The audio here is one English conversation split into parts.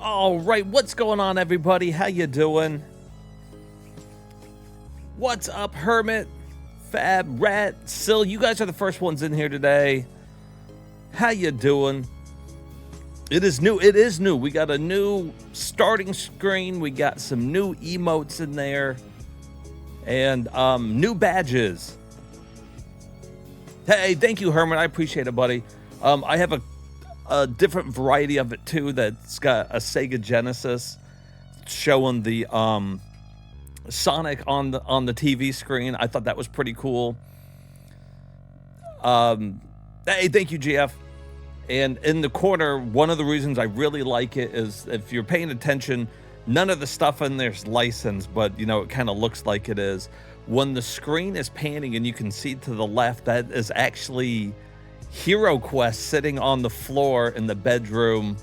All right, what's going on, everybody? How you doing? What's up, Hermit, Fab, Rat, Sil? You guys are the first ones in here today. How you doing? It is new. It is new. We got a new starting screen. We got some new emotes in there, and new badges. Hey, thank you, Hermit. I appreciate it, buddy. I have a different variety of it too. That's got a Sega Genesis showing the Sonic on the TV screen. I thought that was pretty cool. Hey, thank you, GF. And in the corner, one of the reasons I really like it is if you're paying attention, none of the stuff in there's licensed, but you know, it kind of looks like it is. When the screen is panning and you can see to the left, that is actually Hero Quest sitting on the floor in the bedroom.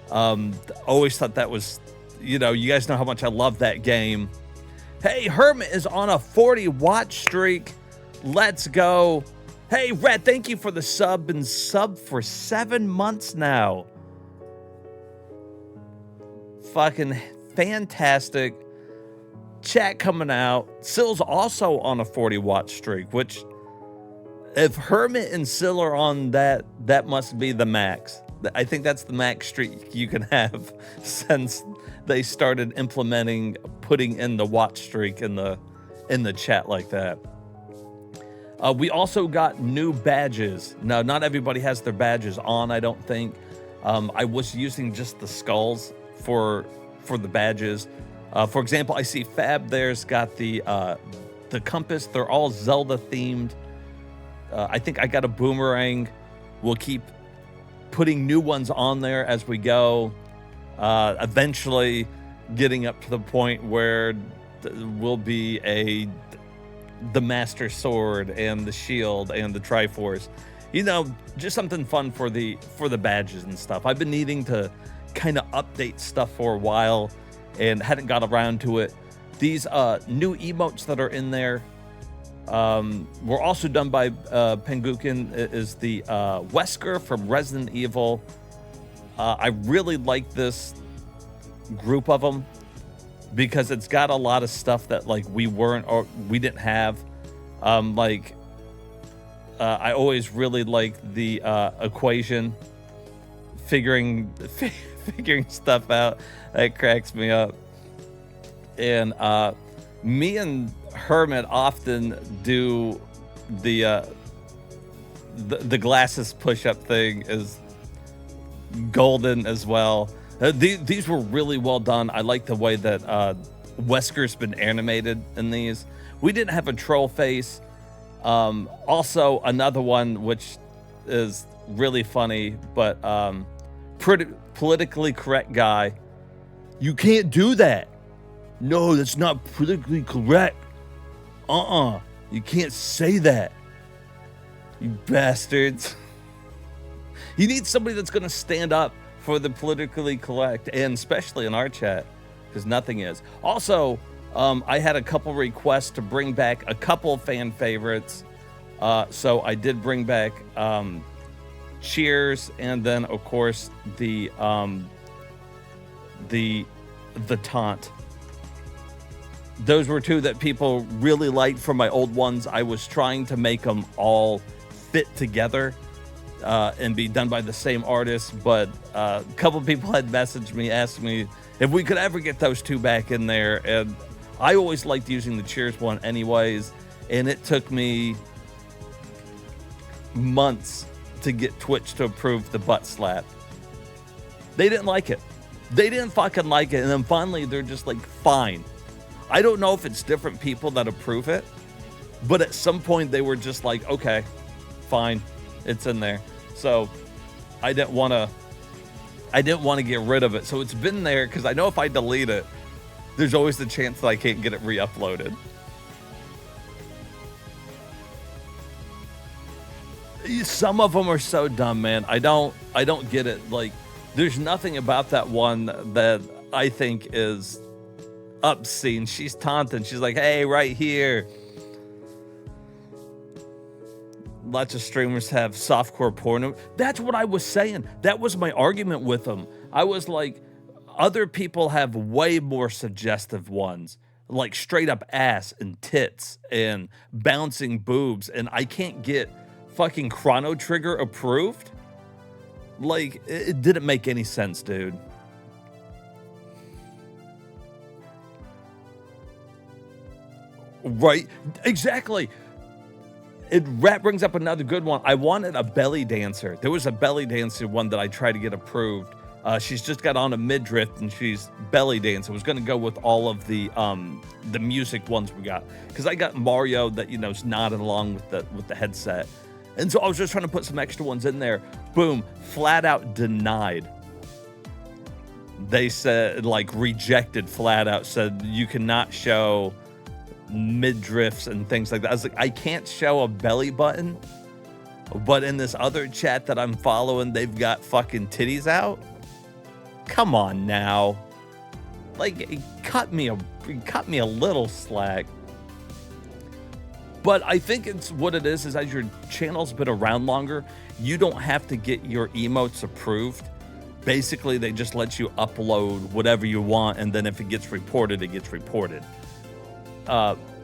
Always thought that was, you know, you guys know how much I love that game. Hey, Hermit is on a 40 watch streak. Let's go. Hey, Red, thank you for the sub and sub for 7 months now. Fucking fantastic. Chat coming out. Sil's also on a 40 watch streak, which if Hermit and Sil are on that, that must be the max. I think that's the max streak you can have since they started implementing putting in the watch streak in the chat like that. We also got new badges. Now, not everybody has their badges on, I don't think. I was using just the skulls for the badges. For example, I see Fab there's got the compass. They're all Zelda themed. I think I got a boomerang. We'll keep putting new ones on there as we go. Eventually getting up to the point where will be the Master Sword and the Shield and the Triforce. You know, just something fun for the badges and stuff. I've been needing to kind of update stuff for a while and hadn't got around to it. These new emotes that are in there were also done by Pengukin. It is the Wesker from Resident Evil. I really like this group of them because it's got a lot of stuff that like we didn't have. I always really like the equation, figuring stuff out. That cracks me up. And me and Hermit often do the glasses push-up thing is golden as well. These were really well done. I like the way that Wesker's been animated in these. We didn't have a troll face. Also, another one which is really funny, but pretty politically correct guy. You can't do that. No, that's not politically correct. You can't say that. You bastards. You need somebody that's going to stand up for the politically correct, and especially in our chat, because nothing is. Also, I had a couple requests to bring back a couple fan favorites. So I did bring back Cheers, and then of course the taunt. Those were two that people really liked from my old ones. I was trying to make them all fit together and be done by the same artist, but a couple people had messaged me, asked me if we could ever get those two back in there, and I always liked using the Cheers one anyways, and it took me months to get Twitch to approve the butt slap. They didn't like it. They didn't fucking like it, and then finally they're just like, fine. I don't know if it's different people that approve it, but at some point they were just like, okay, fine, it's in there. So I didn't want to get rid of it. So it's been there because I know if I delete it, there's always the chance that I can't get it re-uploaded. Some of them are so dumb, man. I don't get it. Like, there's nothing about that one that I think is obscene. She's taunting. She's like, hey, right here. Lots of streamers have softcore porno. That's what I was saying. That was my argument with them. I was like, Other people have way more suggestive ones, like straight up ass and tits and bouncing boobs, and I can't get fucking Chrono Trigger approved? Like, it didn't make any sense, dude. Right? Exactly. That brings up another good one. I wanted a belly dancer. There was a belly dancer one that I tried to get approved. She's just got on a midriff and she's belly dancing. I was going to go with all of the music ones we got because I got Mario that is nodding along with the headset, and so I was just trying to put some extra ones in there. Boom, flat out denied. They said, like, rejected flat out. Said you cannot show midriffs and things like that. I was like, I can't show a belly button, but in this other chat that I'm following, they've got fucking titties out. Come on now, like, cut me a little slack. But I think it's what it is as your channel's been around longer, you don't have to get your emotes approved. Basically, they just let you upload whatever you want, and then if it gets reported, it gets reported.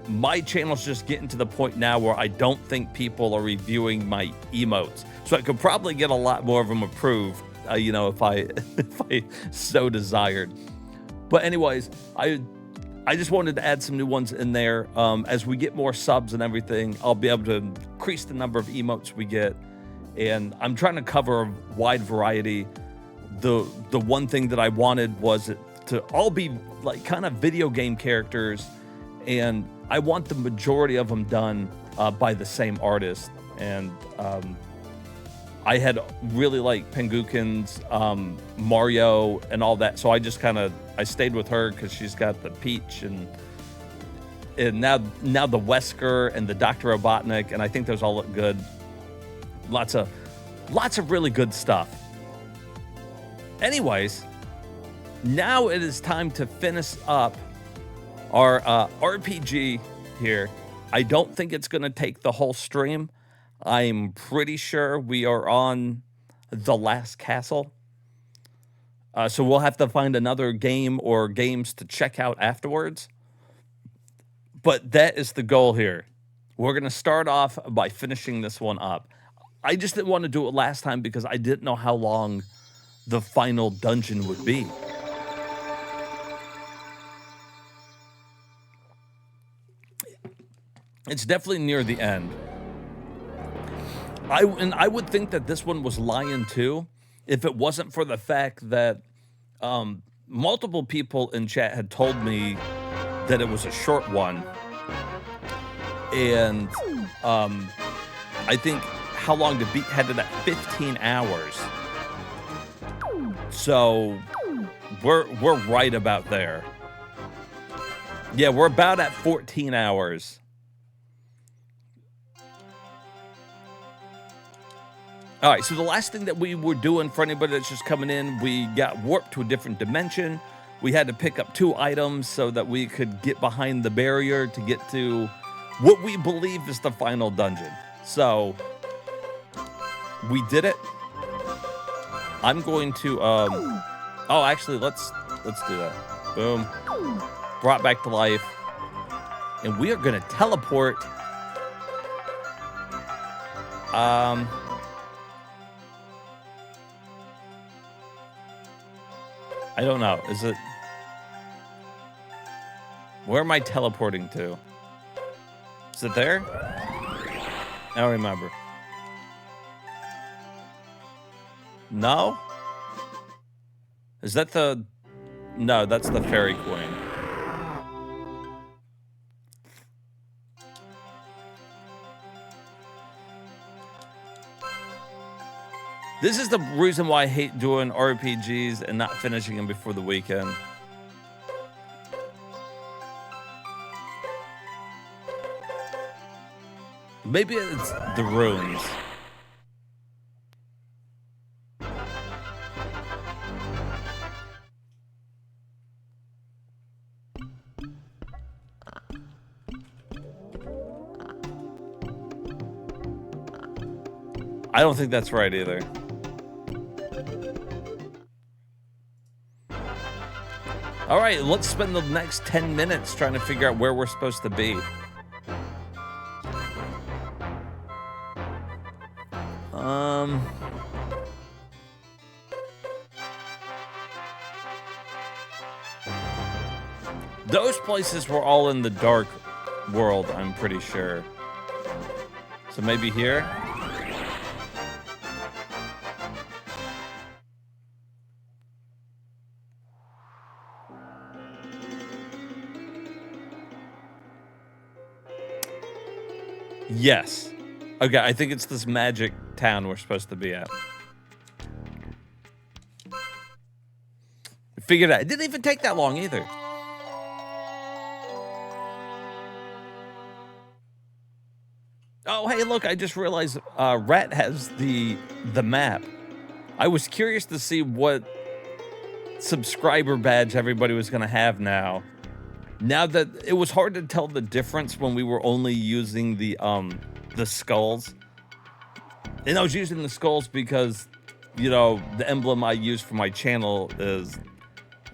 My channel's just getting to the point now where I don't think people are reviewing my emotes, so I could probably get a lot more of them approved, if I if I so desired. But anyways, I just wanted to add some new ones in there. As we get more subs and everything, I'll be able to increase the number of emotes we get, and I'm trying to cover a wide variety. The one thing that I wanted was it to all be like kind of video game characters, and I want the majority of them done by the same artist. And I had really liked Penguikin's Mario and all that, so I just I stayed with her because she's got the Peach and now the Wesker and the Dr. Robotnik, and I think those all look good. Lots of really good stuff. Anyways, now it is time to finish up our RPG here. I don't think it's going to take the whole stream. I'm pretty sure we are on the last castle. So we'll have to find another game or games to check out afterwards. But that is the goal here. We're going to start off by finishing this one up. I just didn't want to do it last time because I didn't know how long the final dungeon would be. It's definitely near the end. I would think that this one was Lion 2 if it wasn't for the fact that multiple people in chat had told me that it was a short one. And I think how long to beat had it at 15 hours. So we're right about there. Yeah, we're about at 14 hours. All right, so the last thing that we were doing for anybody that's just coming in, we got warped to a different dimension. We had to pick up 2 items so that we could get behind the barrier to get to what we believe is the final dungeon. So we did it. I'm going to oh, actually, let's do that. Boom. Brought back to life. And we are going to teleport I don't know. Is it... Where am I teleporting to? Is it there? I don't remember. No? Is that the... No, that's the Fairy Queen. This is the reason why I hate doing RPGs and not finishing them before the weekend. Maybe it's the runes. I don't think that's right either. All right, let's spend the next 10 minutes trying to figure out where we're supposed to be. Those places were all in the dark world, I'm pretty sure. So maybe here? Yes. Okay, I think it's this magic town we're supposed to be at. Figured it out. It didn't even take that long either. Oh, hey, look, I just realized Rat has the map. I was curious to see what subscriber badge everybody was going to have now. Now that it was hard to tell the difference when we were only using the skulls. And I was using the skulls because, you know, the emblem I use for my channel is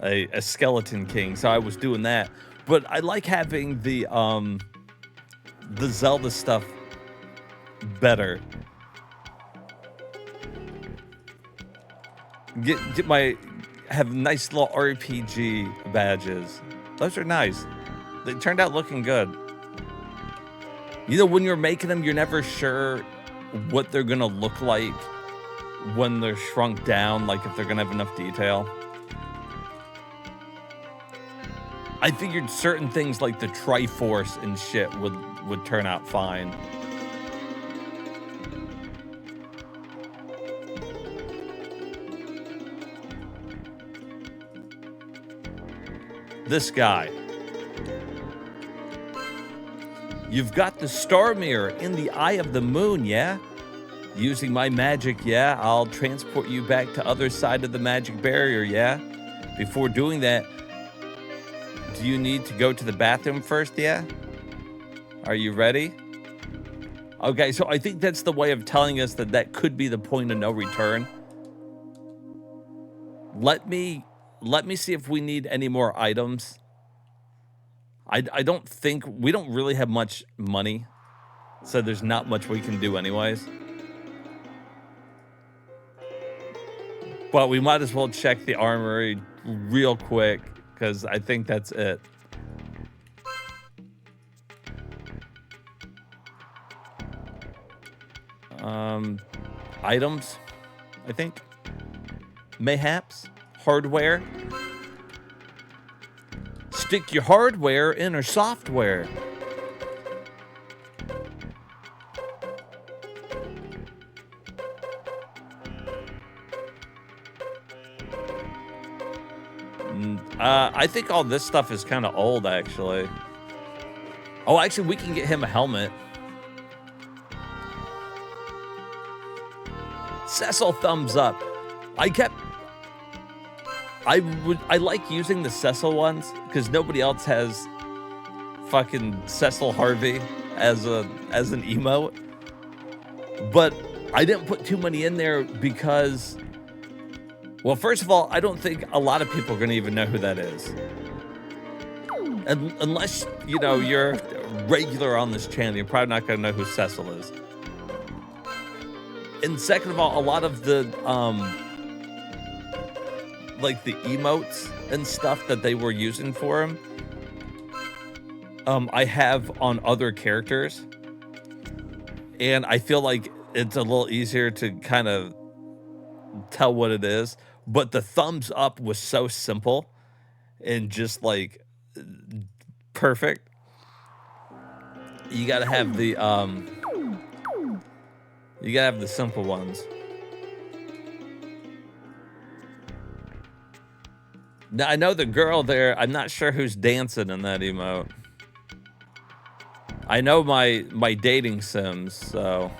a skeleton king, so I was doing that. But I like having the Zelda stuff better. Have nice little RPG badges. Those are nice. They turned out looking good. You know, when you're making them, you're never sure what they're gonna look like when they're shrunk down, like if they're gonna have enough detail. I figured certain things like the Triforce and shit would turn out fine. This guy. You've got the star mirror in the eye of the moon, yeah? Using my magic, yeah? I'll transport you back to other side of the magic barrier, yeah? Before doing that, do you need to go to the bathroom first, yeah? Are you ready? Okay, so I think that's the way of telling us that could be the point of no return. Let me see if we need any more items. I don't think... We don't really have much money, so there's not much we can do anyways. But we might as well check the armory real quick, because I think that's it. Items, I think. Mayhaps. Hardware. Stick your hardware in our software. I think all this stuff is kind of old, actually. Oh, actually, we can get him a helmet. Cecil thumbs up. I like using the Cecil ones because nobody else has fucking Cecil Harvey as an emote. But I didn't put too many in there because, well, first of all, I don't think a lot of people are going to even know who that is. And unless, you know, you're regular on this channel, you're probably not going to know who Cecil is. And second of all, a lot of the, like the emotes and stuff that they were using for him, I have on other characters. And I feel like it's a little easier to kind of tell what it is. But the thumbs up was so simple and just like perfect. You gotta have the simple ones. Now I know the girl there, I'm not sure who's dancing in that emote. I know my dating sims, so.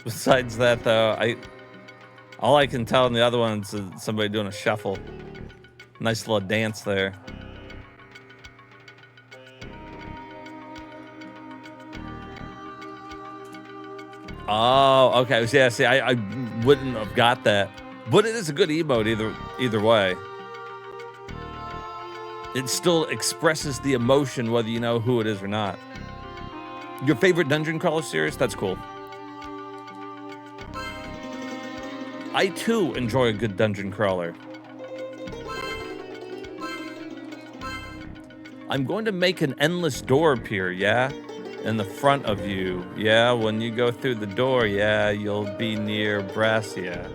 Besides that, though, all I can tell in the other ones is somebody doing a shuffle. Nice little dance there. Oh, okay. Yeah, see, I wouldn't have got that. But it is a good emote either way. It still expresses the emotion whether you know who it is or not. Your favorite dungeon crawler series? That's cool. I too enjoy a good dungeon crawler. I'm going to make an endless door appear, yeah? In the front of you. Yeah, when you go through the door, yeah, you'll be near Brassia.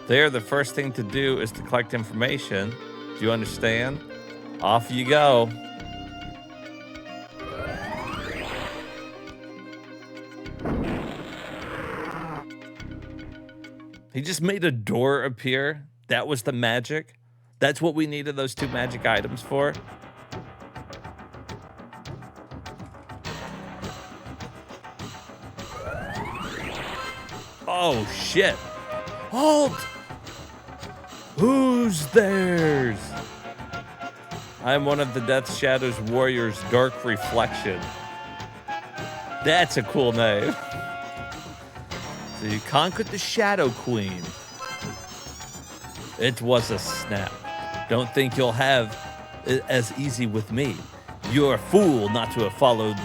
There, the first thing to do is to collect information. Do you understand? Off you go. He just made a door appear. That was the magic. That's what we needed those 2 magic items for. Oh, shit. Halt! Who's theirs? I'm one of the Death Shadow's warriors, Dark Reflection. That's a cool name. So you conquered the Shadow Queen. It was a snap. Don't think you'll have it as easy with me. You're a fool not to have followed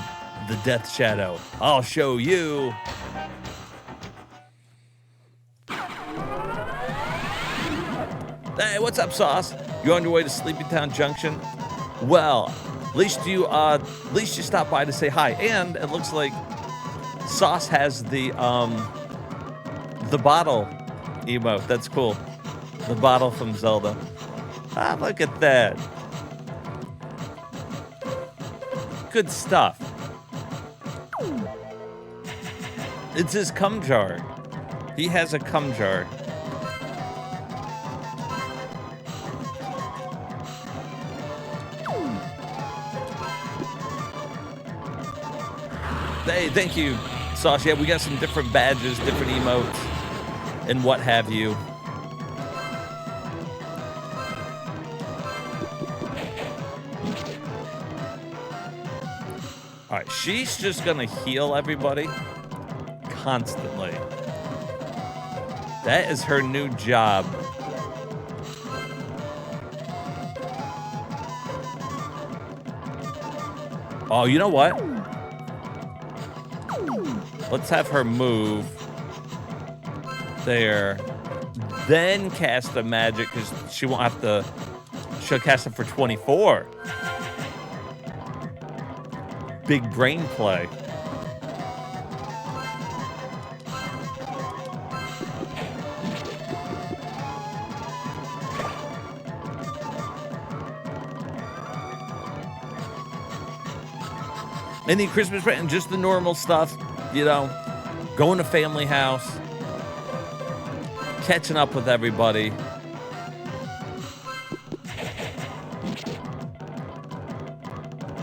the Death Shadow. I'll show you. Hey, what's up, Sauce? You on your way to Sleepytown Junction? Well, at least you stopped by to say hi. And it looks like Sauce has the bottle emote. That's cool. The bottle from Zelda. Ah, look at that. Good stuff. It's his cum jar. He has a cum jar. Hey, thank you, Sauce. Yeah, we got some different badges, different emotes, and what have you. All right, she's just gonna heal everybody constantly. That is her new job. Oh, you know what? Let's have her move there, then cast a magic because she won't have to. She'll cast it for 24. Big brain play. Any Christmas present? Just the normal stuff. You know, going to family house, catching up with everybody.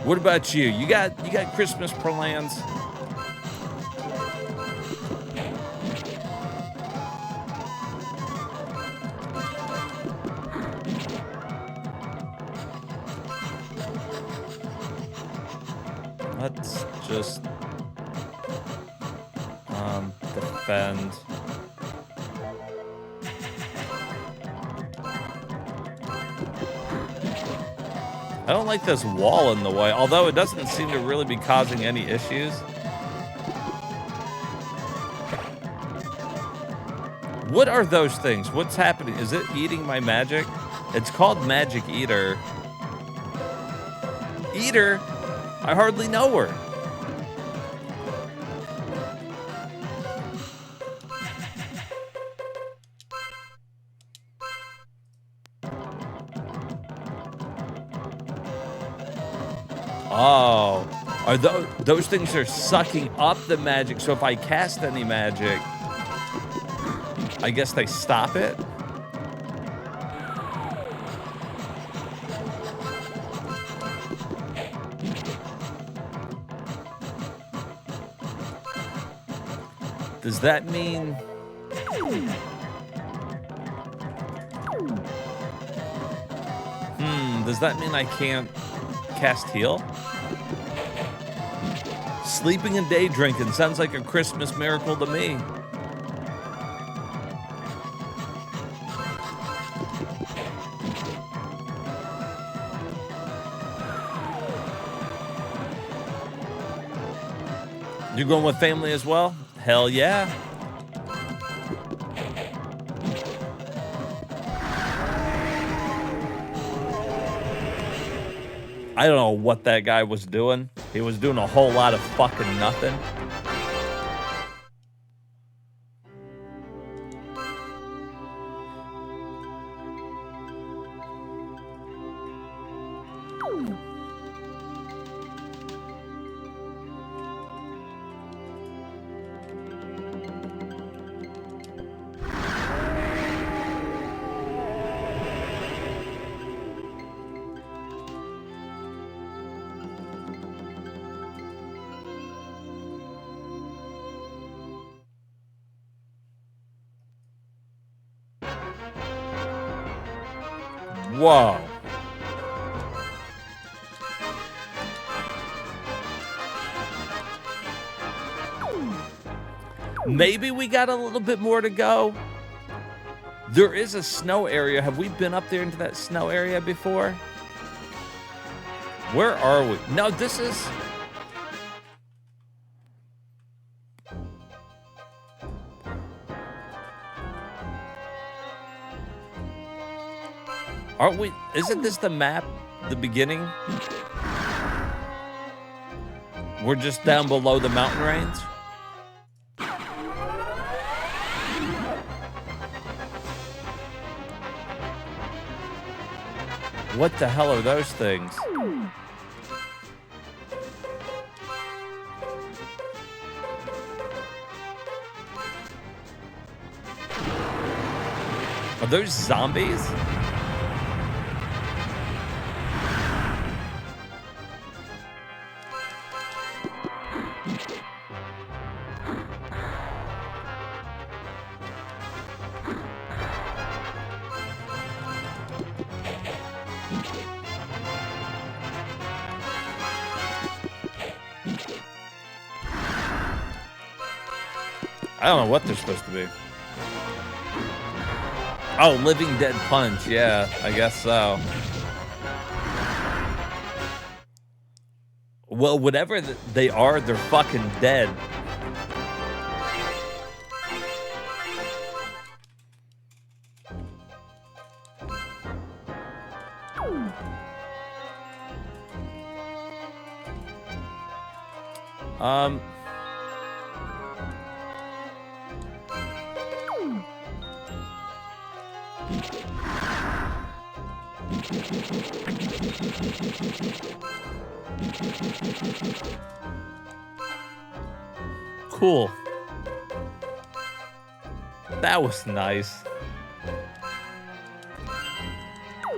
What about you? You got Christmas plans? Let's just defend. I don't like this wall in the way, although it doesn't seem to really be causing any issues. What are those things? What's happening? Is it eating my magic? It's called Magic Eater. Eater? I hardly know her. Oh, are those things are sucking up the magic, so if I cast any magic, I guess they stop it? Does that mean... does that mean I can't cast heal? Sleeping and day drinking sounds like a Christmas miracle to me. You going with family as well? Hell yeah. I don't know what that guy was doing. He was doing a whole lot of fucking nothing. Whoa. Maybe we got a little bit more to go. There is a snow area. Have we been up there into that snow area before? Where are we? No, this is... Aren't we? Isn't this the map, the beginning? We're just down below the mountain range? What the hell are those things? Are those zombies? I don't know what they're supposed to be. Oh, Living Dead Punch. Yeah, I guess so. Well, whatever they are, they're fucking dead. Cool. That was nice.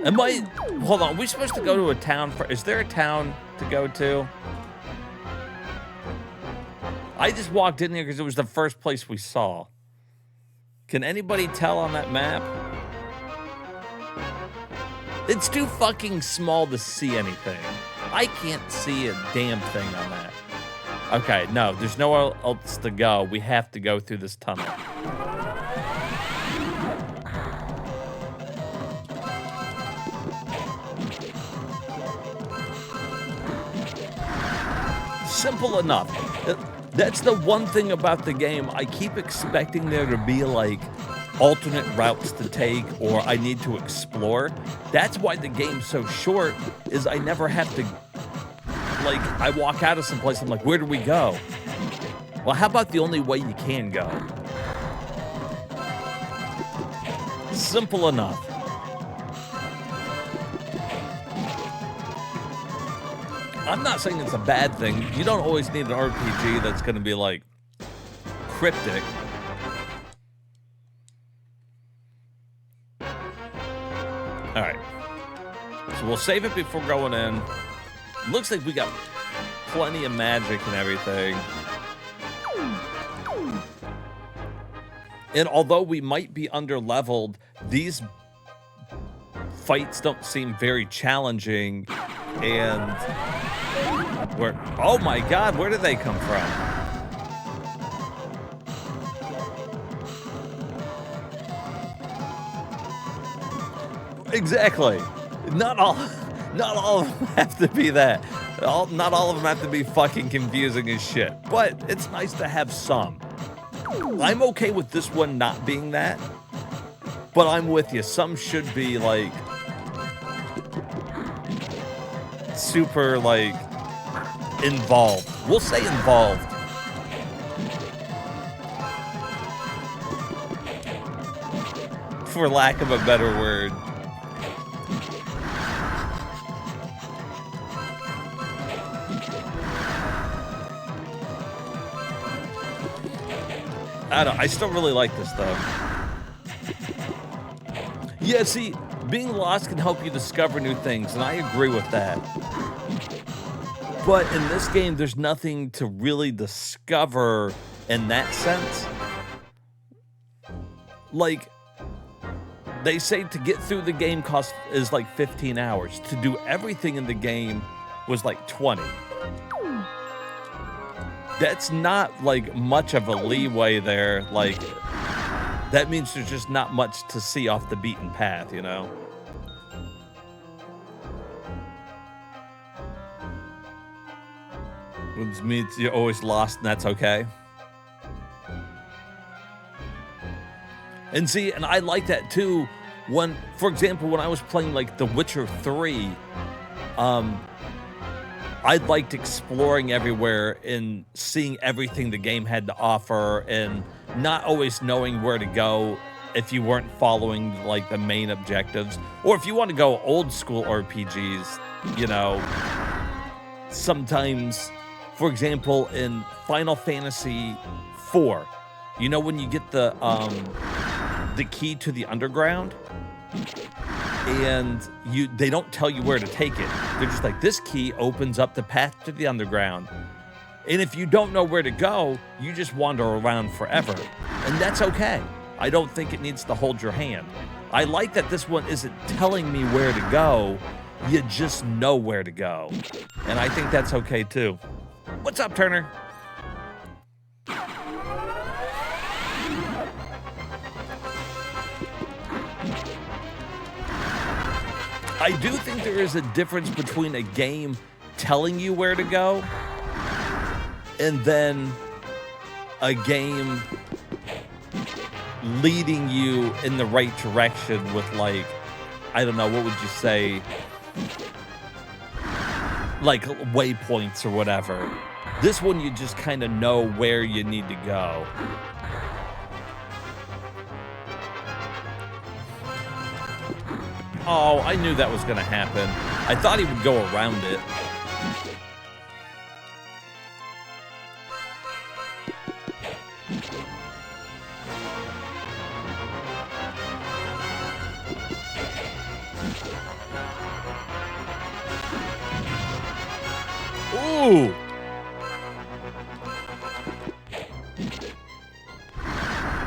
Hold on, are we supposed to go to a town is there a town to go to? I just walked in here because it was the first place we saw. Can anybody tell on that map? It's too fucking small to see anything. I can't see a damn thing on that. Okay, no, there's nowhere else to go. We have to go through this tunnel. Simple enough. That's the one thing about the game. I keep expecting there to be like alternate routes to take or I need to explore. That's why the game's so short, is I never have to, like, I walk out of some place, I'm like, where do we go? Well, how about the only way you can go? Simple enough. I'm not saying it's a bad thing. You don't always need an RPG that's going to be, like, cryptic. All right. So we'll save it before going in. Looks like we got plenty of magic and everything. And although we might be under-leveled, these fights don't seem very challenging. And Where? Oh my God, where did they come from? Exactly. Not all, not all of them have to be that. Not all of them have to be fucking confusing as shit. But it's nice to have some. I'm okay with this one not being that. But I'm with you. Some should be like super like involved. We'll say involved. For lack of a better word. I don't know. I still really like this though. Yeah, see, being lost can help you discover new things, and I agree with that. But in this game, there's nothing to really discover in that sense. Like, they say to get through the game is like 15 hours. To do everything in the game was like 20. That's not like much of a leeway there. Like, that means there's just not much to see off the beaten path, you know? Which means you're always lost and that's okay. And see, and I like that too. When, for example, when I was playing like The Witcher 3, I liked exploring everywhere and seeing everything the game had to offer and not always knowing where to go if you weren't following like the main objectives. Or if you want to go old school RPGs, you know, sometimes, for example, in Final Fantasy IV, you know, when you get the key to the underground and they don't tell you where to take it. They're just like, this key opens up the path to the underground. And if you don't know where to go, you just wander around forever. And that's okay. I don't think it needs to hold your hand. I like that this one isn't telling me where to go. You just know where to go. And I think that's okay too. What's up, Turner? I do think there is a difference between a game telling you where to go and then a game leading you in the right direction with, like, I don't know, what would you say? Like waypoints or whatever. This one, you just kind of know where you need to go. Oh, I knew that was going to happen. I thought he would go around it. Ooh!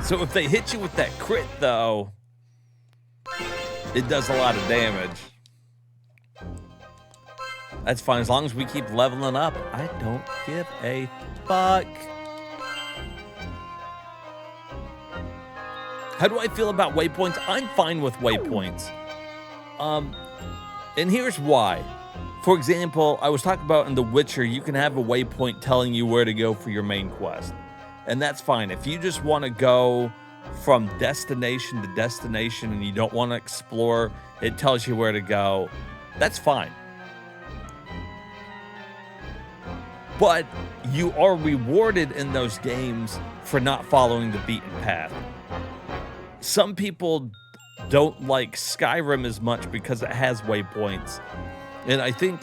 So if they hit you with that crit, though, it does a lot of damage. That's fine. As long as we keep leveling up, I don't give a fuck. How do I feel about waypoints? I'm fine with waypoints. And here's why. For example, I was talking about in The Witcher, you can have a waypoint telling you where to go for your main quest. And that's fine. If you just want to go from destination to destination and you don't want to explore, it tells you where to go. That's fine. But you are rewarded in those games for not following the beaten path. Some people don't like Skyrim as much because it has waypoints. And I think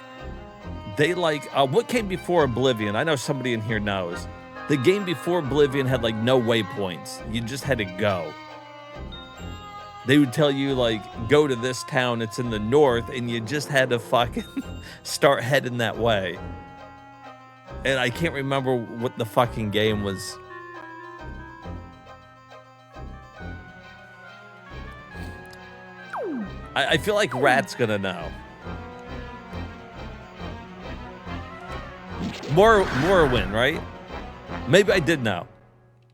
they like, what came before Oblivion? I know somebody in here knows. The game before Oblivion had like no waypoints. You just had to go. They would tell you like, go to this town, it's in the north, and you just had to fucking start heading that way. And I can't remember what the fucking game was. I feel like Rat's gonna know. Morrowind, right? Maybe I did know.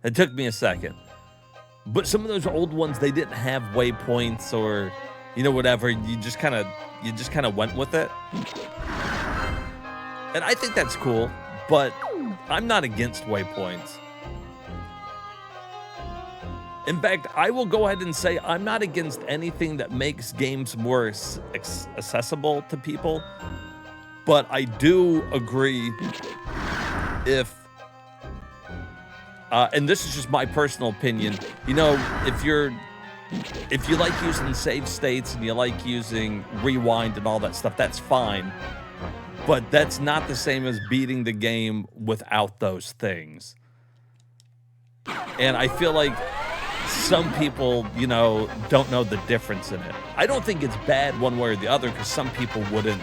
It took me a second. But some of those old ones, they didn't have waypoints or, whatever. You just kind of went with it. And I think that's cool, but I'm not against waypoints. In fact, I will go ahead and say I'm not against anything that makes games more accessible to people. But I do agree if, and this is just my personal opinion, if you like using save states and you like using rewind and all that stuff, that's fine. But that's not the same as beating the game without those things. And I feel like some people, don't know the difference in it. I don't think it's bad one way or the other because some people wouldn't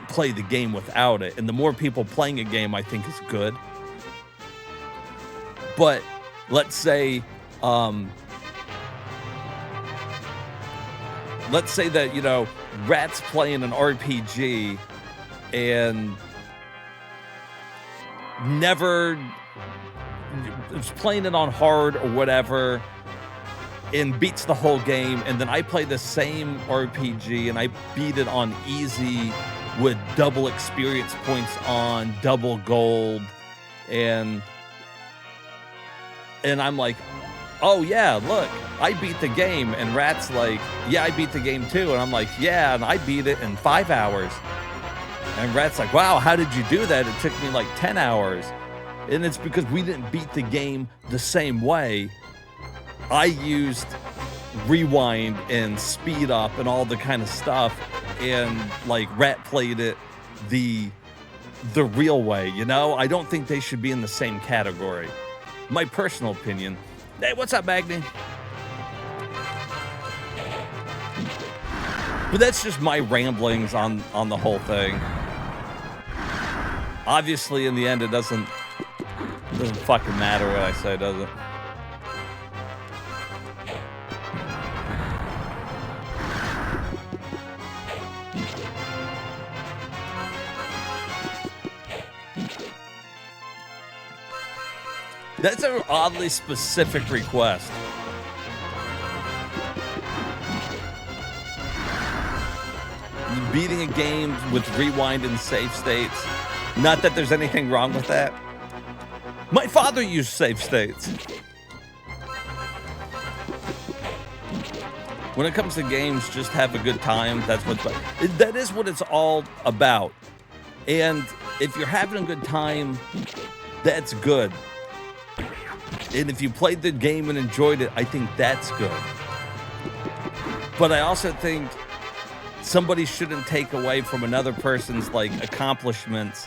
play the game without it. And the more people playing a game, I think is good. But let's say that, Rat's playing an RPG and never is playing it on hard or whatever and beats the whole game, and then I play the same RPG and I beat it on easy with double experience points on, double gold, and I'm like, oh yeah, look, I beat the game. And Rat's like, yeah, I beat the game too. And I'm like, yeah, and I beat it in 5 hours. And Rat's like, wow, how did you do that? It took me like 10 hours. And it's because we didn't beat the game the same way. I used rewind and speed up and all the kind of stuff. And like Rat played it the real way, I don't think they should be in the same category. My personal opinion. Hey, what's up, Magni? But that's just my ramblings on the whole thing. Obviously, in the end, it doesn't fucking matter what I say, does it? That's an oddly specific request. Beating a game with rewind and save states. Not that there's anything wrong with that. My father used save states. When it comes to games, just have a good time. That is what it's all about. And if you're having a good time, that's good. And if you played the game and enjoyed it, I think that's good. But I also think somebody shouldn't take away from another person's accomplishments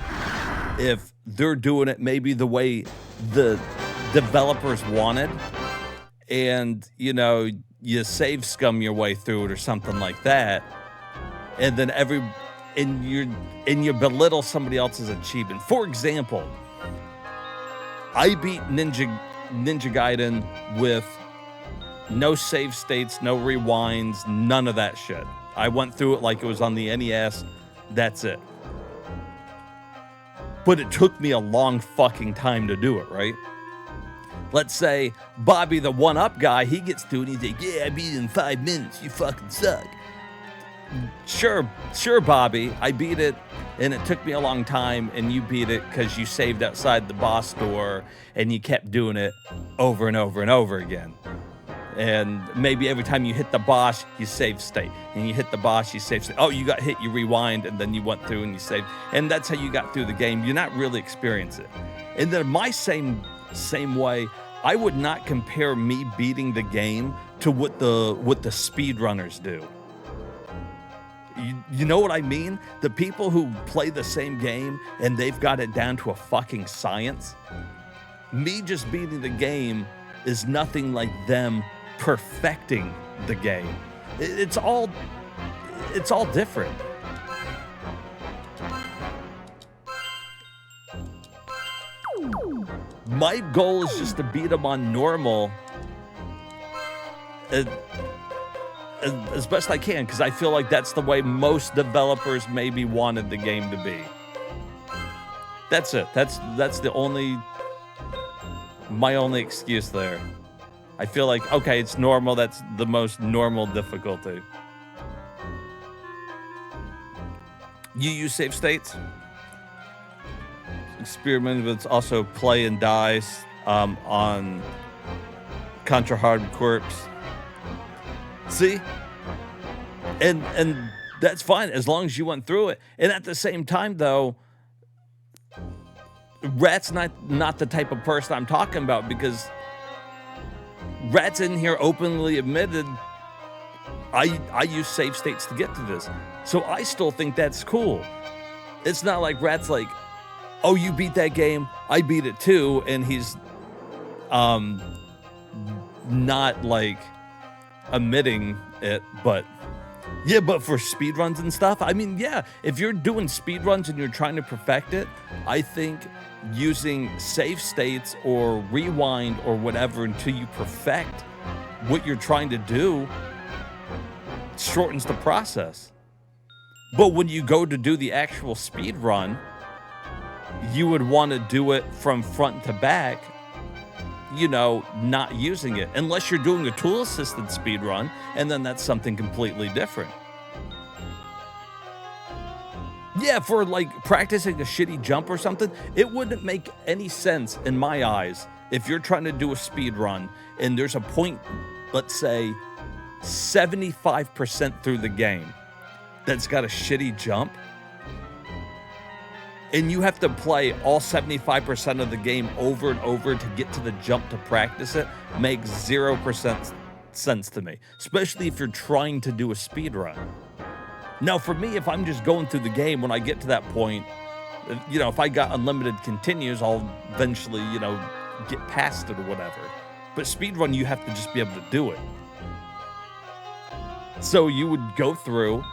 if they're doing it maybe the way the developers wanted, and you save scum your way through it or something like that, and then you belittle somebody else's achievement. For example, I beat Ninja Gaiden with no save states, no rewinds, none of that shit. I went through it like it was on the NES. That's it. But it took me a long fucking time to do it, right? Let's say Bobby, the one-up guy, he gets through it and he's like, yeah, I beat it in 5 minutes. You fucking suck. Sure, Bobby. I beat it, and it took me a long time, and you beat it because you saved outside the boss door, and you kept doing it over and over and over again. And maybe every time you hit the boss, you save state. And you hit the boss, you save state. Oh, you got hit, you rewind, and then you went through and you saved. And that's how you got through the game. You're not really experiencing it. And then my same way, I would not compare me beating the game to what the speedrunners do. You know what I mean? The people who play the same game and they've got it down to a fucking science. Me just beating the game is nothing like them perfecting the game. It's all different. My goal is just to beat them on normal as best I can, because I feel like that's the way most developers maybe wanted the game to be. That's it. That's my only excuse there. I feel like, okay, it's normal. That's the most normal difficulty. You use save states? Experiment with also play and dice on Contra Hard Corpse. See? And that's fine as long as you went through it. And at the same time, though, Rat's not the type of person I'm talking about, because Rat's in here openly admitted I use save states to get to this. So I still think that's cool. It's not like Rat's like, oh, you beat that game, I beat it too, and he's not like admitting it, but yeah, but for speedruns and stuff, I mean, yeah, if you're doing speedruns and you're trying to perfect it, I think using save states or rewind or whatever until you perfect what you're trying to do shortens the process. But when you go to do the actual speed run, you would want to do it from front to back, you know, not using it, unless you're doing a tool assisted speed run, and then that's something completely different. Yeah, for like practicing a shitty jump or something, it wouldn't make any sense in my eyes if you're trying to do a speed run and there's a point, let's say 75% through the game, that's got a shitty jump, and you have to play all 75% of the game over and over to get to the jump to practice it, makes 0% sense to me, especially if you're trying to do a speed run. Now, for me, if I'm just going through the game, when I get to that point, you know, if I got unlimited continues, I'll eventually, you know, get past it or whatever. But speedrun, you have to just be able to do it. So you would go through,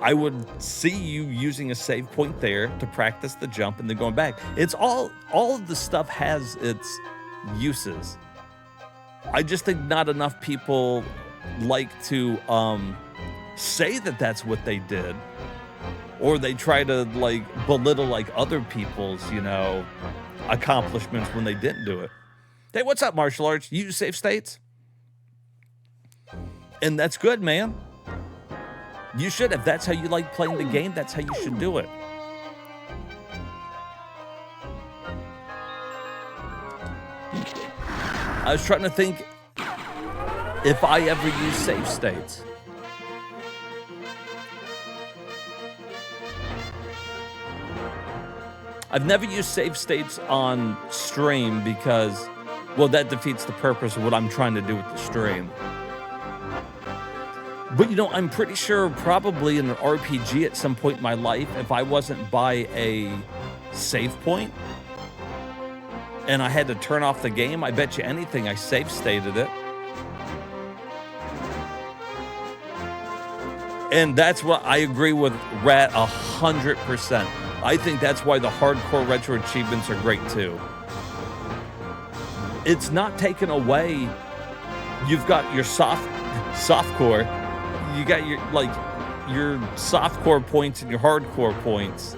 I would see you using a save point there to practice the jump and then going back. It's all of the stuff has its uses. I just think not enough people like to say that that's what they did, or they try to like belittle like other people's, you know, accomplishments when they didn't do it. Hey, what's up, martial arts? You use save states? And that's good, man. You should. If that's how you like playing the game, that's how you should do it. I was trying to think if I ever use save states. I've never used save states on stream because, well, that defeats the purpose of what I'm trying to do with the stream. But, you know, I'm pretty sure probably in an RPG at some point in my life, if I wasn't by a save point and I had to turn off the game, I bet you anything I save stated it. And that's what I agree with Rat 100%. I think that's why the hardcore retro achievements are great too. It's not taken away. You've got your softcore. You got your softcore points and your hardcore points,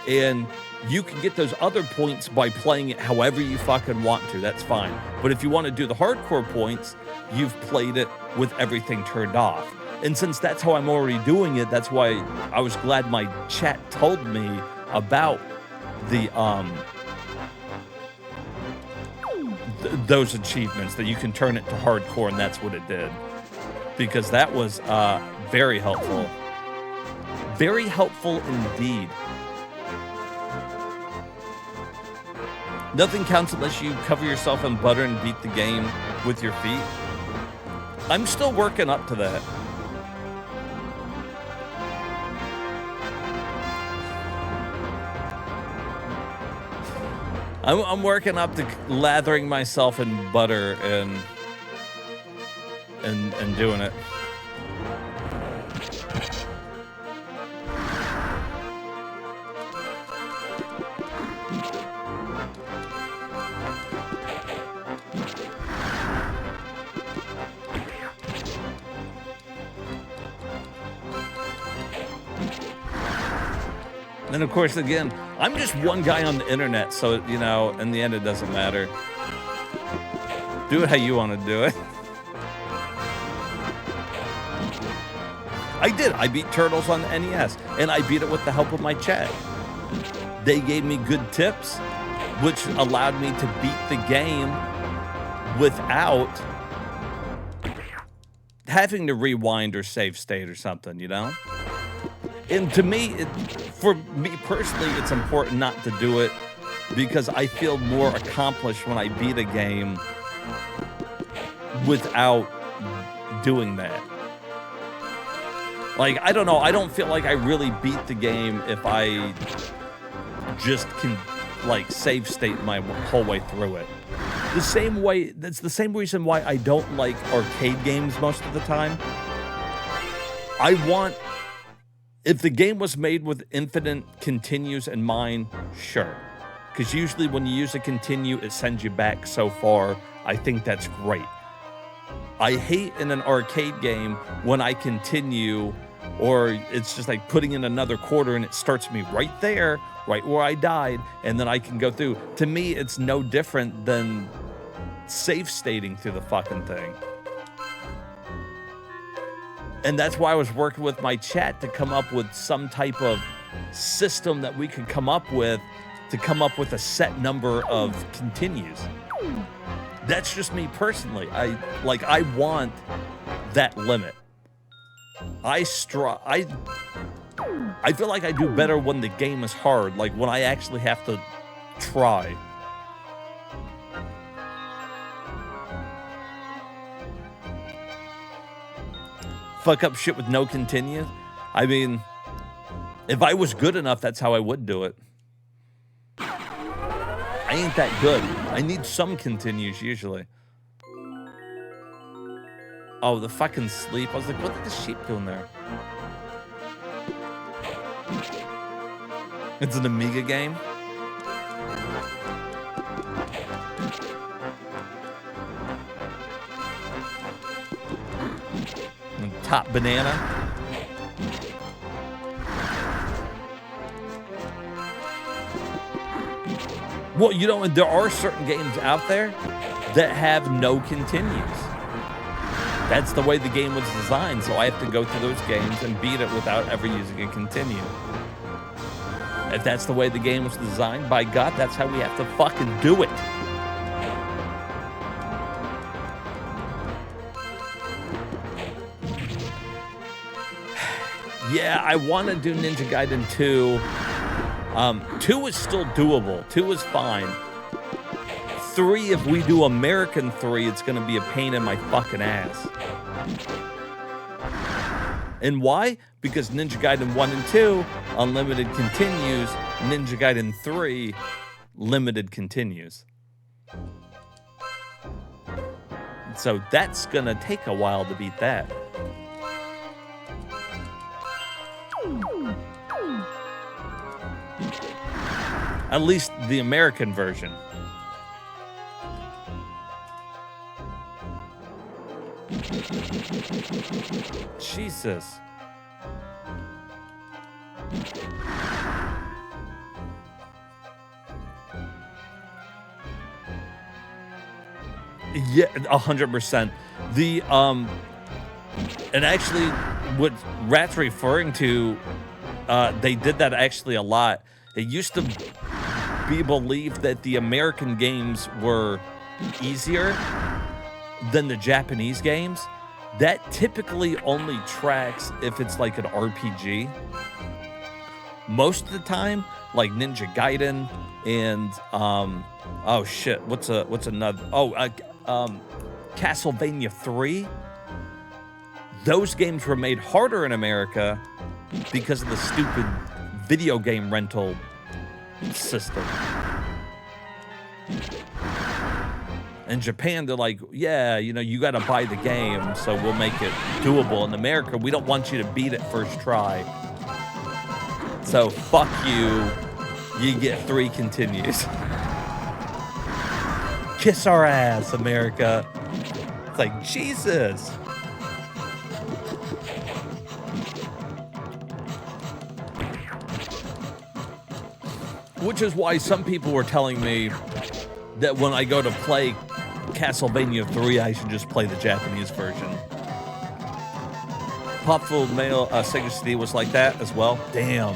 and you can get those other points by playing it however you fucking want to. That's fine. But if you want to do the hardcore points, you've played it with everything turned off. And since that's how I'm already doing it, that's why I was glad my chat told me about the those achievements, that you can turn it to hardcore, and that's what it did. Because that was very helpful. Very helpful indeed. Nothing counts unless you cover yourself in butter and beat the game with your feet. I'm still working up to that. I'm working up to lathering myself in butter and doing it. And of course, again, I'm just one guy on the internet, so, you know, in the end, it doesn't matter. Do it how you want to do it. I did. I beat Turtles on the NES, and I beat it with the help of my chat. They gave me good tips, which allowed me to beat the game without having to rewind or save state or something, you know? And to me, for me personally, it's important not to do it because I feel more accomplished when I beat a game without doing that. Like, I don't know, I don't feel like I really beat the game if I just can, like, save state my whole way through it. The same way, that's the same reason why I don't like arcade games most of the time. I want, if the game was made with infinite continues in mind, sure. Because usually when you use a continue, it sends you back so far. I think that's great. I hate in an arcade game when I continue, or it's just like putting in another quarter and it starts me right there, right where I died, and then I can go through. To me, it's no different than safe stating through the fucking thing. And that's why I was working with my chat to come up with some type of system that we could come up with to come up with a set number of continues. That's just me personally. I want that limit. I feel like I do better when the game is hard, like when I actually have to try. Fuck up shit with no continue. I mean, if I was good enough, that's how I would do it. I ain't that good. I need some continues usually. Oh, the fucking sleep. I was like, what are the sheep doing there? It's an Amiga game. Top banana. Well, you know, there are certain games out there that have no continues. That's the way the game was designed, so I have to go through those games and beat it without ever using a continue. If that's the way the game was designed, by God, that's how we have to fucking do it. Yeah, I want to do Ninja Gaiden 2. 2 is still doable. 2 is fine. 3, if we do American 3, it's going to be a pain in my fucking ass. And why? Because Ninja Gaiden 1 and 2, unlimited continues. Ninja Gaiden 3, limited continues. So that's going to take a while to beat that. At least the American version. Jesus. Yeah, 100%. The and actually what Rat's referring to, they did that actually a lot. It used to be believed that the American games were easier than the Japanese games. That typically only tracks if it's like an RPG. Most of the time, like Ninja Gaiden and oh shit, what's another? Castlevania 3. Those games were made harder in America because of the stupid video game rental system. In Japan, they're like, yeah, you know, you got to buy the game, so we'll make it doable. In America, we don't want you to beat it first try. So fuck you. You get 3 continues. Kiss our ass, America. It's like, Jesus. Which is why some people were telling me that when I go to play Castlevania 3, I should just play the Japanese version. Popful Mail Sega CD was like that as well. Damn.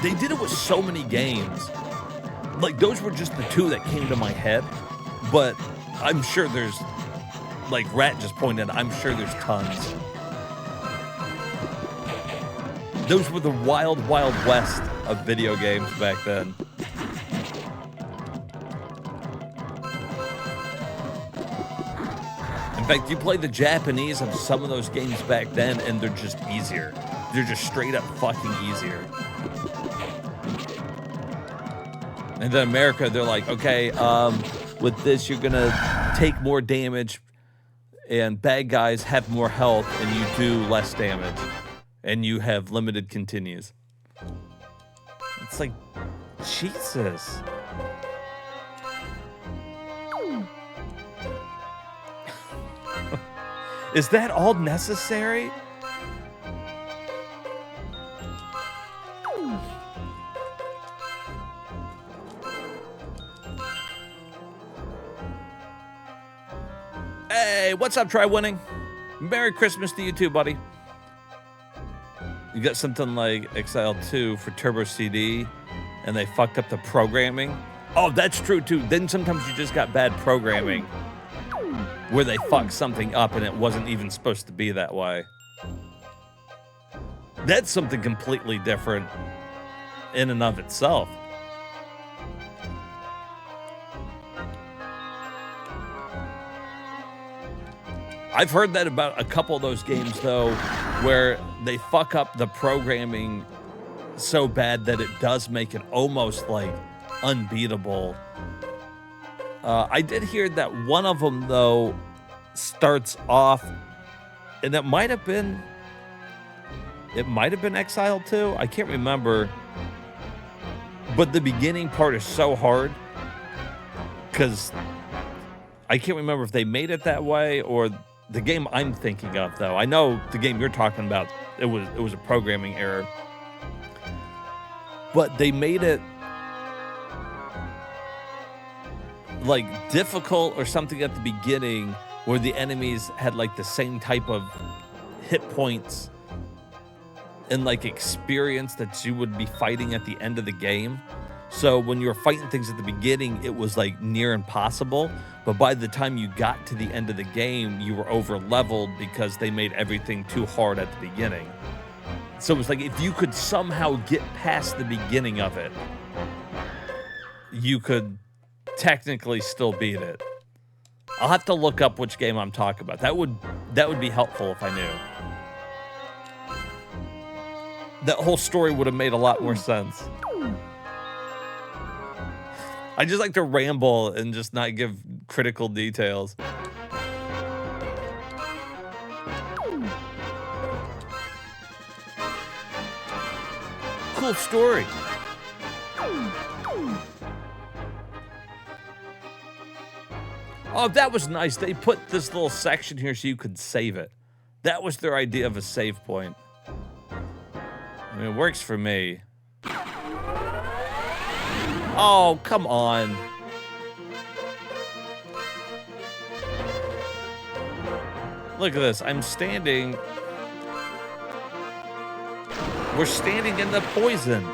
They did it with so many games. Like, those were just the two that came to my head. But I'm sure there's, like Rat just pointed out, I'm sure there's tons. Those were the wild, wild west of video games back then. In fact, you play the Japanese of some of those games back then, and they're just easier. They're just straight up fucking easier. And then America, they're like, okay, with this, you're gonna take more damage, and bad guys have more health, and you do less damage. And you have limited continues. It's like, Jesus. Is that all necessary? Hey, what's up, Try Winning? Merry Christmas to you too, buddy. You got something like Exile 2 for Turbo CD, and they fucked up the programming. Oh, that's true too. Then sometimes you just got bad programming where they fucked something up and it wasn't even supposed to be that way. That's something completely different in and of itself. I've heard that about a couple of those games, though, where they fuck up the programming so bad that it does make it almost, like, unbeatable. I did hear that one of them, though, starts off, and it might have been Exile 2? I can't remember. But the beginning part is so hard, because I can't remember if they made it that way or... The game I'm thinking of, though, I know the game you're talking about, it was a programming error. But they made it, like, difficult or something at the beginning where the enemies had, like, the same type of hit points and, like, experience that you would be fighting at the end of the game. So when you were fighting things at the beginning, it was, like, near impossible. But by the time you got to the end of the game, you were over-leveled because they made everything too hard at the beginning. So it was like, if you could somehow get past the beginning of it, you could technically still beat it. I'll have to look up which game I'm talking about. That would be helpful if I knew. That whole story would have made a lot more sense. I just like to ramble and just not give critical details. Cool story. Oh, that was nice. They put this little section here so you could save it. That was their idea of a save point. I mean, it works for me. Oh, come on. Look at this. I'm standing. We're standing in the poison.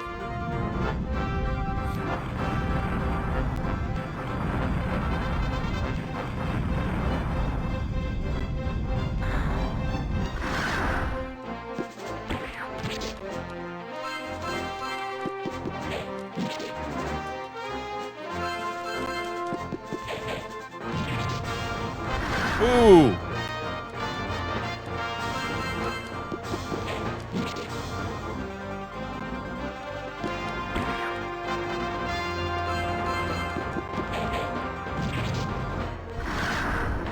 Ooh.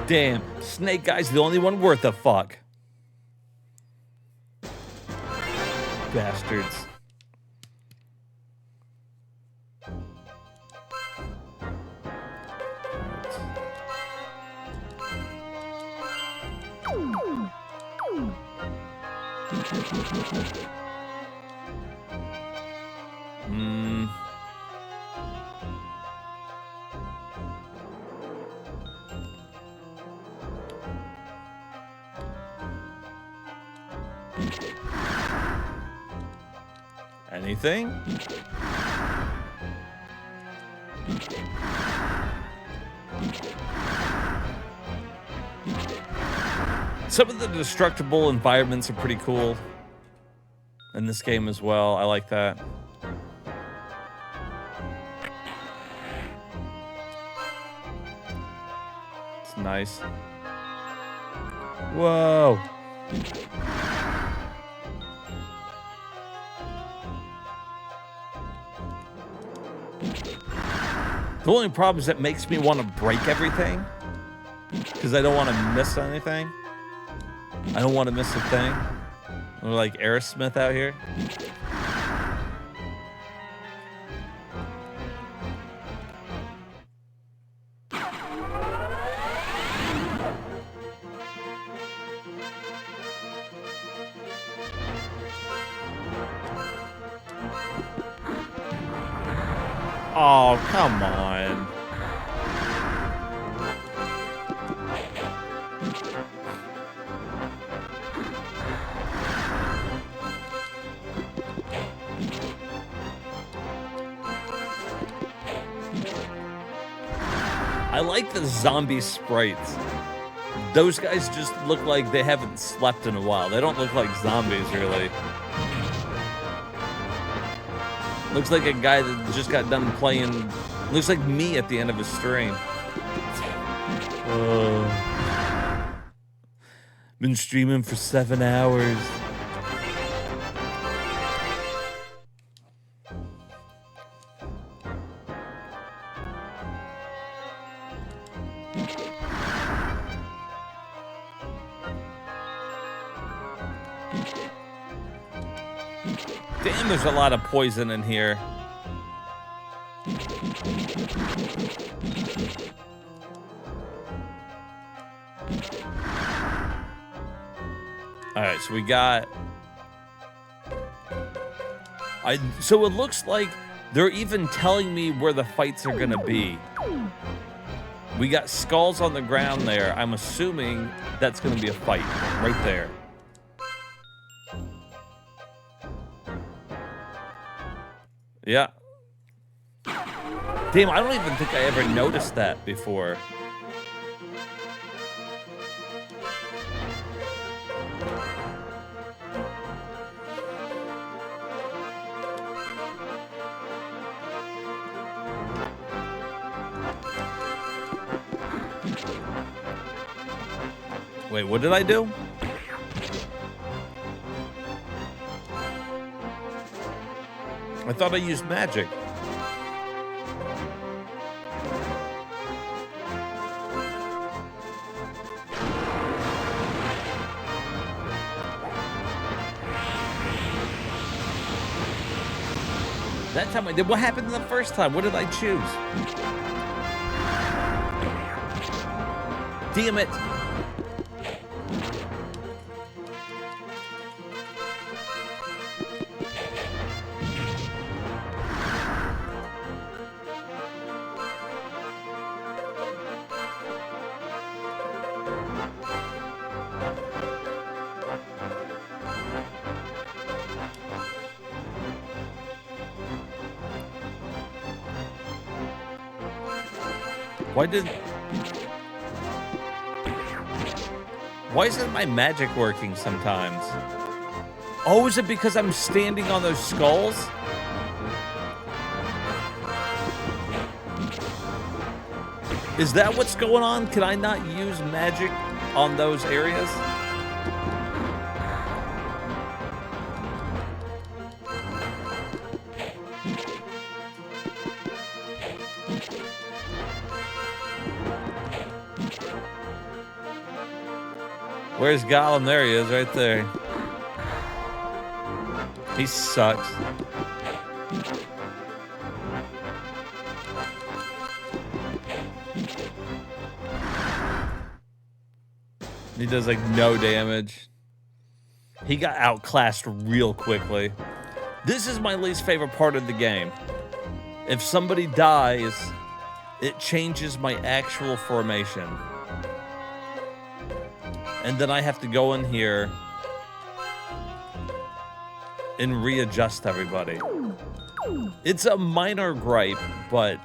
Damn, Snake Guy's the only one worth a fuck. Bastards. Anything? Some of the destructible environments are pretty cool in this game as well. I like that. It's nice. Whoa. The only problem is it makes me want to break everything because I don't want to miss anything. I don't want to miss a thing. We're like Aerosmith out here. Oh, come on. I like the zombie sprites. Those guys just look like they haven't slept in a while. They don't look like zombies, really. Looks like a guy that just got done playing. Looks like me at the end of a stream. Been streaming for 7 hours. Damn, there's a lot of poison in here. All right, so we got... So it looks like they're even telling me where the fights are gonna be. We got skulls on the ground there. I'm assuming that's gonna be a fight right there. Yeah. Damn, I don't even think I ever noticed that before. Wait, what did I do? I thought I used magic. That time I did. What happened the first time? What did I choose? Damn it. Why isn't my magic working sometimes? Oh, is it because I'm standing on those skulls? Is that what's going on? Can I not use magic on those areas? Where's Gollum? There he is, right there. He sucks. He does like no damage. He got outclassed real quickly. This is my least favorite part of the game. If somebody dies, it changes my actual formation. And then I have to go in here and readjust everybody. It's a minor gripe, but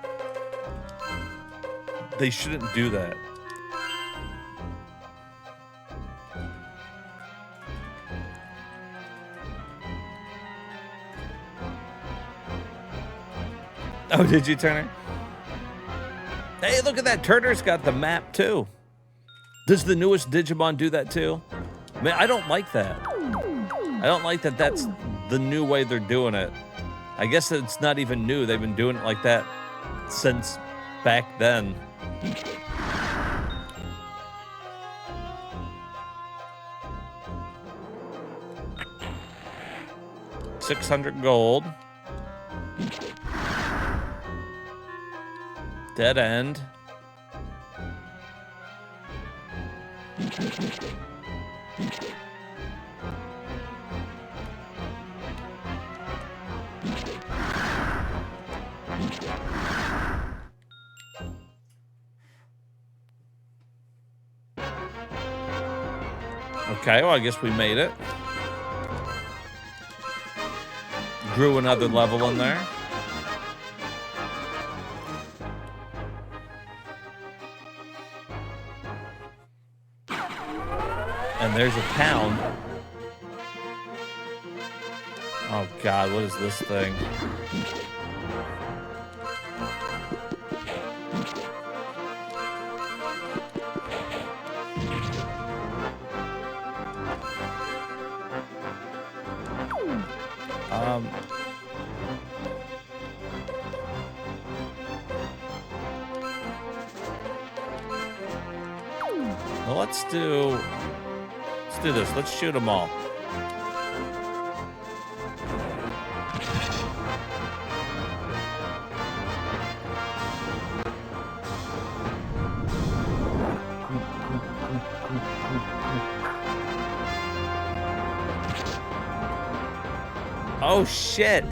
they shouldn't do that. Oh, did you, Turner? Hey, look at that. Turner's got the map, too. Does the newest Digimon do that, too? Man, I don't like that. I don't like that that's the new way they're doing it. I guess it's not even new. They've been doing it like that since back then. $600 gold. Dead end. Okay, well, I guess we made it. Grew another level in there. And there's a town. Oh God, what is this thing? Well, let's do this. Let's shoot them all. Oh shit.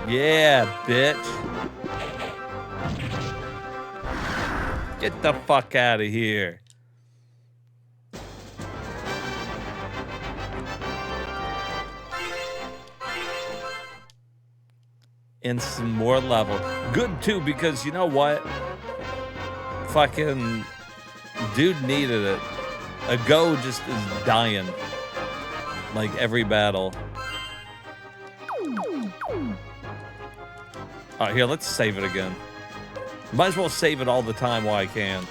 Yeah, bitch. Get the fuck out of here. And some more level. Good too, because you know what? Fucking dude needed it. A go just is dying. Like every battle. All right, here, let's save it again. Might as well save it all the time while I can.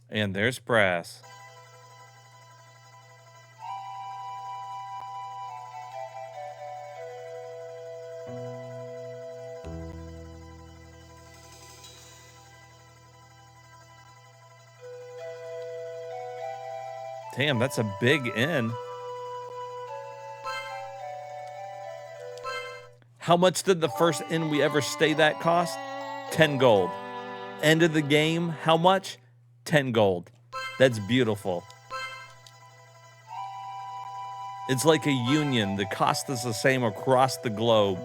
And there's Brass. Damn, that's a big inn. How much did the first inn we ever stayed at cost? 10 gold. End of the game, how much? 10 gold. That's beautiful. It's like a union. The cost is the same across the globe.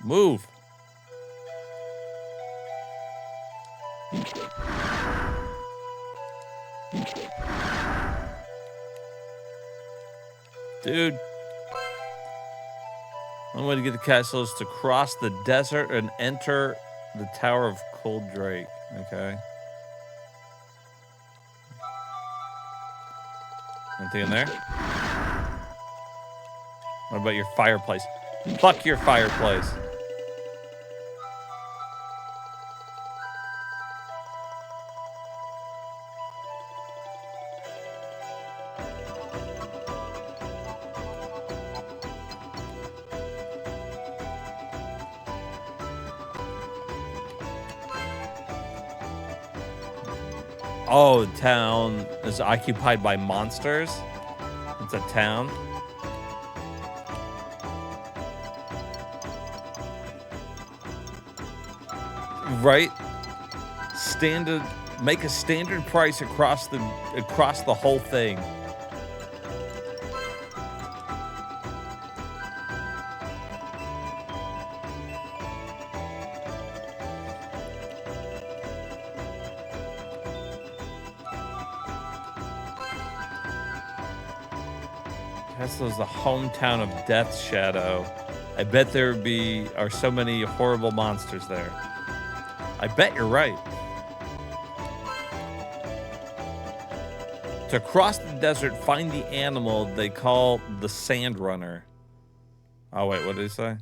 Move. Dude. One way to get the castle is to cross the desert and enter the Tower of Cold Drake. Okay. Anything in there? What about your fireplace? Fuck your fireplace. Oh, the town is occupied by monsters. It's a town. Right? Standard Make a standard price across the whole thing. Tesla's the hometown of Death Shadow. I bet there are so many horrible monsters there. I bet you're right. To cross the desert, find the animal they call the Sand Runner. Oh, wait, what did he say?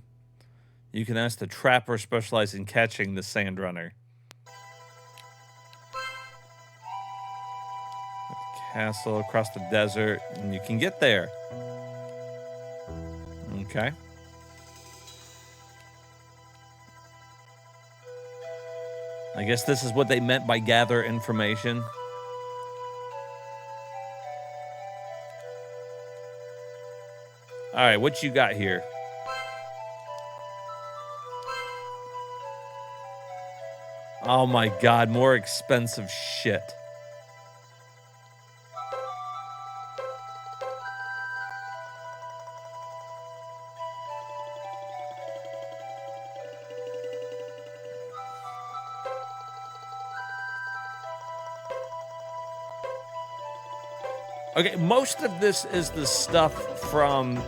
You can ask the trapper specialized in catching the Sand Runner. Castle across the desert, and you can get there. Okay. I guess this is what they meant by gather information. All right, what you got here? Oh my God, more expensive shit. Okay, most of this is the stuff from...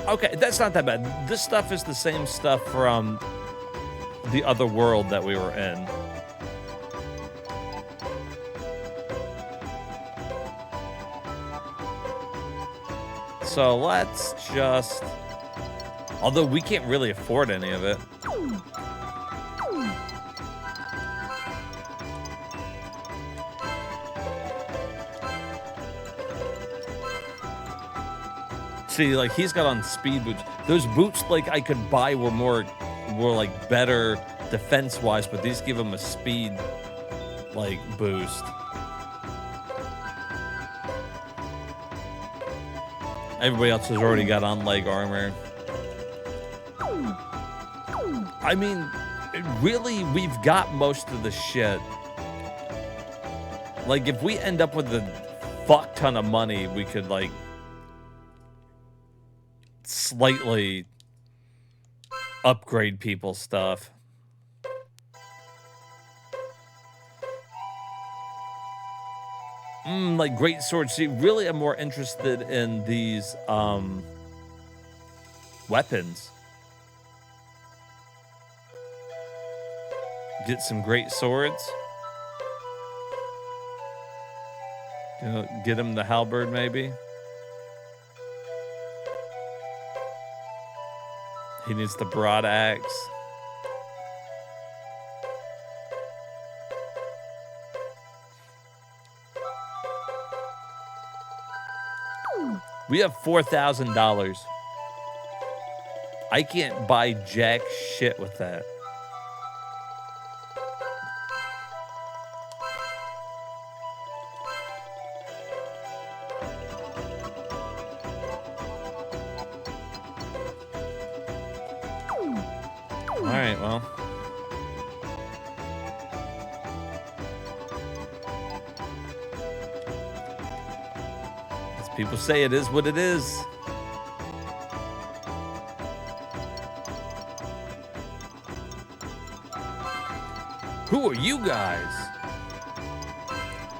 Okay, that's not that bad. This stuff is the same stuff from the other world that we were in. So let's just... Although we can't really afford any of it. See, like, he's got on speed boots. Those boots, like, I could buy were like better defense-wise, but these give him a speed, like, boost. Everybody else has already got on leg armor. I mean, really, we've got most of the shit. Like, if we end up with a fuck ton of money, we could, like, slightly upgrade people's stuff. Like great swords. See, really I'm more interested in these weapons. Get some great swords. Get him the halberd maybe. He needs the broad axe. We have $4,000. I can't buy jack shit with that. Alright, well. As people say, it is what it is. Who are you guys?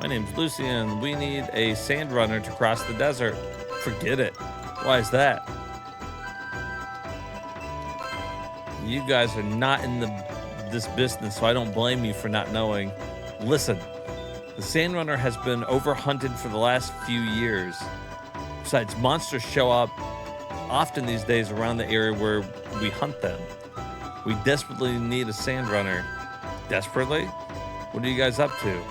My name's Lucienne. We need a sand runner to cross the desert. Forget it. Why is that? You guys are not in this business, so I don't blame you for not knowing. Listen, the Sand Runner has been overhunted for the last few years. Besides, monsters show up often these days around the area where we hunt them. We desperately need a Sand Runner. Desperately? What are you guys up to?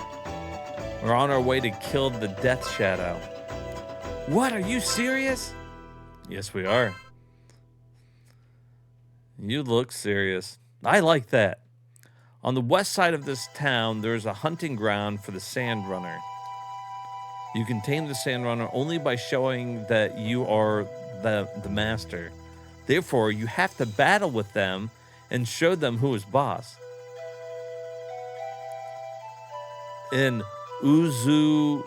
We're on our way to kill the Death Shadow. What? Are you serious? Yes, we are. You look serious. I like that. On the west side of this town, there's a hunting ground for the Sand Runner. You can tame the Sand Runner only by showing that you are the master. Therefore, you have to battle with them and show them who is boss. in Uzuzlin,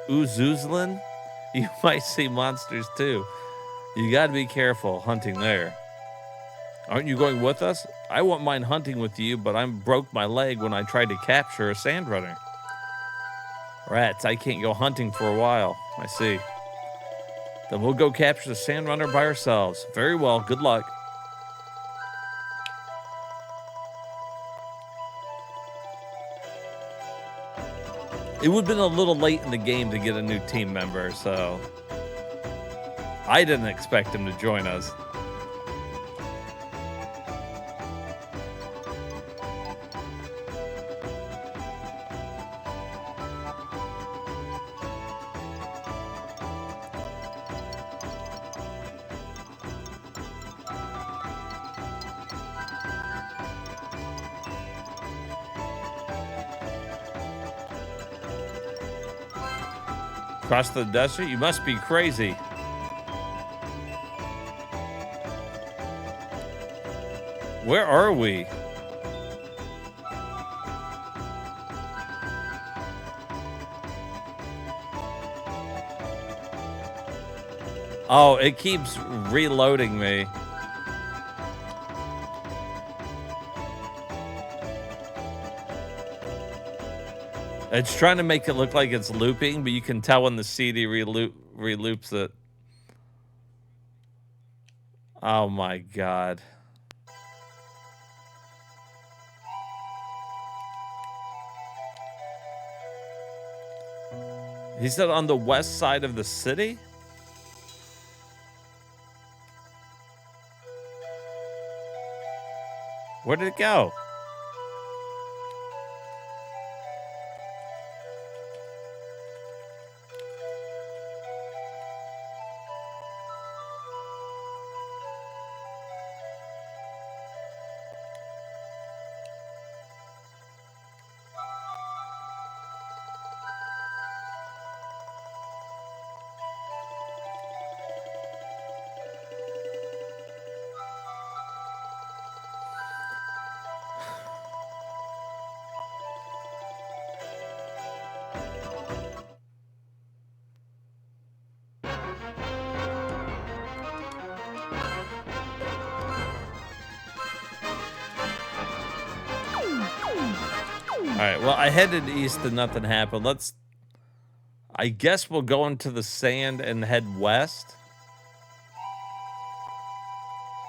Uzuzlin, you might see monsters too. You got to be careful hunting there. Aren't you going with us? I wouldn't mind hunting with you, but I broke my leg when I tried to capture a sand runner. Rats, I can't go hunting for a while. I see. Then we'll go capture the sand runner by ourselves. Very well, good luck. It would have been a little late in the game to get a new team member, so I didn't expect him to join us. Across the desert? You must be crazy. Where are we? Oh, it keeps reloading me. It's trying to make it look like it's looping, but you can tell when the CD reloops it. Oh my God. He said on the west side of the city? Where did it go? Alright, well, I headed east and nothing happened. I guess we'll go into the sand and head west.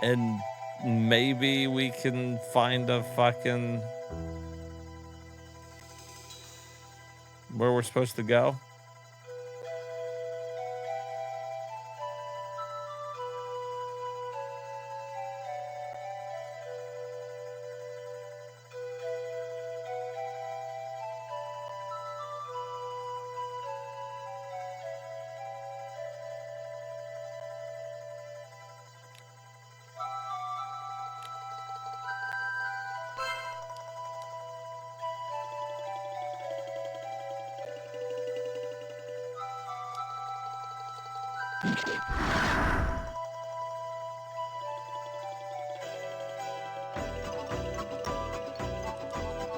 And maybe we can find a fucking... where we're supposed to go.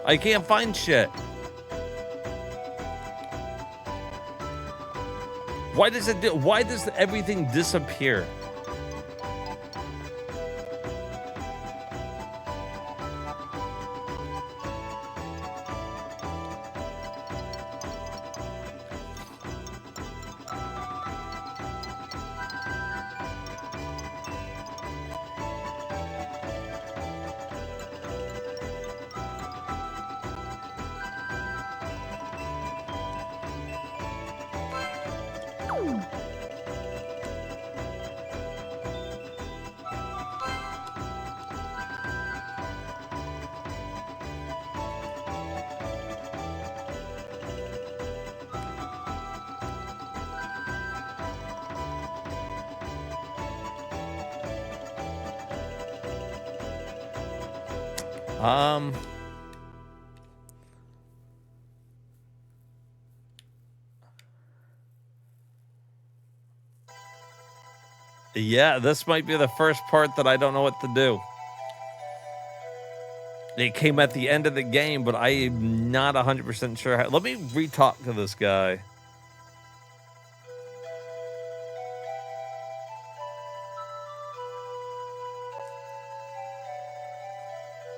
I can't find shit. Why does everything disappear? Yeah, this might be the first part that I don't know what to do. It came at the end of the game, but I am not 100% sure how. Let me re-talk to this guy.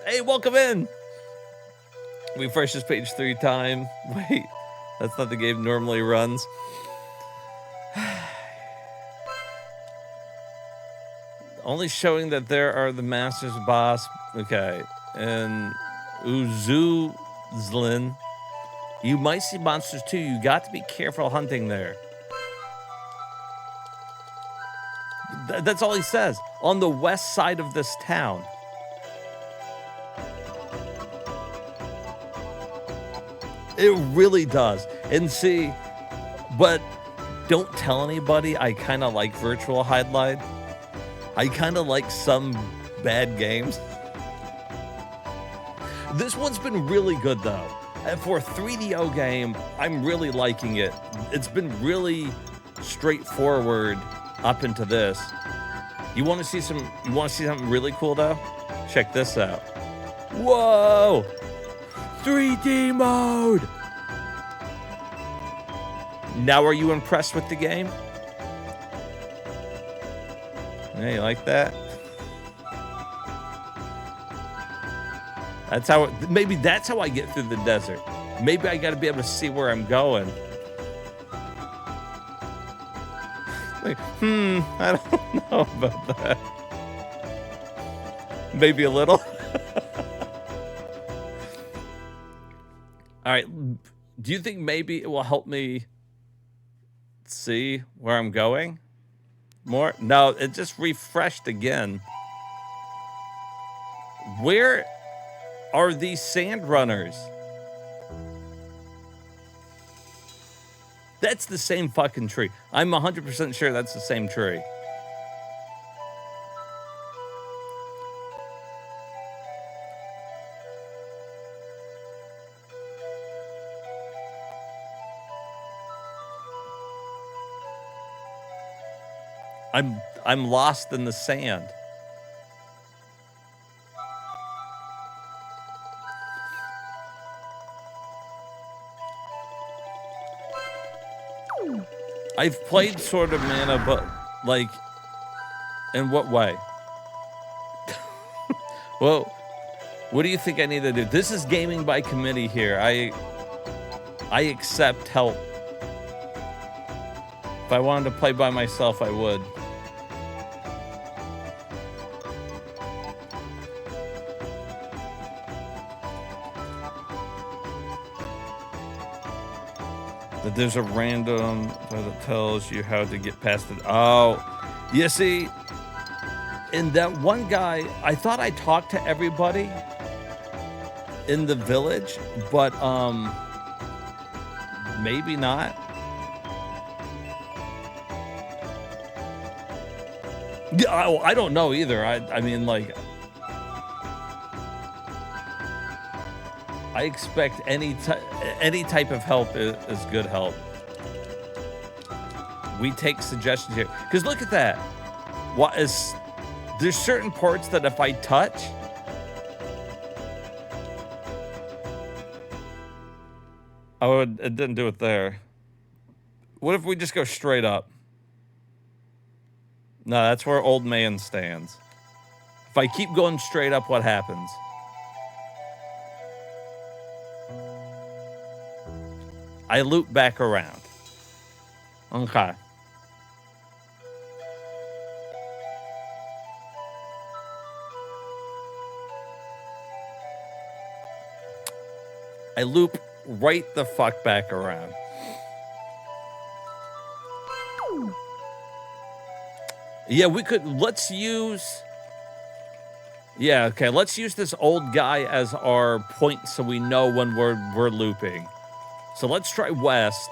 Hey, welcome in. Refresh this page 3 times. Wait, that's not the game normally runs. Only showing that there are the Masters boss. Okay. And Uzuzlin. You might see monsters too. You got to be careful hunting there. That's all he says. On the west side of this town. It really does. And see, but don't tell anybody I kind of like virtual highlight. I kind of like some bad games. This one's been really good though. And for a 3DO game, I'm really liking it. It's been really straightforward up into this. You want to see something really cool though? Check this out. Whoa! 3D mode! Now are you impressed with the game? Yeah, you like that? That's how, maybe that's how I get through the desert. Maybe I gotta be able to see where I'm going. Like, I don't know about that. Maybe a little. All right, do you think maybe it will help me see where I'm going more? No, it just refreshed again. Where are these sand runners? That's the same fucking tree. I'm 100% sure that's the same tree. I'm lost in the sand. I've played Sword of Mana, but like, in what way? Well, what do you think I need to do? This is gaming by committee here. I accept help. If I wanted to play by myself, I would. That there's a random that tells you how to get past it. Oh, you see, in that one guy, I thought I talked to everybody in the village, but maybe not. Yeah, I don't know either. I mean, like, I expect any type of help is good help. We take suggestions here. Because look at that. There's certain parts that if I touch, oh, it didn't do it there. What if we just go straight up? No, that's where Old Man stands. If I keep going straight up, what happens? I loop back around. Okay. I loop right the fuck back around. Yeah, we could, let's use, yeah, okay, let's use this old guy as our point so we know when we're looping. So let's try west.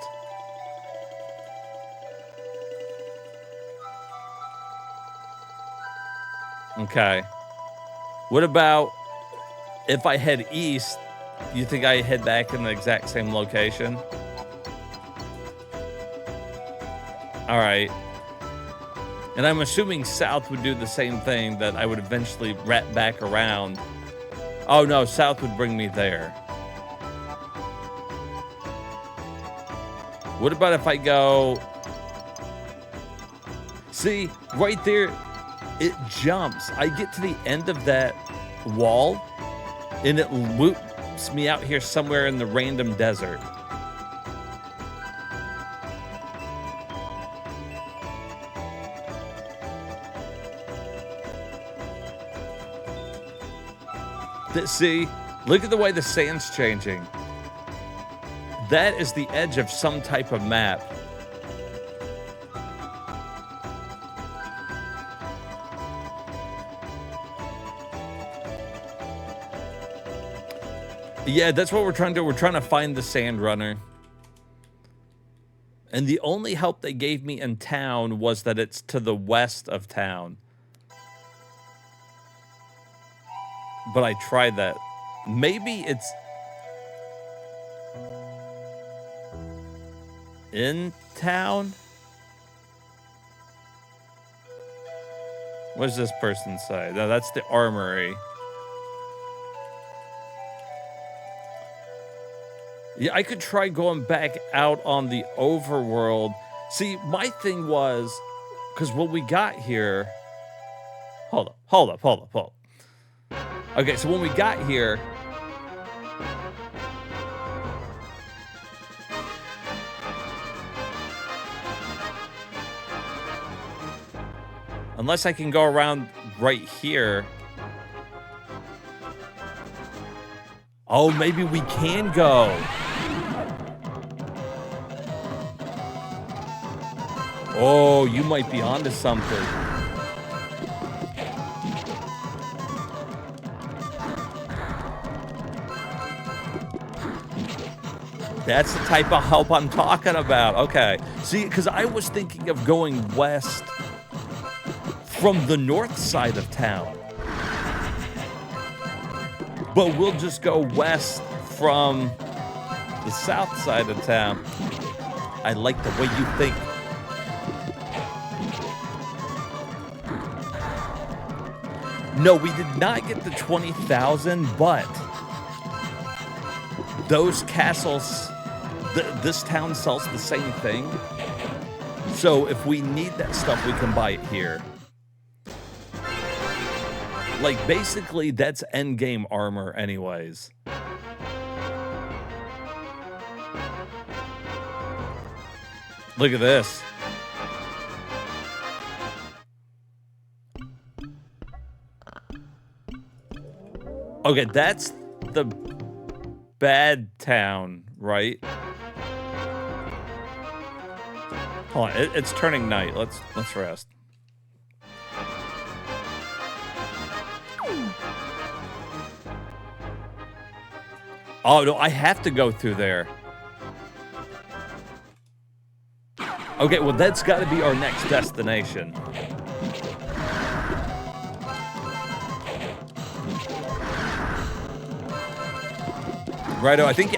Okay. What about if I head east, you think I head back in the exact same location? All right. And I'm assuming south would do the same thing, that I would eventually wrap back around Oh, no, south would bring me there. What about if I go... See, right there, it jumps. I get to the end of that wall, and it loops me out here somewhere in the random desert. See, look at the way the sand's changing. That is the edge of some type of map. Yeah, that's what we're trying to do. We're trying to find the sand runner. And the only help they gave me in town was that it's to the west of town. But I tried that. Maybe it's in town? What does this person say? No, that's the armory. Yeah, I could try going back out on the overworld. See, my thing was, because when we got here... Hold up. Okay, so when we got here... Unless I can go around right here. Oh, maybe we can go. Oh, you might be onto something. That's the type of help I'm talking about. Okay. See, because I was thinking of going west from the north side of town. But we'll just go west from the south side of town. I like the way you think. No, we did not get the 20,000, but those castles, this town sells the same thing. So if we need that stuff, we can buy it here. Like, basically, that's endgame armor anyways. Look at this. Okay, that's the bad town, right? Hold on, it's turning night. Let's rest. Oh, no, I have to go through there. Okay, well, that's got to be our next destination. Righto, I think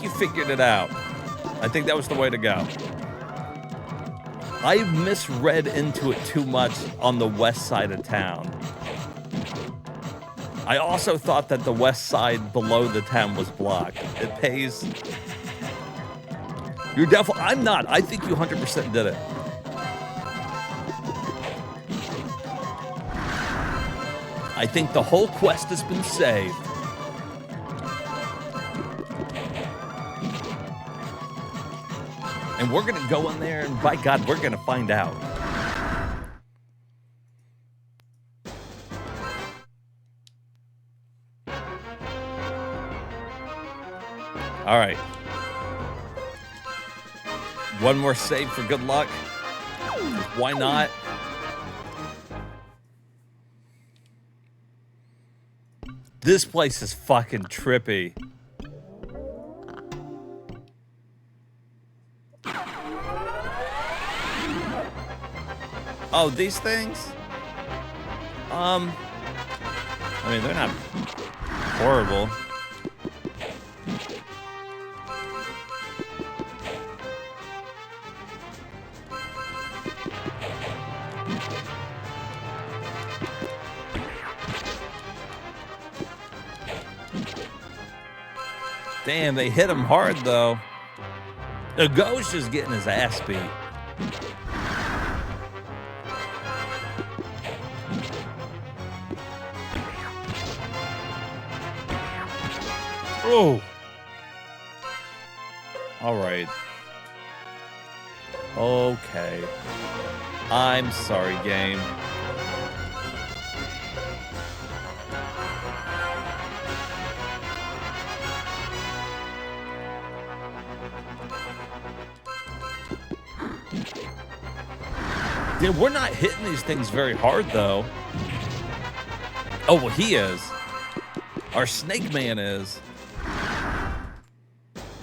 you figured it out. I think that was the way to go. I misread into it too much on the west side of town. I also thought that the west side below the town was blocked. It pays. You're definitely. I'm not. I think you 100% did it. I think the whole quest has been saved. And we're going to go in there, and by God, we're going to find out. All right. One more save for good luck. Why not? This place is fucking trippy. Oh, these things? I mean, they're not horrible. Damn, they hit him hard, though. The ghost is getting his ass beat. Oh. All right. Okay. I'm sorry, game. Dude, we're not hitting these things very hard, though. Oh, well, he is. Our Snake Man is.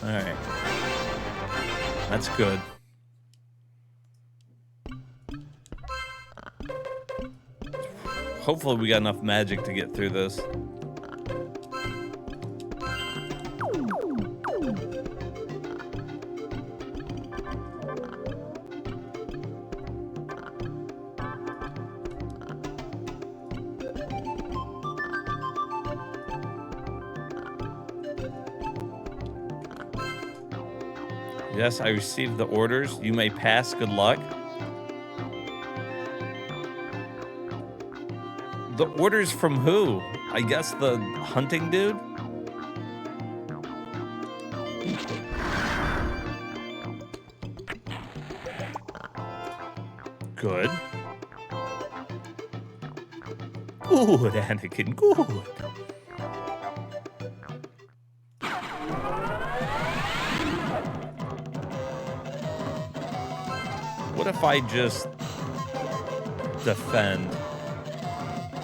All right. That's good. Hopefully we got enough magic to get through this. Yes, I received the orders. You may pass. Good luck. The orders from who? I guess the hunting dude? Good. Good, Anakin, good. What if I just defend?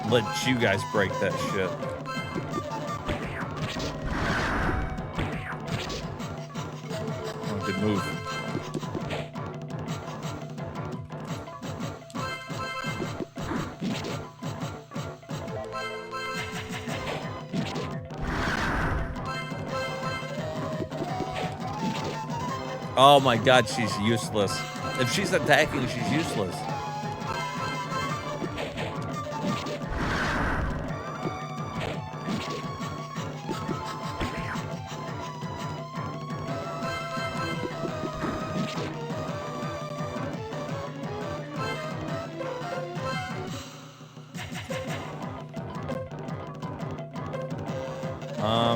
Let you guys break that shit. Oh, good move. Oh my god, she's useless. If she's attacking, she's useless.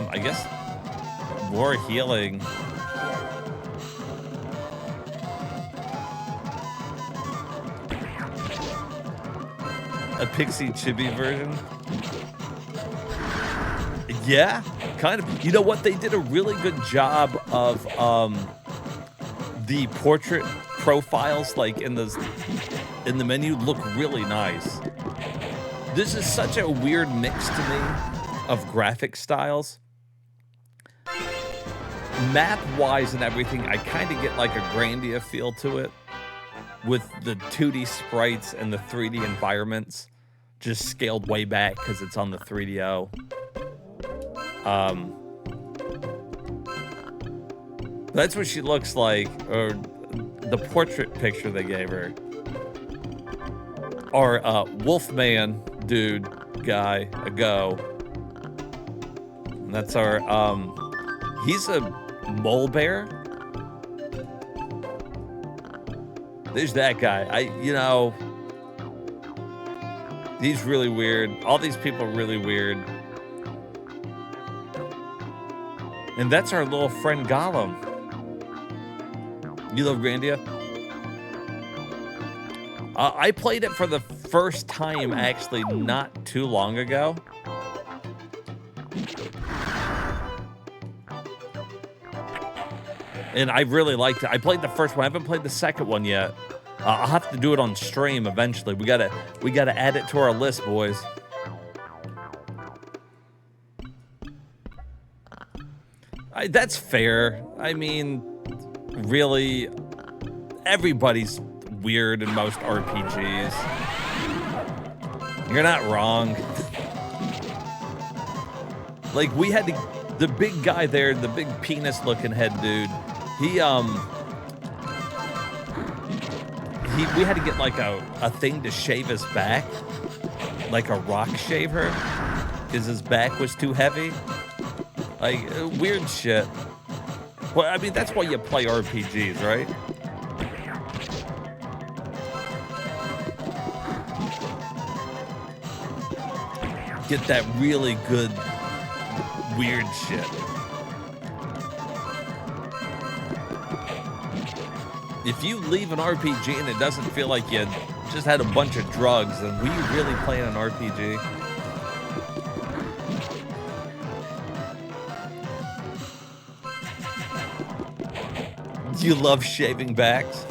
I guess more healing. A Pixie Chibi version? Yeah, kind of. You know what? They did a really good job of the portrait profiles, like in the menu, look really nice. This is such a weird mix to me of graphic styles. Map-wise and everything, I kind of get like a Grandia feel to it, with the 2D sprites and the 3D environments just scaled way back because it's on the 3DO. That's what she looks like, or the portrait picture they gave her. Our Wolfman dude guy, a go. And that's our, he's a mole bear. There's that guy. You know, he's really weird. All these people are really weird. And that's our little friend Gollum. You love Grandia? I played it for the first time, actually, not too long ago. And I really liked it. I played the first one. I haven't played the second one yet. I'll have to do it on stream eventually. We gotta add it to our list, boys. That's fair. I mean, really, everybody's weird in most RPGs. You're not wrong. Like, we had the big guy there, the big penis-looking head dude. We had to get like a thing to shave his back, like a rock shaver, because his back was too heavy. Like, weird shit. Well, I mean, that's why you play RPGs, right? Get that really good, weird shit. If you leave an RPG and it doesn't feel like you just had a bunch of drugs, then were you really playing an RPG? You love shaving backs?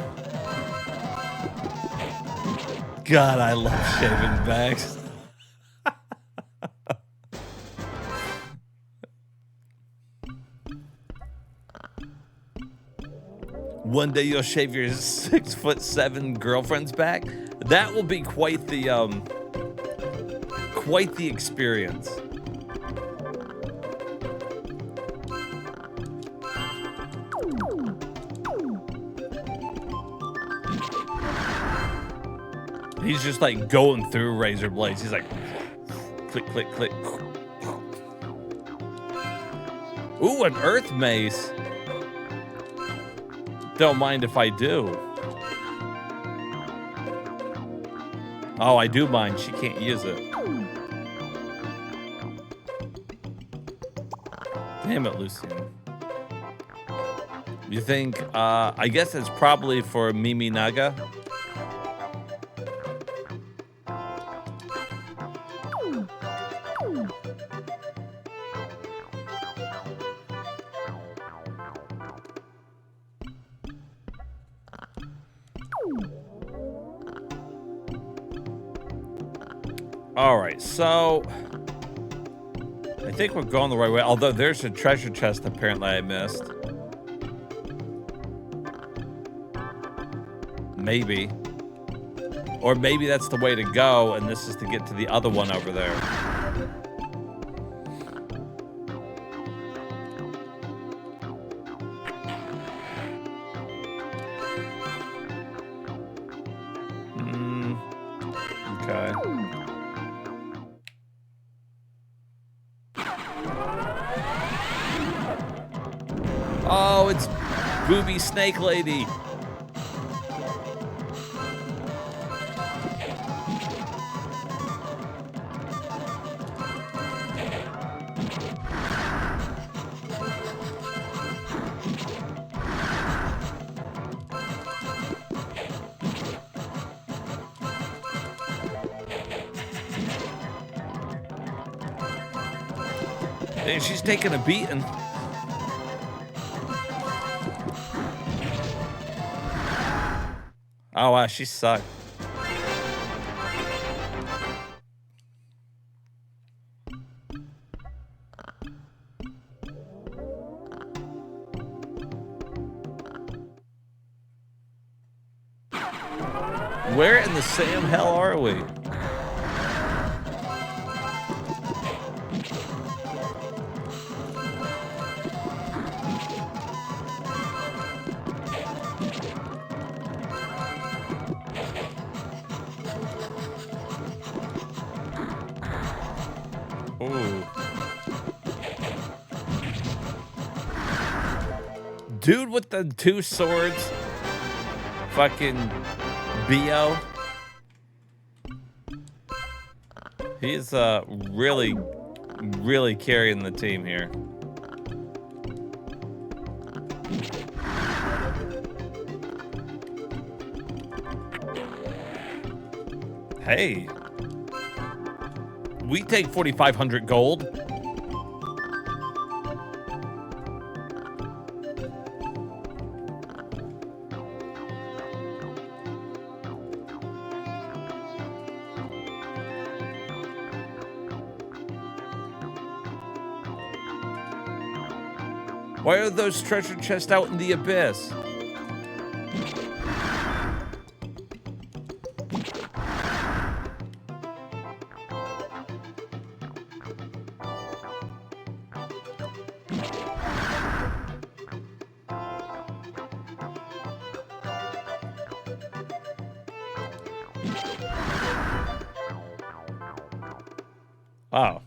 God, I love shaving backs. One day you'll shave your 6'7" girlfriend's back. That will be quite the experience. He's just like going through razor blades. He's like, click, click, click. Ooh, an earth mace. Don't mind if I do. Oh, I do mind. She can't use it. Damn it, Lucienne. You think, I guess it's probably for Mimi Naga. All right, so I think we're going the right way, although there's a treasure chest apparently I missed. Maybe. Or maybe that's the way to go, and this is to get to the other one over there. Okay. Oh, it's Booby Snake Lady. And she's taking a beating. Oh, wow, she sucked. Where in the Sam hell are we? Ooh. Dude with the two swords. Fucking B.O. He's really, really carrying the team here. Hey. We take 4,500 gold. Why are those treasure chests out in the abyss? Oh.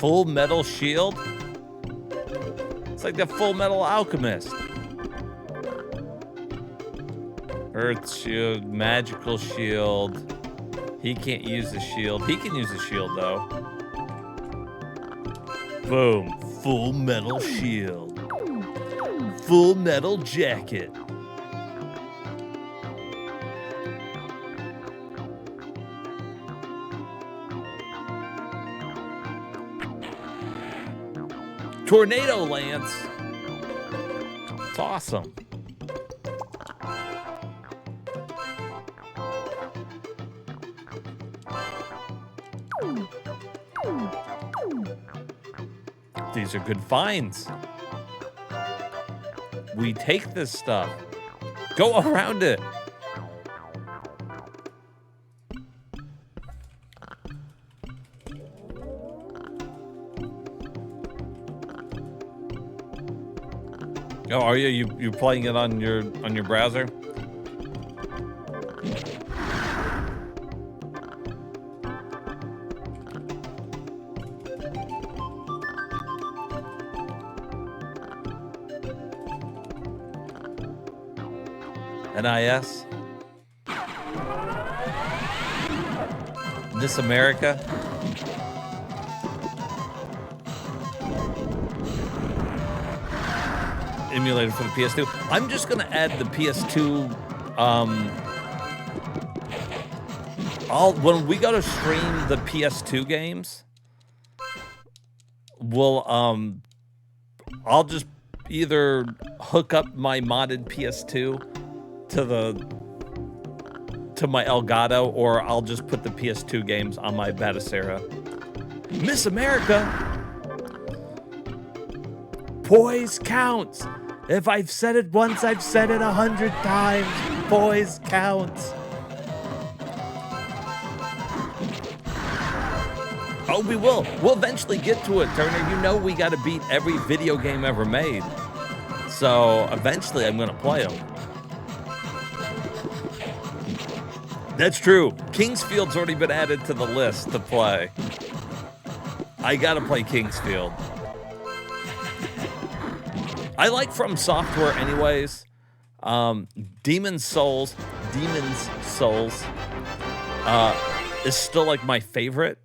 Full Metal Shield? It's like the Full Metal Alchemist. Earth Shield, Magical Shield. He can't use the shield. He can use the shield, though. Boom. Full Metal Shield. Full Metal Jacket. Tornado Lance. It's awesome. These are good finds. We take this stuff. Go around it. Oh, are you playing it on your browser? NIS? This America? Emulated for the PS2. I'm just gonna add the PS2. When we go to stream the PS2 games, we'll I'll just either hook up my modded PS2 to my Elgato, or I'll just put the PS2 games on my Batacera. Miss America. Poise counts. If I've said it once, I've said it 100 times. Poise counts. Oh, we will. We'll eventually get to it, Turner. You know we got to beat every video game ever made. So eventually I'm going to play them. That's true. Kingsfield's already been added to the list to play. I got to play Kingsfield. I like From Software anyways. Demon's Souls is still like my favorite.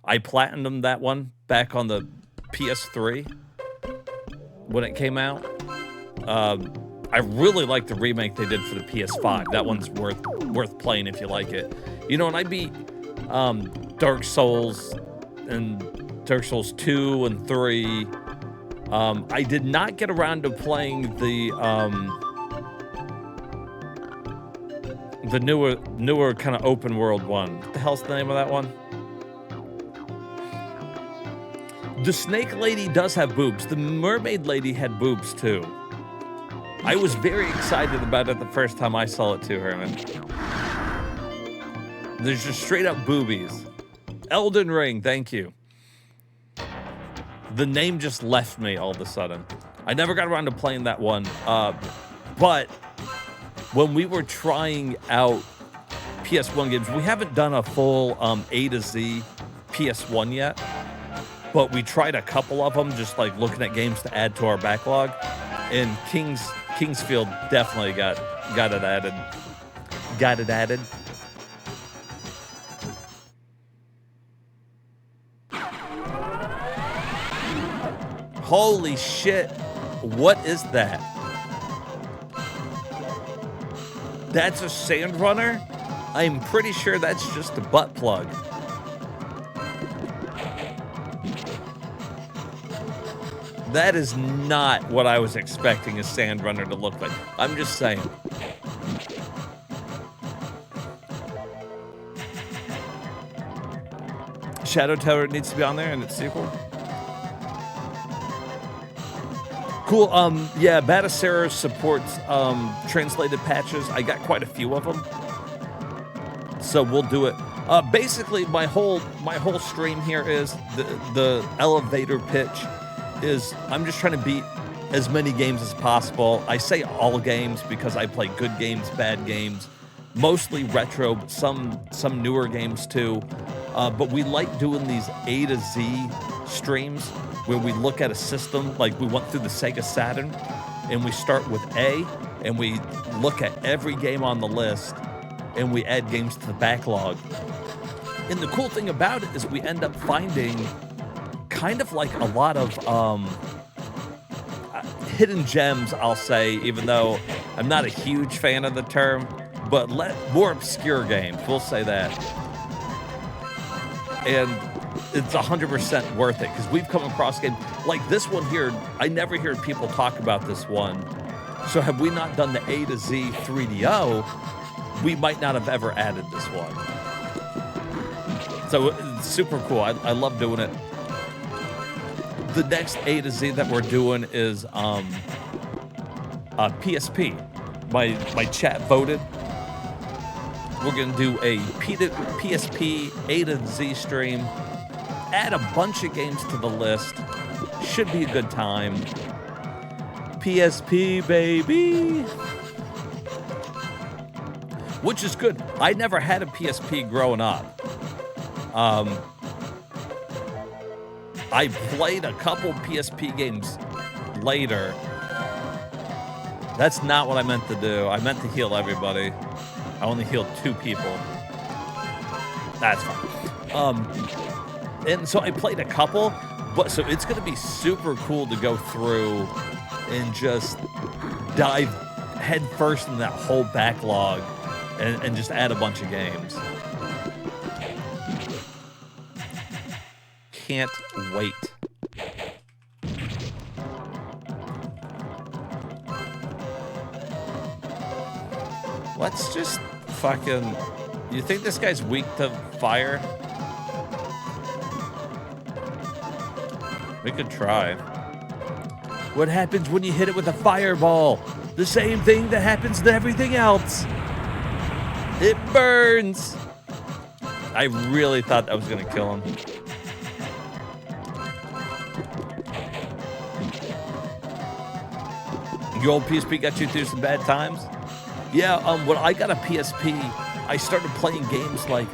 I platinumed that one back on the PS3 when it came out. I really like the remake they did for the PS5. That one's worth playing if you like it. You know, and I beat Dark Souls and Dark Souls 2 and 3. I did not get around to playing the newer kind of open world one. What the hell's the name of that one? The Snake Lady does have boobs. The Mermaid Lady had boobs too. I was very excited about it the first time I saw it too, Herman. There's just straight up boobies. Elden Ring, thank you. The name just left me all of a sudden. I never got around to playing that one. But when we were trying out PS1 games, we haven't done a full A to Z PS1 yet. But we tried a couple of them, just like looking at games to add to our backlog. And Kingsfield definitely got it added. Got it added. Holy shit. What is that? That's a sand runner? I'm pretty sure that's just a butt plug. That is not what I was expecting a sand runner to look like. I'm just saying. Shadow Tower needs to be on there in its sequel. Cool. Yeah, Batacera supports translated patches. I got quite a few of them, so we'll do it. Basically, my whole stream here is the elevator pitch. Is I'm just trying to beat as many games as possible. I say all games because I play good games, bad games, mostly retro, but some newer games too. But we like doing these A to Z streams where we look at a system, like we went through the Sega Saturn, and we start with A, and we look at every game on the list, and we add games to the backlog. And the cool thing about it is we end up finding kind of like a lot of hidden gems, I'll say, even though I'm not a huge fan of the term, but more obscure games, we'll say that. And it's 100% worth it, because we've come across games like this one here. I never hear people talk about this one. So had we not done the A to Z 3DO, we might not have ever added this one. So it's super cool. I love doing it. The next A to Z that we're doing is PSP. My chat voted. We're gonna do a PSP A to Z stream. Add a bunch of games to the list. Should be a good time. PSP, baby. Which is good. I never had a PSP growing up. I played a couple PSP games later. That's not what I meant to do. I meant to heal everybody. I only healed 2 people. That's fine. And so I played a couple, but so it's going to be super cool to go through and just dive head first in that whole backlog and just add a bunch of games. Can't wait. Let's just fucking... You think this guy's weak to fire? We could try. What happens when you hit it with a fireball? The same thing that happens to everything else. It burns. I really thought that was gonna kill him. Your old PSP got you through some bad times? Yeah, when I got a PSP, I started playing games like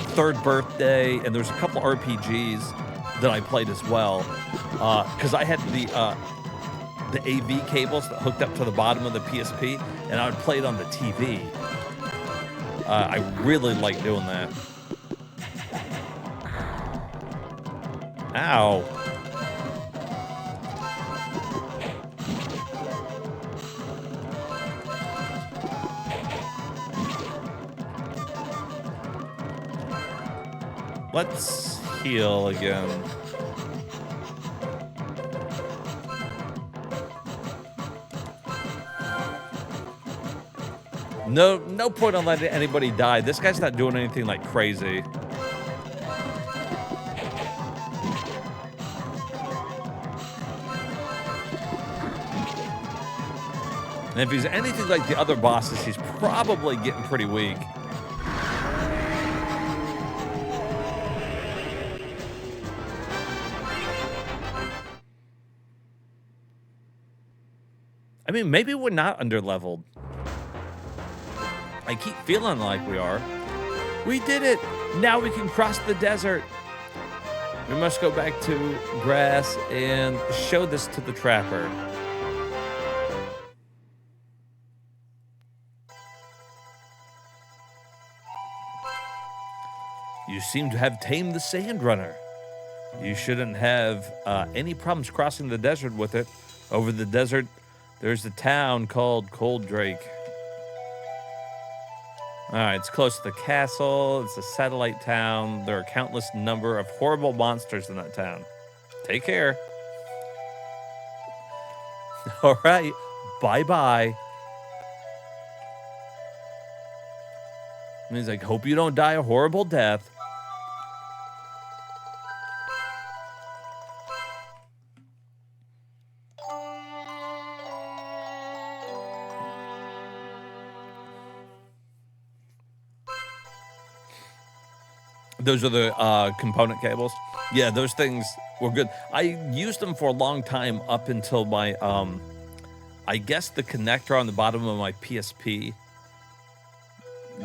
Third Birthday, and there's a couple RPGs that I played as well. Because I had the AV cables that hooked up to the bottom of the PSP, and I would play it on the TV. I really like doing that. Ow. Let's heal again. No point on letting anybody die. This guy's not doing anything like crazy. And if he's anything like the other bosses, he's probably getting pretty weak. I mean, maybe we're not underleveled. I keep feeling like we are. We did it! Now we can cross the desert. We must go back to grass and show this to the trapper. You seem to have tamed the sand runner. You shouldn't have any problems crossing the desert with it. Over the desert, there's a town called Cold Drake. All right, it's close to the castle. It's a satellite town. There are a countless number of horrible monsters in that town. Take care. All right, bye-bye. And he's like, hope you don't die a horrible death. Those are the component cables. Yeah, those things were good. I used them for a long time up until my, I guess the connector on the bottom of my PSP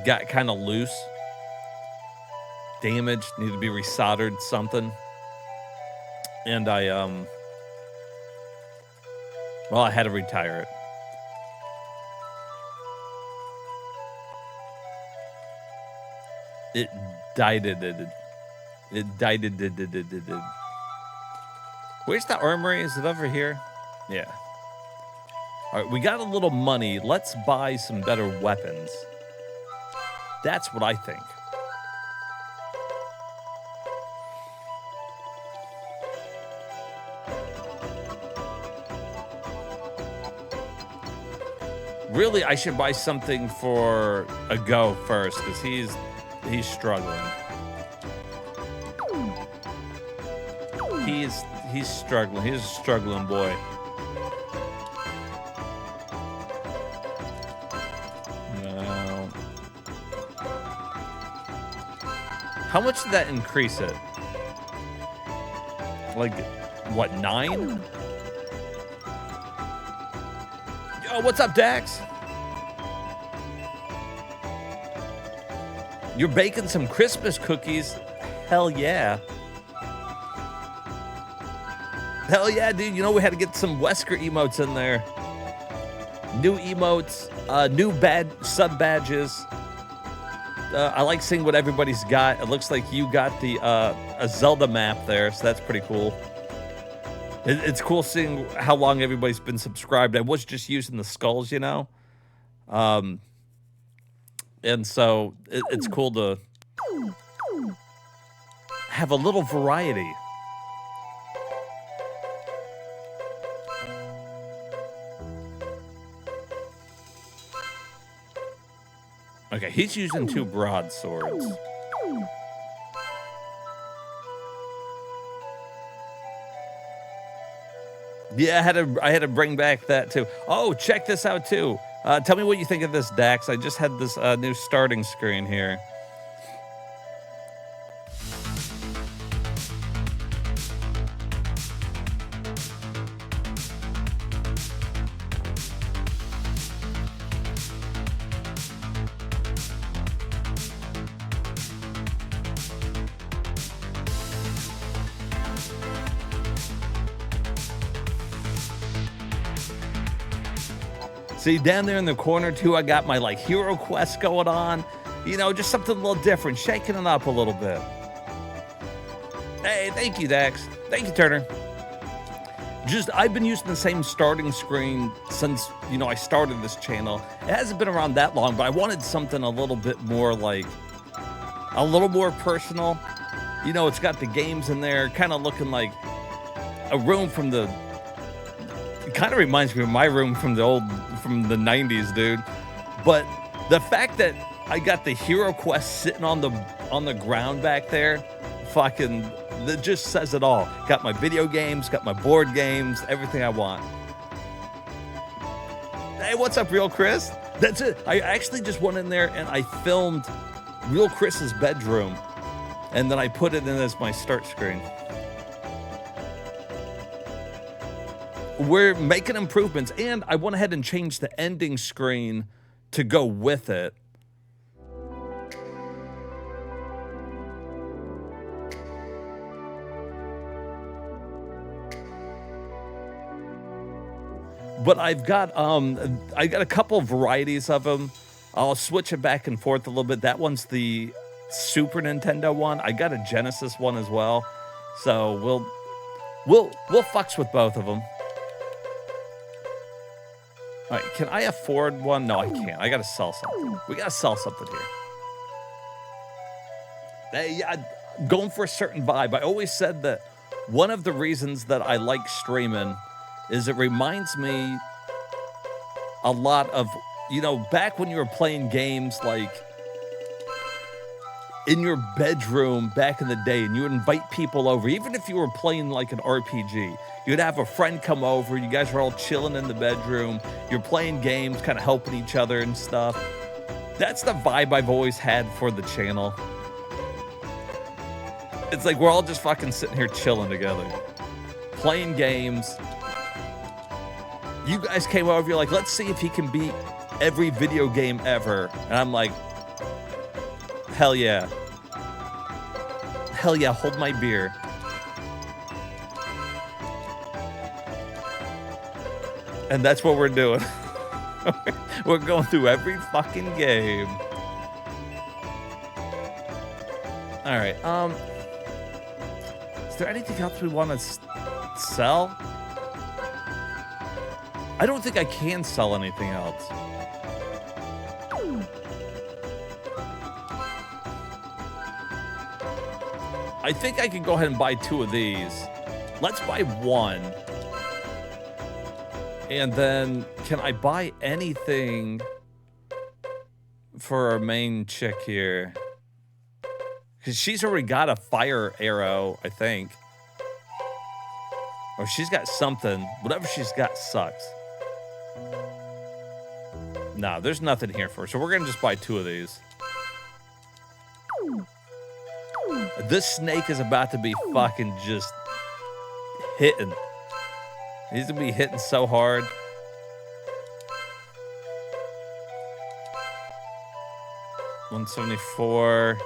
got kind of loose. Damaged, needed to be resoldered, something. And well, I had to retire it. It died. It died. Where's the armory? Is it over here? Yeah. All right, we got a little money. Let's buy some better weapons. That's what I think. Really, I should buy something for a go first, because he's struggling. He's struggling. He's a struggling boy. No. How much did that increase it? Like, what, 9? Yo, what's up, Dax? You're baking some Christmas cookies? Hell yeah. Hell yeah, dude. You know, we had to get some Wesker emotes in there. New emotes, new sub badges. I like seeing what everybody's got. It looks like you got the a Zelda map there, so that's pretty cool. It's cool seeing how long everybody's been subscribed. I was just using the skulls, you know? And so it's cool to have a little variety. Okay, he's using 2 broadswords. Yeah, I had to bring back that too. Oh, check this out too. Tell me what you think of this, Dax. I just had this new starting screen here. See, down there in the corner, too, I got my, like, hero quest going on. You know, just something a little different, shaking it up a little bit. Hey, thank you, Dax. Thank you, Turner. I've been using the same starting screen since, you know, I started this channel. It hasn't been around that long, but I wanted something a little bit more, like, a little more personal. You know, it's got the games in there, kind of looking like a room from the... It kind of reminds me of my room from the 90s, dude. But the fact that I got the hero quest sitting on the ground back there, fucking, that just says it all. Got my video games, got my board games, everything I want. Hey, what's up, Real Chris? That's it. I actually just went in there and I filmed Real Chris's bedroom, and then I put it in as my start screen. We're making improvements, and I went ahead and changed the ending screen to go with it. But I've got a couple couple of them. I'll switch it back and forth a little bit. That one's the Super Nintendo one. I got a Genesis one as well. So we'll fucks with both of them. All right, can I afford one? No, I can't. I gotta sell something. We gotta sell something here. Hey, going for a certain vibe. I always said that one of the reasons that I like streaming is it reminds me a lot of, you know, back when you were playing games like in your bedroom back in the day, and you would invite people over, even if you were playing like an RPG. You'd have a friend come over, you guys were all chilling in the bedroom, you're playing games, kind of helping each other and stuff. That's the vibe I've always had for the channel. It's like we're all just fucking sitting here chilling together, playing games. You guys came over, you're like, let's see if he can beat every video game ever. And I'm like, hell yeah. Hell yeah, hold my beer. And that's what we're doing. We're going through every fucking game. All right. Is there anything else we want to sell? I don't think I can sell anything else. I think I can go ahead and buy 2 of these. Let's buy 1. And then, can I buy anything for our main chick here? Because she's already got a fire arrow, I think. Or she's got something. Whatever she's got sucks. No, there's nothing here for her. So we're going to just buy 2 of these. This snake is about to be fucking just hitting. He's going to be hitting so hard. $174.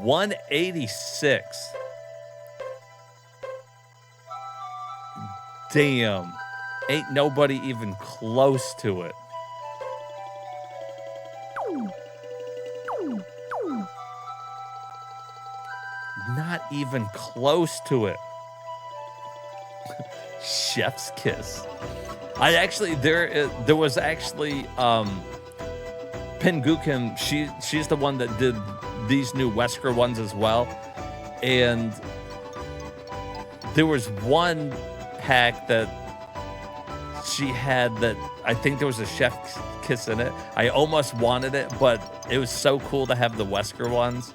$186. Damn. Ain't nobody even close to it. Not even close to it. Chef's kiss. I actually there was actually Pengukin. She's the one that did these new Wesker ones as well, and there was one pack that she had that I think there was a chef's kiss in it. I almost wanted it, but it was so cool to have the Wesker ones.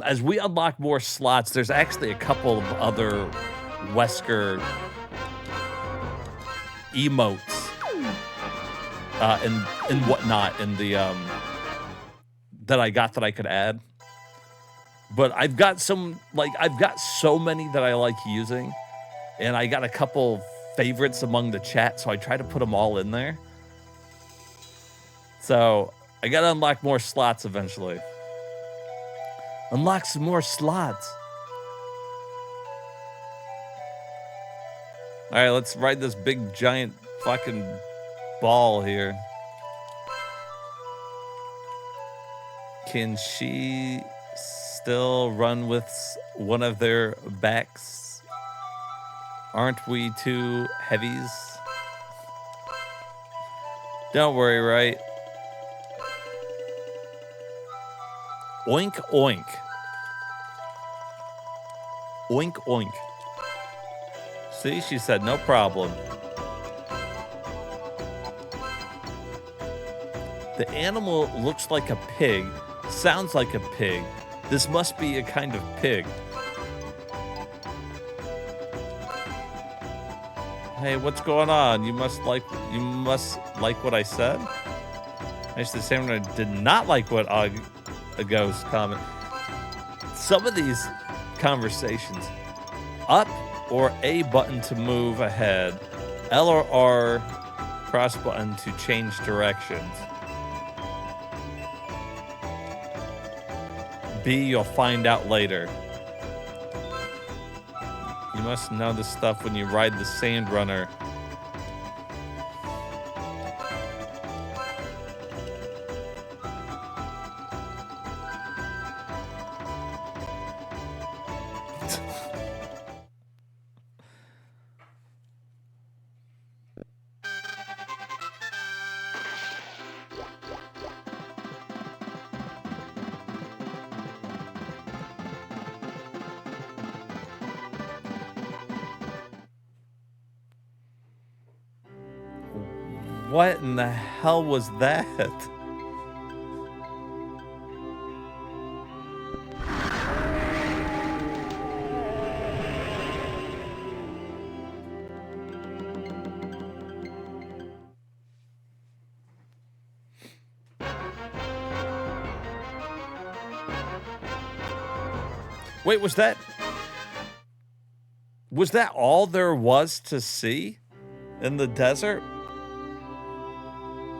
As we unlock more slots, there's actually a couple of other Wesker emotes and whatnot in the that I got that I could add. But I've got so many that I like using, and I got a couple favorites among the chat, so I try to put them all in there. So I gotta unlock more slots eventually. Unlock some more slots. All right, let's ride this big giant fucking ball here. Can she still run with one of their backs? Aren't we too heavies? Don't worry, right? Oink, oink. Oink, oink. See, she said no problem. The animal looks like a pig, sounds like a pig. This must be a kind of pig. Hey, what's going on? You must like what I said? Actually, Samurai did not like what a ghost comment. Some of these conversations, up or A button to move ahead, L or R cross button to change directions. B, you'll find out later. You must know this stuff when you ride the sand runner. What in the hell was that? Wait, was that all there was to see in the desert?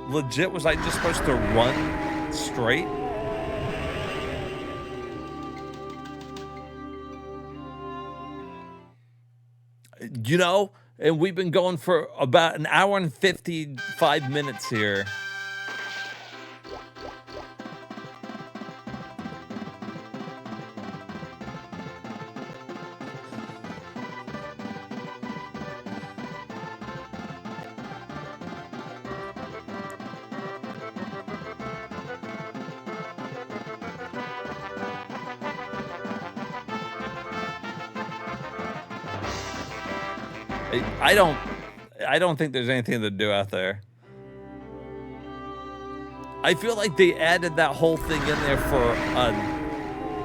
Legit, was I just supposed to run straight? You know, And we've been going for about an hour and 55 minutes here. I don't think there's anything to do out there. I feel like they added that whole thing in there for a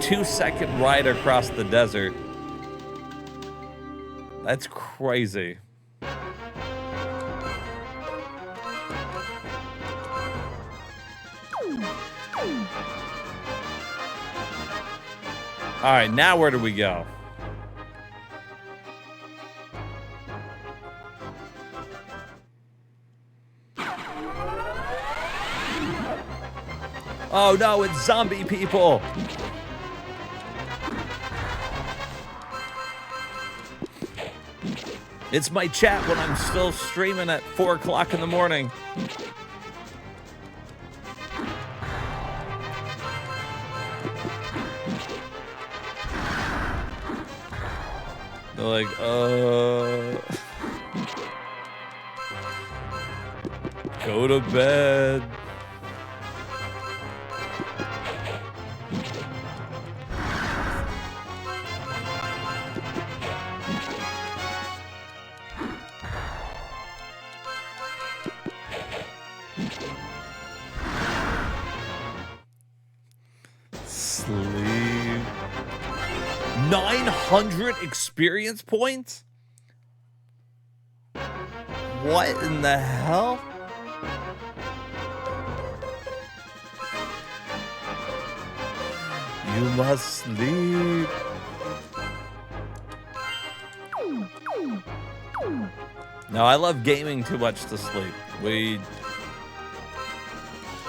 2-second ride across the desert. That's crazy. All right, now where do we go? Oh no, it's zombie people. It's my chat when I'm still streaming at 4 o'clock in the morning. They're like, go to bed. Sleep. 900 experience points? What in the hell? You must sleep. No, I love gaming too much to sleep.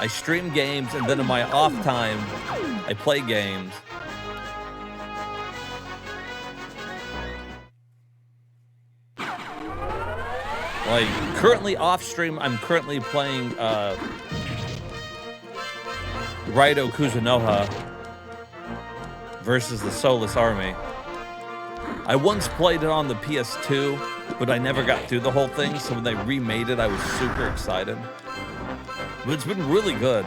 I stream games, and then in my off time, I play games. Like, currently off stream, I'm currently playing Raido Kuzunoha versus the Soulless Army. I once played it on the PS2, but I never got through the whole thing, so when they remade it, I was super excited. But it's been really good.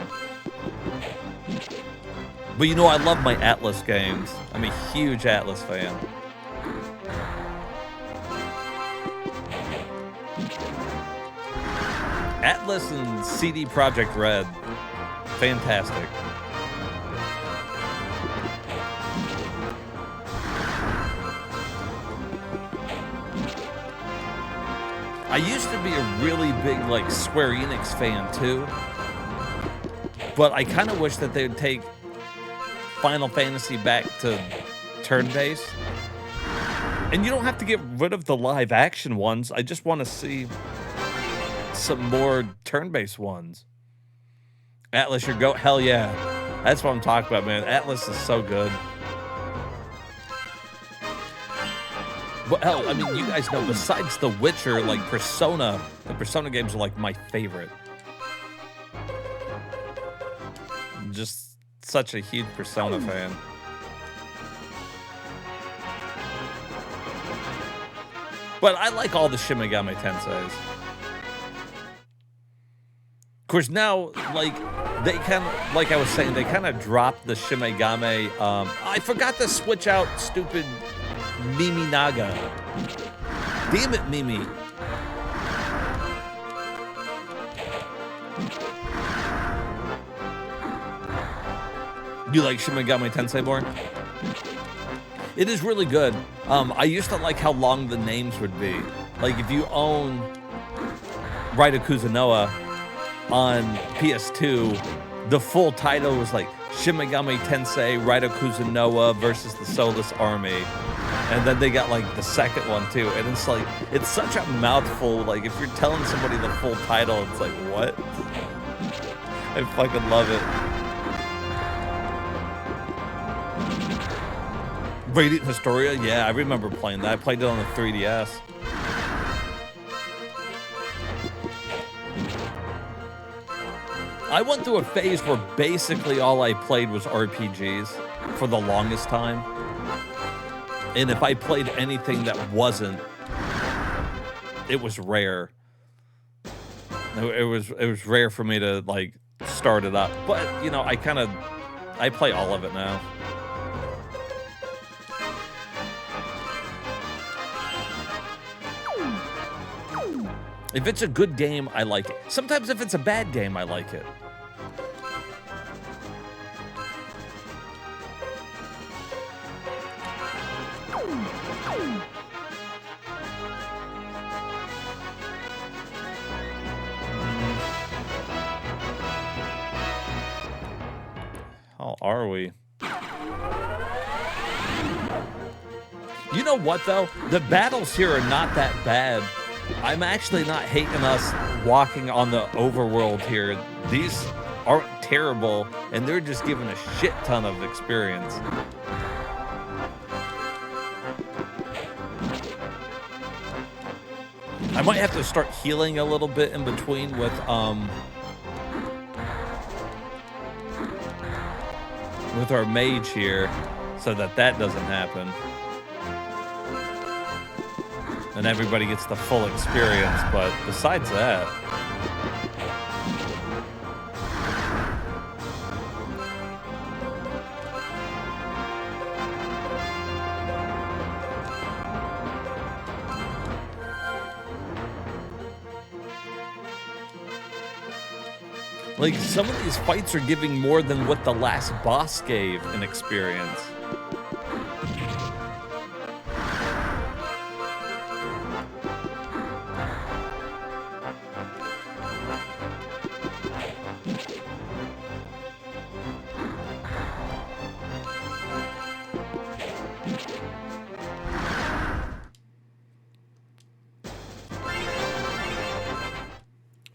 But you know, I love my Atlas games. I'm a huge Atlas fan. Atlas and CD Projekt Red. Fantastic. I used to be a really big, like, Square Enix fan, too. But I kind of wish that they would take Final Fantasy back to turn-based. And you don't have to get rid of the live-action ones. I just want to see some more turn-based ones. Atlas, your goat? Hell yeah. That's what I'm talking about, man. Atlas is so good. But hell, I mean, you guys know, besides The Witcher, like Persona, the Persona games are like my favorite. I'm just such a huge Persona fan. But I like all the Shin Megami Tenseis. Of course, now, like, they kind of, like I was saying, they kind of dropped the Shin Megami. I forgot to switch out stupid Mimi Naga. Damn it, Mimi. You like Shin Megami Tensei more? It is really good. I used to like how long the names would be. Like, if you own Raido Kuzunoha on PS2, the full title was like Shin Megami Tensei Raido Kuzunoha versus the Soulless Army. And then they got like the second one too. And it's like, it's such a mouthful. Like, if you're telling somebody the full title, it's like, what? I fucking love it. Radiant Historia? Yeah, I remember playing that. I played it on the 3DS. I went through a phase where basically all I played was RPGs for the longest time. And if I played anything that wasn't, it was rare. It was rare for me to like start it up. But, you know, I play all of it now. If it's a good game, I like it. Sometimes if it's a bad game, I like it. How are we? You know what, though? The battles here are not that bad. I'm actually not hating us walking on the overworld here. These aren't terrible, and they're just giving a shit ton of experience. I might have to start healing a little bit in between with our mage here, so that doesn't happen. And everybody gets the full experience, but besides that... Like, some of these fights are giving more than what the last boss gave in experience.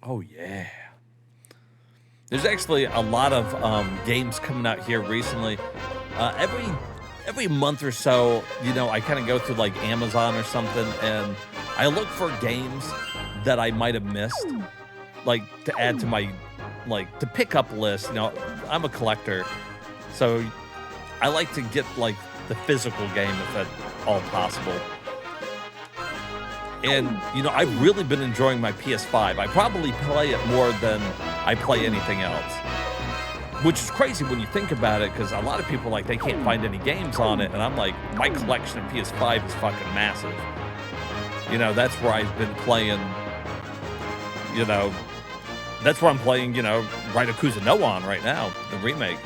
Oh, yeah. There's actually a lot of games coming out here recently. Every month or so, you know, I kind of go through like Amazon or something, and I look for games that I might have missed, like to add to my, like to pick up list. You know, I'm a collector, so I like to get like the physical game if at all possible. And, you know, I've really been enjoying my PS5. I probably play it more than I play anything else. Which is crazy when you think about it, because a lot of people, like, they can't find any games on it. And I'm like, my collection of PS5 is fucking massive. You know, that's where I've been playing, you know, that's where I'm playing, you know, Yakuza No on right now, the remake.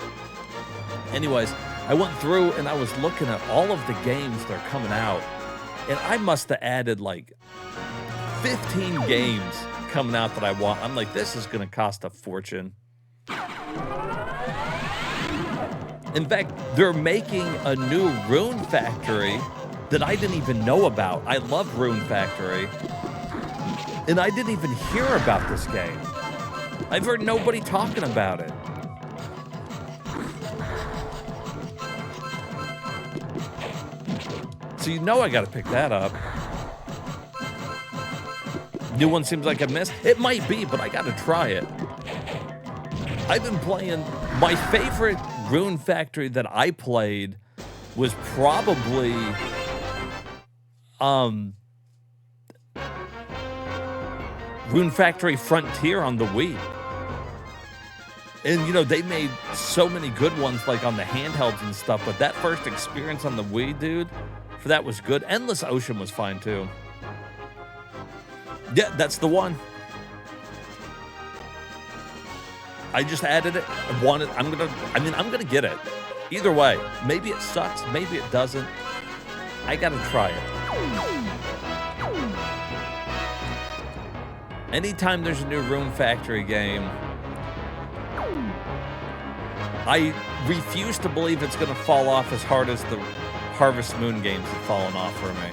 Anyways, I went through and I was looking at all of the games that are coming out. And I must have added like 15 games coming out that I want. I'm like, this is going to cost a fortune. In fact, they're making a new Rune Factory that I didn't even know about. I love Rune Factory. And I didn't even hear about this game. I've heard nobody talking about it. So you know I gotta pick that up. New one seems like a miss. It might be, but I gotta try it. I've been playing... My favorite Rune Factory that I played was probably... Rune Factory Frontier on the Wii. And, you know, they made so many good ones, like, on the handhelds and stuff, but that first experience on the Wii, dude... For that was good. Endless Ocean was fine too. Yeah, that's the one. I just added it. I want it. I'm gonna get it. Either way, maybe it sucks, maybe it doesn't. I gotta try it. Anytime there's a new Rune Factory game, I refuse to believe it's gonna fall off as hard as the Harvest Moon games have fallen off for me.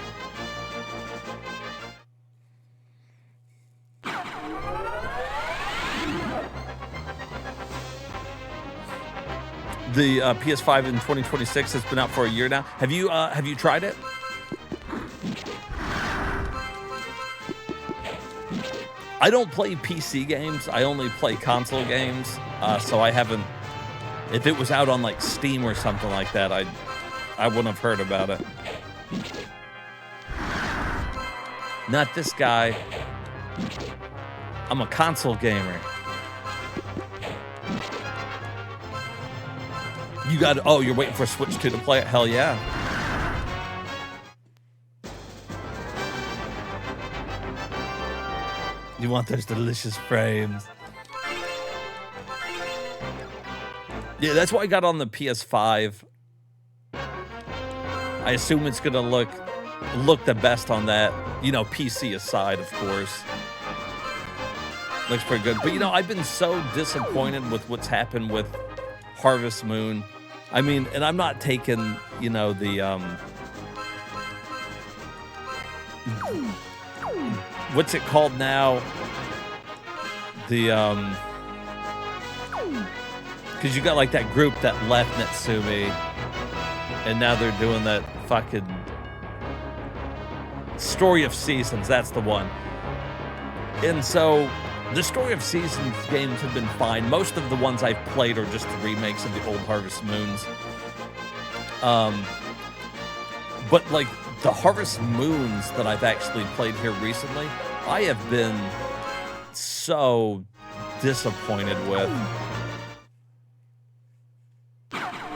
The PS5 in 2026 has been out for a year now. Have you tried it? I don't play PC games. I only play console games. So I haven't. If it was out on like Steam or something like that, I wouldn't have heard about it. Not this guy. I'm a console gamer. You got. Oh, you're waiting for Switch 2 to play it? Hell yeah. You want those delicious frames. Yeah, that's why I got on the PS5. I assume it's gonna look the best on that. You know, PC aside, of course. Looks pretty good. But, you know, I've been so disappointed with what's happened with Harvest Moon. I mean, and I'm not taking, you know, the, what's it called now? The, because you got, like, that group that left Natsumi, and now they're doing that fucking Story of Seasons. That's the one. And so the Story of Seasons games have been fine. Most of the ones I've played are just the remakes of the old Harvest Moons. But like the Harvest Moons that I've actually played here recently, I have been so disappointed with.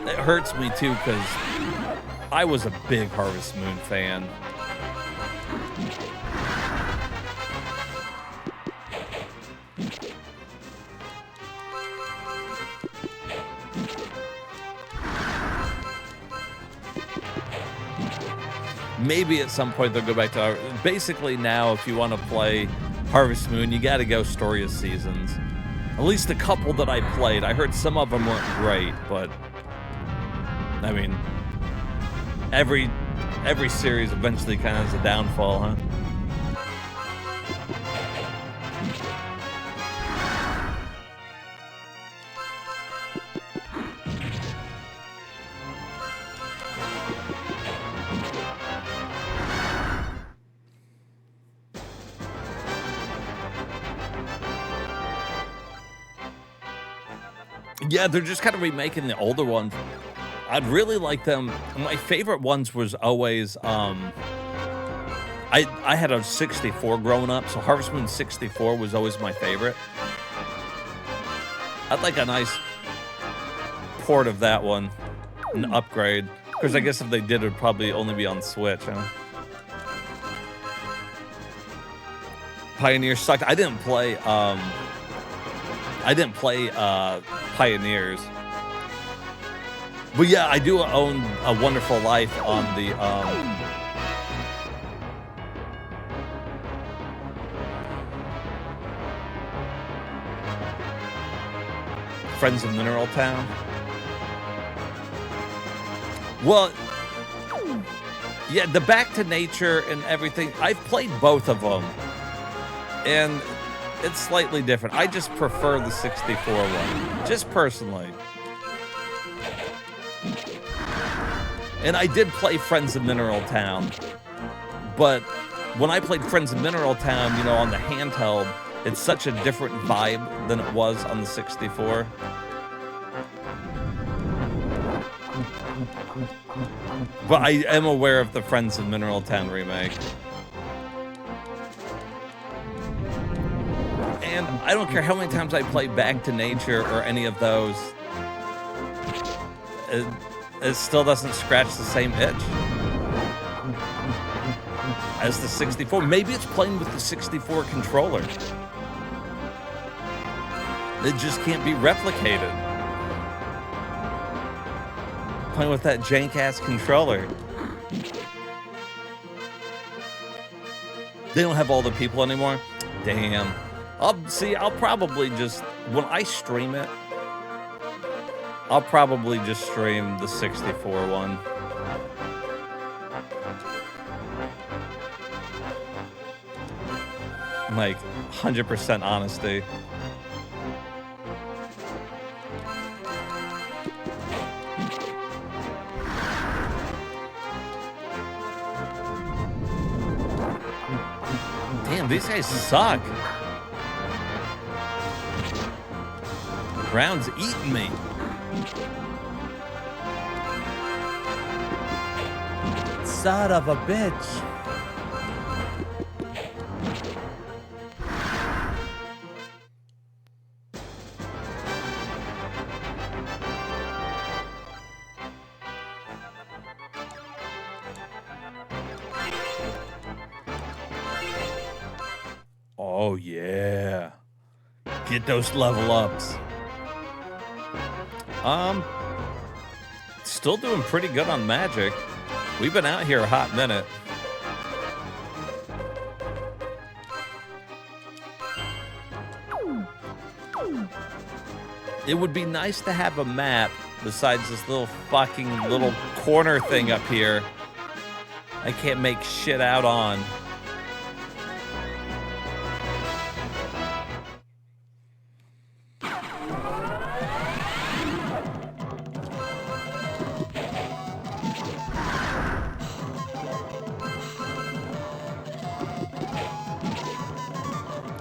It hurts me too because I was a big Harvest Moon fan. Maybe at some point they'll go back to... Basically now, if you want to play Harvest Moon, you got to go Story of Seasons. At least a couple that I played. I heard some of them weren't great, but... I mean... Every series eventually kind of has a downfall, huh? Yeah, they're just kind of remaking the older ones. I'd really like them. My favorite ones was always, I had a 64 growing up, so Harvest Moon 64 was always my favorite. I'd like a nice port of that one, an upgrade. Because I guess if they did, it would probably only be on Switch, huh? Pioneer sucked. I didn't play Pioneers. But yeah, I do own A Wonderful Life on the Friends of Mineral Town. Well, yeah, the Back to Nature and everything, I've played both of them. And it's slightly different. I just prefer the 64 one, just personally. And I did play Friends of Mineral Town, but when I played Friends of Mineral Town, you know, on the handheld, it's such a different vibe than it was on the 64. But I am aware of the Friends of Mineral Town remake. And I don't care how many times I play Back to Nature or any of those, it still doesn't scratch the same itch as the 64. Maybe it's playing with the 64 controller. It just can't be replicated. Playing with that jank-ass controller. They don't have all the people anymore? Damn. I'll probably just, when I stream it, I'll probably just stream the 64 one. Like, 100% honesty. Damn, these guys suck. Ground's eating me. Son of a bitch. Oh, yeah. Get those level ups. Still doing pretty good on magic. We've been out here a hot minute. It would be nice to have a map besides this little corner thing up here I can't make shit out on.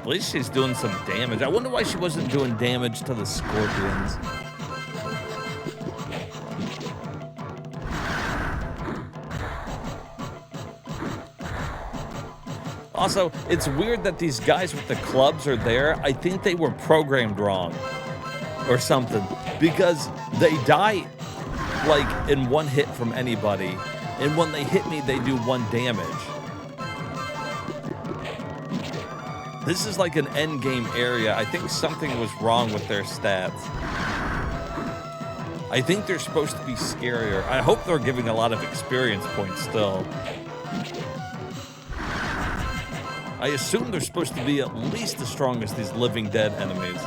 At least she's doing some damage. I wonder why she wasn't doing damage to the scorpions. Also, it's weird that these guys with the clubs are there. I think they were programmed wrong or something, because they die like in one hit from anybody, and when they hit me, they do 1 damage. This is like an end game area. I think something was wrong with their stats. I think they're supposed to be scarier. I hope they're giving a lot of experience points still. I assume they're supposed to be at least as strong as these living dead enemies.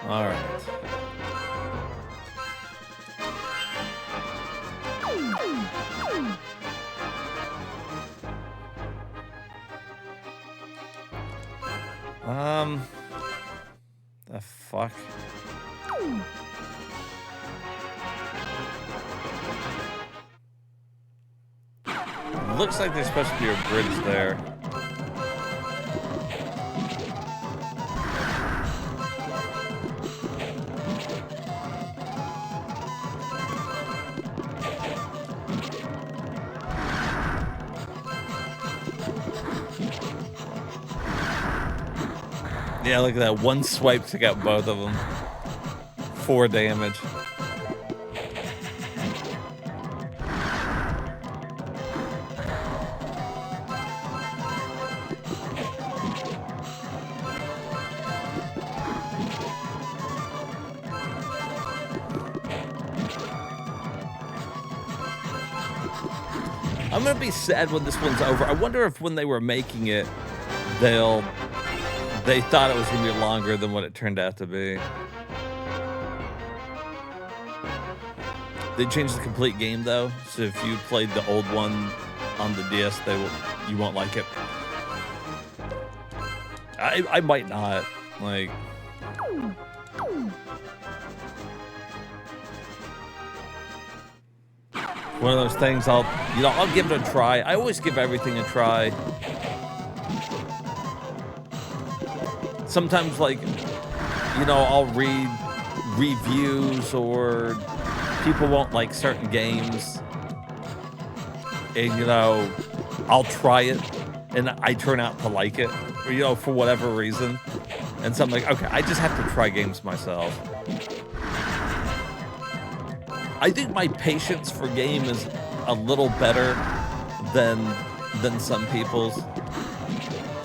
All right. The fuck? Looks like there's supposed to be a bridge there. Yeah, look at that. One swipe took out both of them. 4 damage. I'm gonna be sad when this one's over. I wonder if when they were making it, they thought it was going to be longer than what it turned out to be. They changed the complete game, though, so if you played the old one on the DS, you won't like it. I might not. Like... one of those things I'll give it a try. I always give everything a try. Sometimes, like, I'll read reviews or people won't like certain games. And, I'll try it and I turn out to like it, or, for whatever reason. And so I'm like, okay, I just have to try games myself. I think my patience for game is a little better than some people's.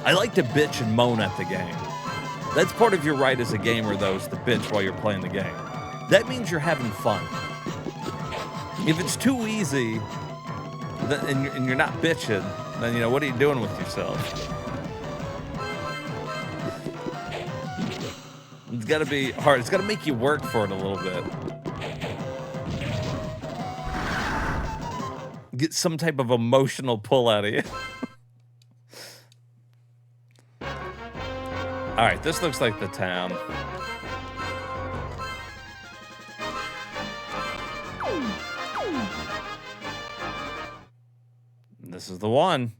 I like to bitch and moan at the game. That's part of your right as a gamer, though, is to bitch while you're playing the game. That means you're having fun. If it's too easy, and you're not bitching, then, what are you doing with yourself? It's got to be hard. It's got to make you work for it a little bit. Get some type of emotional pull out of you. All right, this looks like the town. This is the one.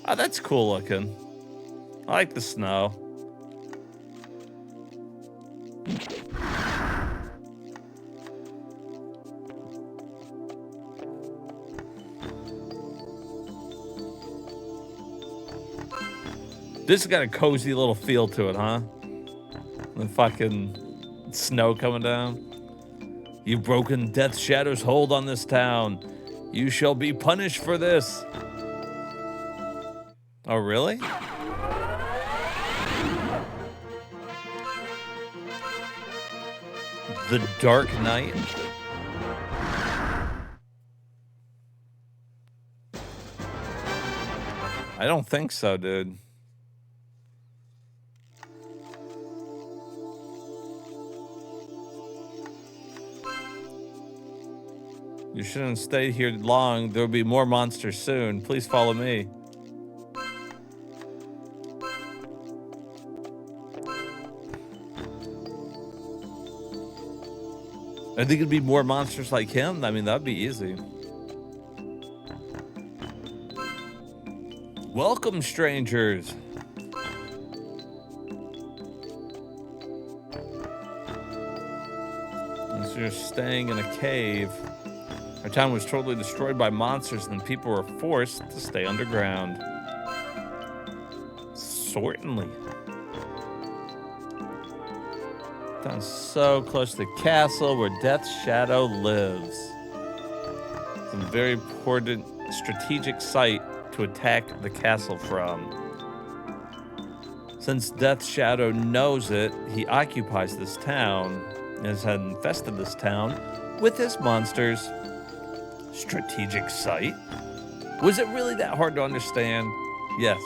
Oh, that's cool looking. I like the snow. This has got a cozy little feel to it, huh? The fucking snow coming down. You've broken Death Shadow's hold on this town. You shall be punished for this. Oh, really? The Dark Knight? I don't think so, dude. You shouldn't stay here long. There will be more monsters soon. Please follow me. I think it'd be more monsters like him. I mean, that'd be easy. Welcome, strangers. As you're staying in a cave. Our town was totally destroyed by monsters, and people were forced to stay underground. Certainly. Down so close to the castle where Death's Shadow lives. It's a very important strategic site to attack the castle from. Since Death's Shadow knows it, he occupies this town and has infested this town with his monsters. Strategic site? Was it really that hard to understand? Yes.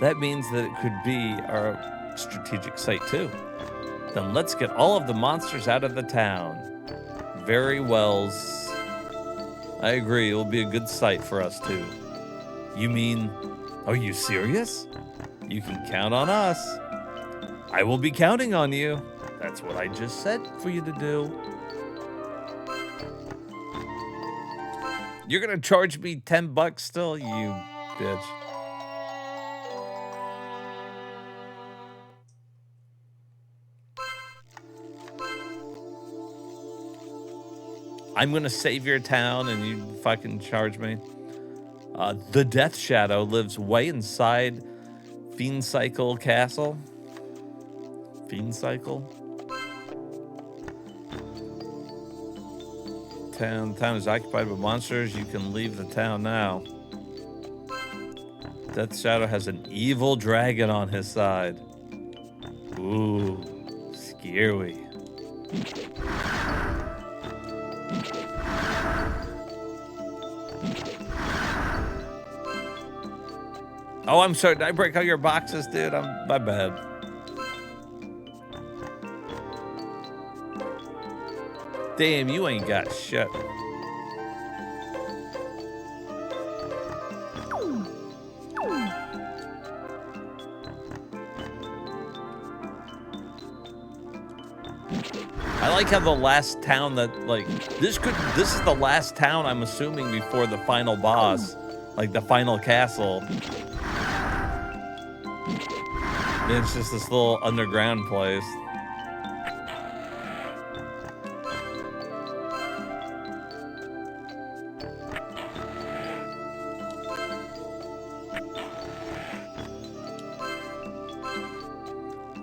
That means that it could be our strategic site too. Then let's get all of the monsters out of the town. Very well. I agree, it will be a good site for us too. You mean, are you serious? You can count on us. I will be counting on you. That's what I just said for you to do. You're gonna charge me $10 still, you bitch. I'm gonna save your town and you fucking charge me. The Death Shadow lives way inside Fiend Cycle Castle. Fiend Cycle? Town is occupied by monsters. You can leave the town now. Death Shadow has an evil dragon on his side. Ooh, scary. Oh, I'm sorry. Did I break all your boxes, dude? My bad. Damn, you ain't got shit. I like how the last town that, like, this is the last town, I'm assuming, before the final boss. Like, the final castle. And it's just this little underground place.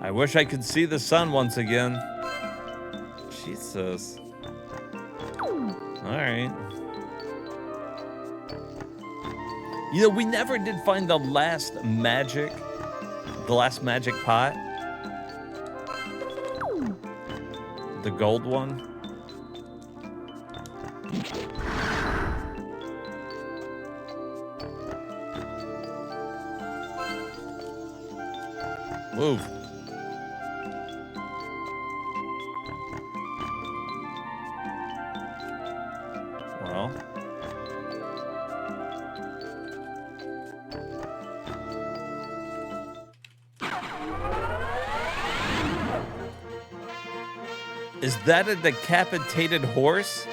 I wish I could see the sun once again. Jesus. Alright. You know, we never did find the last magic pot. The gold one. Move. Well. Is that a decapitated horse?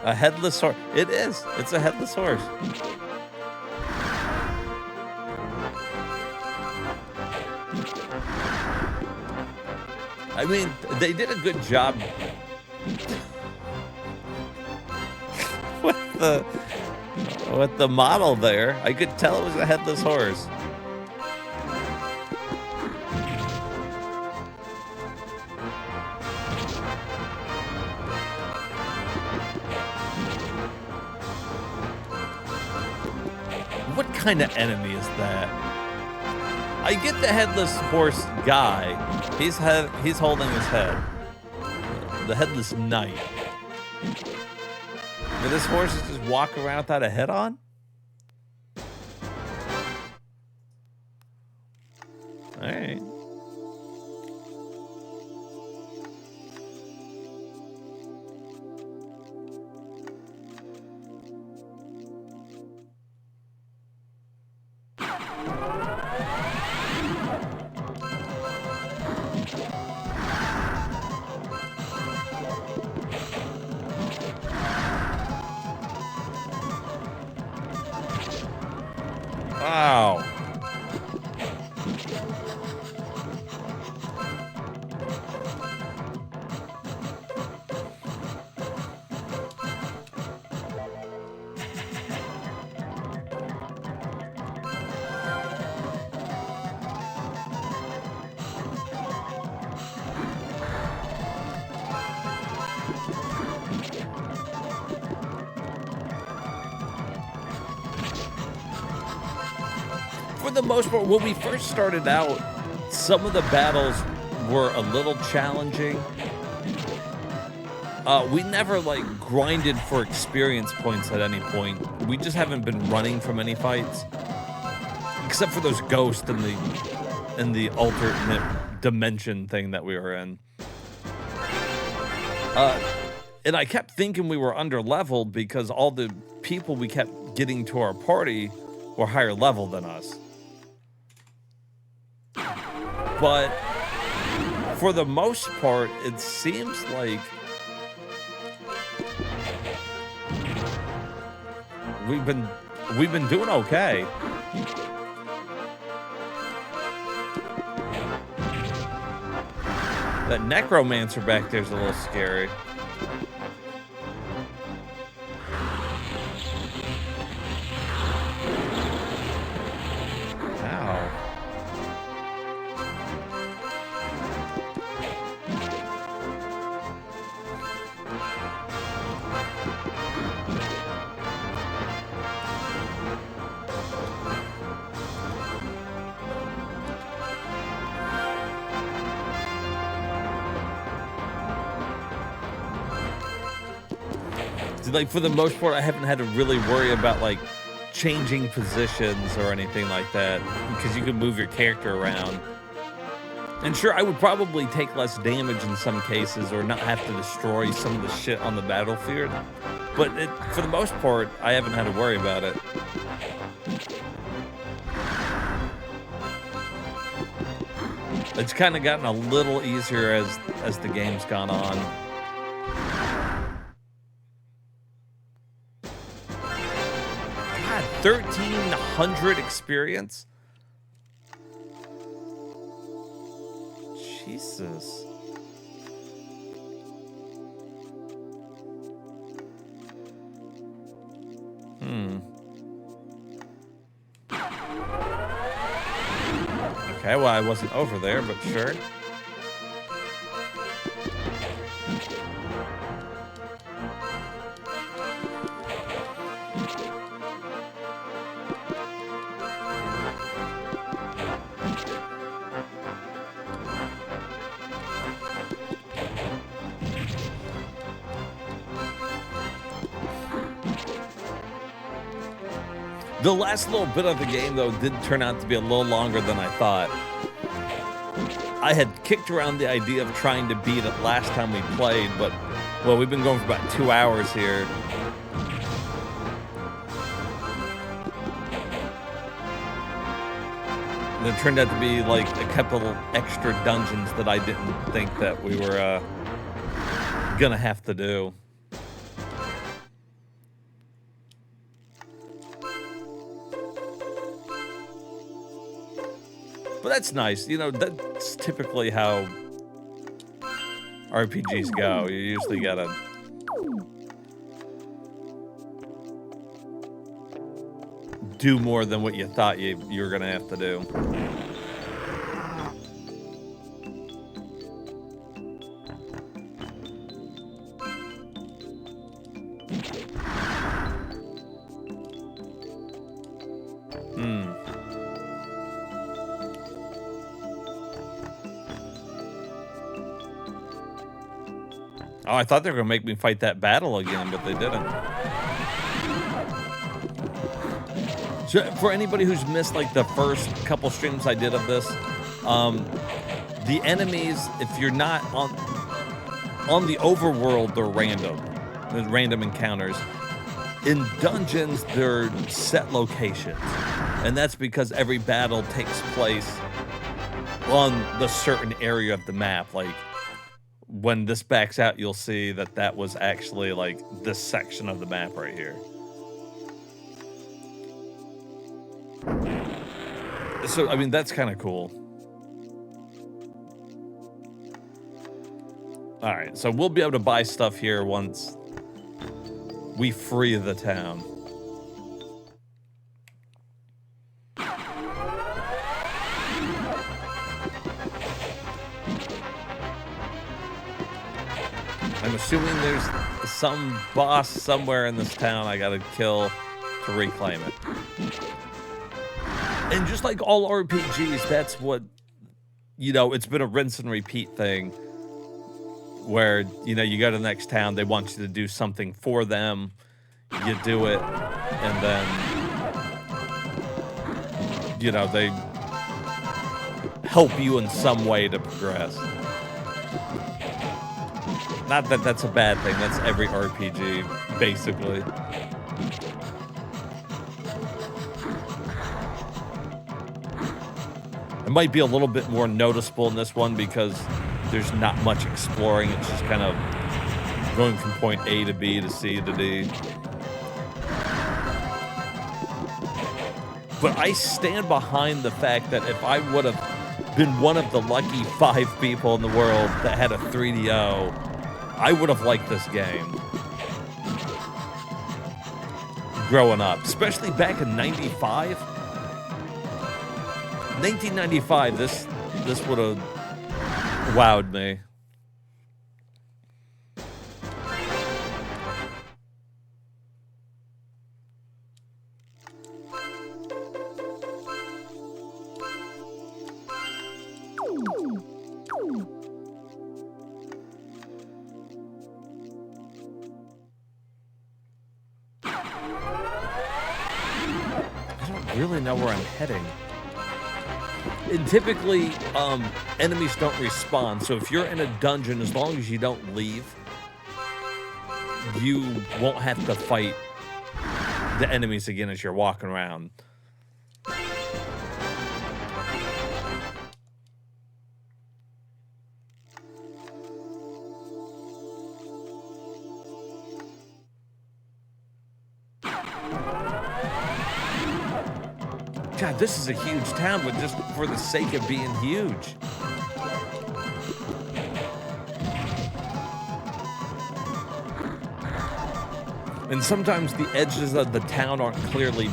A headless horse. It is. It's a headless horse. I mean, they did a good job with the model there. I could tell it was a headless horse. What kind of enemy is that? I get the headless horse guy. He's holding his head. The headless knight. But this horse is just walking around without a head on? Alright. Wow. For the most part, when we first started out, some of the battles were a little challenging. We never like grinded for experience points at any point. We just haven't been running from any fights, except for those ghosts in the alternate dimension thing that we were in. And I kept thinking we were under leveled because all the people we kept getting to our party were higher level than us. But for the most part, it seems like we've been doing okay. That necromancer back there's a little scary. Like, for the most part, I haven't had to really worry about, like, changing positions or anything like that, because you can move your character around. And sure, I would probably take less damage in some cases or not have to destroy some of the shit on the battlefield. But for the most part, I haven't had to worry about it. It's kind of gotten a little easier as the game's gone on. 1,300 experience? Jesus. Okay, well, I wasn't over there, but sure. The last little bit of the game, though, did turn out to be a little longer than I thought. I had kicked around the idea of trying to beat it last time we played, but, well, we've been going for about 2 hours here. There turned out to be like a couple extra dungeons that I didn't think that we were gonna have to do. But that's nice. You know, that's typically how RPGs go. You usually gotta do more than what you thought you were gonna have to do. Oh, I thought they were gonna make me fight that battle again, but they didn't. So for anybody who's missed like the first couple streams I did of this, the enemies, if you're not on the overworld, they're random. There's random encounters. In dungeons, they're set locations. And that's because every battle takes place on the certain area of the map. Like, when this backs out, you'll see that that was actually, like, this section of the map right here. So, I mean, that's kind of cool. All right, so we'll be able to buy stuff here once we free the town. I'm assuming there's some boss somewhere in this town I gotta kill to reclaim it. And just like all RPGs, that's what, you know, it's been a rinse and repeat thing where, you know, you go to the next town, they want you to do something for them, you do it, and then, you know, they help you in some way to progress. Not that that's a bad thing, that's every RPG, basically. It might be a little bit more noticeable in this one because there's not much exploring, it's just kind of going from point A to B to C to D. But I stand behind the fact that if I would have been one of the lucky 5 people in the world that had a 3DO, I would have liked this game growing up, especially back in 95. 1995, this would have wowed me. Really know where I'm heading. And typically, enemies don't respawn. So if you're in a dungeon, as long as you don't leave, you won't have to fight the enemies again as you're walking around. God, this is a huge town, but just for the sake of being huge. And sometimes the edges of the town aren't clearly,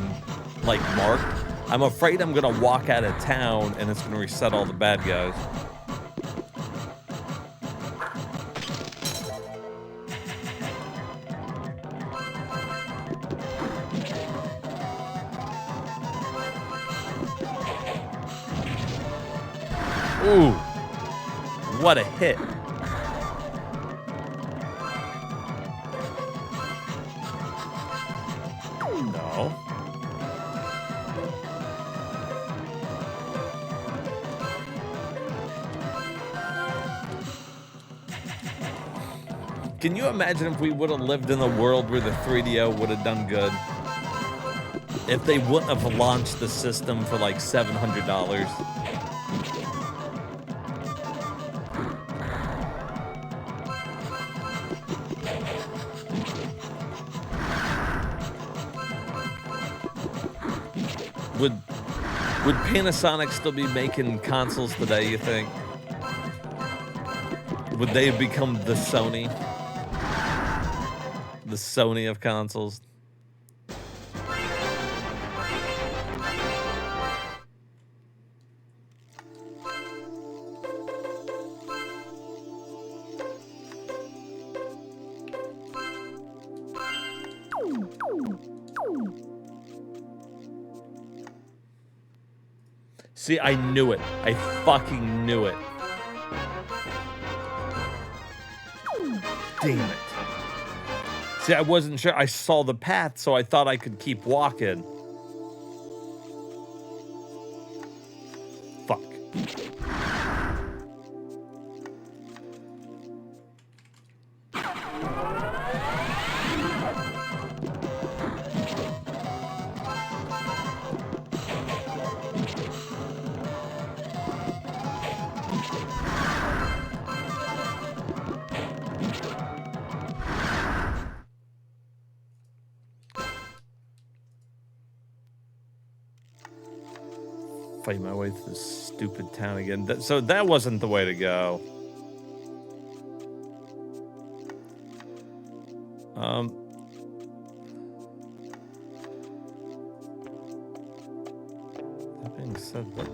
like, marked. I'm afraid I'm gonna walk out of town and it's gonna reset all the bad guys. Ooh, what a hit. No. Can you imagine if we would have lived in a world where the 3DO would have done good? if they wouldn't have launched the system for like $700. Would Panasonic still be making consoles today, you think? Would they have become the Sony? The Sony of consoles? See, I knew it. I fucking knew it. Damn it. See, I wasn't sure. I saw the path, so I thought I could keep walking. Fuck. Fight my way through this stupid town again. So that wasn't the way to go. That being said, what?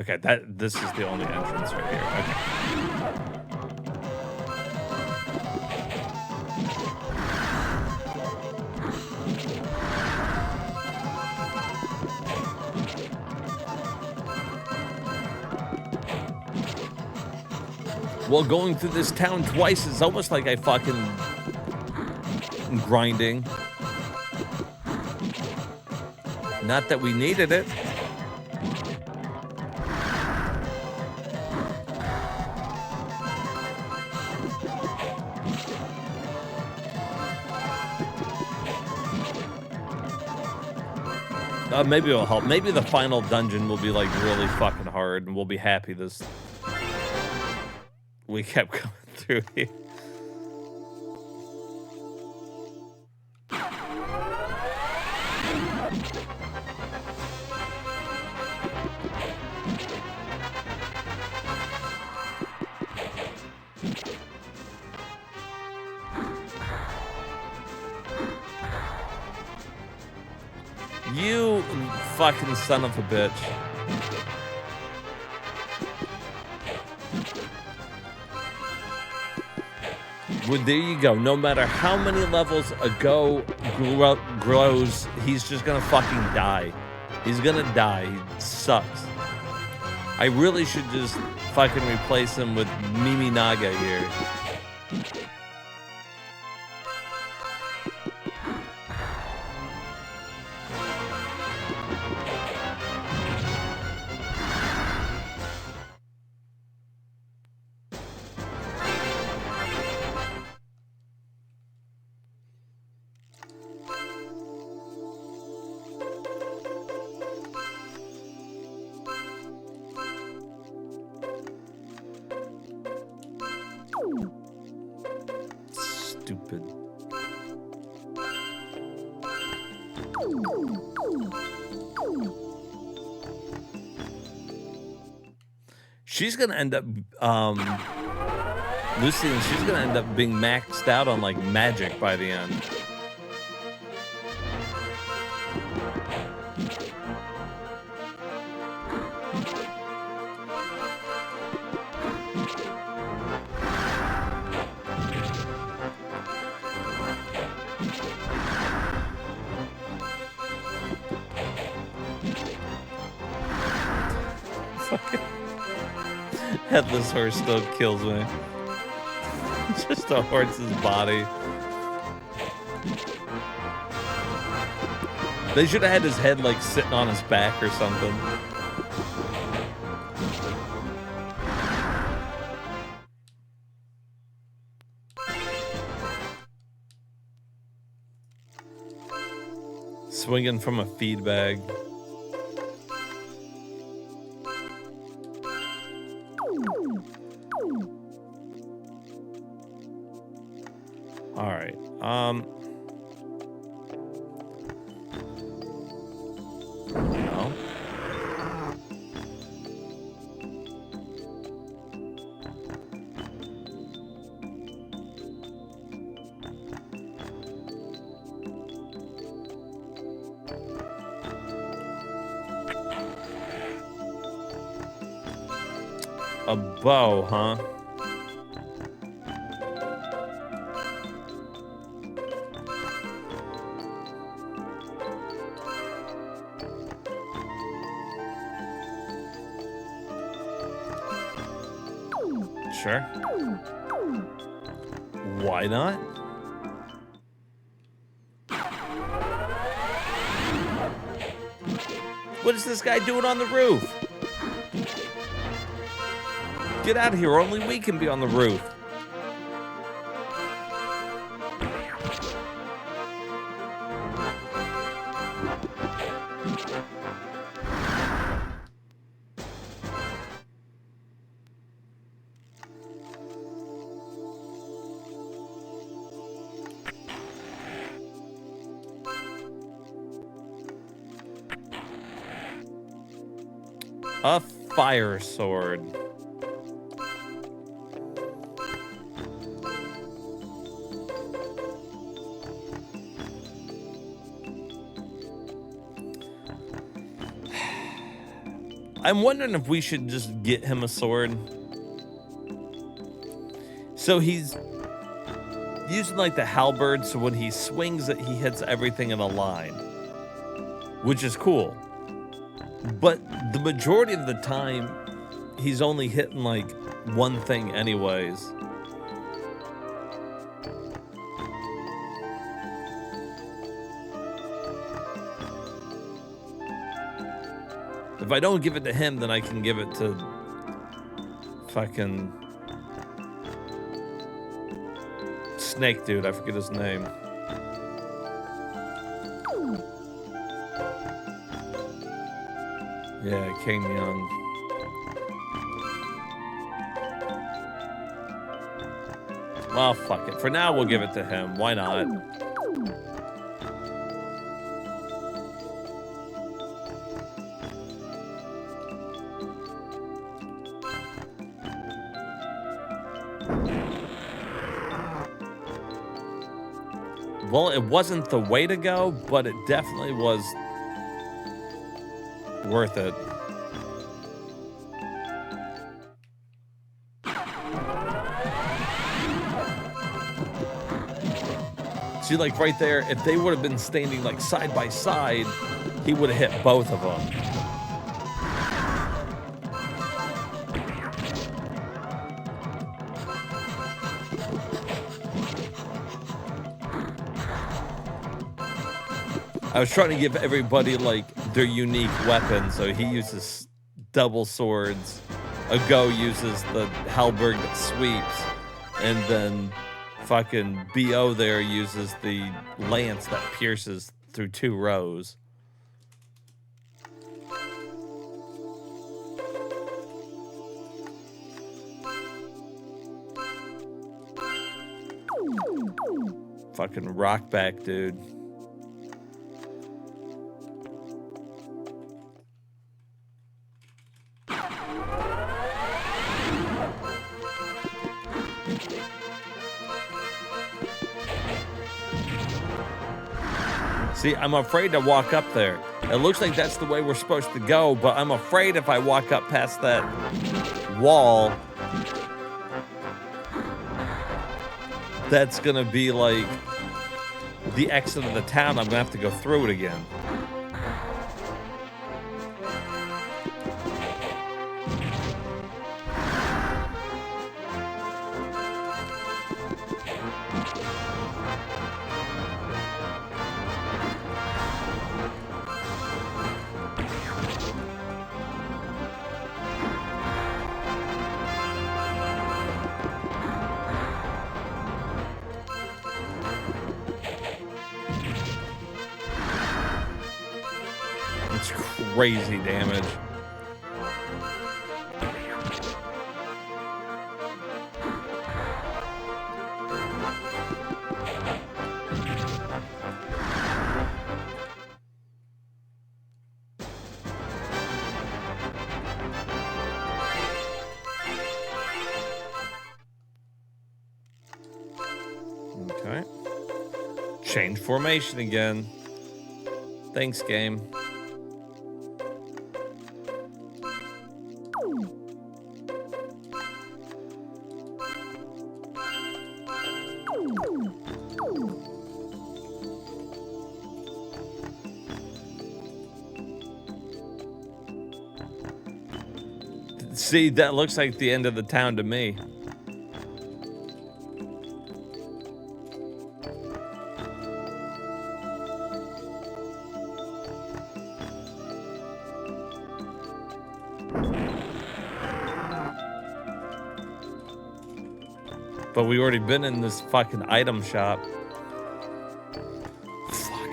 Okay, this is the only entrance right here. Okay. Well, going through this town twice is almost like I fucking grinding. Not that we needed it. Maybe it'll help. Maybe the final dungeon will be like really fucking hard and we'll be happy we kept going through here. You fucking son of a bitch. Well, there you go. No matter how many levels a go grows, he's just gonna fucking die. He's gonna die. He sucks. I really should just fucking replace him with Mimi Naga here. Stupid. She's gonna end up, Lucienne, she's gonna end up being maxed out on like magic by the end. Headless horse still kills me. Just a horse's body. They should have had his head like sitting on his back or something. Swinging from a feed bag. All right. No. A bow, huh? Sure. Why not? What is this guy doing on the roof? Get out of here. Only we can be on the roof. A fire sword. I'm wondering if we should just get him a sword. So he's using like the halberd, so when he swings it, he hits everything in a line, which is cool. But the majority of the time, he's only hitting like one thing anyways. If I don't give it to him, then I can give it to fucking snake dude. I forget his name. Yeah, King Young. Well, fuck it. For now, we'll give it to him. Why not? Well, it wasn't the way to go, but it definitely was worth it. See, like right there, if they would have been standing like side by side, he would have hit both of them. I was trying to give everybody like their unique weapon, so he uses double swords. A Go uses the halberd that sweeps, and then fucking BO there uses the lance that pierces through 2 rows. Fucking rock back, dude. See, I'm afraid to walk up there. It looks like that's the way we're supposed to go, but I'm afraid if I walk up past that wall, that's gonna be like the exit of the town. I'm gonna have to go through it again. It's crazy damage. Okay. Change formation again. Thanks, game. See, that looks like the end of the town to me. But we already been in this fucking item shop. Fuck.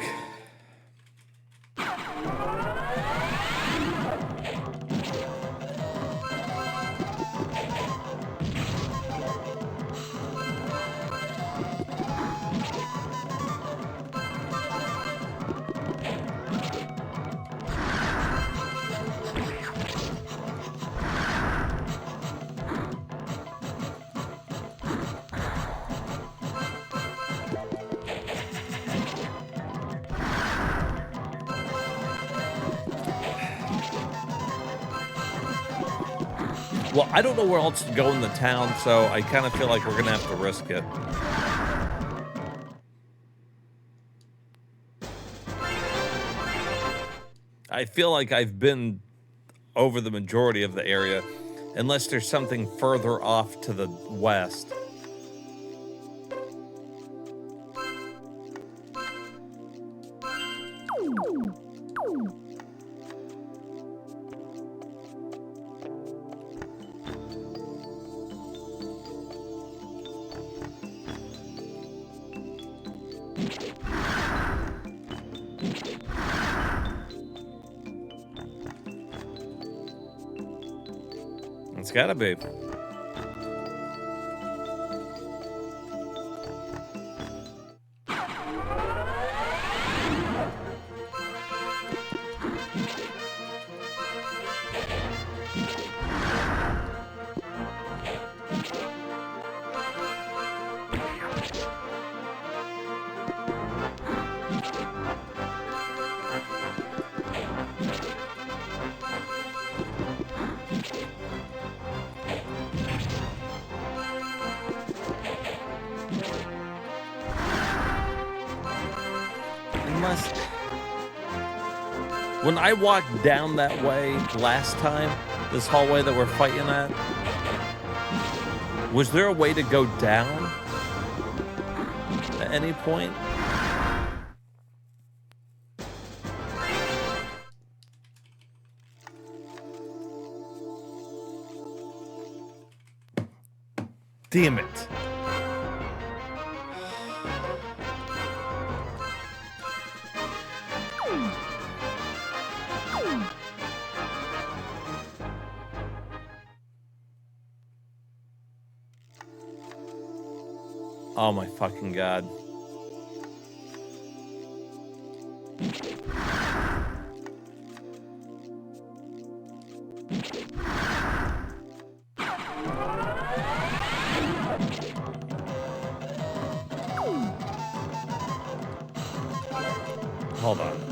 Well, I don't know where else to go in the town, so I kind of feel like we're gonna have to risk it. I feel like I've been over the majority of the area, unless there's something further off to the west. It's gotta be. When I walked down that way last time, this hallway that we're fighting at, was there a way to go down at any point? Damn it. Oh my fucking God. Hold on.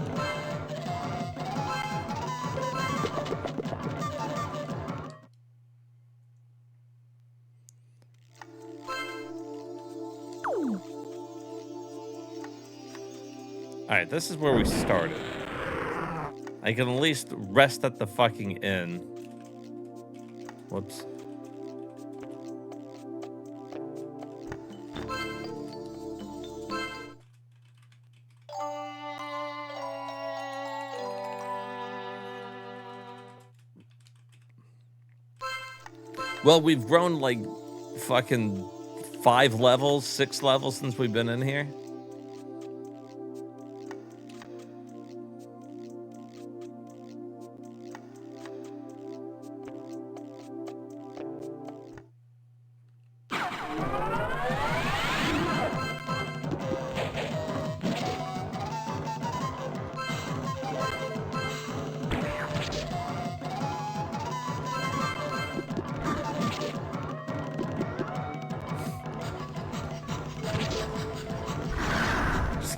Alright, this is where we started. I can at least rest at the fucking inn. Whoops. Well, we've grown like fucking 5 levels, 6 levels since we've been in here.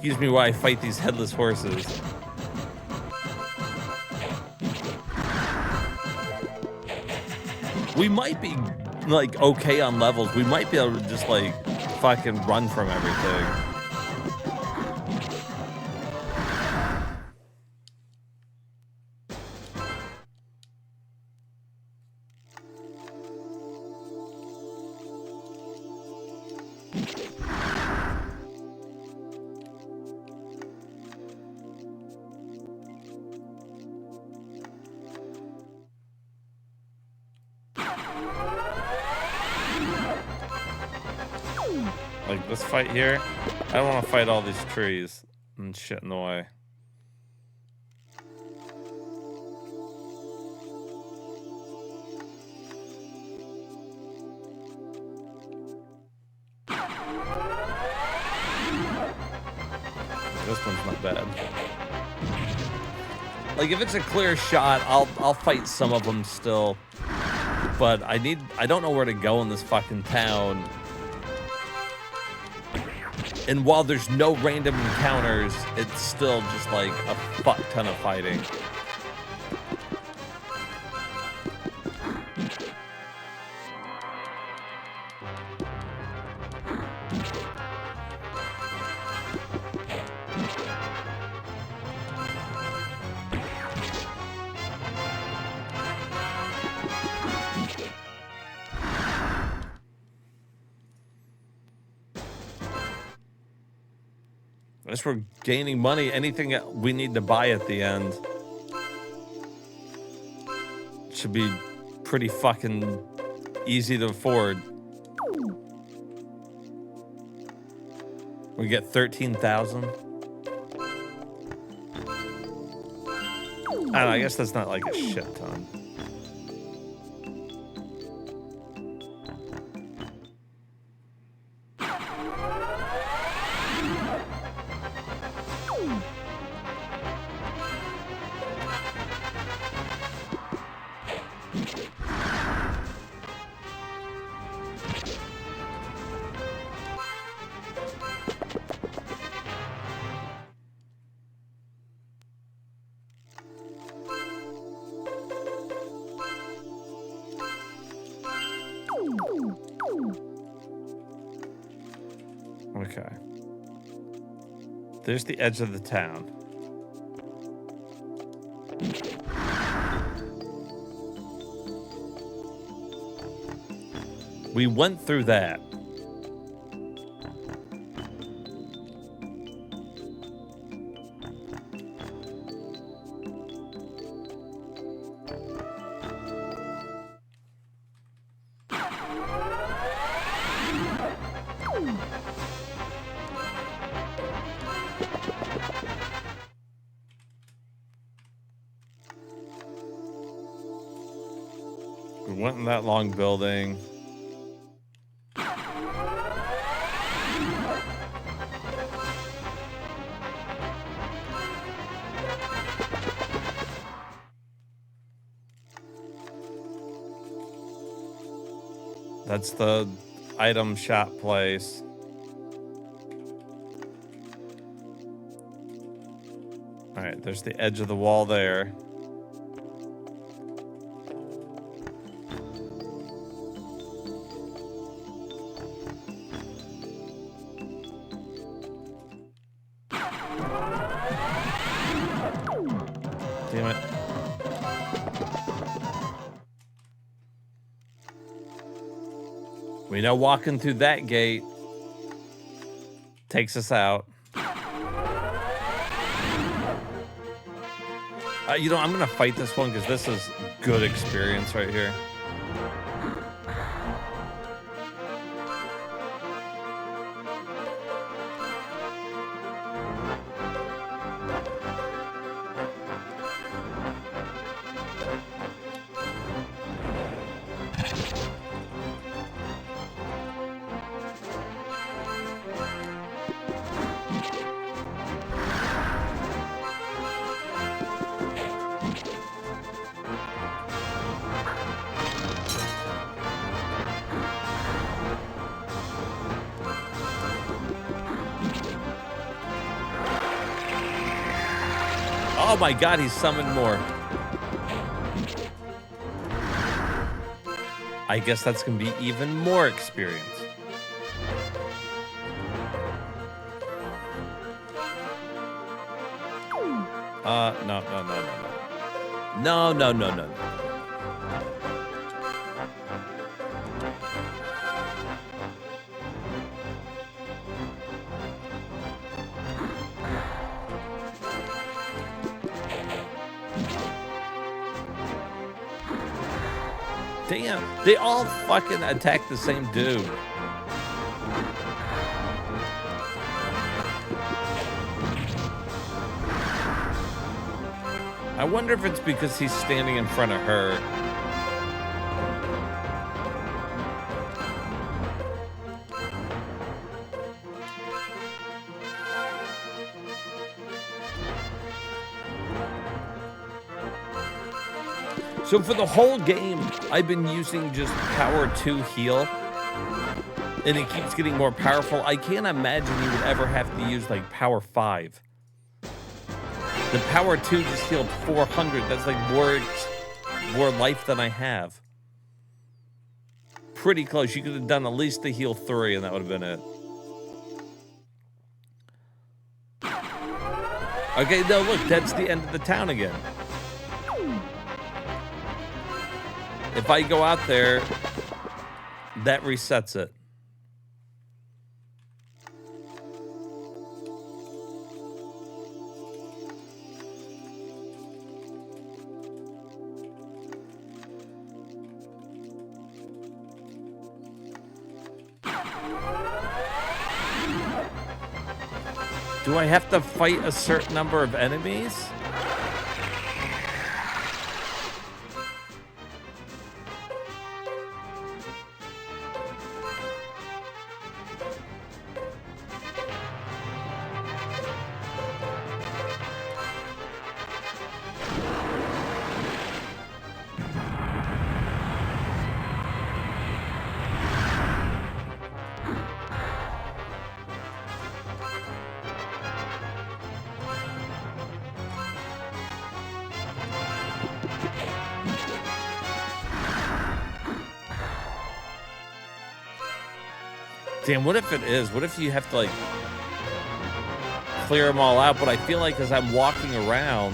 Excuse me while I fight these headless horses. We might be, like, okay on levels. We might be able to just, like, fucking run from everything. Like, this fight here, I don't want to fight all these trees and shit in the way. This one's not bad. Like, if it's a clear shot, I'll fight some of them still. But I don't know where to go in this fucking town. And while there's no random encounters, it's still just like a fuck ton of fighting. As we're gaining money, anything we need to buy at the end should be pretty fucking easy to afford. We get 13,000. I don't know, I guess that's not like a shit ton. Okay. There's the edge of the town. We went through that. We went in that long building. That's the item shop place. All right, there's the edge of the wall there. Damn it. We know walking through that gate takes us out. You know, I'm going to fight this one because this is good experience right here. Oh my god, he's summoned more. I guess that's gonna be even more experience. No. No. Damn, they all fucking attack the same dude. I wonder if it's because he's standing in front of her. So for the whole game, I've been using just power 2 heal, and it keeps getting more powerful. I can't imagine you would ever have to use like power 5. The power 2 just healed 400. That's like more life than I have. Pretty close. You could have done at least the heal 3, and that would have been it. Okay, no, look, that's the end of the town again. If I go out there, that resets it. Do I have to fight a certain number of enemies? Damn, what if it is? What if you have to, like, clear them all out? But I feel like as I'm walking around,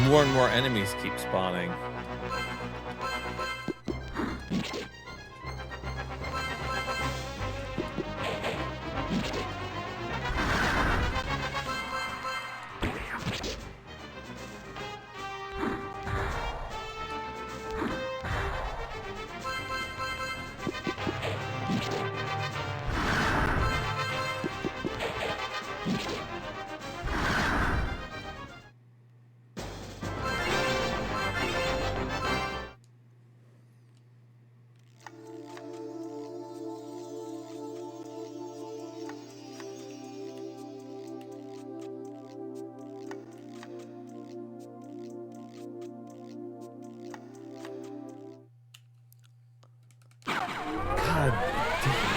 more and more enemies keep spawning.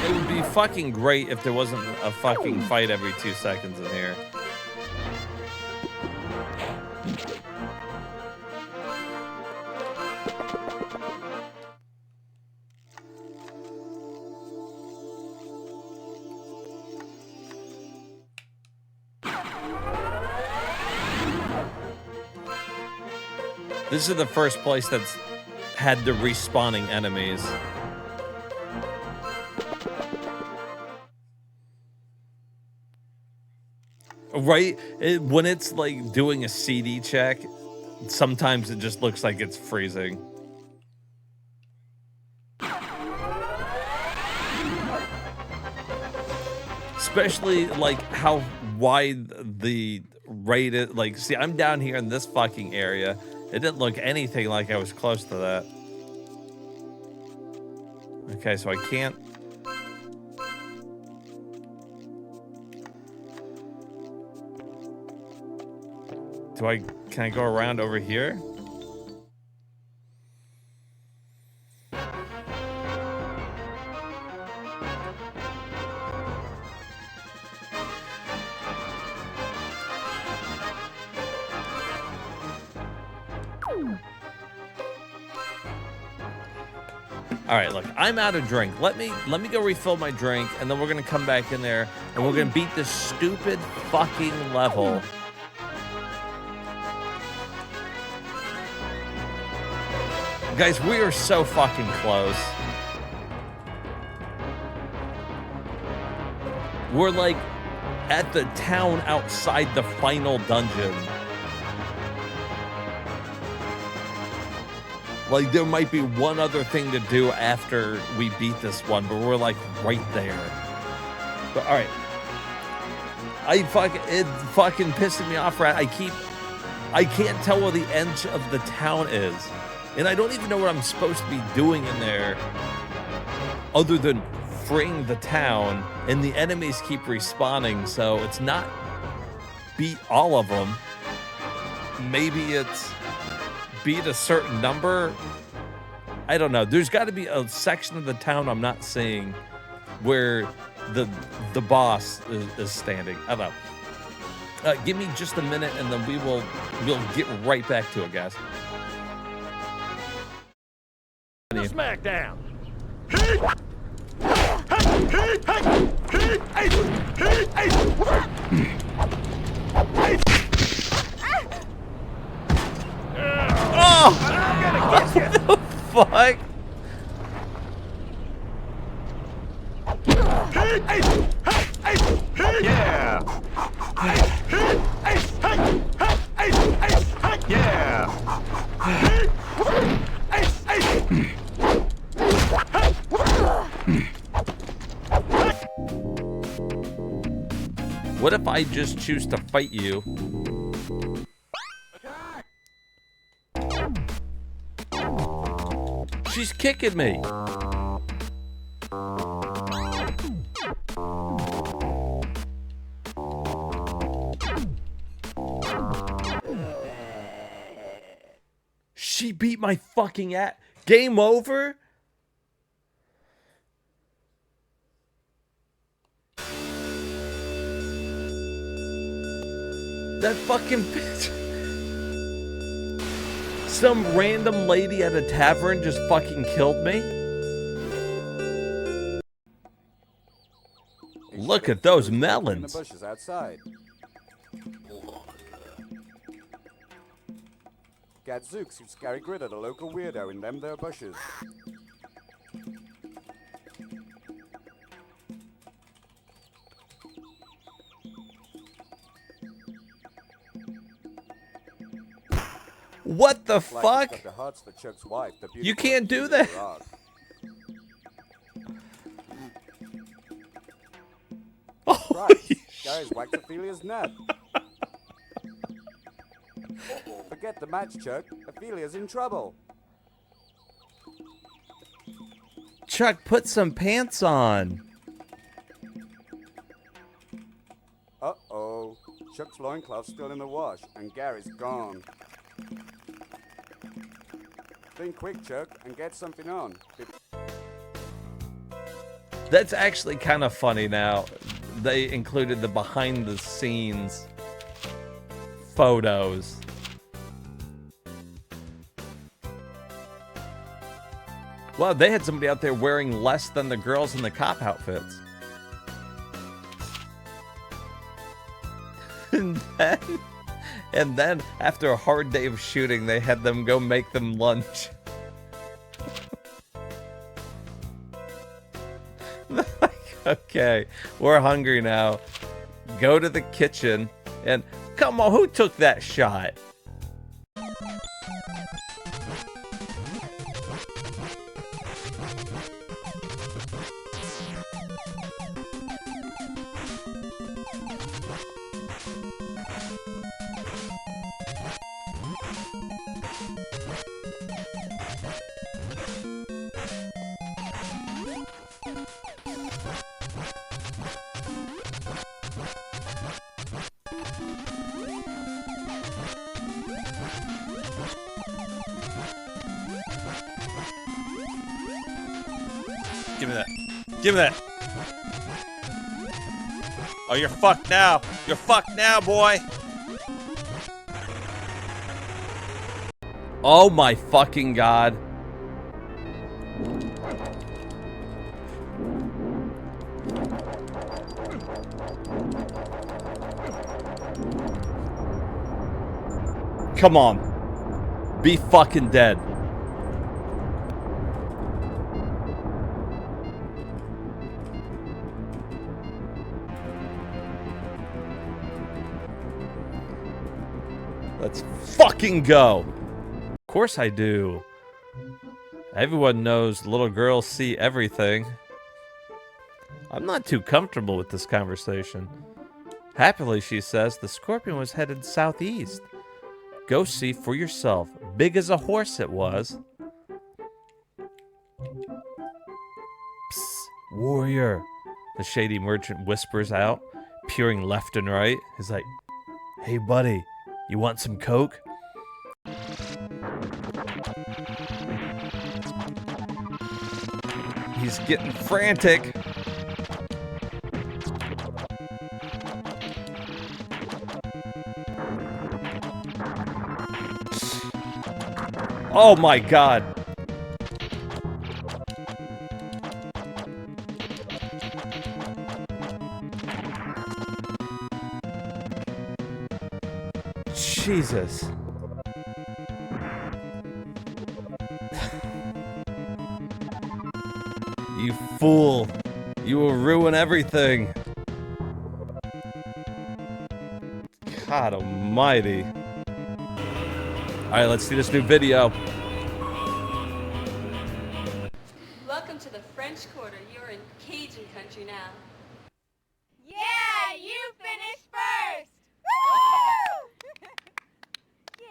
It would be fucking great if there wasn't a fucking fight every 2 seconds in here. This is the first place that's had the respawning enemies. Right? When it's like doing a CD check, sometimes it just looks like it's freezing. Especially like how wide the rate is. Like, see, I'm down here in this fucking area. It didn't look anything like I was close to that. Okay, so I can't. Can I go around over here? All right, look, I'm out of drink. Let me go refill my drink, and then we're gonna come back in there, and we're gonna beat this stupid fucking level. Guys, we are so fucking close. We're like at the town outside the final dungeon. Like, there might be one other thing to do after we beat this one, but we're like right there. But all right. It fucking pissing me off, right? I can't tell where the edge of the town is. And I don't even know what I'm supposed to be doing in there other than freeing the town, and the enemies keep respawning, so it's not beat all of them. Maybe it's beat a certain number. I don't know. There's got to be a section of the town I'm not seeing where the boss is standing. I don't know. Give me just a minute, and then we'll get right back to it, guys. Smackdown. Oh! I'm gonna get you. What the fuck? Yeah. What if I just choose to fight you? She's kicking me. She beat my fucking ass. Game over? That fucking bitch. Some random lady at a tavern just fucking killed me. Look at those melons. In the bushes outside. Gadzooks who scary grid at a local weirdo in them there bushes. What the fuck? The hearts for Chuck's wife, the You can't do that. Oh, Gary's whacked Ophelia's nut. Forget the match, Chuck. Ophelia's in trouble. Chuck, put some pants on. Uh-oh. Chuck's loincloth's still in the wash, and Gary's gone. Think quick, Chuck, and get something on. That's actually kind of funny now. They included the behind-the-scenes photos. Wow, they had somebody out there wearing less than the girls in the cop outfits. And then, after a hard day of shooting, they had them go make them lunch. Okay, we're hungry now. Go to the kitchen and... Come on, who took that shot? Give me that. Give me that. Oh, you're fucked now. You're fucked now, boy. Oh my fucking god. Come on. Be fucking dead. Let's fucking go. Of course I do. Everyone knows little girls see everything. I'm not too comfortable with this conversation. Happily, she says, the scorpion was headed southeast. Go see for yourself. Big as a horse it was. Psst, warrior. The shady merchant whispers out, peering left and right. He's like, hey buddy, you want some coke? He's getting frantic. Oh my god. Jesus. You fool. You will ruin everything. God almighty. Alright, let's see this new video. Welcome to the French Quarter. You're in Cajun country now. Yeah, you finished first! Woo! Yeah.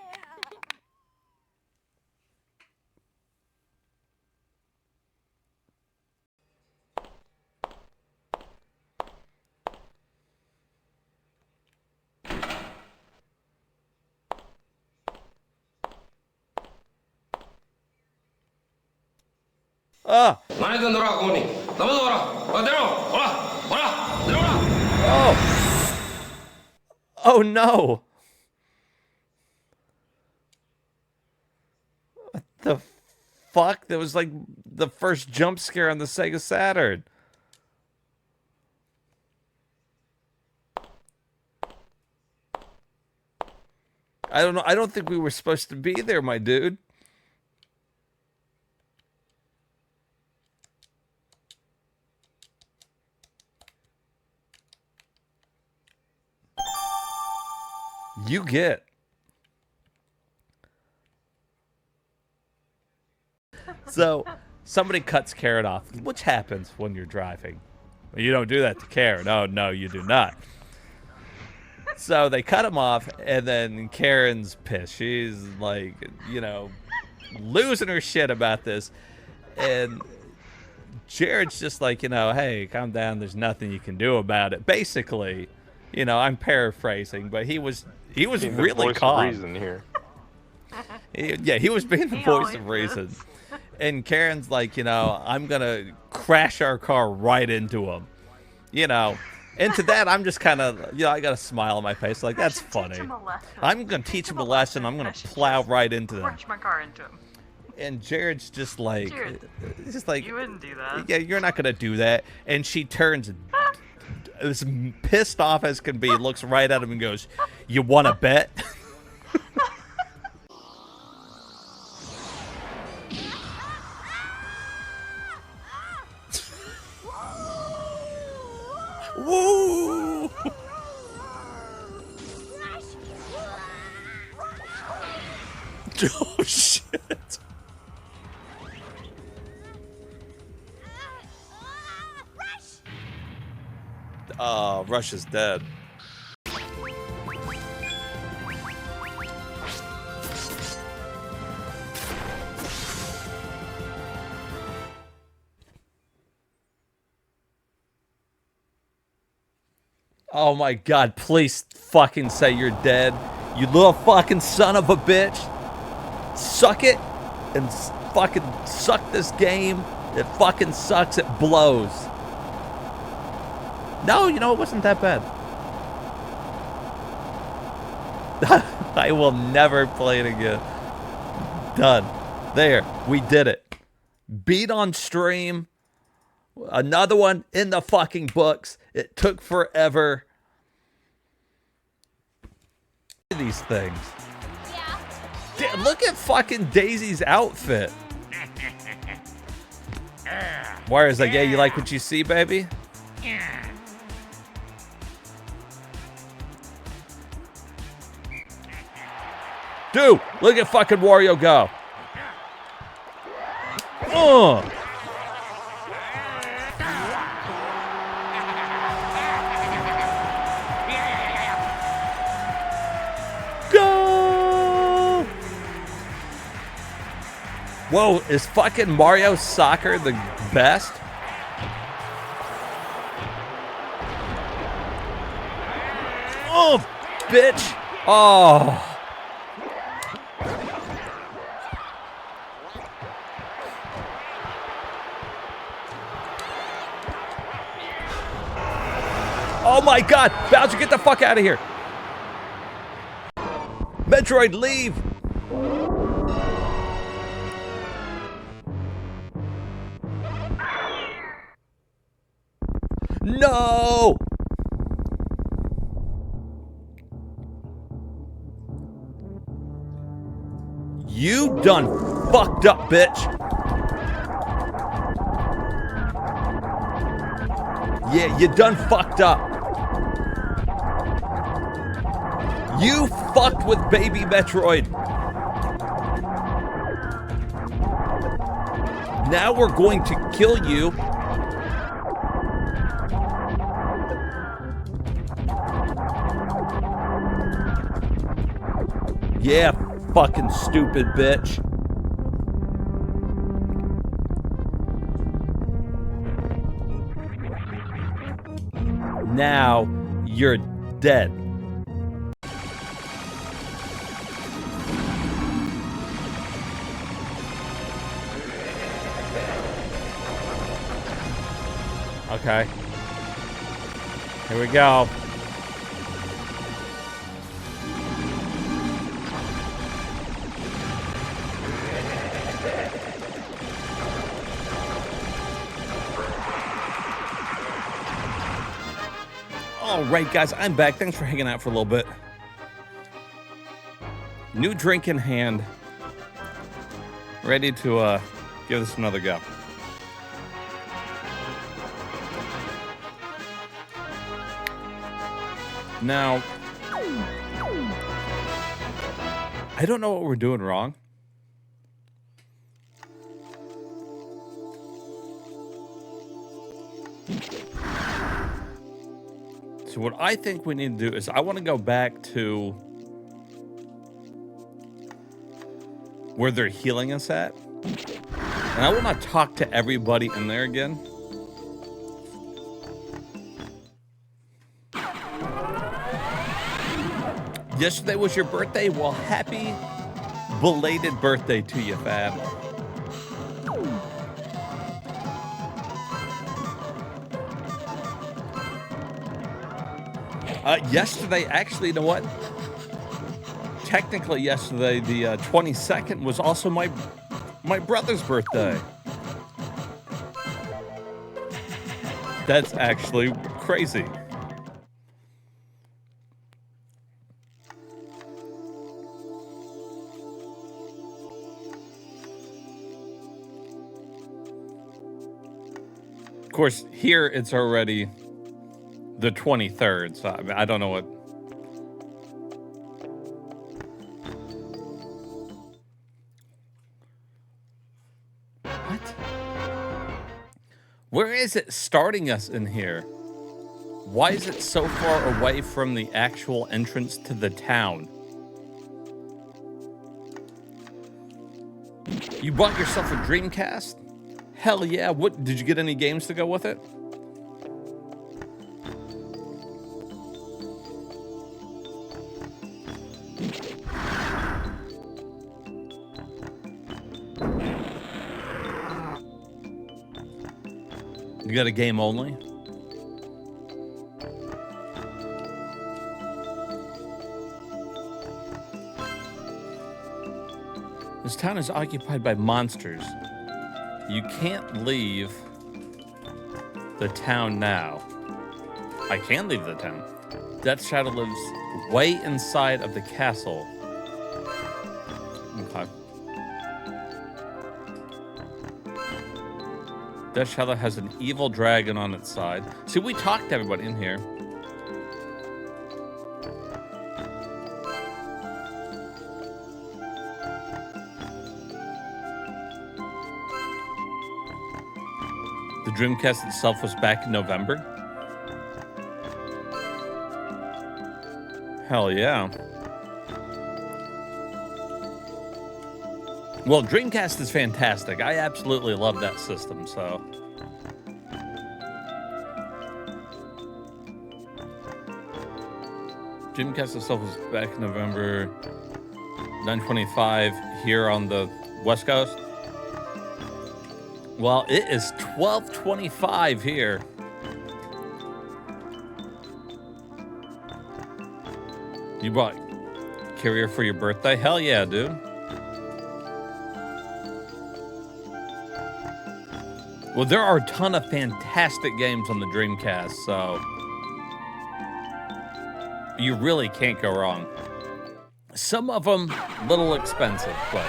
Ah! Oh! Oh no! What the fuck? That was like the first jump scare on the Sega Saturn. I don't know. I don't think we were supposed to be there, my dude. You get. So, somebody cuts Karen off, which happens when you're driving. You don't do that to Karen. Oh, no, you do not. So they cut him off, and then Karen's pissed. She's like, you know, losing her shit about this. And Jared's just like, you know, hey, calm down. There's nothing you can do about it. Basically, you know, I'm paraphrasing, but he was really calm. Reason here. He was being the voice of reason. And Karen's like, you know, I'm going to crash our car right into him. You know, and to that, I'm just kind of, you know, I got a smile on my face. Like, that's funny. I'm going to teach him a lesson. I'm going to plow right into them. Crash my car into him. And Jared's just like, Jared, just like, you wouldn't do that. Yeah, you're not going to do that. And she turns as pissed off as can be, looks right at him and goes, you want to bet? Woo! Oh shit! Rush is dead. Oh my god, please fucking say you're dead. You little fucking son of a bitch. Suck it and fucking suck this game. It fucking sucks. It blows. No, you know, it wasn't that bad. I will never play it again. Done. There. We did it. Beat on stream. Another one in the fucking books. It took forever. these things. Yeah. Look at fucking Daisy's outfit. Wario's like, yeah, you like what you see, baby? Dude, look at fucking Wario go. Go! Whoa, is fucking Mario Soccer the best? Oh, bitch. Oh. Oh my God, Bowser, get the fuck out of here. Metroid, leave. No. You done fucked up, bitch. Yeah, you done fucked up. You fucked with baby Metroid. Now we're going to kill you. Yeah, fucking stupid bitch. Now you're dead. Okay. Here we go. All right, guys, I'm back. Thanks for hanging out for a little bit. New drink in hand. Ready to give this another go. Now, I don't know what we're doing wrong. So what I think we need to do is I want to go back to where they're healing us at. And I want to talk to everybody in there again. Yesterday was your birthday? Well, happy belated birthday to you, Fab. Yesterday, actually, you know what? Technically, yesterday, the 22nd was also my brother's birthday. That's actually crazy. Of course, here it's already the 23rd, so I mean, I don't know what. What? Where is it starting us in here? Why is it so far away from the actual entrance to the town? You bought yourself a Dreamcast? Hell yeah. What, did you get any games to go with it? You got a game only? This town is occupied by monsters. You can't leave the town now. I can leave the town. Death Shadow lives Way inside of the castle. Okay. Dutch Heather has an evil dragon on its side. See, we talked to everybody in here. The Dreamcast itself was back in November. Hell yeah. Well, Dreamcast is fantastic. I absolutely love that system, so. Dreamcast itself was back in November 9/25 here on the West Coast. Well, it is 12/25 here. You bought Carrier for your birthday? Hell yeah, dude. Well, there are a ton of fantastic games on the Dreamcast, so you really can't go wrong. Some of them a little expensive, but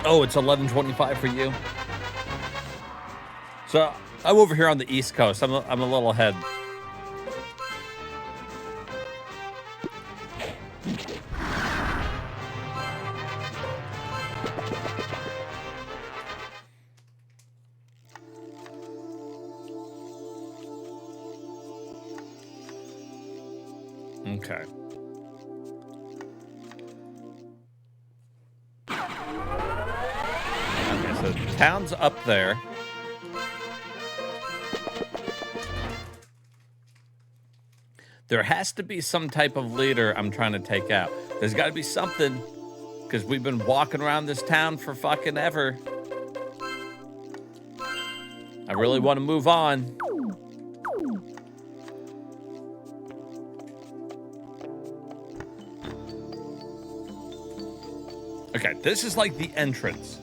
oh, it's 11/25 for you. So I'm over here on the East Coast. I'm a little ahead. Okay. Okay, so the town's up there. There has to be some type of leader I'm trying to take out. There's got to be something, because we've been walking around this town for fucking ever. I really want to move on. Okay, this is like the entrance.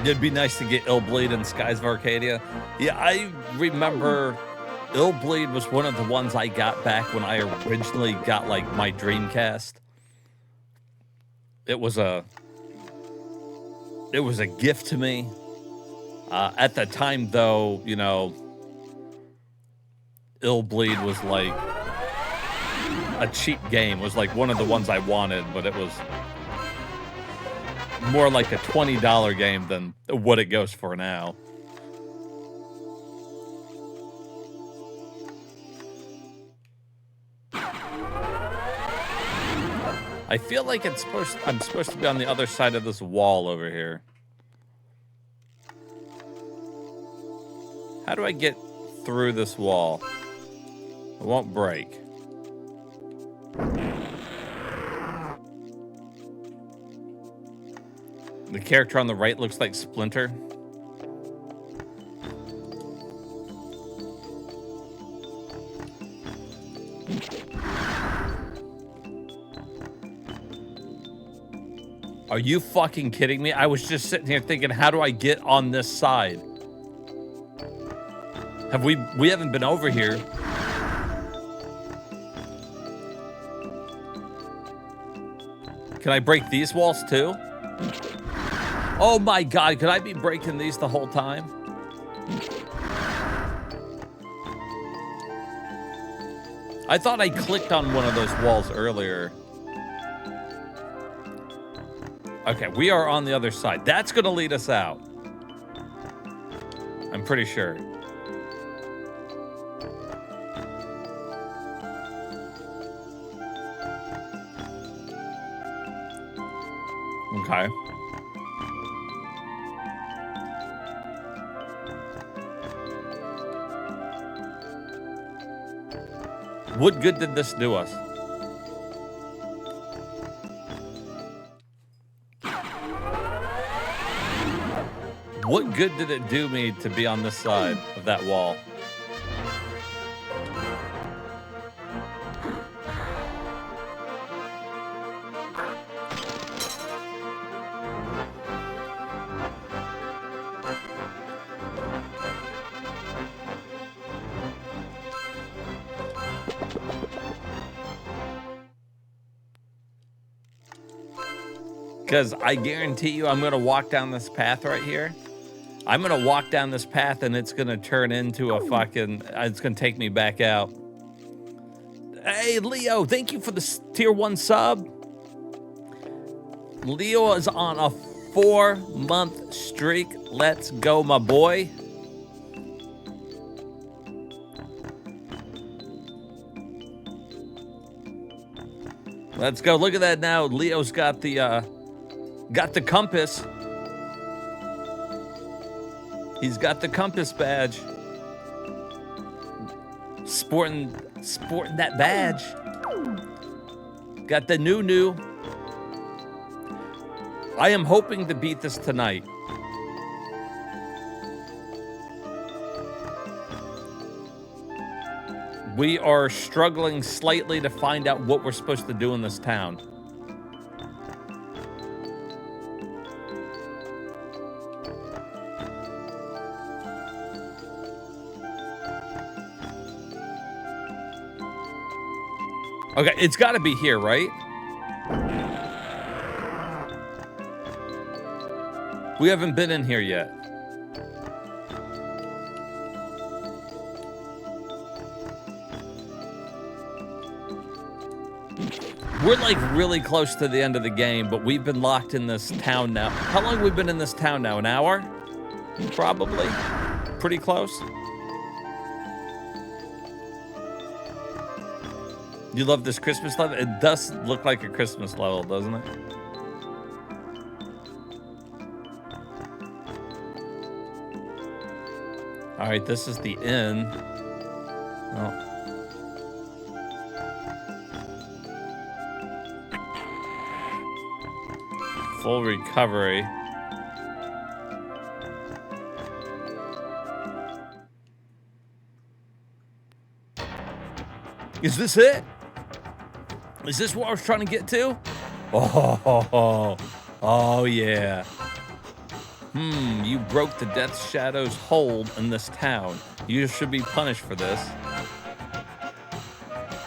It'd be nice to get Illbleed in Skies of Arcadia. Yeah, I remember Illbleed was one of the ones I got back when I originally got like my Dreamcast. It was a gift to me. At the time, though, you know, Illbleed was like a cheap game. It was like one of the ones I wanted, but it was more like a $20 game than what it goes for now. I feel like I'm supposed to be on the other side of this wall over here. How do I get through this wall? It won't break. The character on the right looks like Splinter. Are you fucking kidding me? I was just sitting here thinking, how do I get on this side? We haven't been over here. Can I break these walls too? Oh my God, could I be breaking these the whole time? I thought I clicked on one of those walls earlier. Okay, we are on the other side. That's gonna lead us out. I'm pretty sure. Okay. What good did this do us? What good did it do me to be on this side of that wall? Because I guarantee you I'm going to walk down this path right here. I'm going to walk down this path and it's going to turn into a fucking... It's going to take me back out. Hey, Leo, thank you for the tier 1 sub. Leo is on a 4-month streak. Let's go, my boy. Let's go. Look at that now. Leo's got the compass. He's got the compass badge. Sporting that badge. Got the new. I am hoping to beat this tonight. We are struggling slightly to find out what we're supposed to do in this town. Okay, it's got to be here, right? We haven't been in here yet. We're like really close to the end of the game, but we've been locked in this town now. How long have we been in this town now? An hour? Probably. Pretty close. You love this Christmas level? It does look like a Christmas level, doesn't it? All right, this is the inn. Oh. Full recovery. Is this it? Is this what I was trying to get to? Oh yeah. You broke the Death Shadow's hold in this town. You should be punished for this.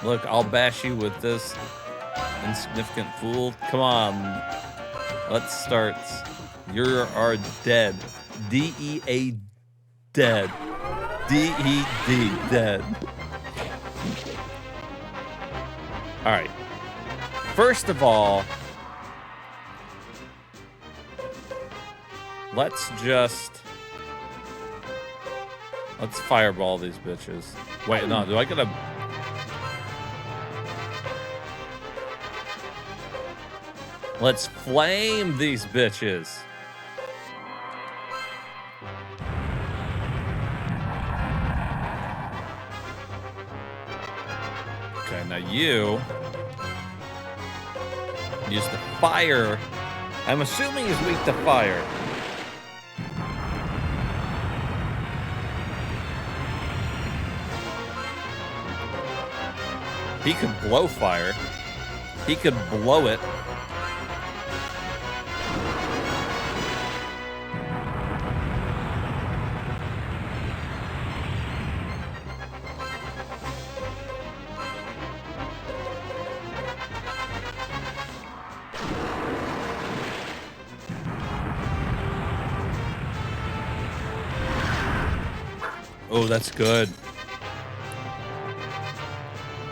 Look, I'll bash you with this insignificant fool. Come on. Let's start. You are dead. D-E-A dead. D-E-D dead. All right. First of all, let's fireball these bitches. Wait, no, do I gotta... Let's flame these bitches. Okay, now you use the fire. I'm assuming he's weak to fire. He could blow fire. He could blow it. Oh, that's good.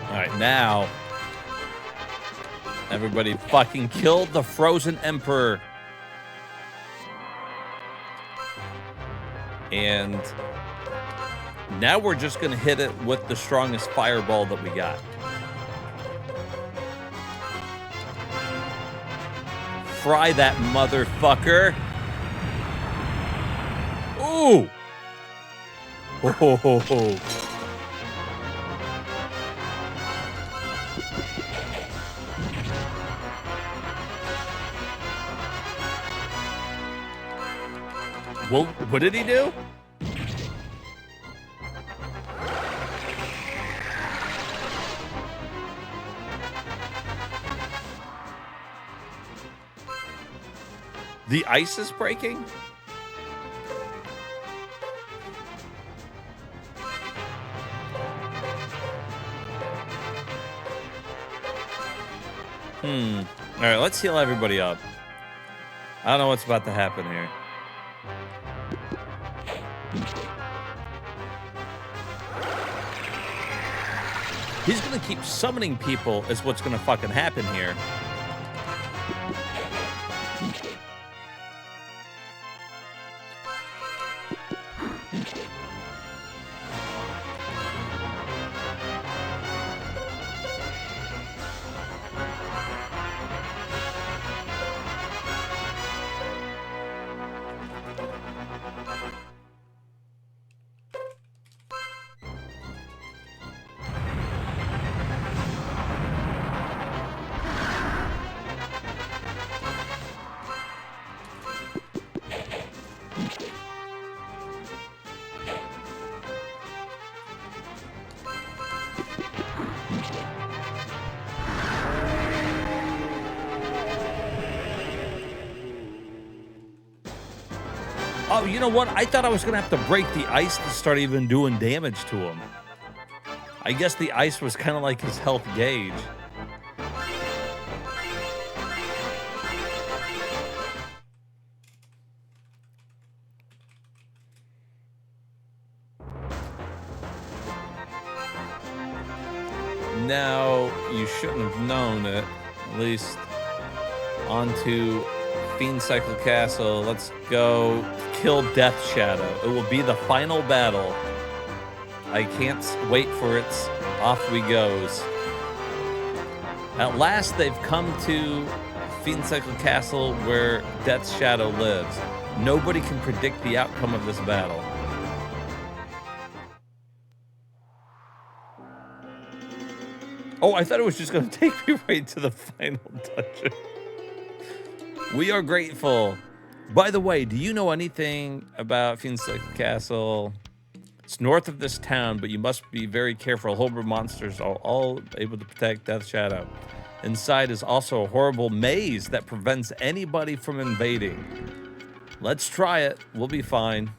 All right, now everybody fucking killed the Frozen Emperor. And now we're just gonna hit it with the strongest fireball that we got. Fry that motherfucker. Ooh. Ho, ho, ho, ho. Well, what did he do? The ice is breaking? All right, let's heal everybody up. I don't know what's about to happen here. He's gonna keep summoning people is what's gonna fucking happen here. Oh, you know what? I thought I was going to have to break the ice to start even doing damage to him. I guess the ice was kind of like his health gauge. Now, you shouldn't have known it. At least onto Fiend Cycle Castle. Let's go kill Death Shadow. It will be the final battle. I can't wait for its off we goes. At last, they've come to Fiend Cycle Castle where Death's Shadow lives. Nobody can predict the outcome of this battle. Oh, I thought it was just going to take me right to the final dungeon. We are grateful. By the way, do you know anything about Fiend Cycle Castle? It's north of this town, but you must be very careful. Horrible monsters are all able to protect Death Shadow. Inside is also a horrible maze that prevents anybody from invading. Let's try it. We'll be fine.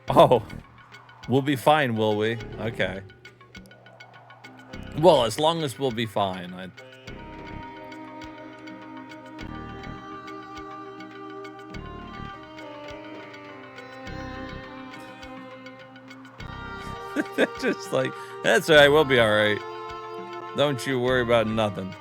Oh, we'll be fine, will we? Okay. Well, as long as we'll be fine. Just like, that's all right, we'll be all right. Don't you worry about nothing.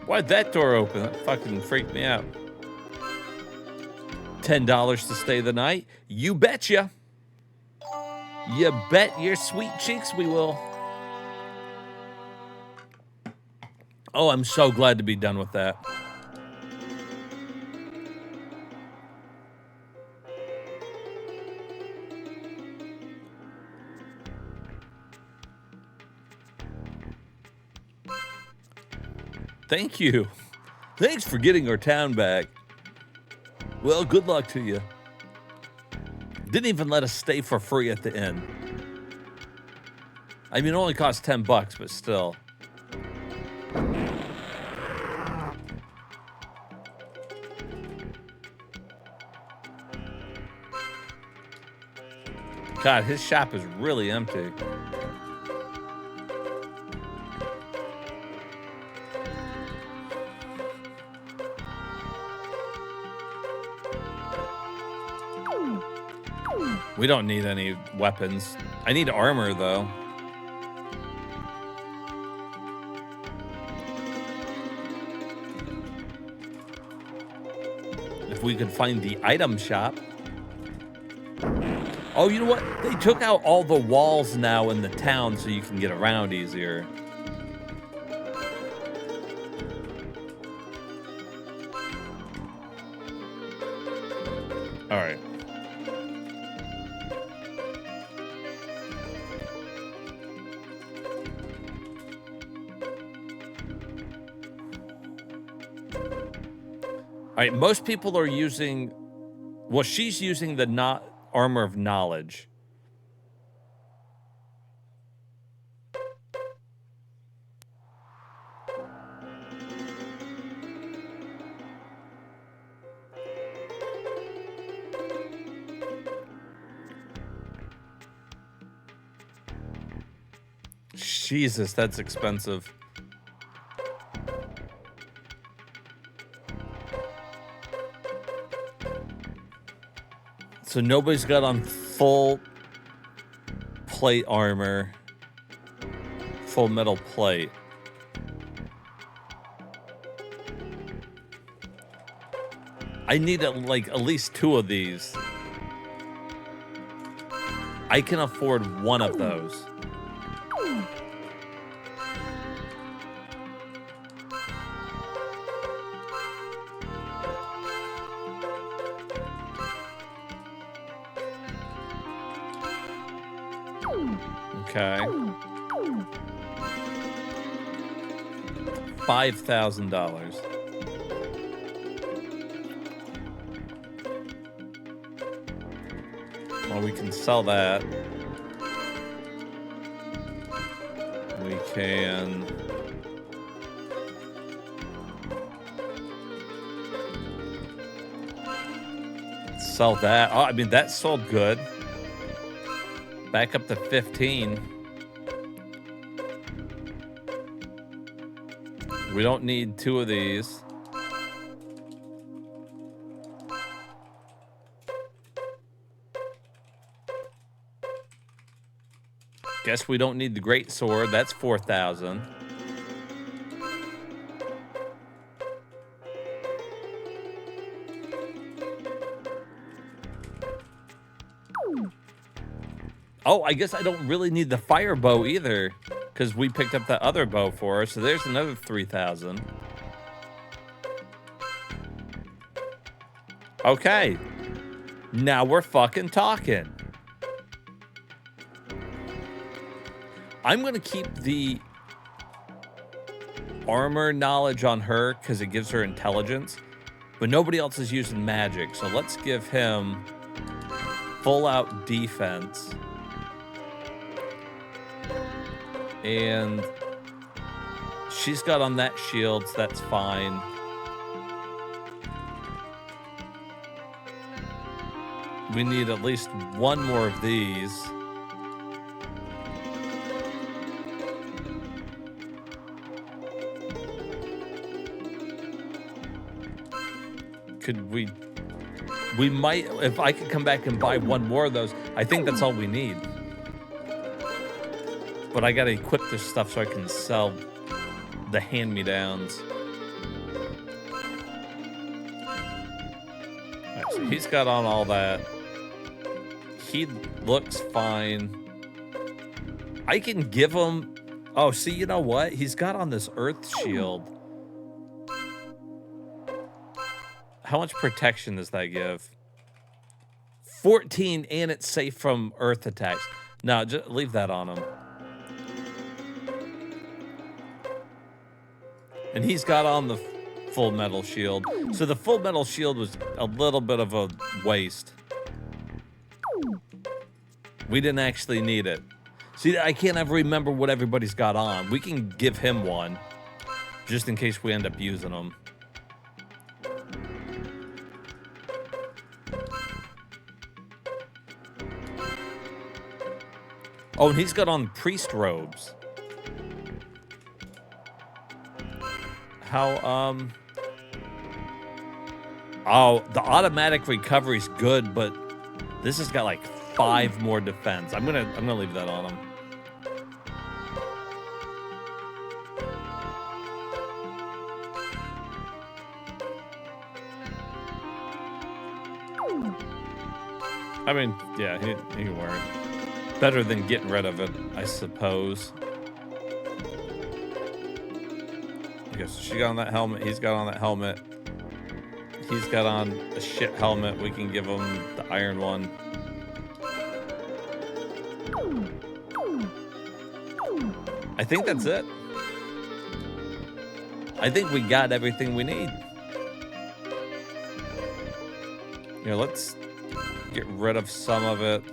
Why'd that door open? That fucking freaked me out. $10 to stay the night? You betcha. You bet your sweet cheeks we will. Oh, I'm so glad to be done with that. Thank you. Thanks for getting our town back. Well, good luck to you. Didn't even let us stay for free at the inn. I mean, it only cost $10, but still. God, his shop is really empty. We don't need any weapons. I need armor, though. If we could find the item shop. Oh, you know what? They took out all the walls now in the town so you can get around easier. All right. All right, most people are using, well, she's using the armor of knowledge. Jesus, that's expensive. So nobody's got on full plate armor, full metal plate. I need like at least 2 of these. I can afford 1 of those. Okay. $5,000. Well, we can sell that. We can... sell that. Oh, I mean, that sold good. Back up to 15. We don't need 2 of these. Guess we don't need the great sword. That's 4,000. Oh, I guess I don't really need the fire bow either, because we picked up that other bow for her. So there's another 3,000. Okay. Now we're fucking talking. I'm going to keep the armor knowledge on her because it gives her intelligence, but nobody else is using magic. So let's give him full out defense. And she's got on that shield, so that's fine. We need at least 1 more of these. Could we might, if I could come back and buy 1 more of those, I think that's all we need. But I gotta equip this stuff so I can sell the hand-me-downs. All right, so he's got on all that. He looks fine. I can give him... Oh, see, you know what? He's got on this earth shield. How much protection does that give? 14, and it's safe from earth attacks. No, just leave that on him. And he's got on the full metal shield. So the full metal shield was a little bit of a waste. We didn't actually need it. See, I can't ever remember what everybody's got on. We can give him 1, just in case we end up using them. Oh, and he's got on priest robes. How, Oh, the automatic recovery's good, but this has got like 5 more defense. I'm gonna leave that on him. I mean, yeah, he can wear it. Better than getting rid of it, I suppose. I guess she got on that helmet. He's got on that helmet. He's got on a shit helmet. We can give him the iron one. I think that's it. I think we got everything we need. Here, let's get rid of some of it.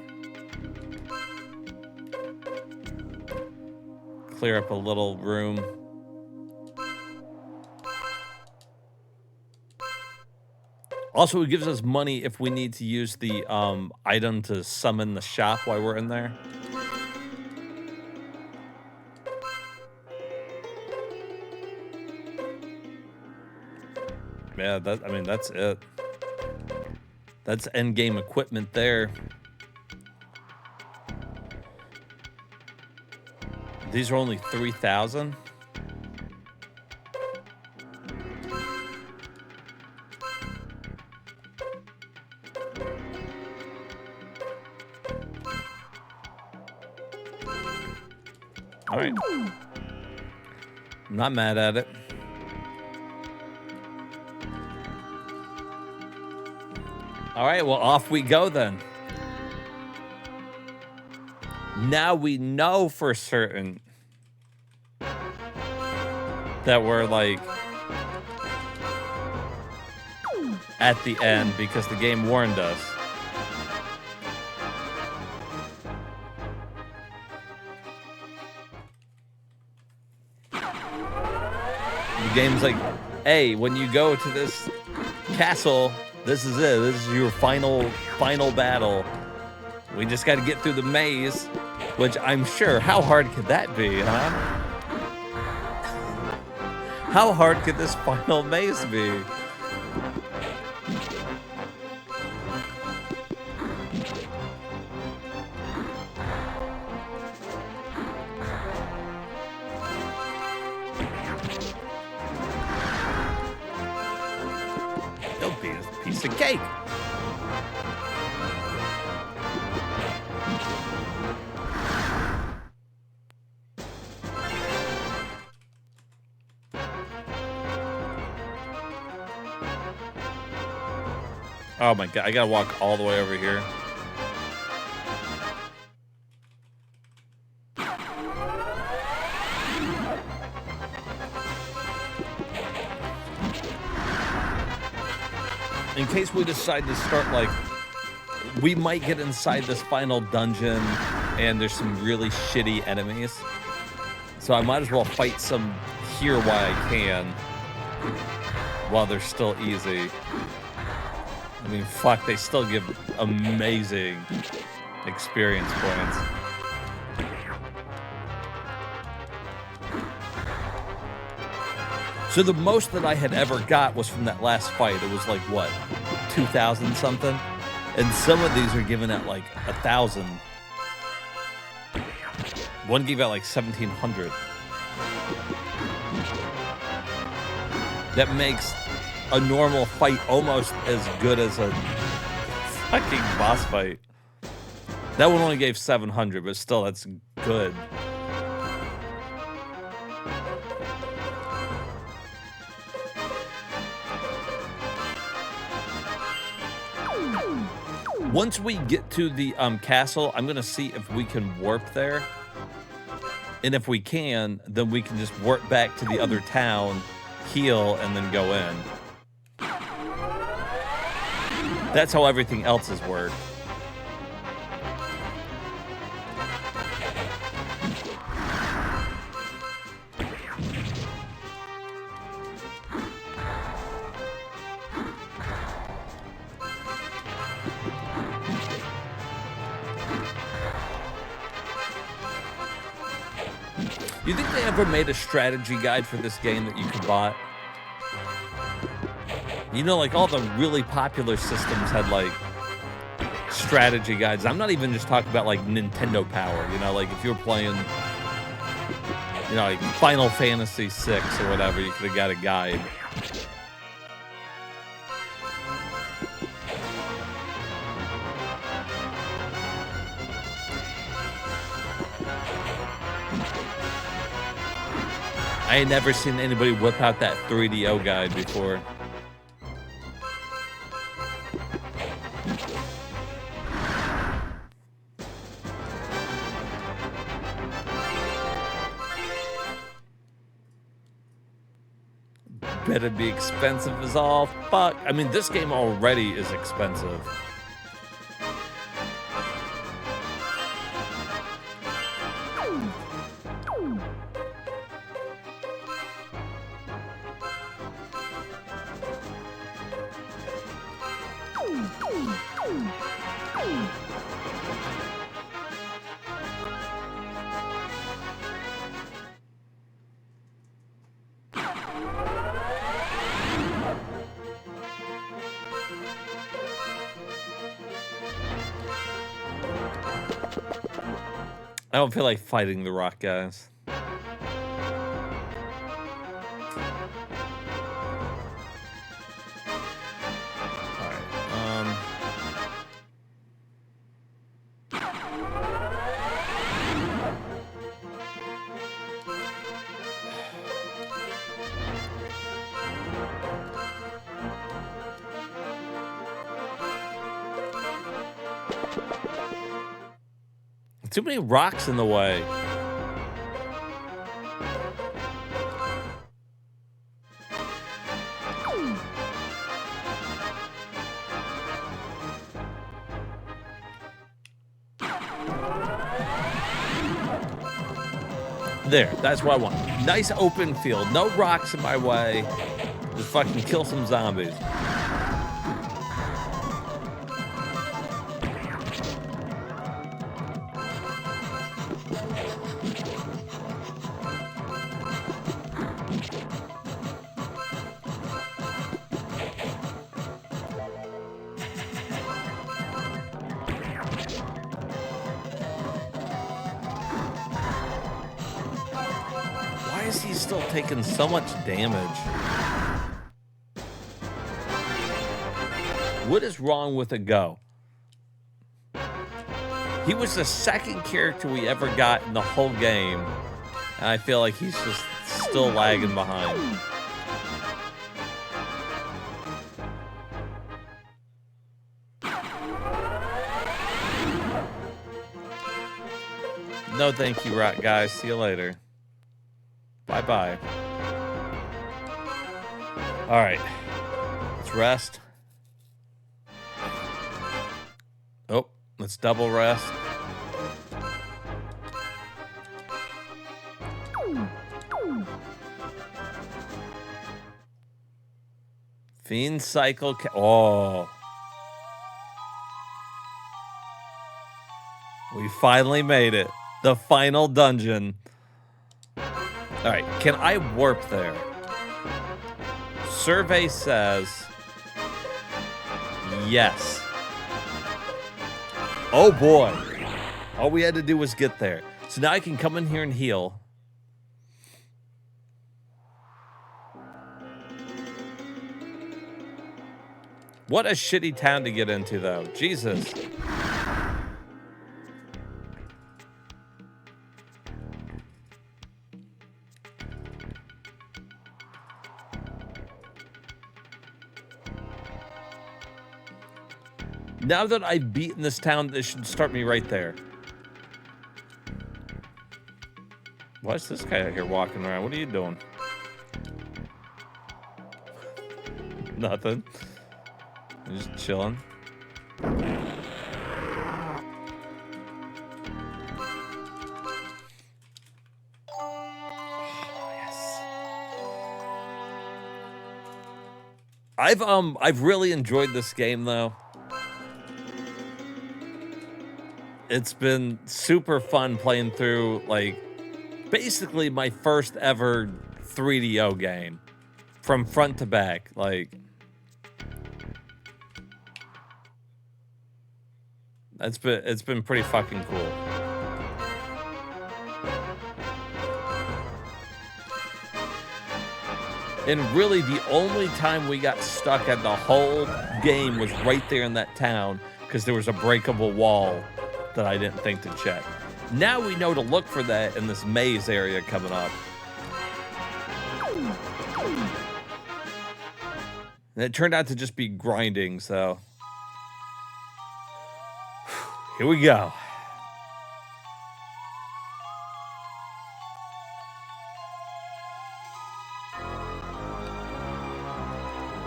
Clear up a little room. Also, it gives us money if we need to use the item to summon the shop while we're in there. Yeah, I mean, that's it. That's end game equipment there. These are only 3,000. All right. I'm not mad at it. All right, well, off we go then. Now we know for certain that we're like at the end because the game warned us. The game's like, hey, when you go to this castle, this is it. This is your final battle. We just got to get through the maze, which I'm sure, how hard could that be, huh? How hard could this final maze be? It'll be a piece of cake. Oh my god, I gotta walk all the way over here. In case we decide to start, like, we might get inside this final dungeon and there's some really shitty enemies. So I might as well fight some here while I can, while they're still easy. I mean, fuck, they still give amazing experience points. So the most that I had ever got was from that last fight. It was like, what, 2,000 something? And some of these are given at like 1,000. One gave out like 1,700. That makes a normal fight almost as good as a fucking boss fight. That one only gave 700, but still, that's good. Once we get to the castle, I'm gonna see if we can warp there. And if we can, then we can just warp back to the other town, heal, and then go in. That's how everything else has worked. You think they ever made a strategy guide for this game that you could buy? You know, like all the really popular systems had like strategy guides. I'm not even just talking about like Nintendo Power, you know, like if you were playing, you know, like Final Fantasy VI or whatever, you could have got a guide. I ain't never seen anybody whip out that 3DO guide before. Better be expensive as all fuck. I mean, this game already is expensive. I don't feel like fighting the rock guys. Too many rocks in the way. There, that's what I want. Nice open field. No rocks in my way. Just fucking kill some zombies. Why is he still taking so much damage? What is wrong with a go? He was the second character we ever got in the whole game, and I feel like he's just still lagging behind. No thank you, rock guys. See you later. Bye-bye. All right. Let's rest. Oh, let's double rest. Fiend cycle. Oh. We finally made it. The final dungeon. All right, can I warp there? Survey says yes. Oh boy. All we had to do was get there. So now I can come in here and heal. What a shitty town to get into, though. Jesus. Now that I've beaten this town, this should start me right there. Why is this guy out here walking around? What are you doing? Nothing. I'm just chilling. I've really enjoyed this game though. It's been super fun playing through, like, basically my first ever 3DO game from front to back. Like, it's been pretty fucking cool. And really, the only time we got stuck at the whole game was right there in that town because there was a breakable wall that I didn't think to check. Now we know to look for that in this maze area coming up. And it turned out to just be grinding, so here we go.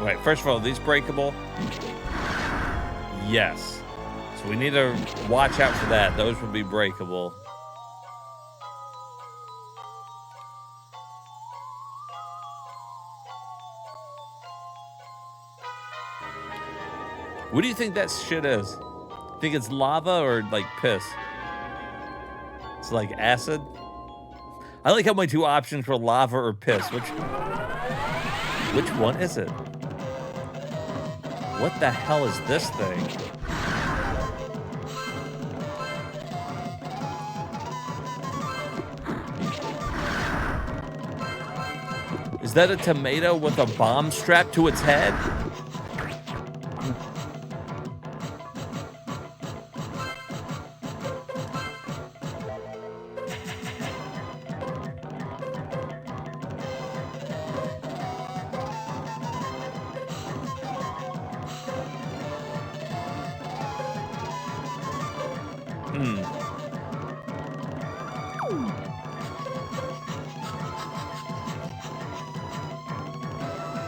Wait, first of all, are these breakable? Yes. So we need to watch out for that. Those would be breakable. What do you think that shit is? Think it's lava or like piss? It's like acid? I like how my two options were lava or piss. Which one is it? What the hell is this thing? that a tomato with a bomb strapped to its head?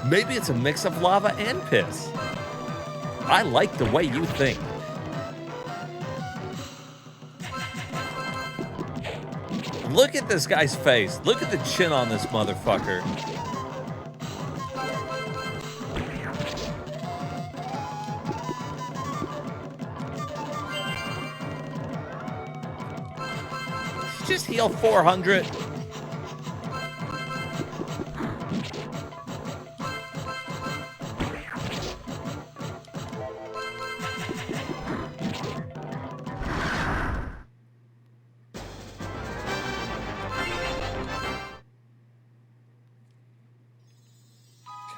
Maybe it's a mix of lava and piss. I like the way you think. Look at this guy's face. Look at the chin on this motherfucker. Just heal 400.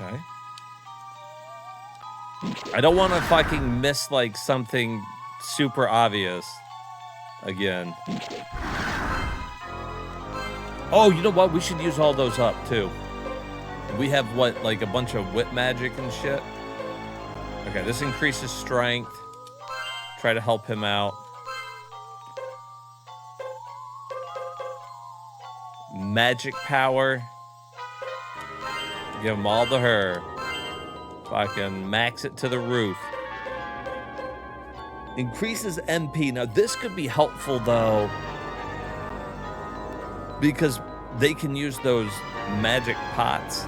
Okay. I don't want to fucking miss like something super obvious again. Oh, you know what? We should use all those up too. We have what, like a bunch of whip magic and shit? Okay, this increases strength. Try to help him out. Magic power. Give them all to her. Fucking max it to the roof. Increases MP. Now, this could be helpful, though, because they can use those magic pots.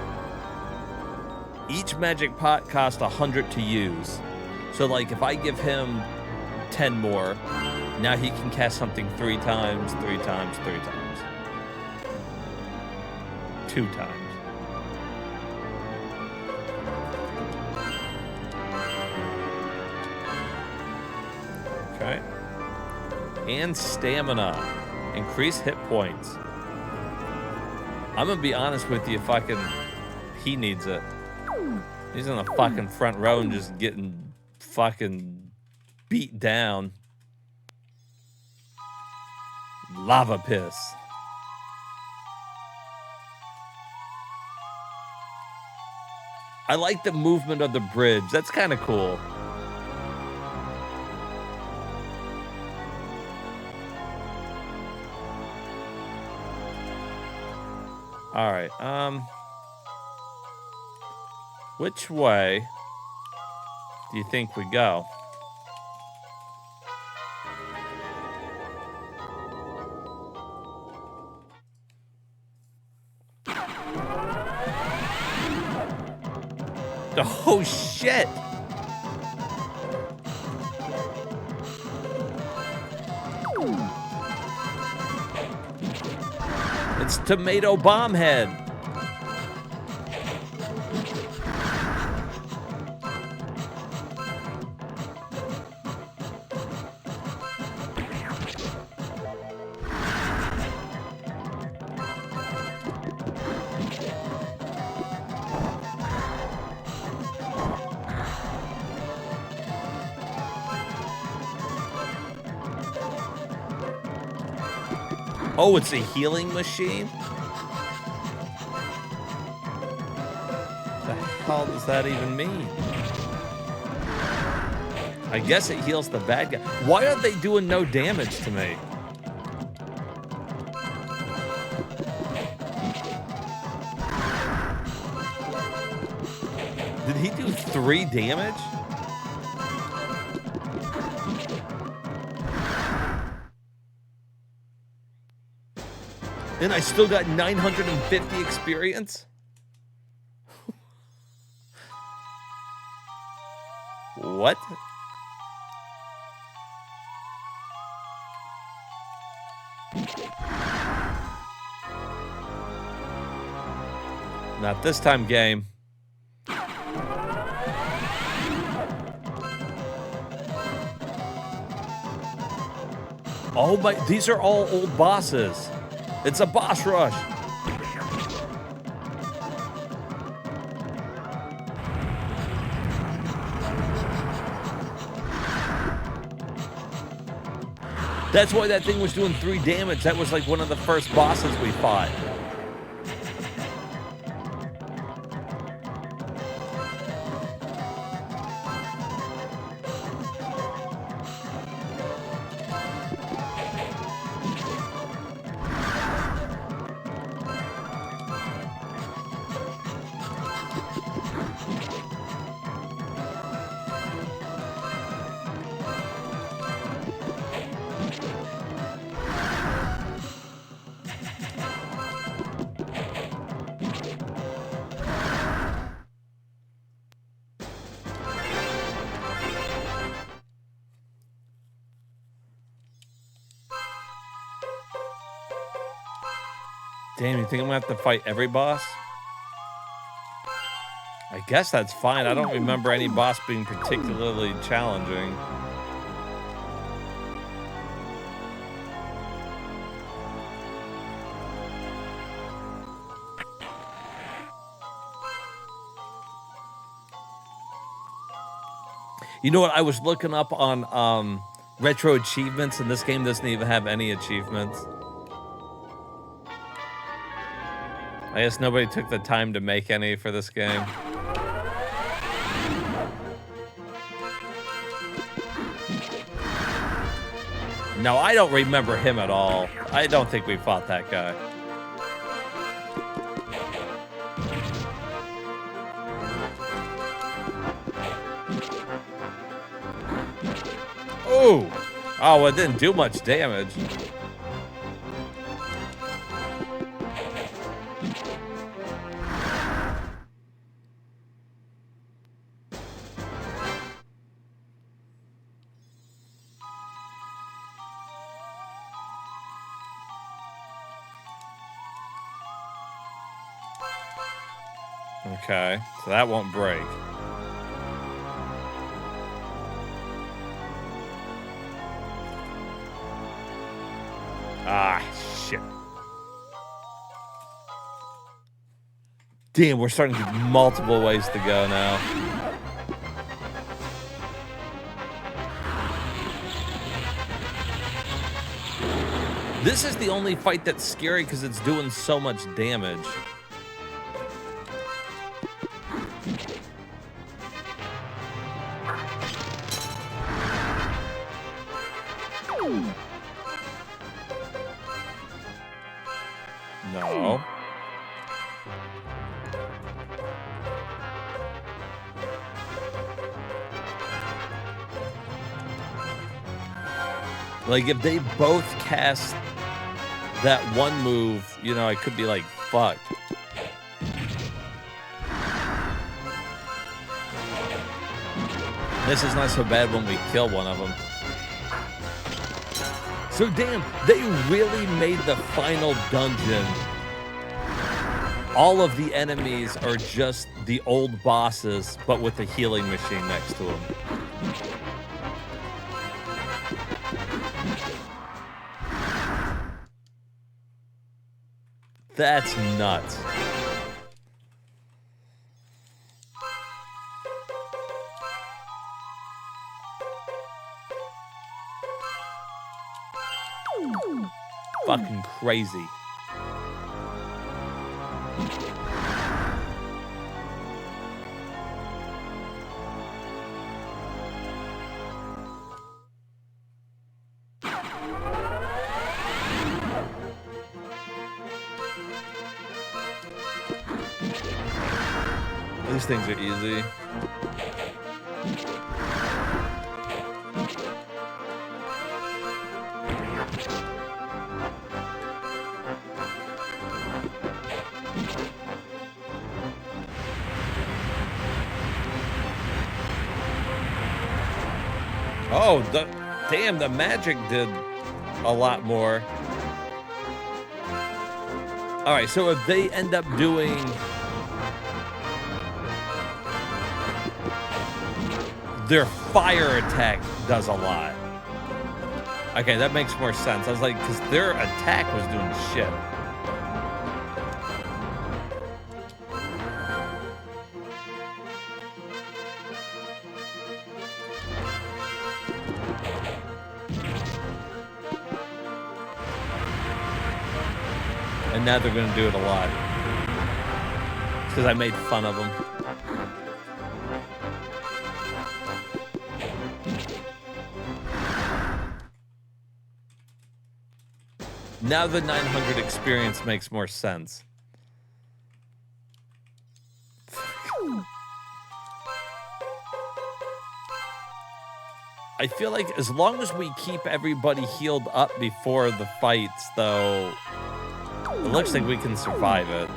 Each magic pot costs 100 to use. So, like, if I give him 10 more, now he can cast something 3 times, 3 times, 3 times. 2 times. Okay. And stamina. Increase hit points. I'm gonna be honest with you, he needs it. He's in the fucking front row and just getting fucking beat down. Lava piss. I like the movement of the bridge. That's kind of cool. All right. Which way do you think we go? Oh shit! It's Tomato Bomb Head. Oh, it's a healing machine? What the hell does that even mean? I guess it heals the bad guy. Why are they doing no damage to me? Did he do 3 damage? And I still got 950 experience? What? Not this time, game. Oh my, these are all old bosses. It's a boss rush. That's why that thing was doing 3 damage. That was like one of the first bosses we fought. Damn, you think I'm gonna have to fight every boss? I guess that's fine. I don't remember any boss being particularly challenging. You know what? I was looking up on retro achievements, and this game doesn't even have any achievements. I guess nobody took the time to make any for this game. No, I don't remember him at all. I don't think we fought that guy. Ooh! Oh, well, it didn't do much damage. Okay, so that won't break. Ah, shit. Damn, we're starting to get multiple ways to go now. This is the only fight that's scary because it's doing so much damage. No. Like, if they both cast that one move, you know, I could be like, fuck. This is not so bad when we kill one of them. So damn, they really made the final dungeon. All of the enemies are just the old bosses, but with a healing machine next to them. That's nuts. Fucking crazy. These things are easy. Oh, damn, the magic did a lot more. All right, so if they end up doing... their fire attack does a lot. Okay, that makes more sense. I was like, because their attack was doing shit. And now they're gonna do it a lot. Because I made fun of them. Now the 900 experience makes more sense. I feel like as long as we keep everybody healed up before the fights, though, it looks like we can survive it.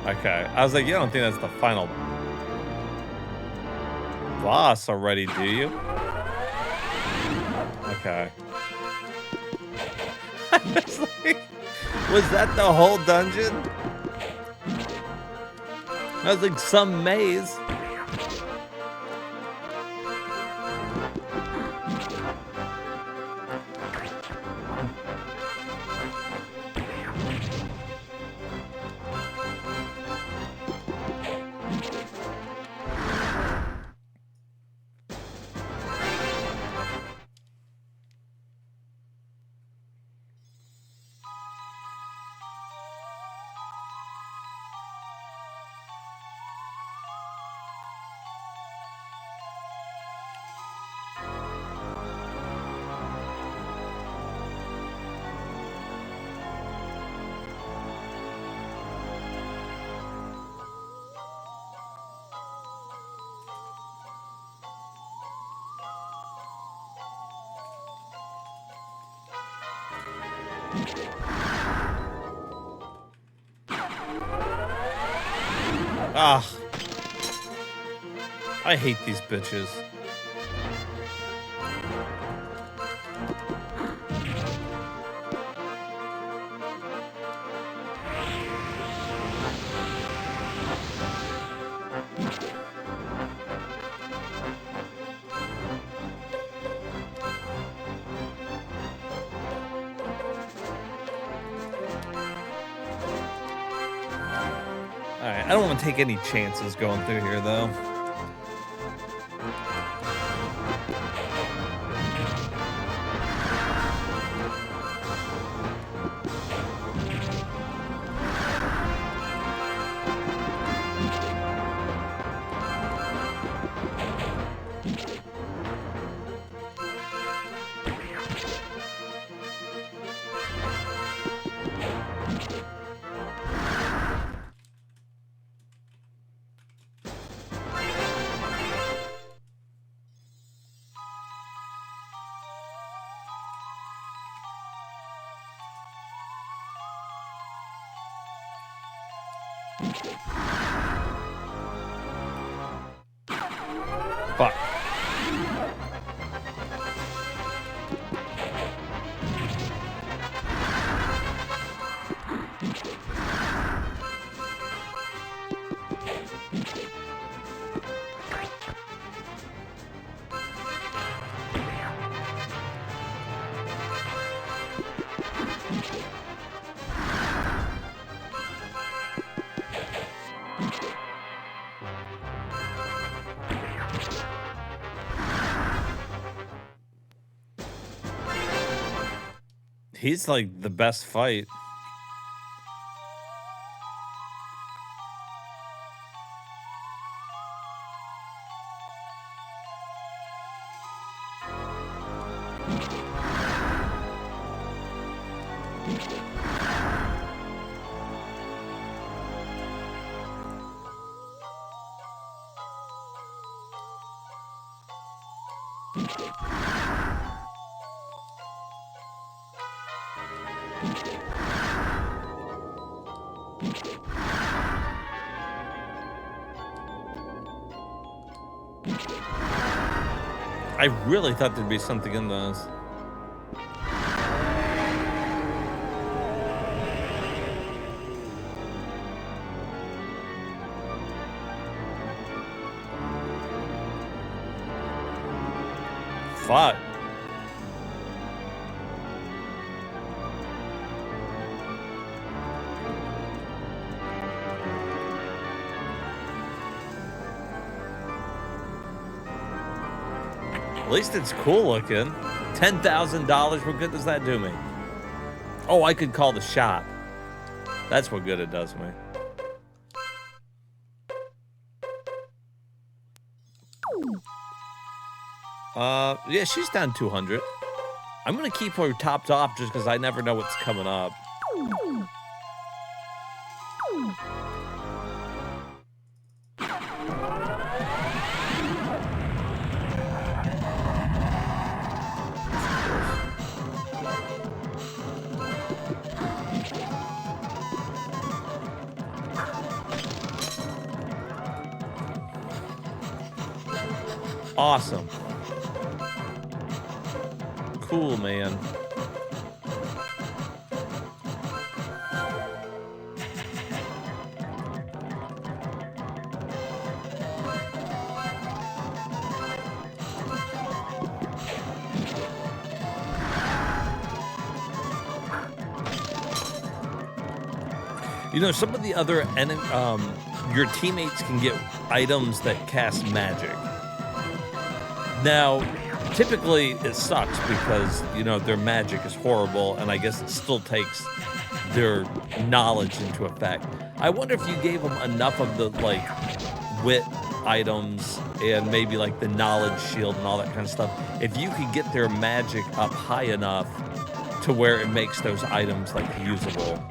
Okay, I was like, you don't think that's the final boss already, do you? Okay. I was like, was that the whole dungeon? That was like some maze. Ah, I hate these bitches. Alright, I don't want to take any chances going through here, though. Fuck. He's like the best fight. I really thought there'd be something in those. Fuck. At least it's cool looking. $10,000. What good does that do me? Oh, I could call the shop. That's what good it does me. Yeah, she's down 200. I'm gonna keep her topped off just because I never know what's coming up. Awesome. Cool, man. You know, some of the other your teammates can get items that cast magic. Now, typically it sucks because, you know, their magic is horrible, and I guess it still takes their knowledge into effect. I wonder if you gave them enough of the, like, wit items and maybe, like, the knowledge shield and all that kind of stuff, if you could get their magic up high enough to where it makes those items, like, usable.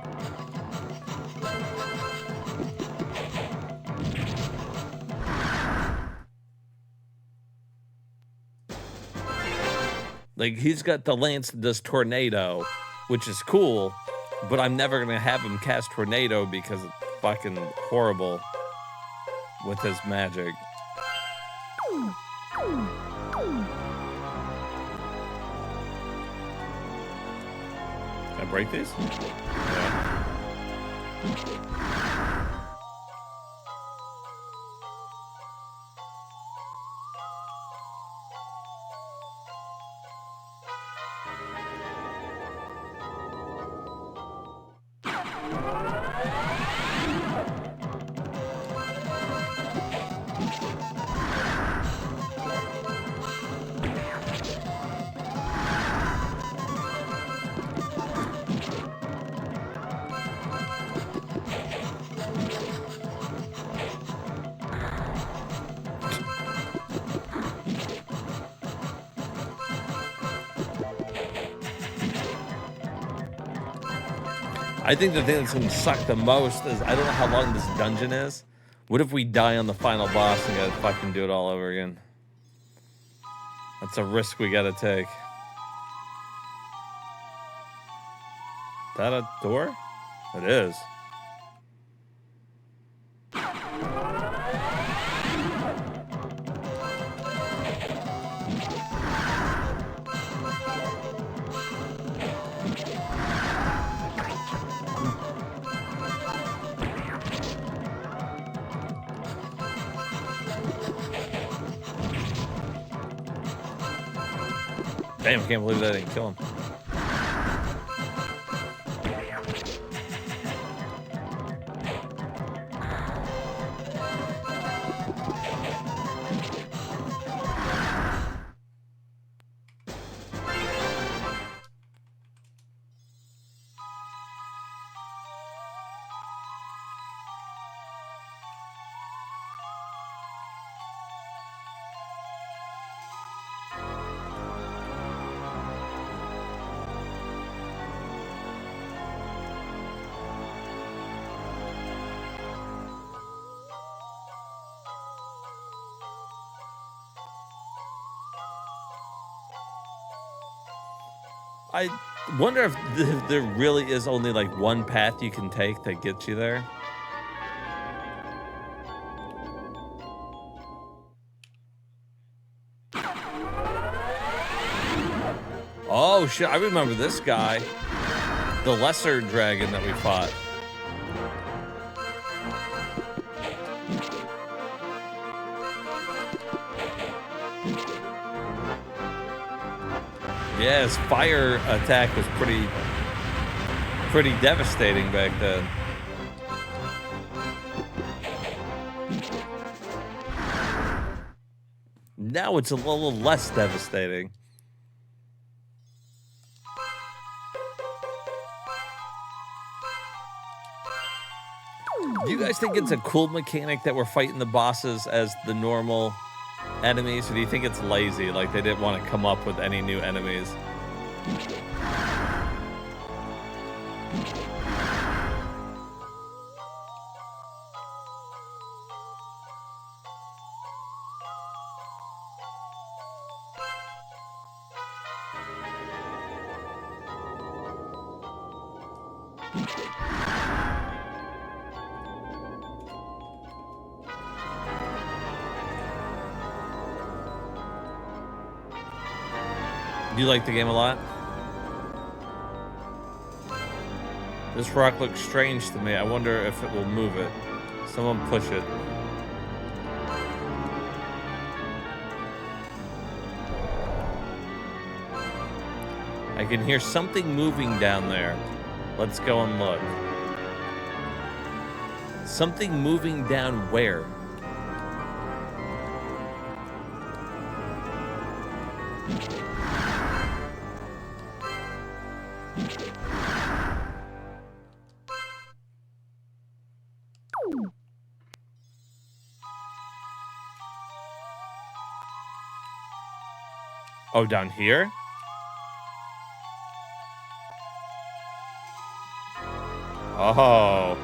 Like, he's got the lance that does tornado, which is cool, but I'm never going to have him cast tornado because it's fucking horrible with his magic. Can I break these? Yeah. I think the thing that's going to suck the most is, I don't know how long this dungeon is. What if we die on the final boss and gotta fucking do it all over again? That's a risk we gotta take. Is that a door? It is. Damn, I can't believe that I didn't kill him. I wonder if there really is only like one path you can take that gets you there. Oh, shit. I remember this guy. The lesser dragon that we fought. Yeah, his fire attack was pretty devastating back then. Now it's a little less devastating. Do you guys think it's a cool mechanic that we're fighting the bosses as the normal enemies, or do you think it's lazy, like they didn't want to come up with any new enemies? Do you like the game a lot? This rock looks strange to me. I wonder if it will move it. Someone push it. I can hear something moving down there. Let's go and look. Something moving down where? Oh, down here? Oh.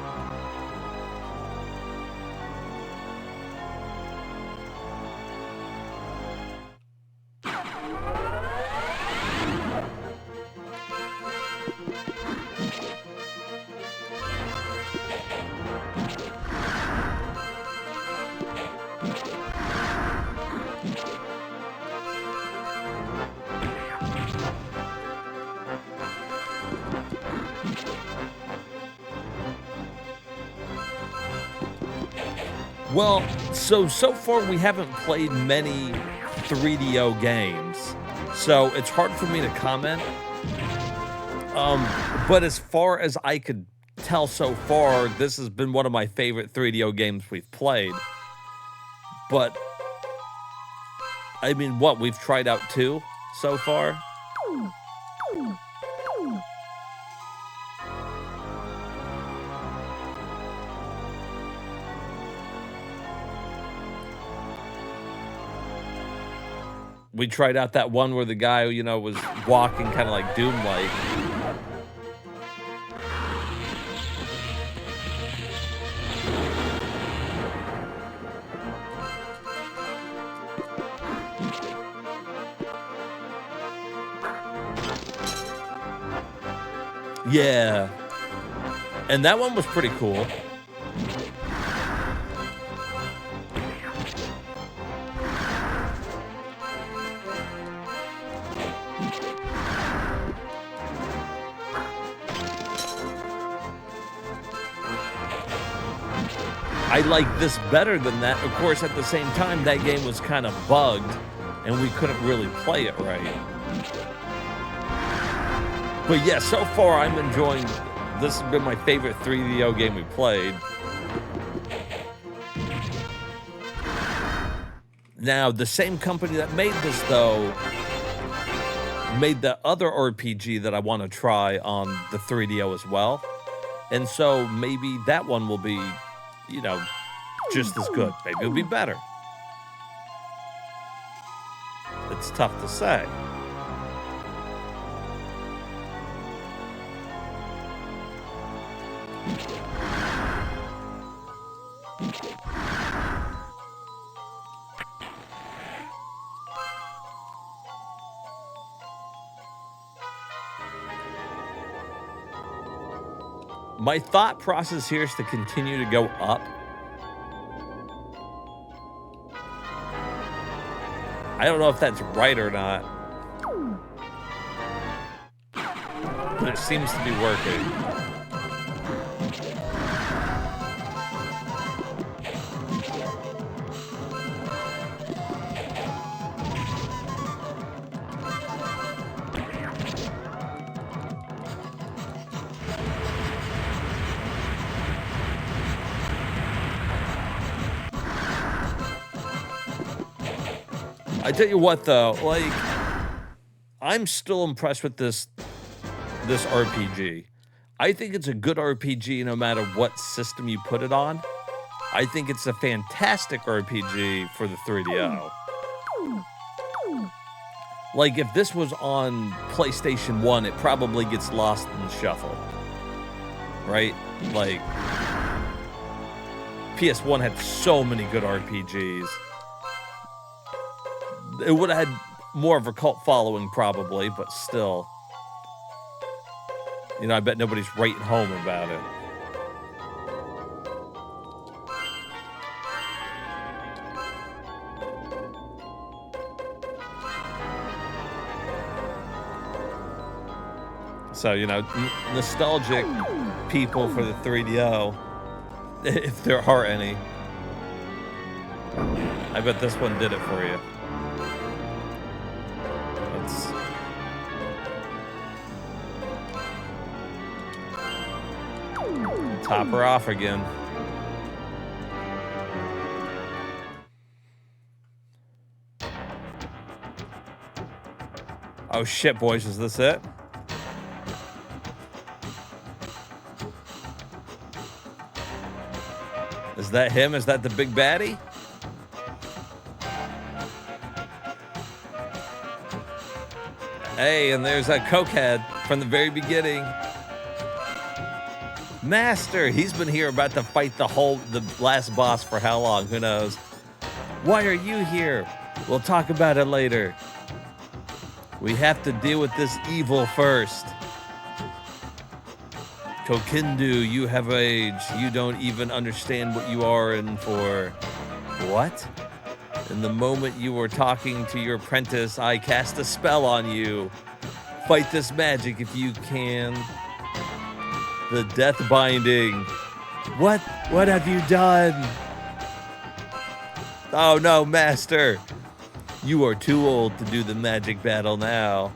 Well, so far we haven't played many 3DO games, so it's hard for me to comment. But as far as I could tell so far, this has been one of my favorite 3DO games we've played. But, I mean, what, we've tried out 2 so far? We tried out that one where the guy, you know, was walking kind of like Doom-like. Yeah. And that one was pretty cool. I like this better than that. Of course, at the same time, that game was kind of bugged, and we couldn't really play it right. But yeah, so far, I'm enjoying... This has been my favorite 3DO game we played. Now, the same company that made this, though, made the other RPG that I want to try on the 3DO as well. And so maybe that one will be... you know, just as good. Maybe it'll be better. It's tough to say. My thought process here is to continue to go up. I don't know if that's right or not. it seems to be working. I tell you what, though, like, I'm still impressed with this RPG. I think it's a good RPG no matter what system you put it on. I think it's a fantastic RPG for the 3DO. Like, if this was on PlayStation 1, it probably gets lost in the shuffle. Right? Like, PS1 had so many good RPGs. It would have had more of a cult following, probably, but still. You know, I bet nobody's writing home about it. So, you know, nostalgic people for the 3DO, if there are any. I bet this one did it for you. Top her off again. Oh shit, boys, is this it? Is that him? Is that the big baddie? Hey, and there's that cokehead from the very beginning. Master, he's been here about to fight the last boss for how long? Who knows? Why are you here? We'll talk about it later. We have to deal with this evil first. Kokindu, you have aged. You don't even understand what you are in for. What? In the moment you were talking to your apprentice, I cast a spell on you. Fight this magic if you can. The death binding. What have you done? Oh no, master. You are too old to do the magic battle now.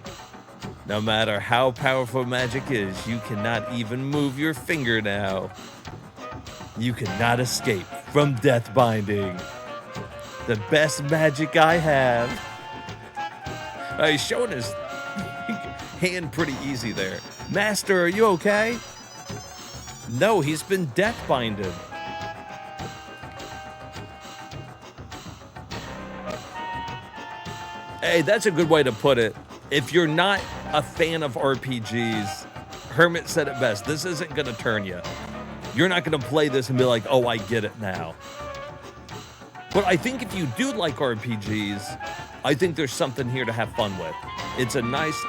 No matter how powerful magic is, you cannot even move your finger now. You cannot escape from death binding. The best magic I have. He's showing his hand pretty easy there. Master, are you okay? No, he's been death binded. Hey, that's a good way to put it. If you're not a fan of RPGs, Hermit said it best. This isn't going to turn you. You're not going to play this and be like, oh, I get it now. But I think if you do like RPGs, I think there's something here to have fun with. It's a nice,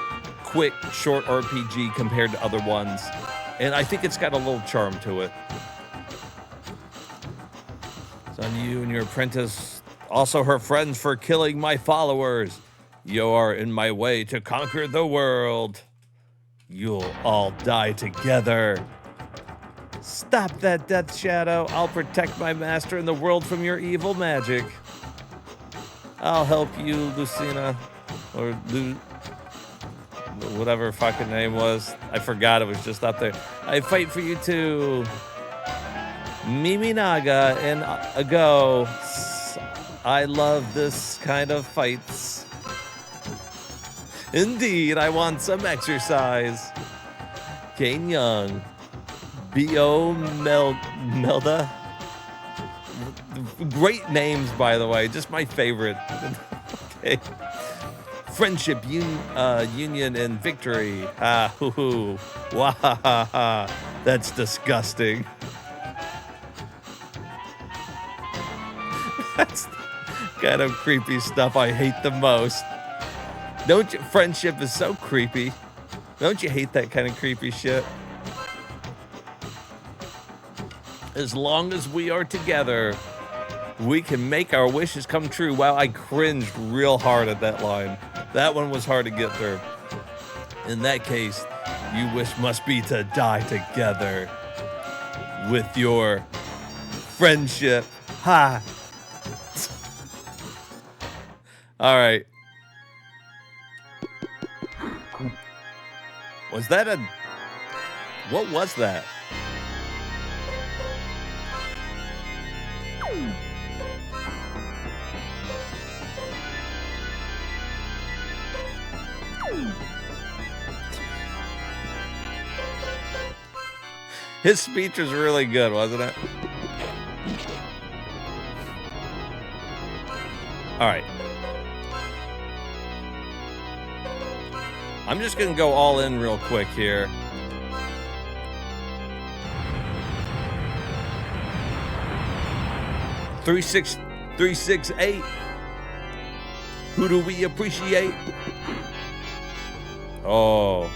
quick, short RPG compared to other ones. And I think it's got a little charm to it. It's on you and your apprentice, also her friends, for killing my followers. You are in my way to conquer the world. You'll all die together. Stop that, Death Shadow. I'll protect my master and the world from your evil magic. I'll help you, Lucina. Or whatever her fucking name was. I forgot, it was just up there. I fight for you too. Mimi Naga and Ago. I love this kind of fights. Indeed, I want some exercise. Kane Young. B.O. Melda. Great names, by the way. Just my favorite. Okay. Friendship, union, and victory. Ah, hoo hoo. Wah ha ha ha. That's disgusting. That's the kind of creepy stuff I hate the most. Don't you? Friendship is so creepy. Don't you hate that kind of creepy shit? As long as we are together, we can make our wishes come true. Wow, I cringed real hard at that line. That one was hard to get through. In that case, you wish must be to die together with your friendship. Ha! All right. Was that a... What was that? His speech was really good, wasn't it? All right. I'm just gonna go all in real quick here. Three, six, 8. Who do we appreciate? Oh.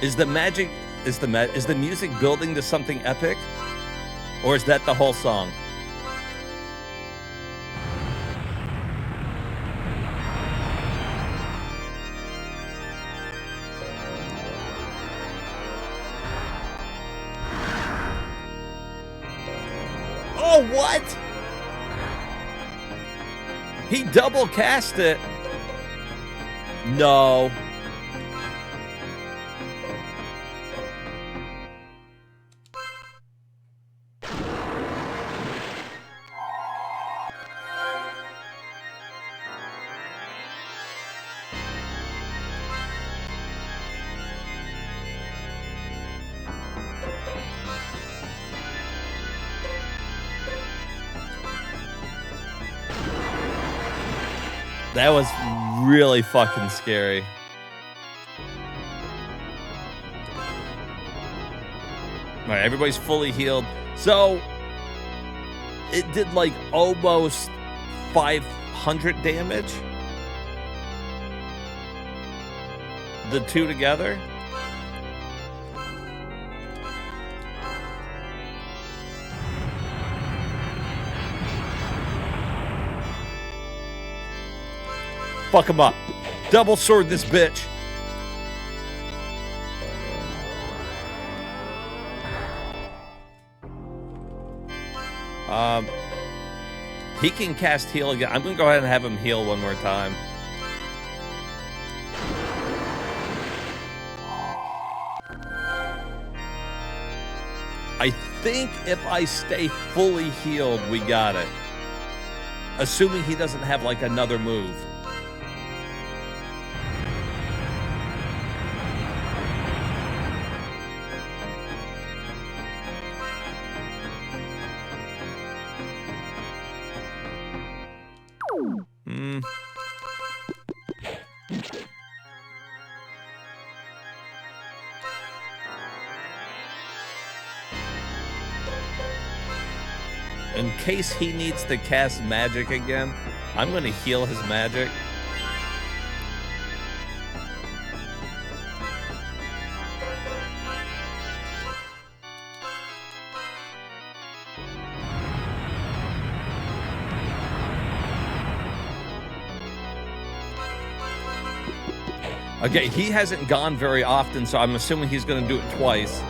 Is the music building to something epic? Or is that the whole song? Oh, what? He double cast it. No. That was really fucking scary. All right, everybody's fully healed. So it did like almost 500 damage. The two together. Fuck him up. Double sword this bitch. He can cast heal again. I'm gonna go ahead and have him heal one more time. I think if I stay fully healed, we got it. Assuming he doesn't have like another move. In case he needs to cast magic again, I'm going to heal his magic. Okay, he hasn't gone very often, so I'm assuming he's going to do it twice.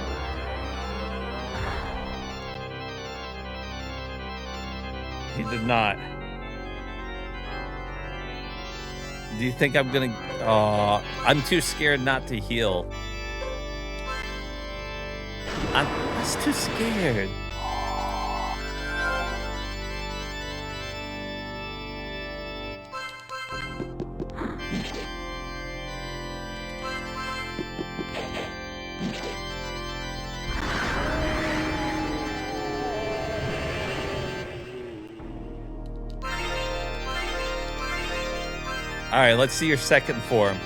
He did not. Do you think I'm gonna... I'm too scared not to heal. I'm just too scared. All right, let's see your second form.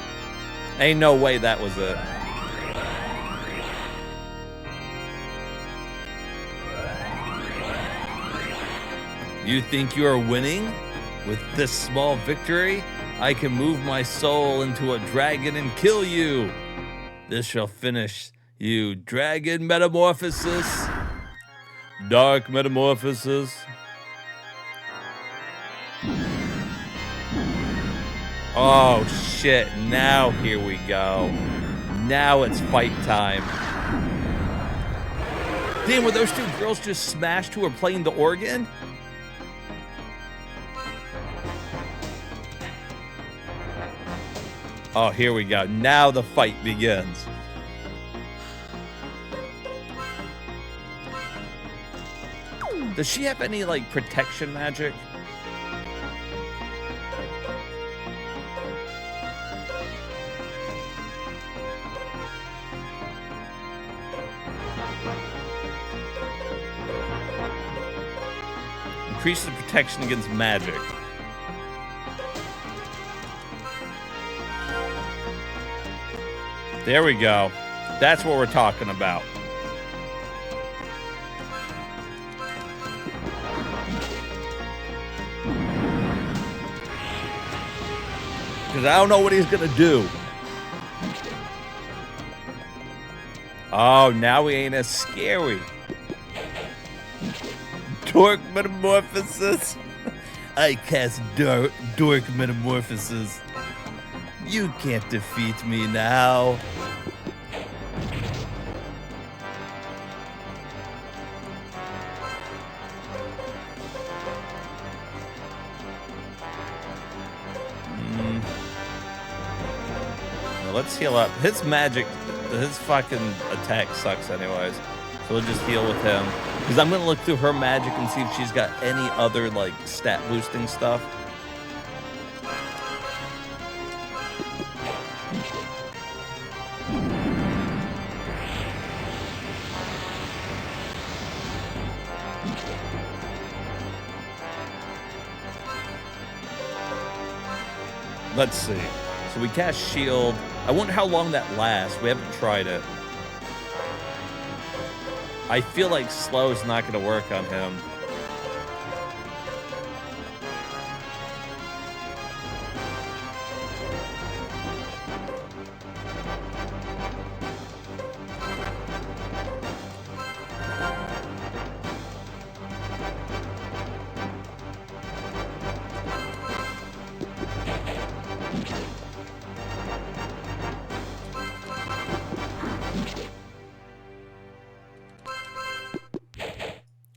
Ain't no way that was it. You think you are winning? With this small victory, I can move my soul into a dragon and kill you. This shall finish You dragon metamorphosis. Dark metamorphosis. Oh, shit. Now here we go. Now it's fight time. Damn, were those two girls just smashed who were playing the organ? Oh, here we go. Now the fight begins. Does she have any, like, protection magic? Increases protection against magic. There we go. That's what we're talking about. Because I don't know what he's going to do. Oh, now he ain't as scary. Dork metamorphosis. I cast dork metamorphosis. You can't defeat me now. Well, let's heal up. His magic, his fucking attack sucks anyways. So we'll just heal with him. Because I'm going to look through her magic and see if she's got any other, like, stat boosting stuff. Let's see. So we cast shield. I wonder how long that lasts. We haven't tried it. I feel like slow is not going to work on him.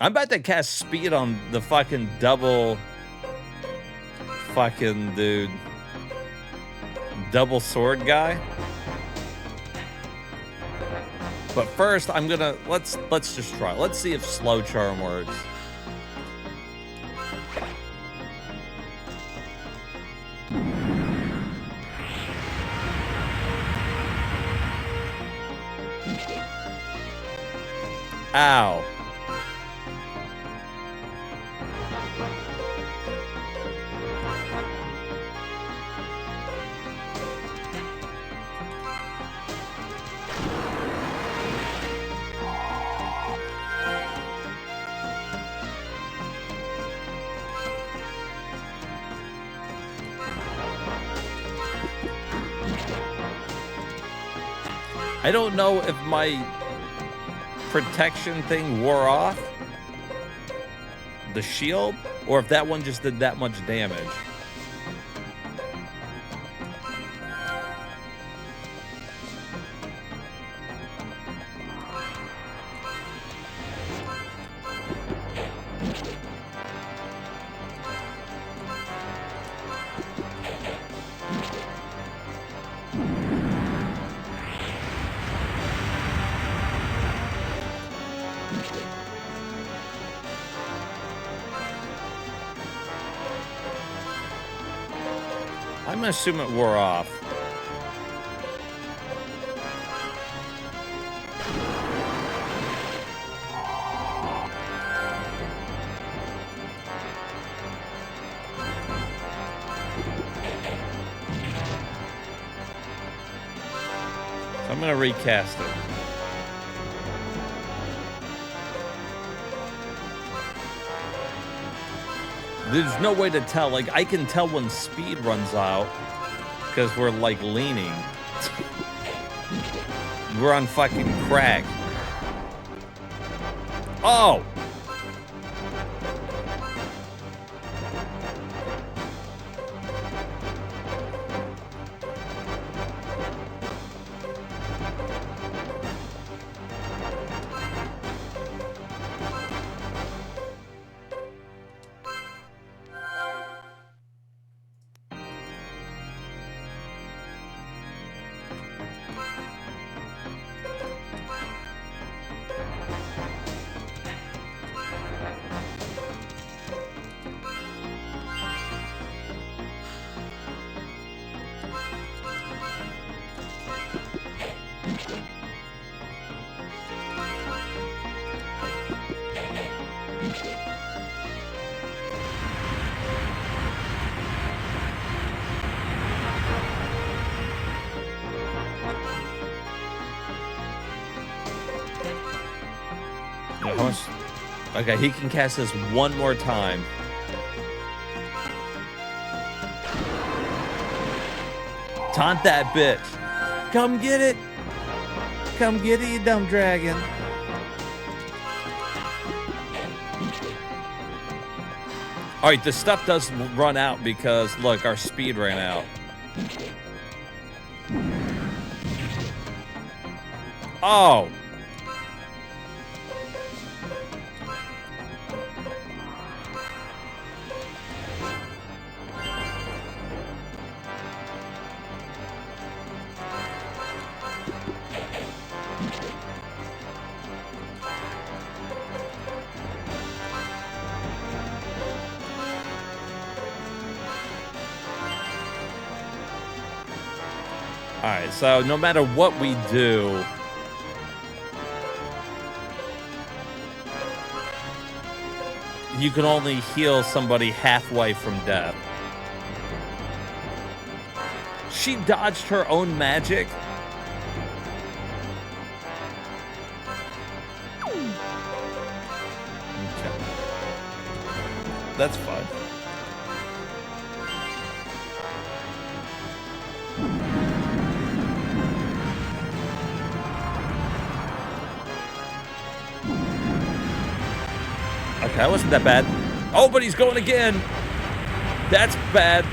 I'm about to cast speed on the fucking double fucking dude. Double sword guy. But first I'm gonna let's just try. Let's see if slow charm works. Ow. I don't know if my protection thing wore off, the shield, or if that one just did that much damage. I'm gonna assume it wore off. So I'm gonna recast it. There's no way to tell. Like, I can tell when speed runs out because we're, like, leaning. We're on fucking crack. Oh! Okay, he can cast this one more time. Taunt that bitch. Come get it. Come get it, you dumb dragon. All right, the stuff does run out because, look, our speed ran out. Oh. All right, so no matter what we do, you can only heal somebody halfway from death. She dodged her own magic. Okay. That's fun. Okay, that wasn't that bad. Oh, but he's going again. That's bad.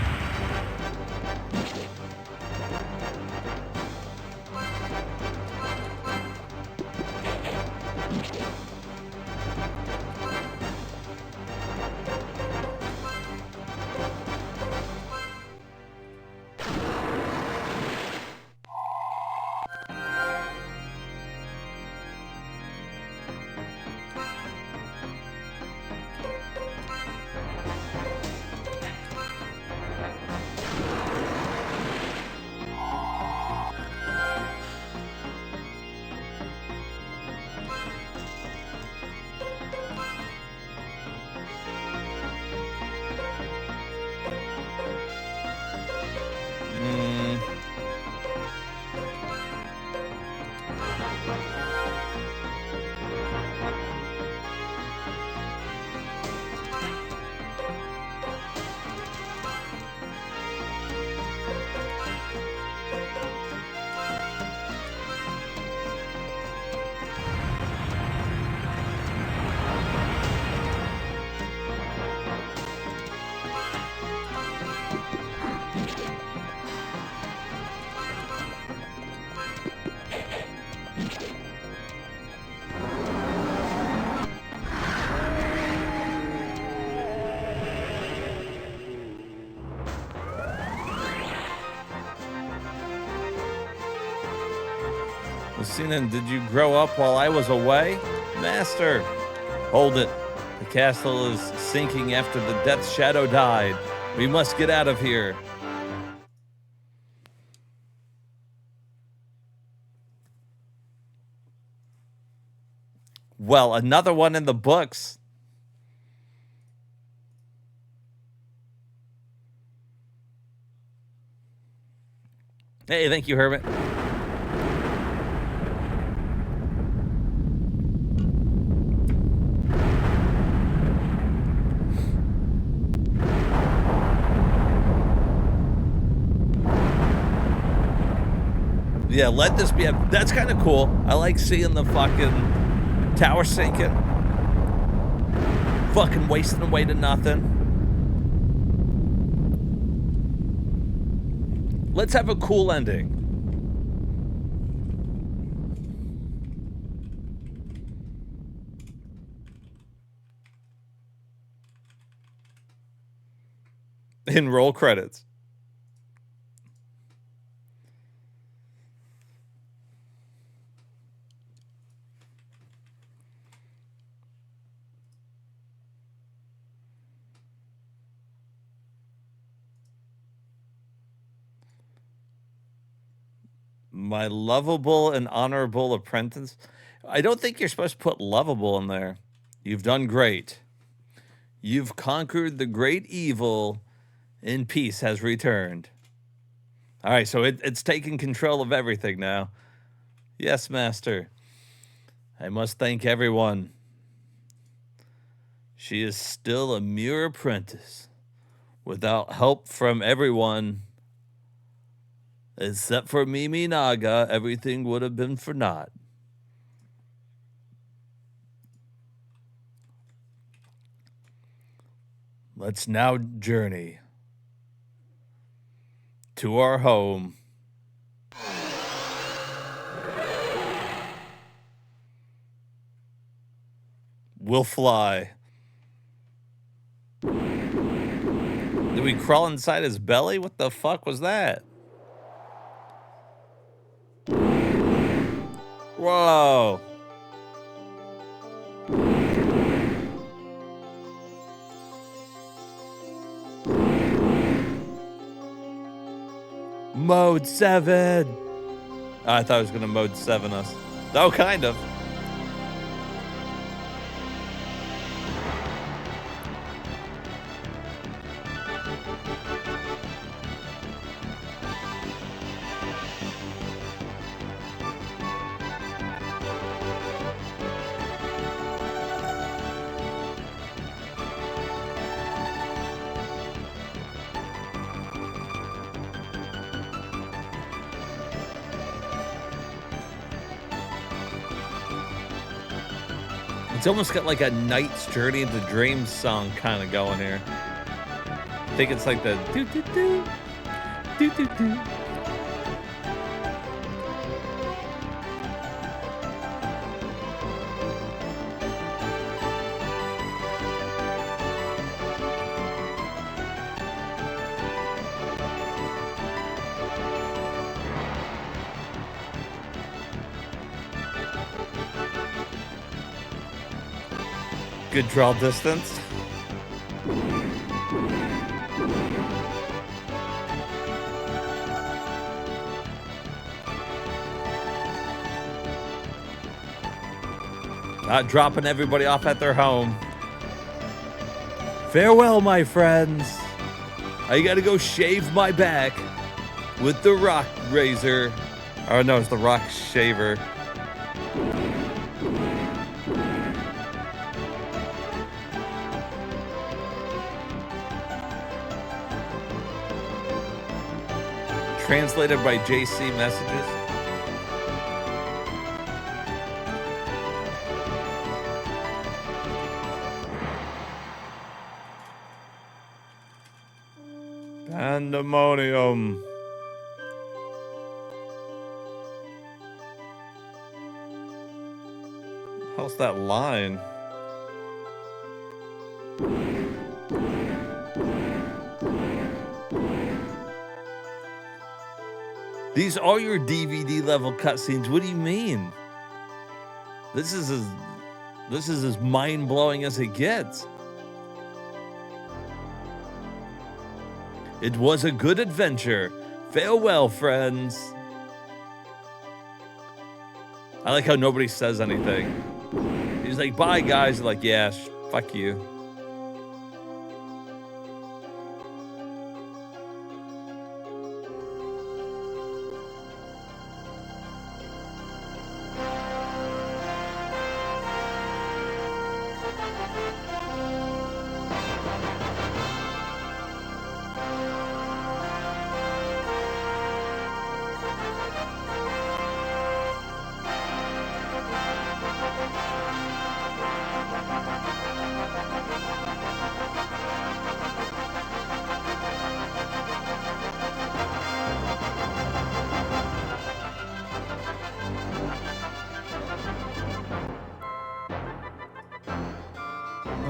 Lucienne, did you grow up while I was away? Master, hold it. The castle is sinking after the Death Shadow died. We must get out of here. Well, another one in the books. Hey, thank you, Hermit. Yeah, let this be a... That's kind of cool. I like seeing the fucking tower sinking. Fucking wasting away to nothing. Let's have a cool ending. In roll credits. My lovable and honorable apprentice. I don't think you're supposed to put lovable in there. You've done great. You've conquered the great evil, and peace has returned. All right, so it's taking control of everything now. Yes, master. I must thank everyone. She is still a mere apprentice. Without help from everyone, except for Mimi Naga, everything would have been for naught. Let's now journey to our home. We'll fly. Did we crawl inside his belly? What the fuck was that? Whoa. Mode 7. Oh, I thought I was going to mode 7 us. Oh, kind of. It's almost got like a Knight's Journey into Dreams song kind of going here. I think it's like the do do do do do do. Good draw distance. Not dropping everybody off at their home. Farewell, my friends. I gotta go shave my back with the rock razor. Oh no, it's the rock shaver. Translated by JC Messages. Pandemonium. How's that line? These are your DVD level cutscenes. What do you mean? This is as mind-blowing as it gets. It was a good adventure. Farewell, friends. I like how nobody says anything. He's like, bye, guys. They're like, yeah, fuck you.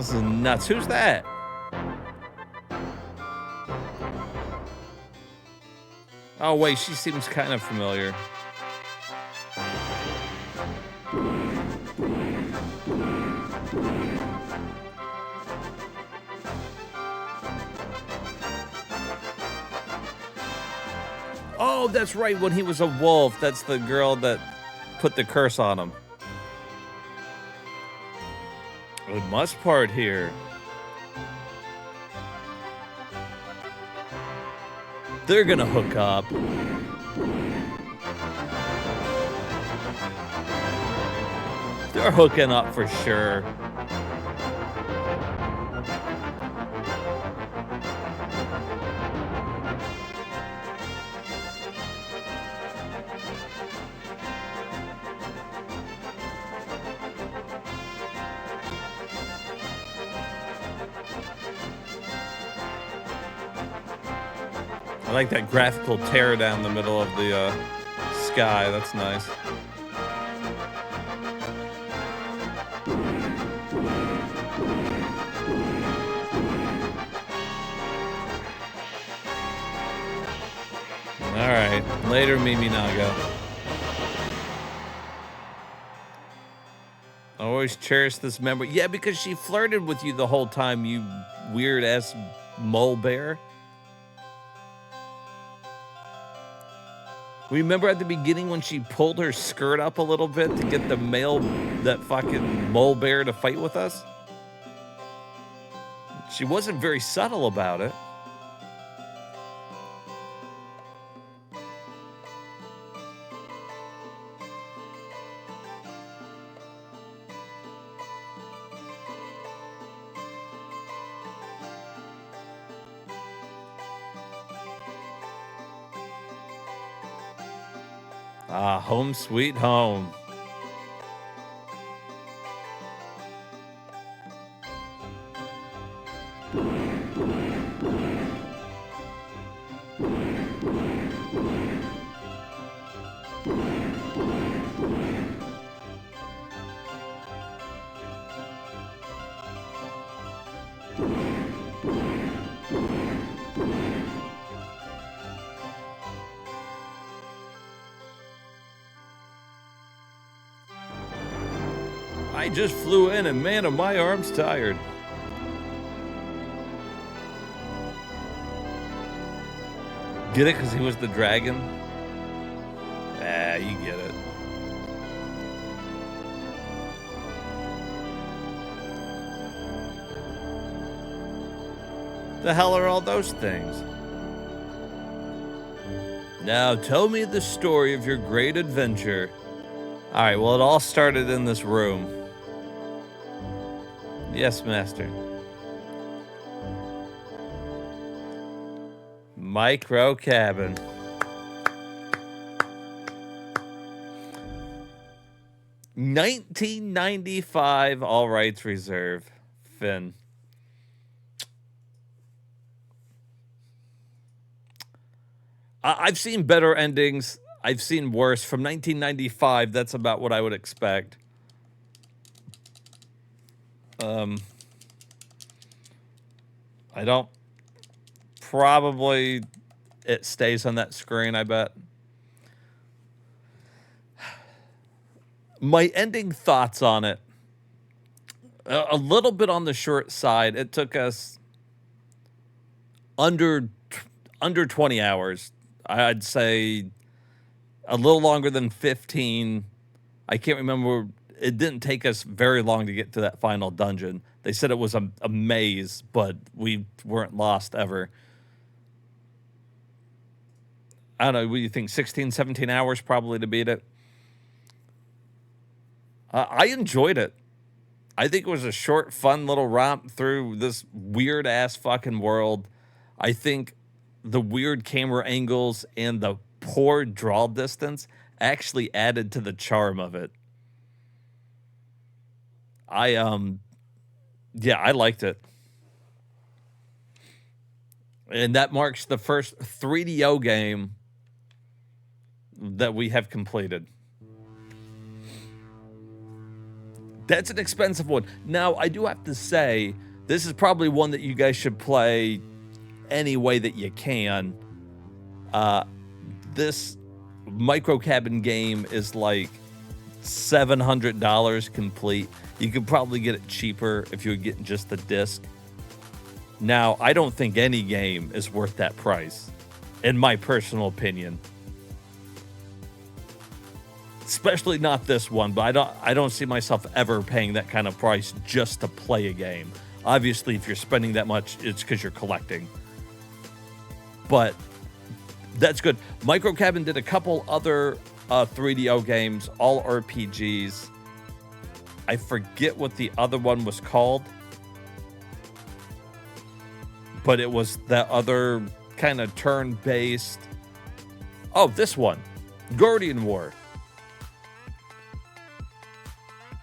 This is nuts. Who's that? Oh, wait, she seems kind of familiar. Oh, that's right, when he was a wolf. That's the girl that put the curse on him. We must part here. They're gonna hook up. They're hooking up for sure. I like that graphical tear down the middle of the sky. That's nice. All right, later, Mimi Naga. I always cherish this memory. Yeah, because she flirted with you the whole time, you weird ass mole bear. Remember at the beginning when she pulled her skirt up a little bit to get that fucking mole bear to fight with us? She wasn't very subtle about it. Ah, home sweet home. I just flew in and man, are my arms tired. Get it? Because he was the dragon? Ah, you get it. The hell are all those things? Now tell me the story of your great adventure. All right, well, it all started in this room. Yes, master. Micro cabin. $19.95, all rights reserved. Finn. I've seen better endings. I've seen worse. From 1995, that's about what I would expect. I don't. Probably it stays on that screen, I bet. My ending thoughts on it. A little bit on the short side. It took us under 20 hours. I'd say a little longer than 15. I can't remember. It didn't take us very long to get to that final dungeon. They said it was a maze, but we weren't lost ever. I don't know. What do you think? 16, 17 hours probably to beat it. I enjoyed it. I think it was a short, fun little romp through this weird-ass fucking world. I think the weird camera angles and the poor draw distance actually added to the charm of it. Yeah, I liked it. And that marks the first 3DO game that we have completed. That's an expensive one. Now, I do have to say, this is probably one that you guys should play any way that you can. This micro cabin game is like $700 complete. You could probably get it cheaper if you were getting just the disc. Now, I don't think any game is worth that price, in my personal opinion. Especially not this one, but I don't see myself ever paying that kind of price just to play a game. Obviously, if you're spending that much, it's because you're collecting. But that's good. Micro Cabin did a couple other 3DO games, all RPGs. I forget what the other one was called, but it was that other kind of turn-based. Oh, this one, Guardian War.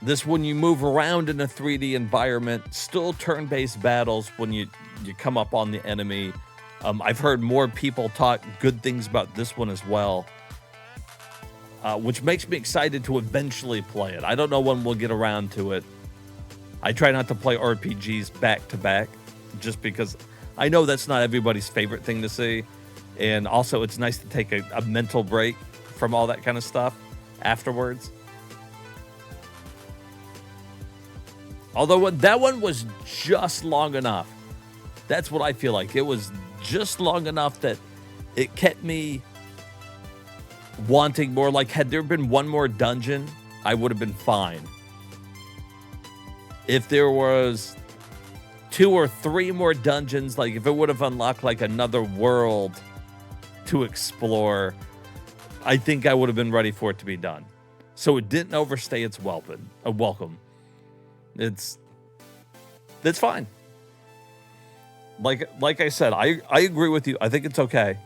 This one, you move around in a 3D environment, still turn-based battles when you come up on the enemy. I've heard more people talk good things about this one as well, which makes me excited to eventually play it. I don't know when we'll get around to it. I try not to play RPGs back-to-back, just because I know that's not everybody's favorite thing to see. And also, it's nice to take a mental break from all that kind of stuff afterwards. Although that one was just long enough. That's what I feel like. It was just long enough that it kept me wanting more. Like, had there been one more dungeon, I would have been fine. If there was 2 or 3 more dungeons, like if it would have unlocked like another world to explore, I think I would have been ready for it to be done. So it didn't overstay its welcome. It's fine. Like I said, I agree with you. I think it's okay.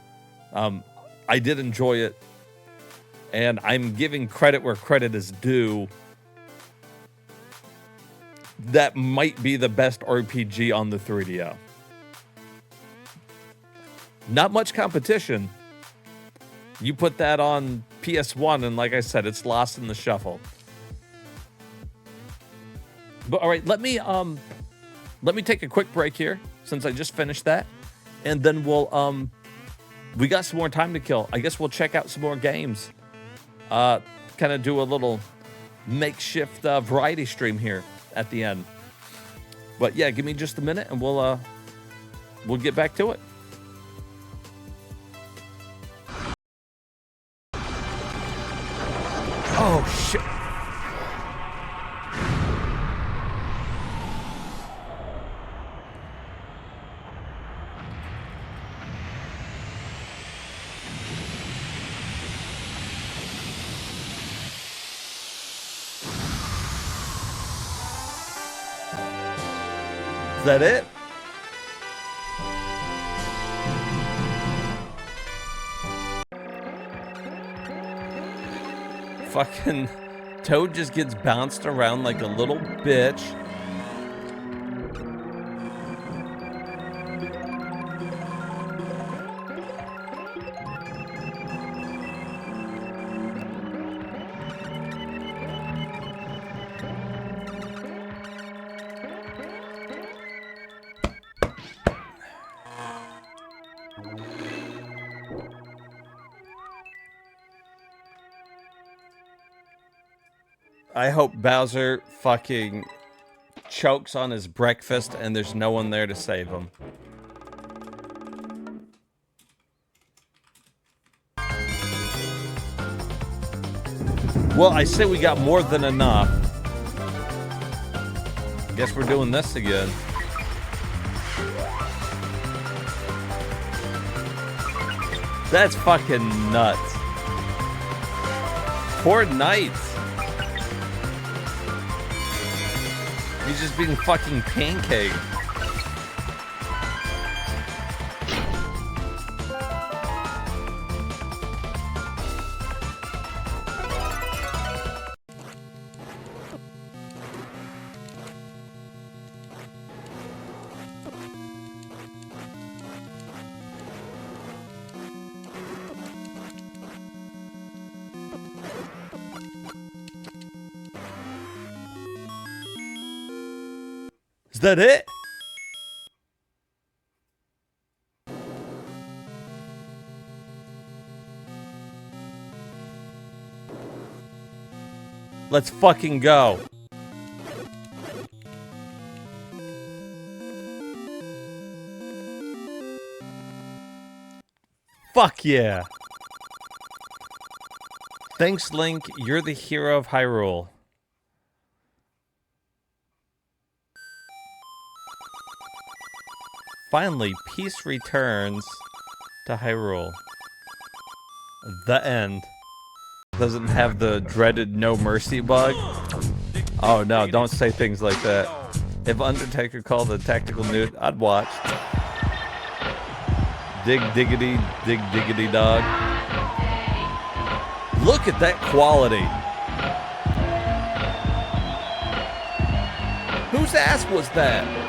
I did enjoy it, and I'm giving credit where credit is due. That might be the best RPG on the 3DO. Not much competition. You put that on PS1, and like I said, it's lost in the shuffle. But all right, let me take a quick break here since I just finished that, and then we got some more time to kill. I guess we'll check out some more games. Kind of do a little makeshift variety stream here at the end. But yeah, give me just a minute, and we'll get back to it. Oh shit. Is that it? Fucking Toad just gets bounced around like a little bitch. I hope Bowser fucking chokes on his breakfast and there's no one there to save him. Well, I say we got more than enough. Guess we're doing this again. That's fucking nuts. Poor Knight. He's just being fucking pancaked. that it? Let's fucking go. Fuck yeah. Thanks, Link. You're the hero of Hyrule. Finally, peace returns to Hyrule. The end. Doesn't have the dreaded no mercy bug. Oh no, don't say things like that. If Undertaker called a tactical nude, I'd watch. Dig diggity, dig diggity dog. Look at that quality. Whose ass was that?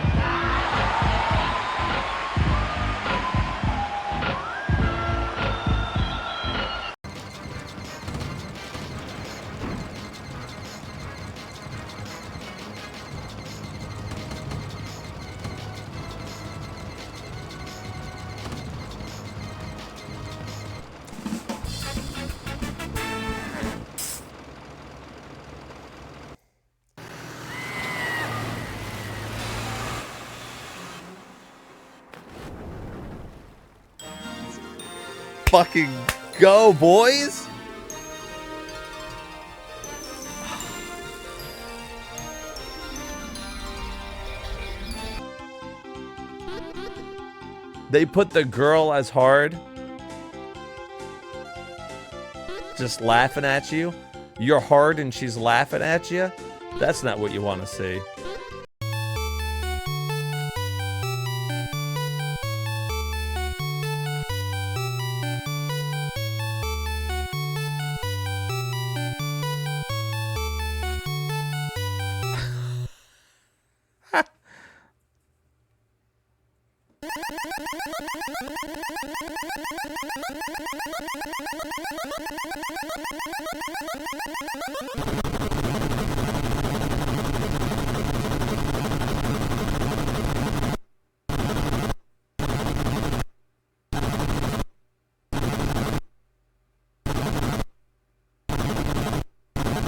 Fucking go, boys! They put the girl as hard. Just laughing at you. You're hard and she's laughing at you. That's not what you want to see.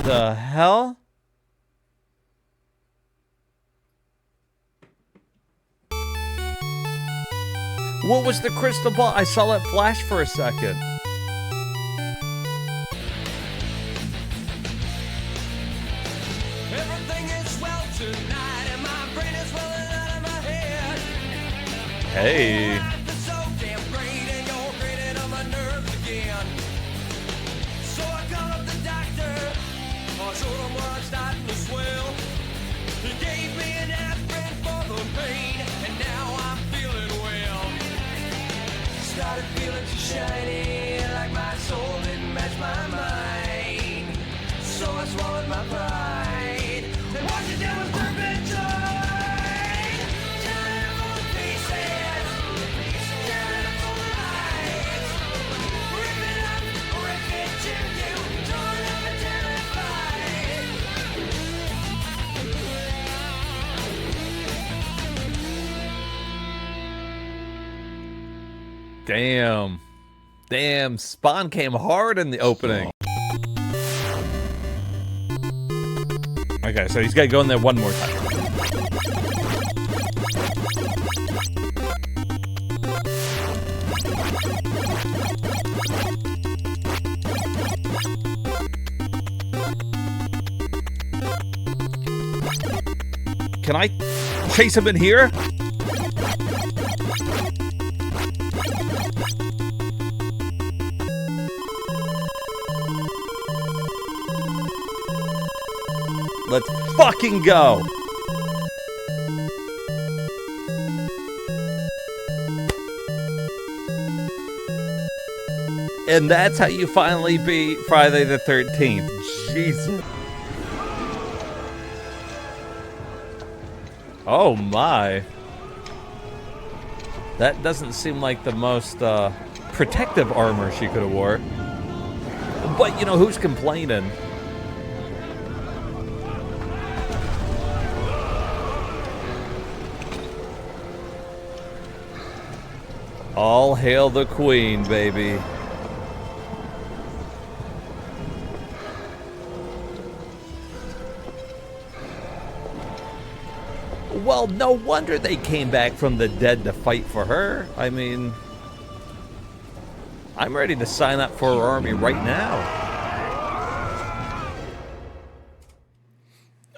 The hell? What was the crystal ball? I saw it flash for a second. Everything is well tonight, and my brain is welling out of my head. Hey. Life is so damn great, and you're grating on my nerves again. So I called up the doctor. I showed him where I'm starting to swell. He gave me an aspirin for the pain, and now I'm feeling well. Started feeling too shiny, like my soul didn't match my mind. So I swallowed my pride and washed it down with turpentine. Time for the pieces, time for the lights. Rip it up, rip it to you, torn up and terrified. Damn. Damn, Spawn came hard in the opening. Okay, so he's got to go in there one more time. Can I chase him in here? Let's fucking go. And that's how you finally beat Friday the 13th. Jesus. Oh my. That doesn't seem like the most protective armor she could have wore. But you know, who's complaining? All hail the queen, baby. Well, no wonder they came back from the dead to fight for her. I mean, I'm ready to sign up for her army right now.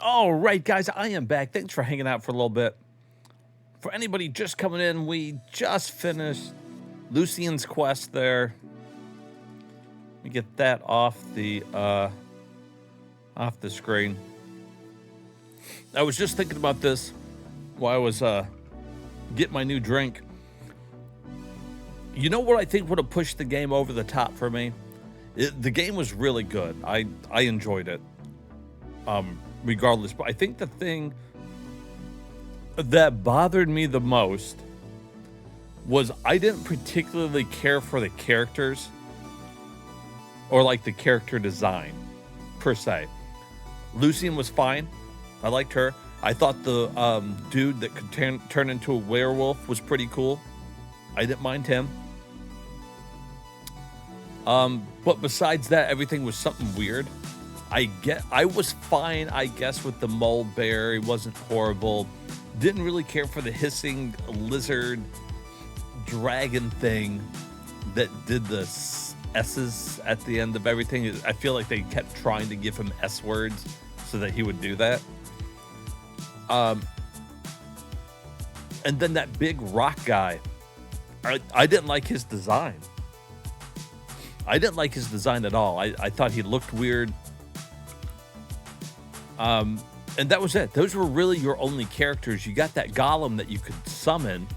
All right, guys, I am back. Thanks for hanging out for a little bit. For anybody just coming in, we just finished Lucienne's quest there. Let me get that off the screen. I was just thinking about this while I was getting my new drink. You know what I think would have pushed the game over the top for me? The game was really good. I enjoyed it. Regardless, but I think the thing that bothered me the most was I didn't particularly care for the characters or like the character design per se. Lucienne was fine. I liked her. I thought the dude that could turn into a werewolf was pretty cool. I didn't mind him. But besides that, everything was something weird. I was fine, I guess, with the mole bear. It wasn't horrible. Didn't really care for the hissing lizard dragon thing that did the S's at the end of everything. I feel like they kept trying to give him S words so that he would do that. And then that big rock guy. I didn't like his design. I didn't like his design at all. I thought he looked weird. And that was it. Those were really your only characters. You got that golem that you could summon,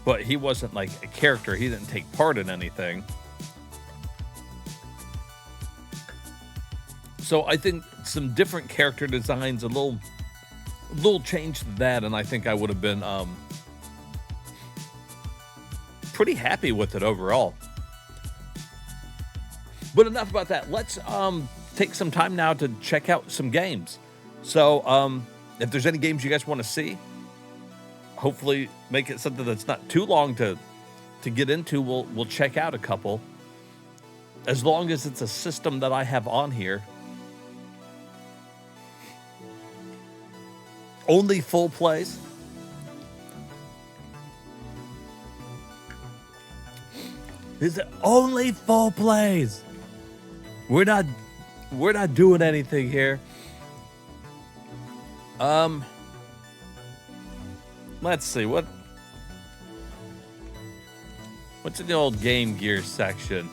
but he wasn't like a character. He didn't take part in anything. So I think some different character designs, a little change to that, and I think I would have been pretty happy with it overall. But enough about that. Let's take some time now to check out some games. So if there's any games you guys want to see, hopefully make it something that's not too long to get into. We'll check out a couple, as long as it's a system that I have on here. Only full plays. Is it only full plays? We're not doing anything here. Let's see what's in the old Game Gear section.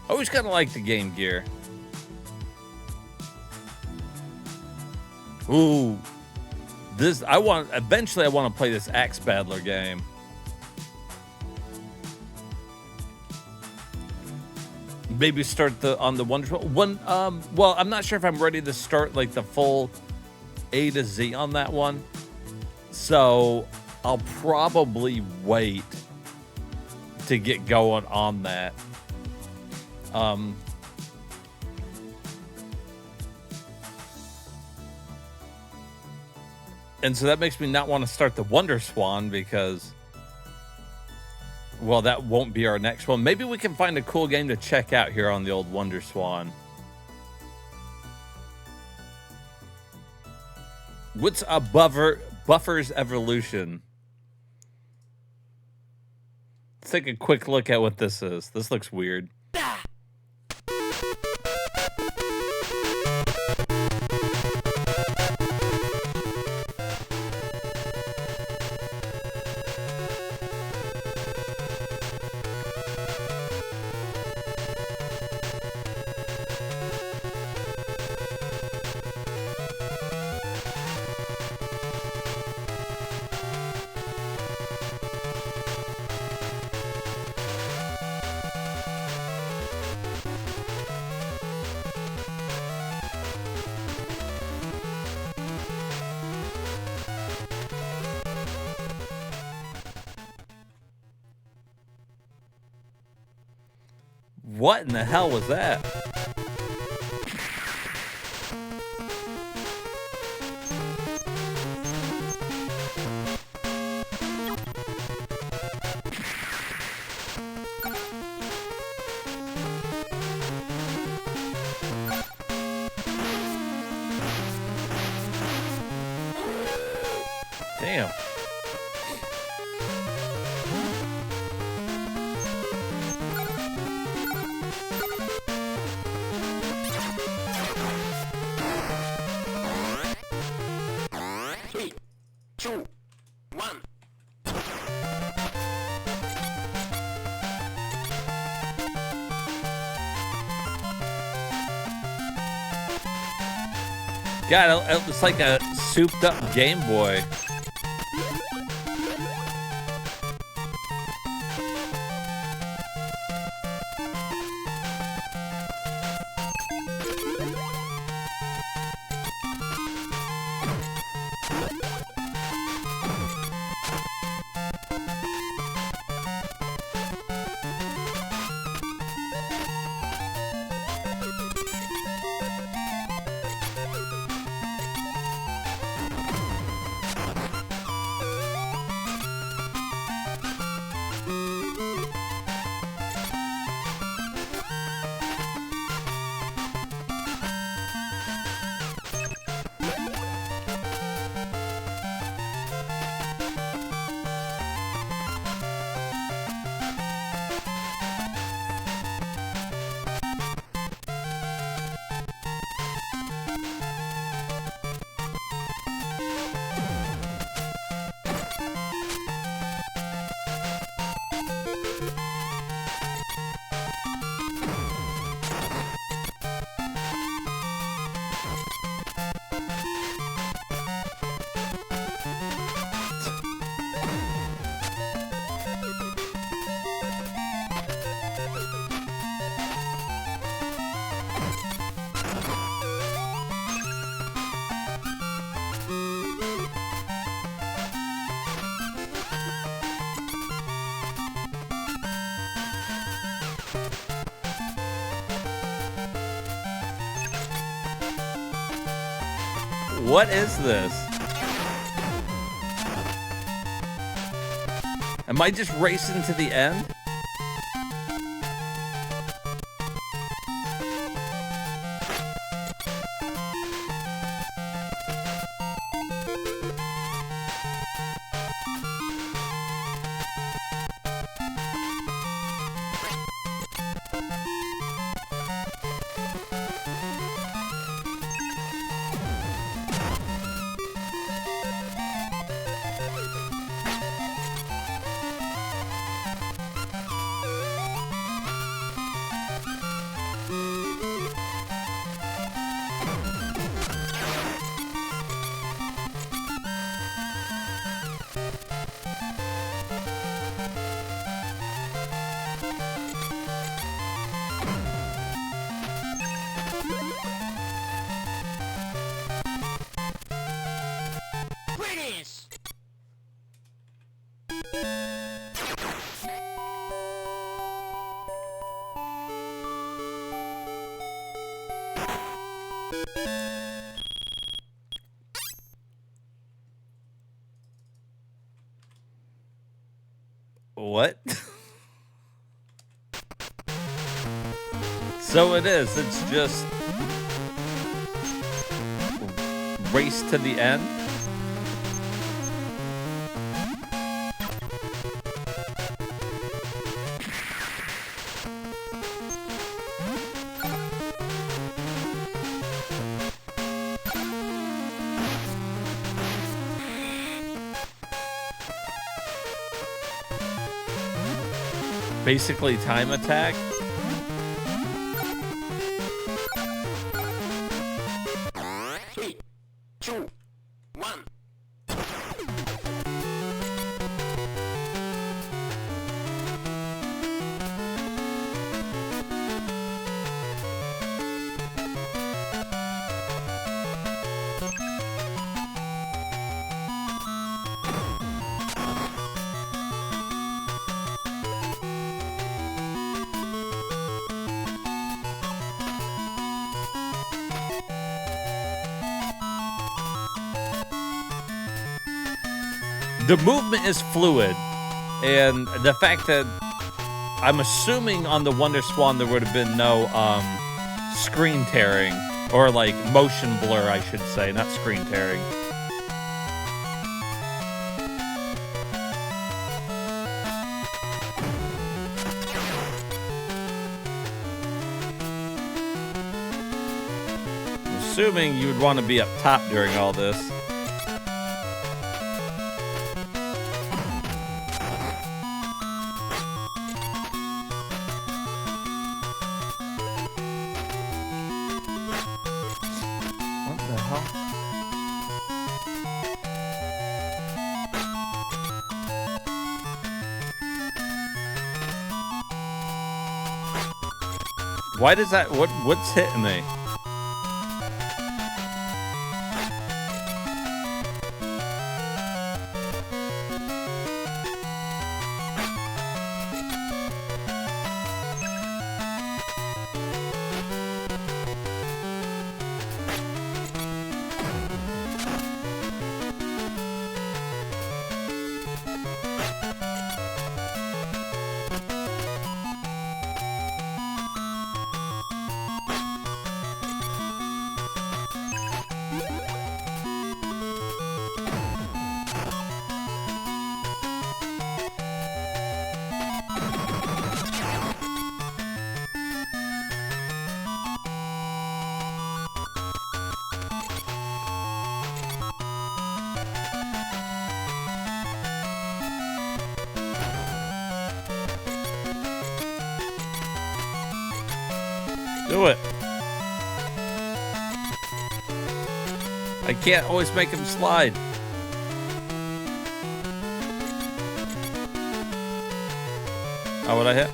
I always kind of like the Game Gear. Ooh, eventually I want to play this Axe Battler game. Maybe start on the wonderful one. Well, I'm not sure if I'm ready to start like the full A to Z on that one. So I'll probably wait to get going on that. And so that makes me not want to start the Wonder Swan because, well, that won't be our next one. Maybe we can find a cool game to check out here on the old Wonder Swan. What's a Buffer's Evolution? Let's take a quick look at what this is. This looks weird. What in the hell was that? Damn. Three, two, one. God, it looks like a souped up Game Boy. What is this? Am I just racing to the end? Greetings! What? So it is. It's just race to the end. Basically, time attack. Three, two, one. The movement is fluid, and the fact that I'm assuming on the Wonder Swan there would have been no screen tearing, or like motion blur, I should say, not screen tearing. assuming you would want to be up top during all this. What the hell? Why does that, what's hitting me? Do it. I can't always make him slide. Oh, what I hit?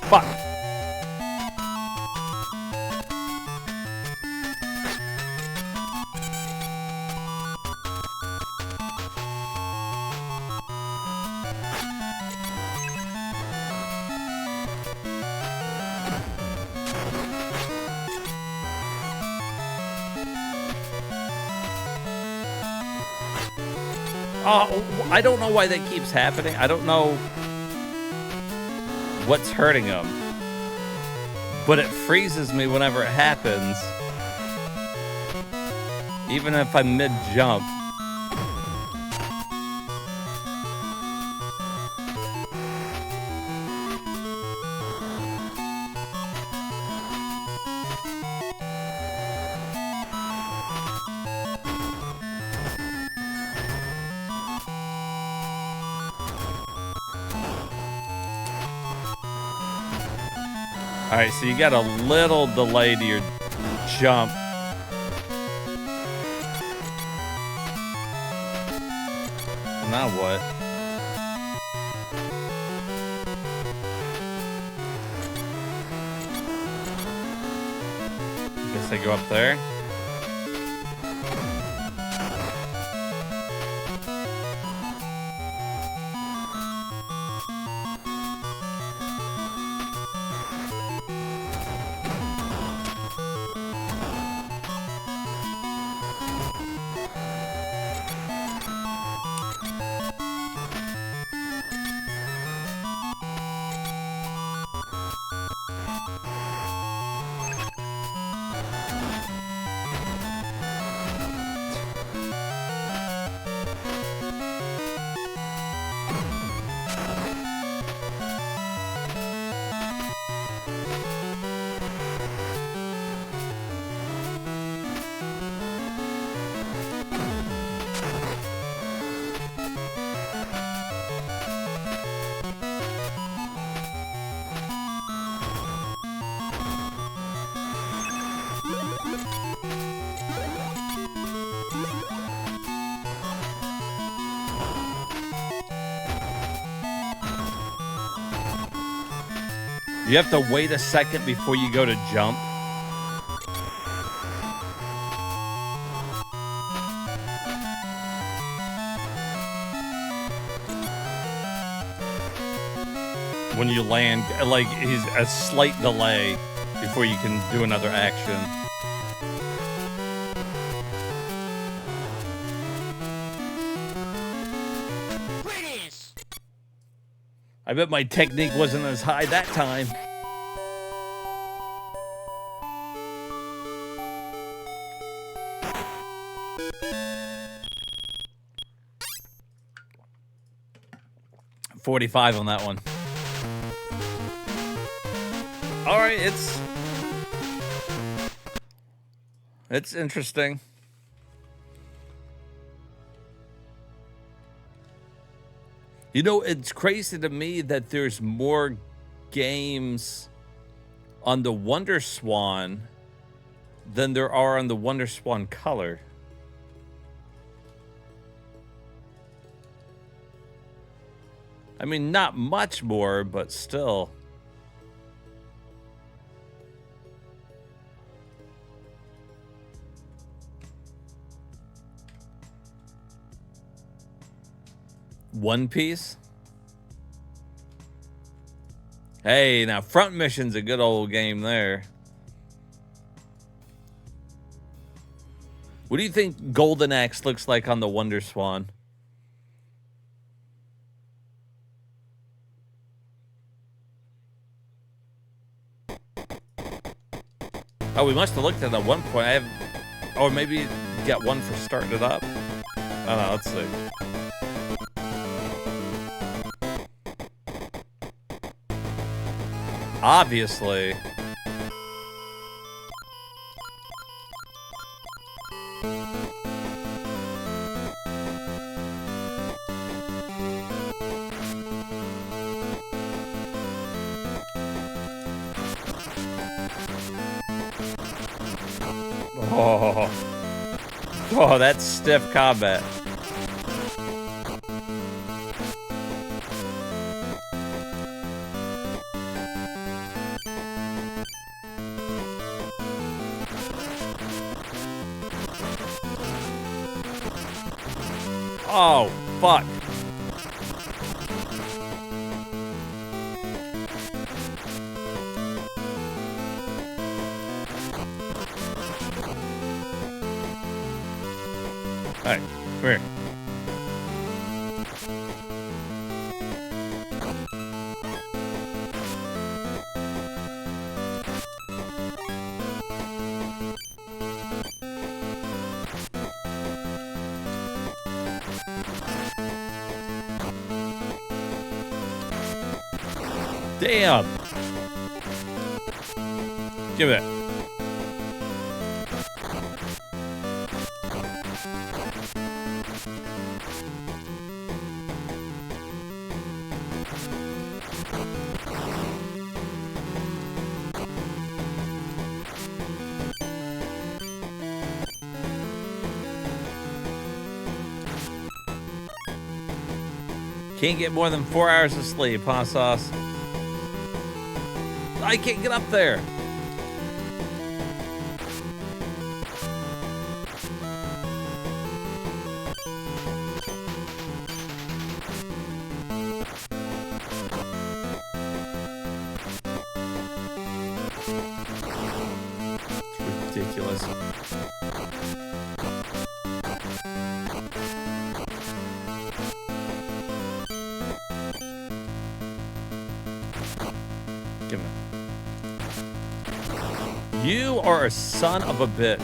Fuck. Oh, I don't know why that keeps happening. I don't know what's hurting him. But it freezes me whenever it happens. Even if I'm mid-jump. Alright, so you got a little delay to your jump. Now what? Guess I go up there. You have to wait a second before you go to jump. When you land, like, he's a slight delay before you can do another action. I bet my technique wasn't as high that time. 45 on that one. All right, it's interesting. You know, it's crazy to me that there's more games on the Wonder Swan than there are on the Wonder Swan Color. I mean, not much more, but still. One Piece? Hey, now Front Mission's a good old game there. What do you think Golden Axe looks like on the Wonder Swan? Oh, we must have looked at it at one point. I have, or maybe get one for starting it up. I don't know. Let's see. Obviously. Oh, that's stiff combat. Oh, fuck. All right, come here. Damn. Give me that. Can't get more than 4 hours of sleep, huh, Sauce? I can't get up there. It's ridiculous. Give me. You are a son of a bitch.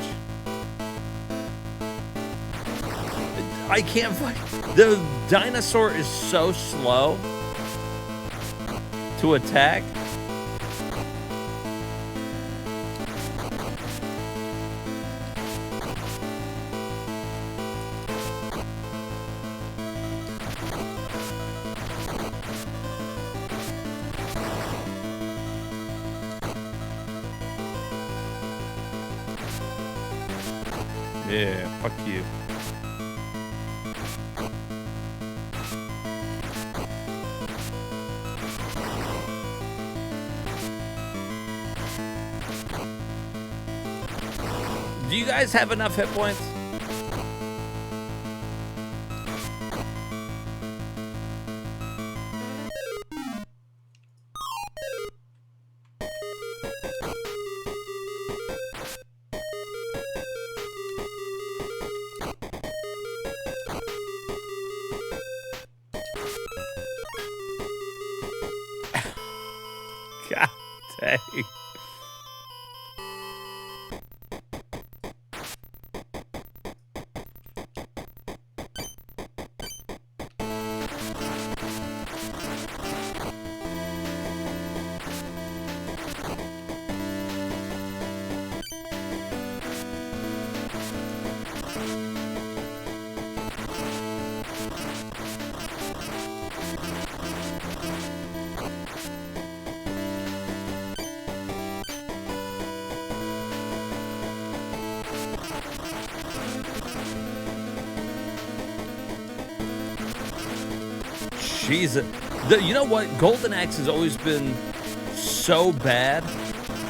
I can't fight. The dinosaur is so slow to attack. Yeah, fuck you. Do you guys have enough hit points? God dang. Jesus. You know what? Golden Axe has always been so bad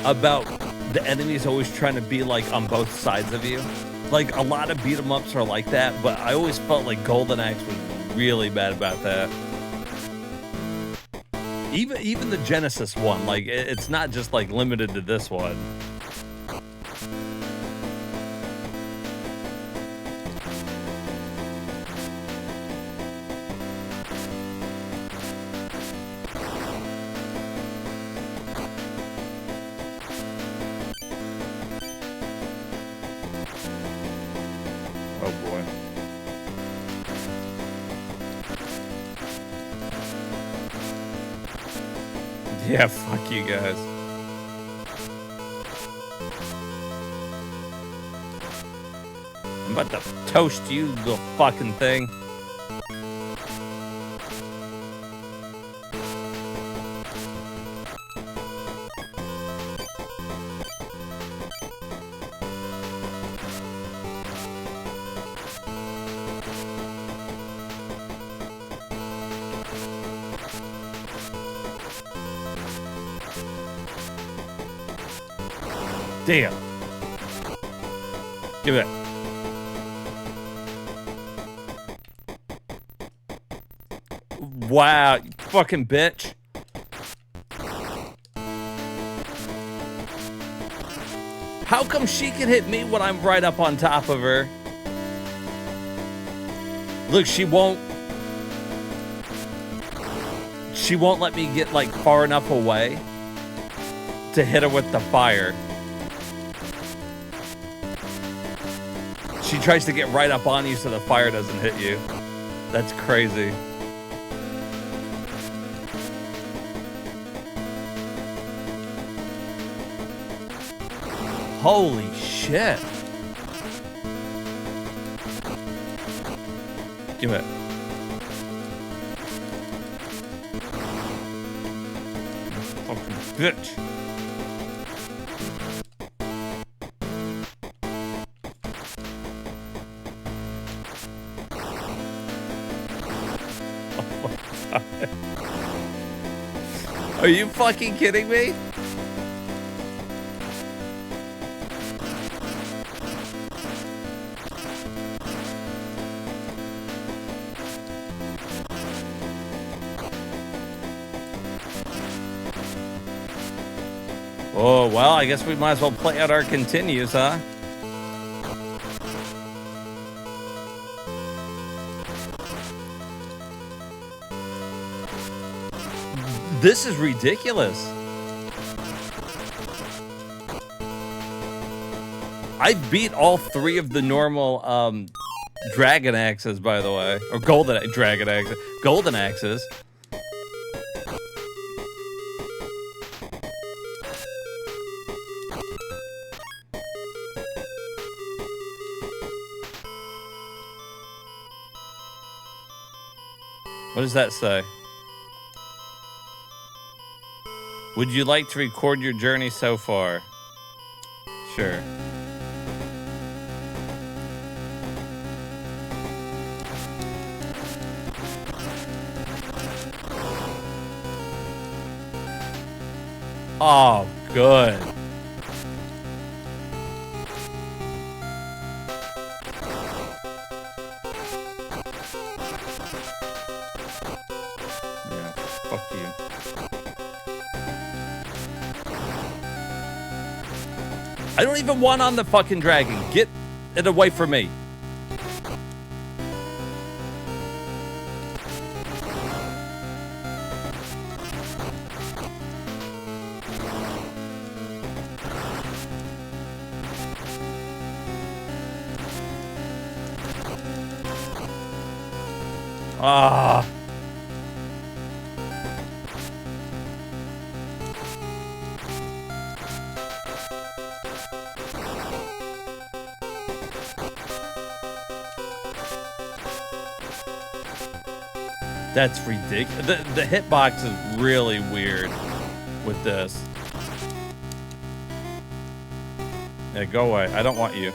about the enemies always trying to be like on both sides of you. Like a lot of beat 'em ups are like that, but I always felt like Golden Axe was really bad about that. Even the Genesis one, like it's not just like limited to this one. Oh boy. Yeah, fuck you guys. I'm about to toast you, little fucking thing. Damn. Give it. Wow, you fucking bitch. How come she can hit me when I'm right up on top of her? Look, she won't let me get like far enough away to hit her with the fire. She tries to get right up on you so the fire doesn't hit you. That's crazy. Holy shit. Give it. Fucking bitch. Are you fucking kidding me? Oh, well, I guess we might as well play out our continues, huh? This is ridiculous. I beat all three of the normal dragon axes, by the way. Or dragon axes. Golden axes. What does that say? Would you like to record your journey so far? Sure. Oh, good. Yeah, fuck you. I don't even want on the fucking dragon. Get it away from me. Ah. That's ridiculous. The hitbox is really weird with this. Yeah, go away. I don't want you.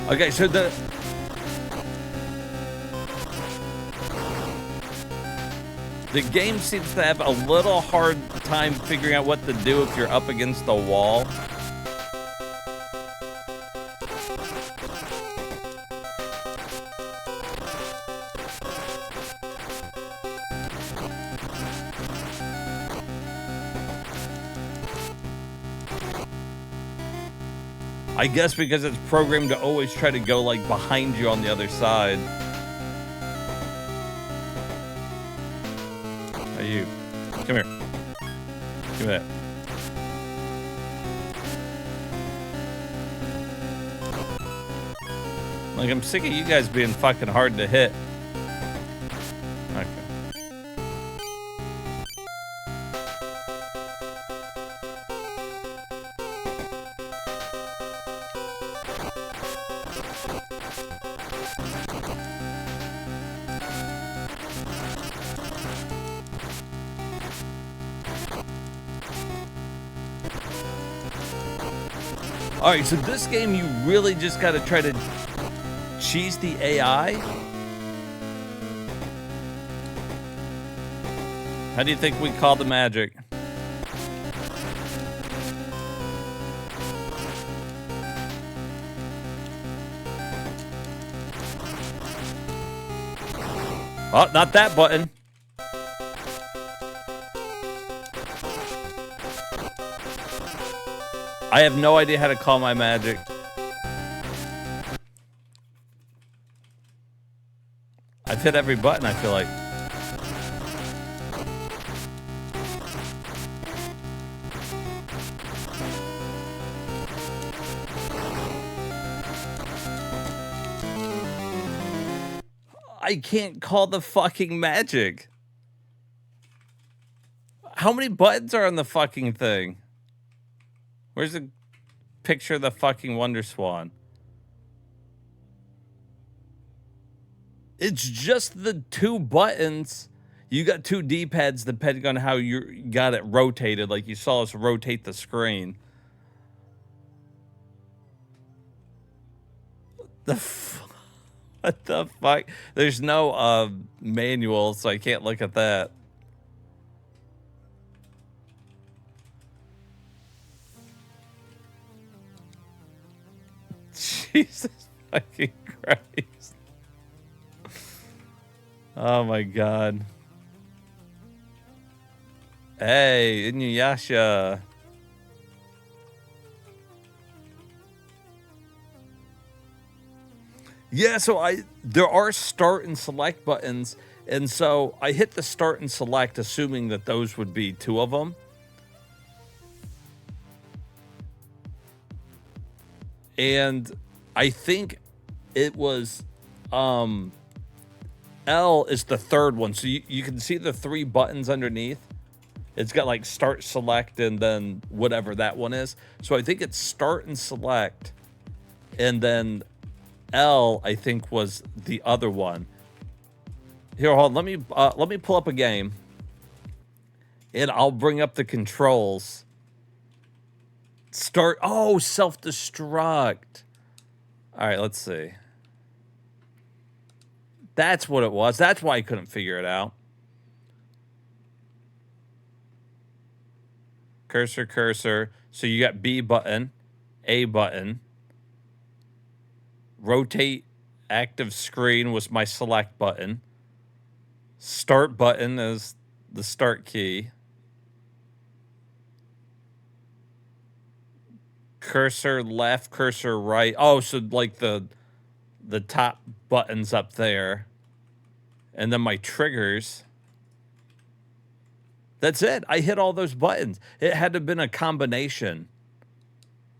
Okay, so the game seems to have a little hard time figuring out what to do if you're up against the wall. I guess because it's programmed to always try to go like behind you on the other side. Hey, you. Come here. Give me that. Like, I'm sick of you guys being fucking hard to hit. Okay. All right, so this game, you really just got to try to cheese the AI. How do you think we call the magic? Oh, not that button. I have no idea how to call my magic. I've hit every button, I feel like. I can't call the fucking magic. How many buttons are on the fucking thing? Where's the picture of the fucking Wonder Swan? It's just the two buttons. You got two D-pads depending on how you got it rotated. Like you saw us rotate the screen. What the fuck? There's no manual, so I can't look at that. Jesus fucking Christ. Oh my god. Hey, Inuyasha. Yeah, so there are start and select buttons, and so I hit the start and select assuming that those would be two of them. And I think it was L is the third one. So you can see the three buttons underneath. It's got like start, select, and then whatever that one is. So I think it's start and select. And then L, I think, was the other one. Here, hold on. Let me pull up a game. And I'll bring up the controls. Start. Oh, self-destruct. All right, let's see. That's what it was. That's why I couldn't figure it out. Cursor, cursor. So you got B button, A button, Rotate active screen was my select button. Start button is the start key. Cursor left, cursor right. Oh, so like the top buttons up there. And then my triggers. That's it. I hit all those buttons. It had to have been a combination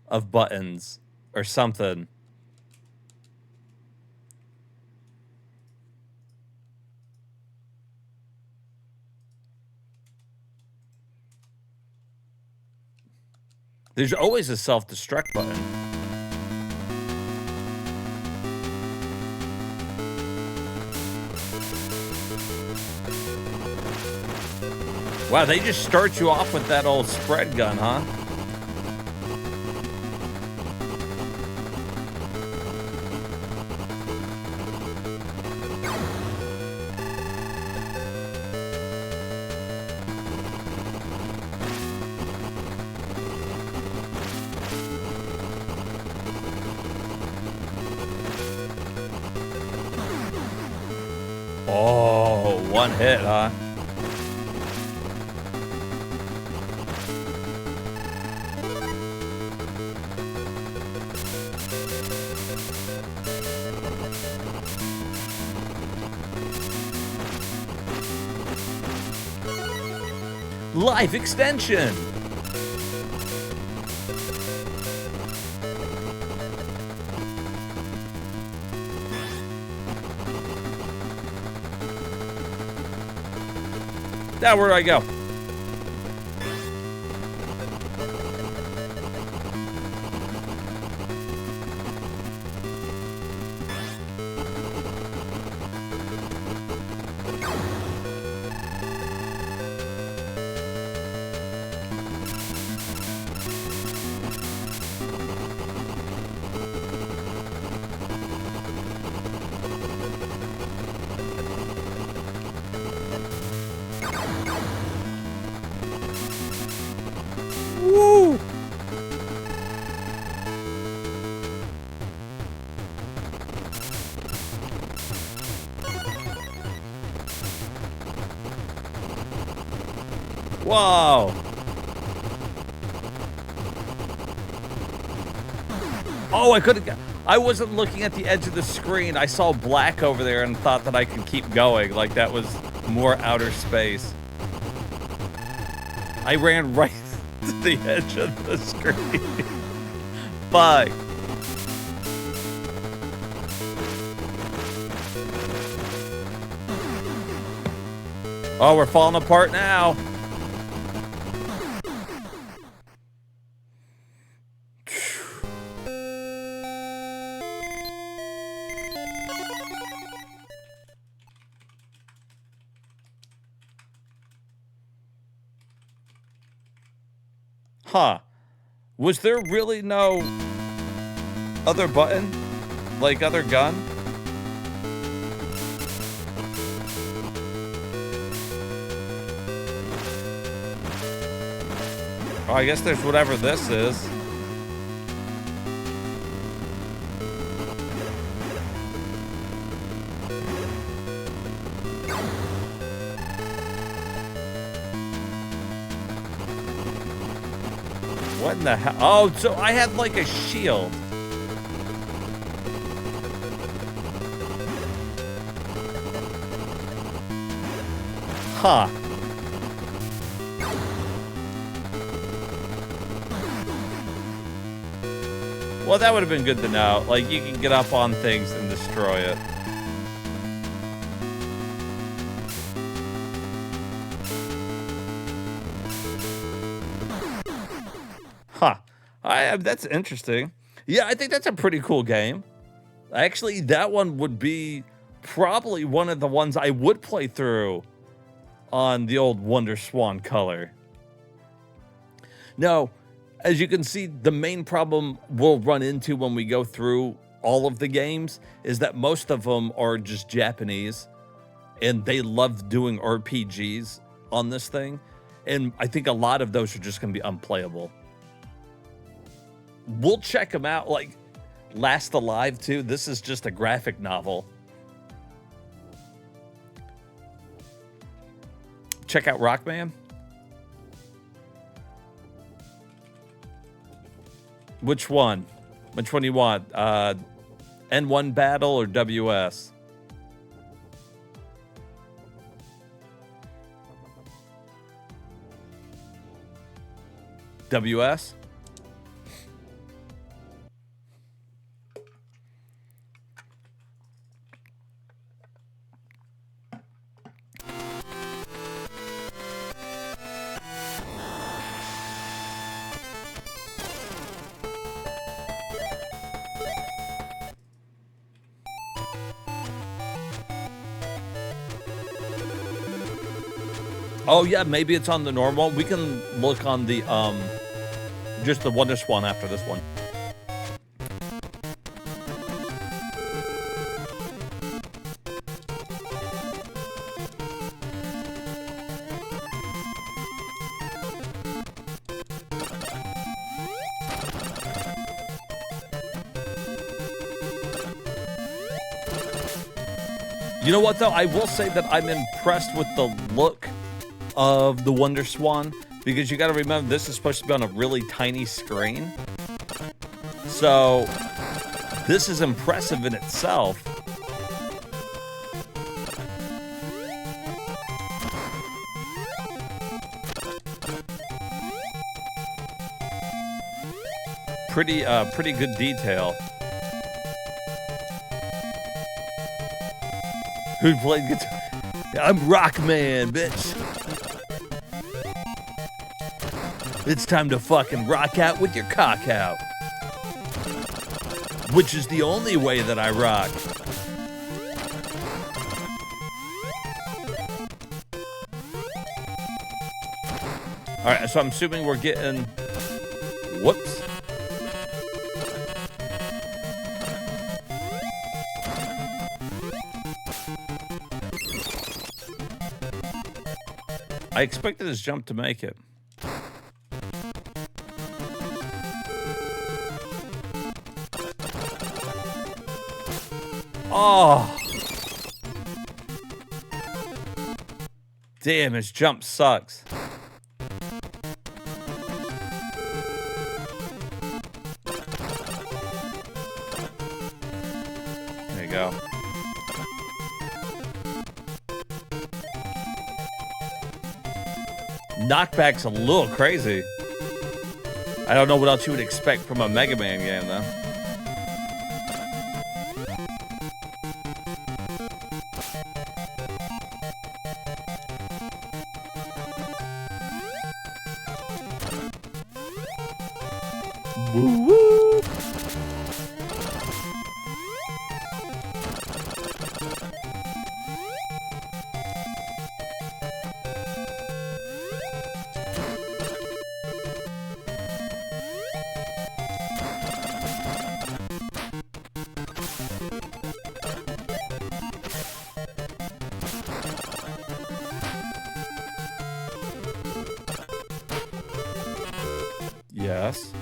of buttons or something. There's always a self-destruct button. Wow, they just start you off with that old spread gun, huh? Oh, one hit, huh? Life extension. Now where do I go? Woo! Whoa! Oh, I wasn't looking at the edge of the screen. I saw black over there and thought that I could keep going. Like that was more outer space. I ran right to the edge of the screen. Bye. Oh, we're falling apart now. Huh. Was there really no other button? Like other gun? Oh, I guess there's whatever this is. What in the hell? Oh, so I had like a shield. Huh. Well, that would have been good to know. Like, you can get up on things and destroy it. Huh. That's interesting. Yeah, I think that's a pretty cool game. Actually, that one would be probably one of the ones I would play through on the old Wonder Swan color. Now, as you can see, the main problem we'll run into when we go through all of the games is that most of them are just Japanese, and they love doing RPGs on this thing. And I think a lot of those are just going to be unplayable. We'll check them out. Like, Last Alive 2. This is just a graphic novel. Check out Rockman. Which one? Which one do you want? N1 Battle or WS? WS? Oh yeah, maybe it's on the normal. We can look on the just the Wonder Swan after this one. You know what though? I will say that I'm impressed with the look of the Wonder Swan, because you got to remember this is supposed to be on a really tiny screen. So this is impressive in itself. Pretty good detail. Who played guitar? I'm Rockman, bitch. It's time to fucking rock out with your cock out. Which is the only way that I rock. Alright, so I'm assuming we're getting... Whoops. I expected his jump to make it. Oh. Damn, his jump sucks. There you go. Knockback's a little crazy. I don't know what else you would expect from a Mega Man game, though. Woo-woo. Yes.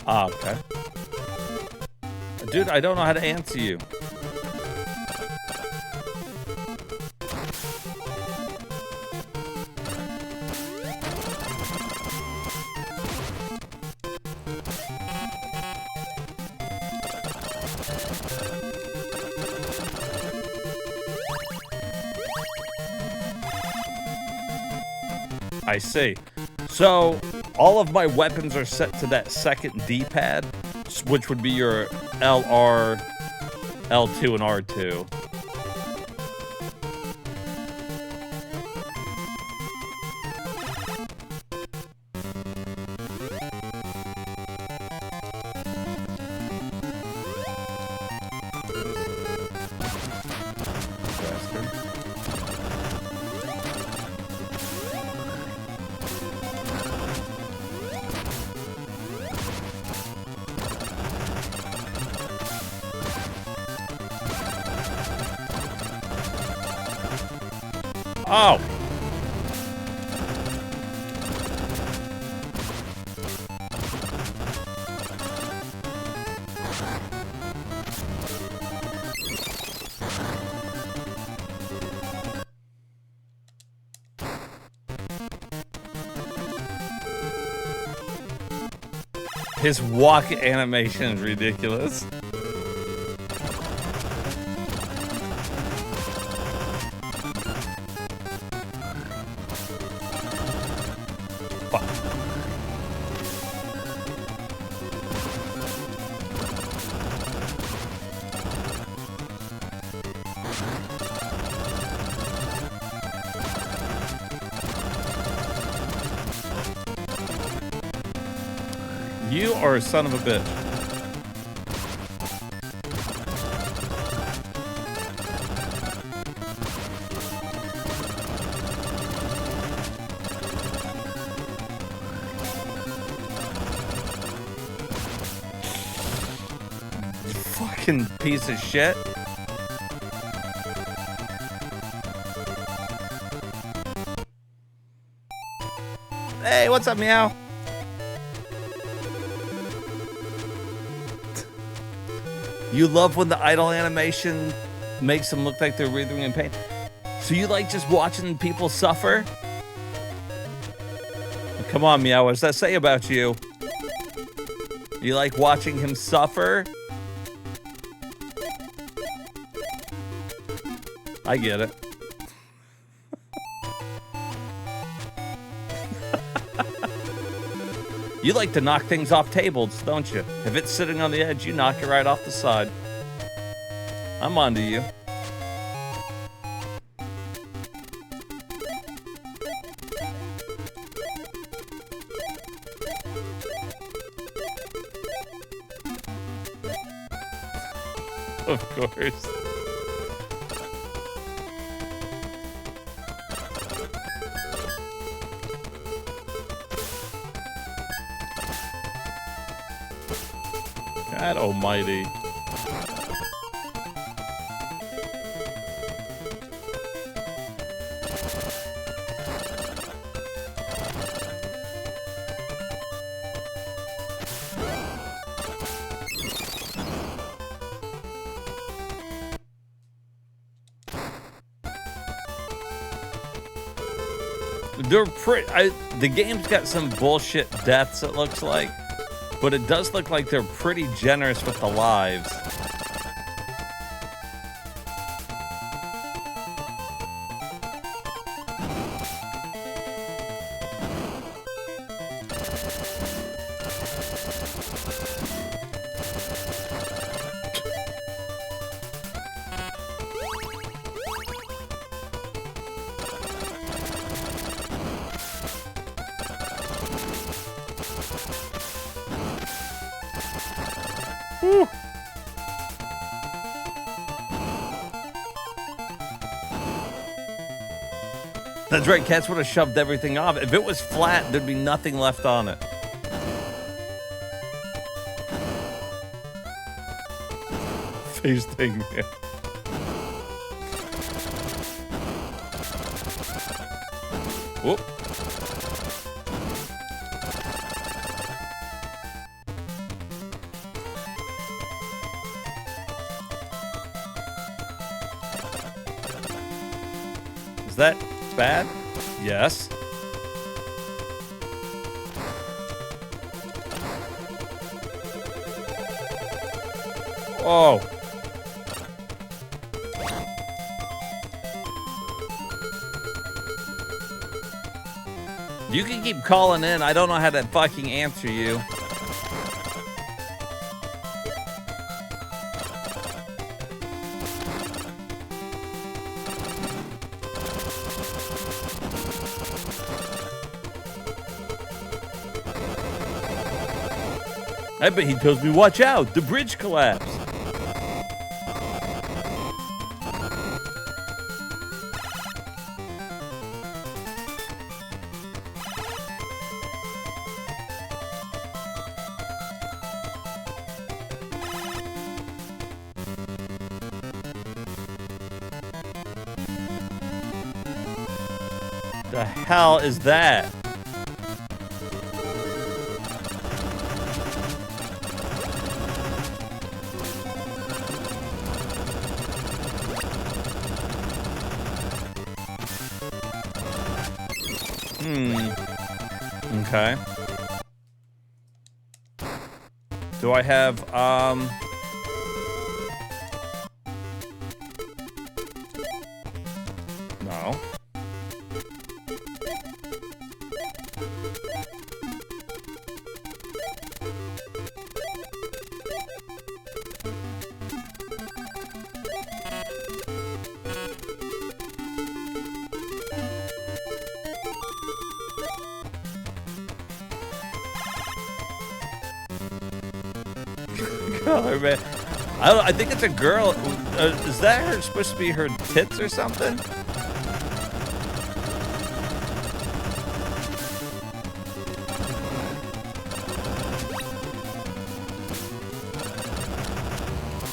Ah, okay. Dude, I don't know how to answer you. I see. So, all of my weapons are set to that second D-pad, which would be your LR, L2, and R2. Oh. His walk animation is ridiculous. Fuck. You are a son of a bitch. Fucking piece of shit. Hey, what's up, meow? You love when the idle animation makes them look like they're writhing in pain. So you like just watching people suffer? Come on, Meow, what does that say about you? You like watching him suffer? I get it. You like to knock things off tables, don't you? If it's sitting on the edge, you knock it right off the side. I'm onto you. Of course. God almighty. They're pretty. The game's got some bullshit deaths, it looks like. But it does look like they're pretty generous with the lives. Whew. That's right, Cats would have shoved everything off. If it was flat, there'd be nothing left on it. Face thing, man. Whoop. Is that bad? Yes. Oh. You can keep calling in. I don't know how to fucking answer you. I bet he tells me, watch out, the bridge collapsed. The hell is that? Okay. Do I have, no. Oh, man. I think it's a girl. Is that her supposed to be her tits or something?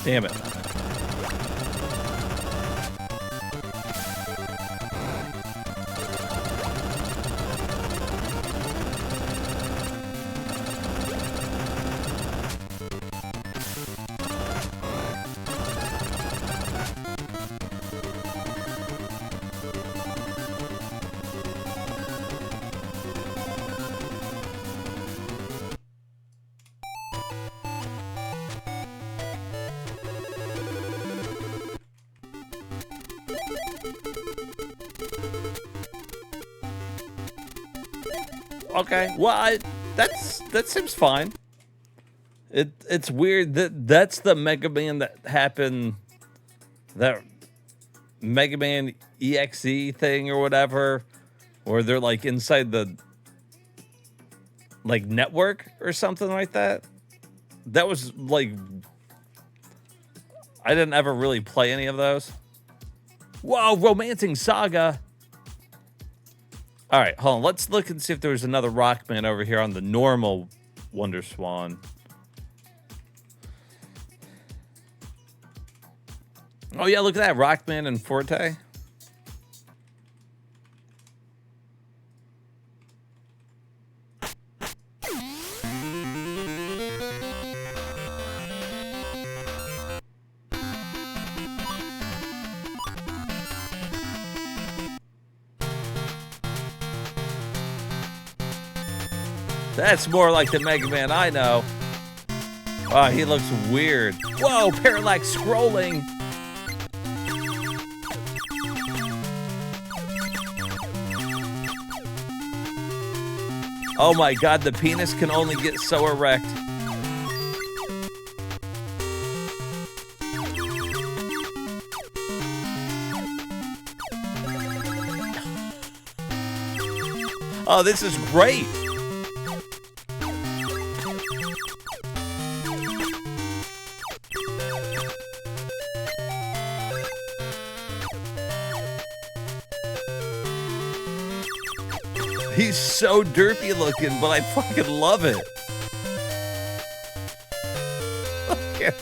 Damn it. Okay, well, that seems fine. It's weird that's the Mega Man that happened, that Mega Man EXE thing or whatever, or they're like inside the like network or something like that. That was like, I didn't ever really play any of those. Whoa, Romancing Saga. All right, hold on. Let's look and see if there was another Rockman over here on the normal Wonder Swan. Oh, yeah, look at that. Rockman and Forte. That's more like the Mega Man I know. Oh, he looks weird. Whoa, parallax scrolling. Oh my god, the penis can only get so erect. Oh, this is great. He's so derpy looking, but I fucking love it. Okay.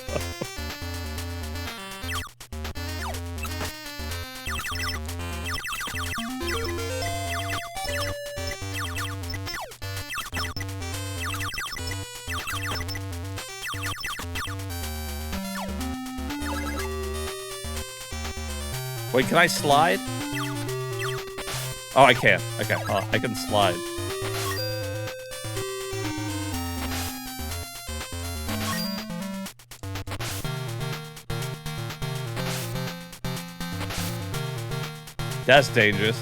Wait, can I slide? Oh, I can. Okay, I can slide. That's dangerous.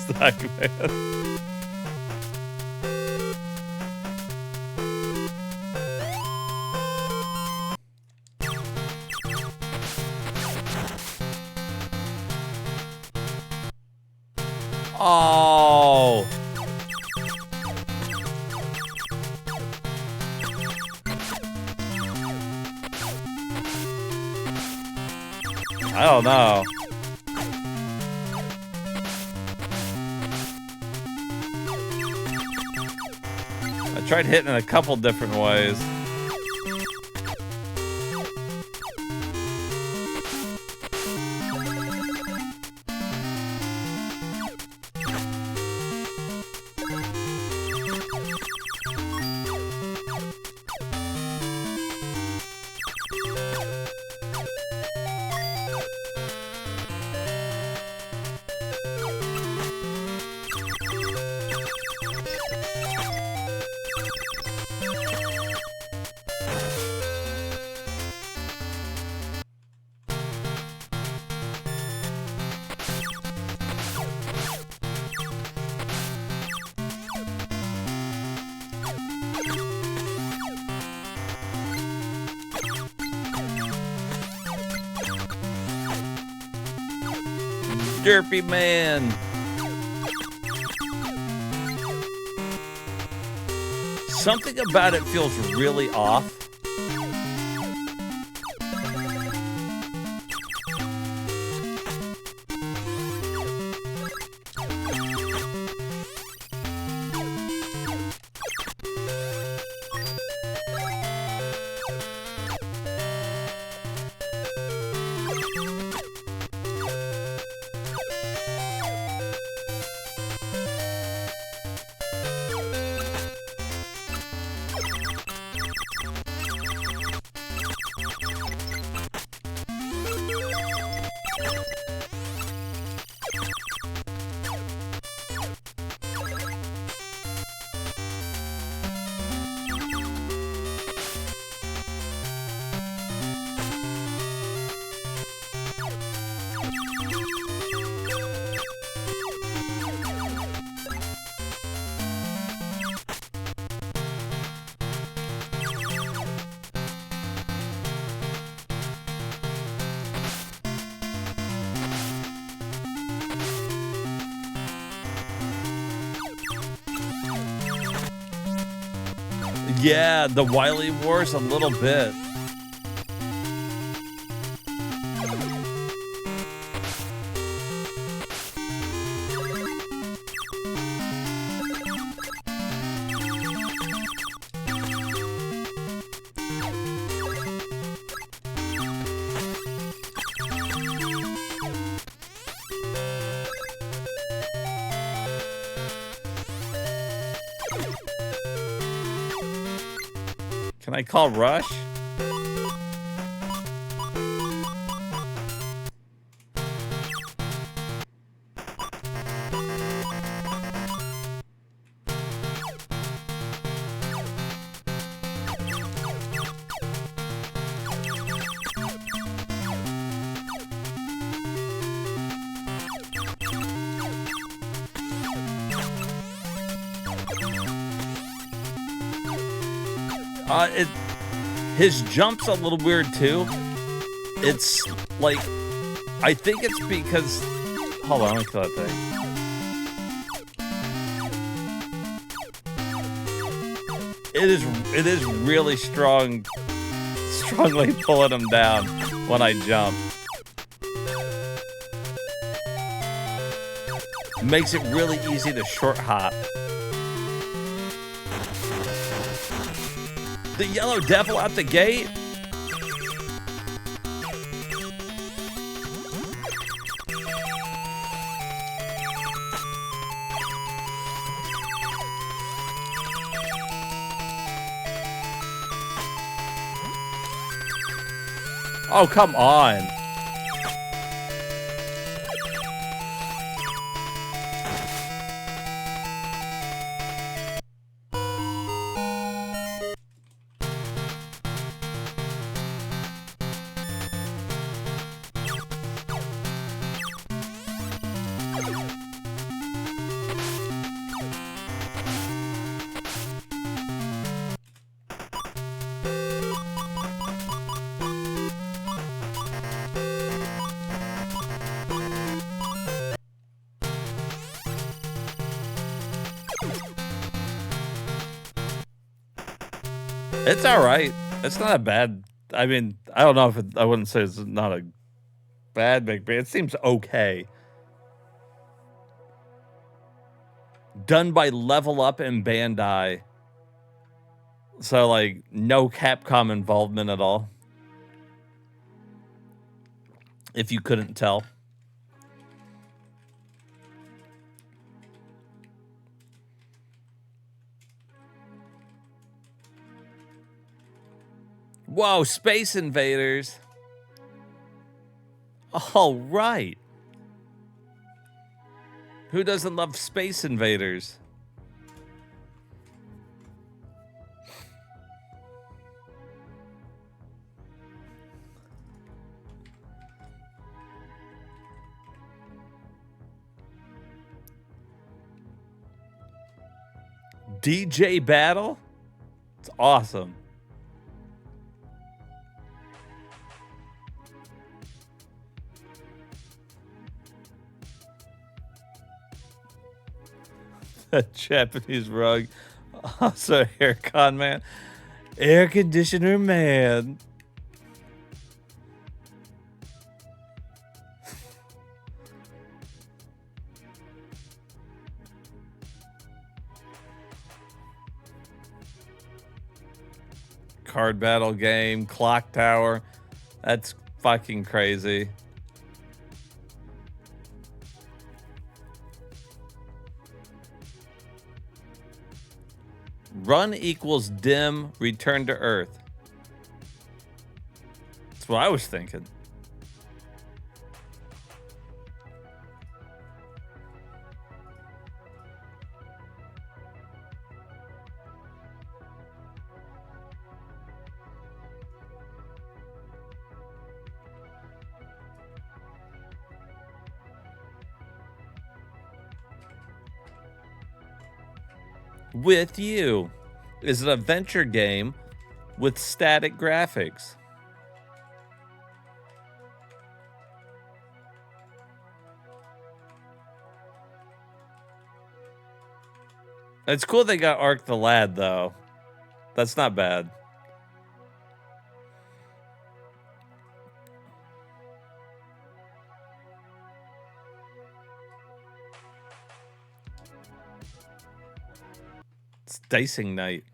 Suck, man. Oh. I don't know. I tried hitting it a couple different ways. Derpy man. Something about it feels really off. Yeah, the Wily Wars a little bit. Can I call Rush? His jump's a little weird too. It's like, I think it's because, hold on, let me kill that thing. It is really strongly pulling him down when I jump. Makes it really easy to short hop. The yellow devil out the gate? Oh, come on. It's all right. It's not a bad. I mean, I don't know if I wouldn't say it's not a bad McBean. It seems okay. Done by Level Up and Bandai. So, like, no Capcom involvement at all. If you couldn't tell. Whoa, Space Invaders. All right. Who doesn't love Space Invaders? DJ Battle? It's awesome. That Japanese rug. Also, aircon man. Air conditioner man. Card battle game, clock tower. That's fucking crazy. Run equals dim, return to Earth. That's what I was thinking. With You is an adventure game with static graphics. It's cool they got Arc the Lad, though. That's not bad. It's dicing night.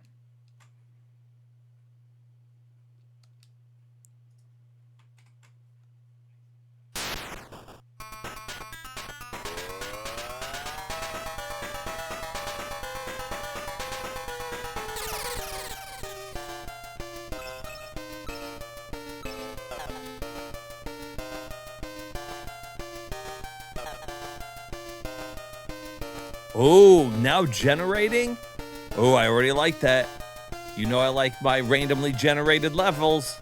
Oh, now generating? Oh, I already like that. You know I like my randomly generated levels.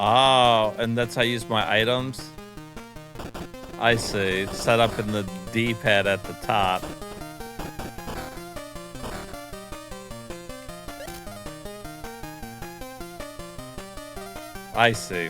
Oh, and that's how I use my items? I see. Set up in the D-pad at the top. I see.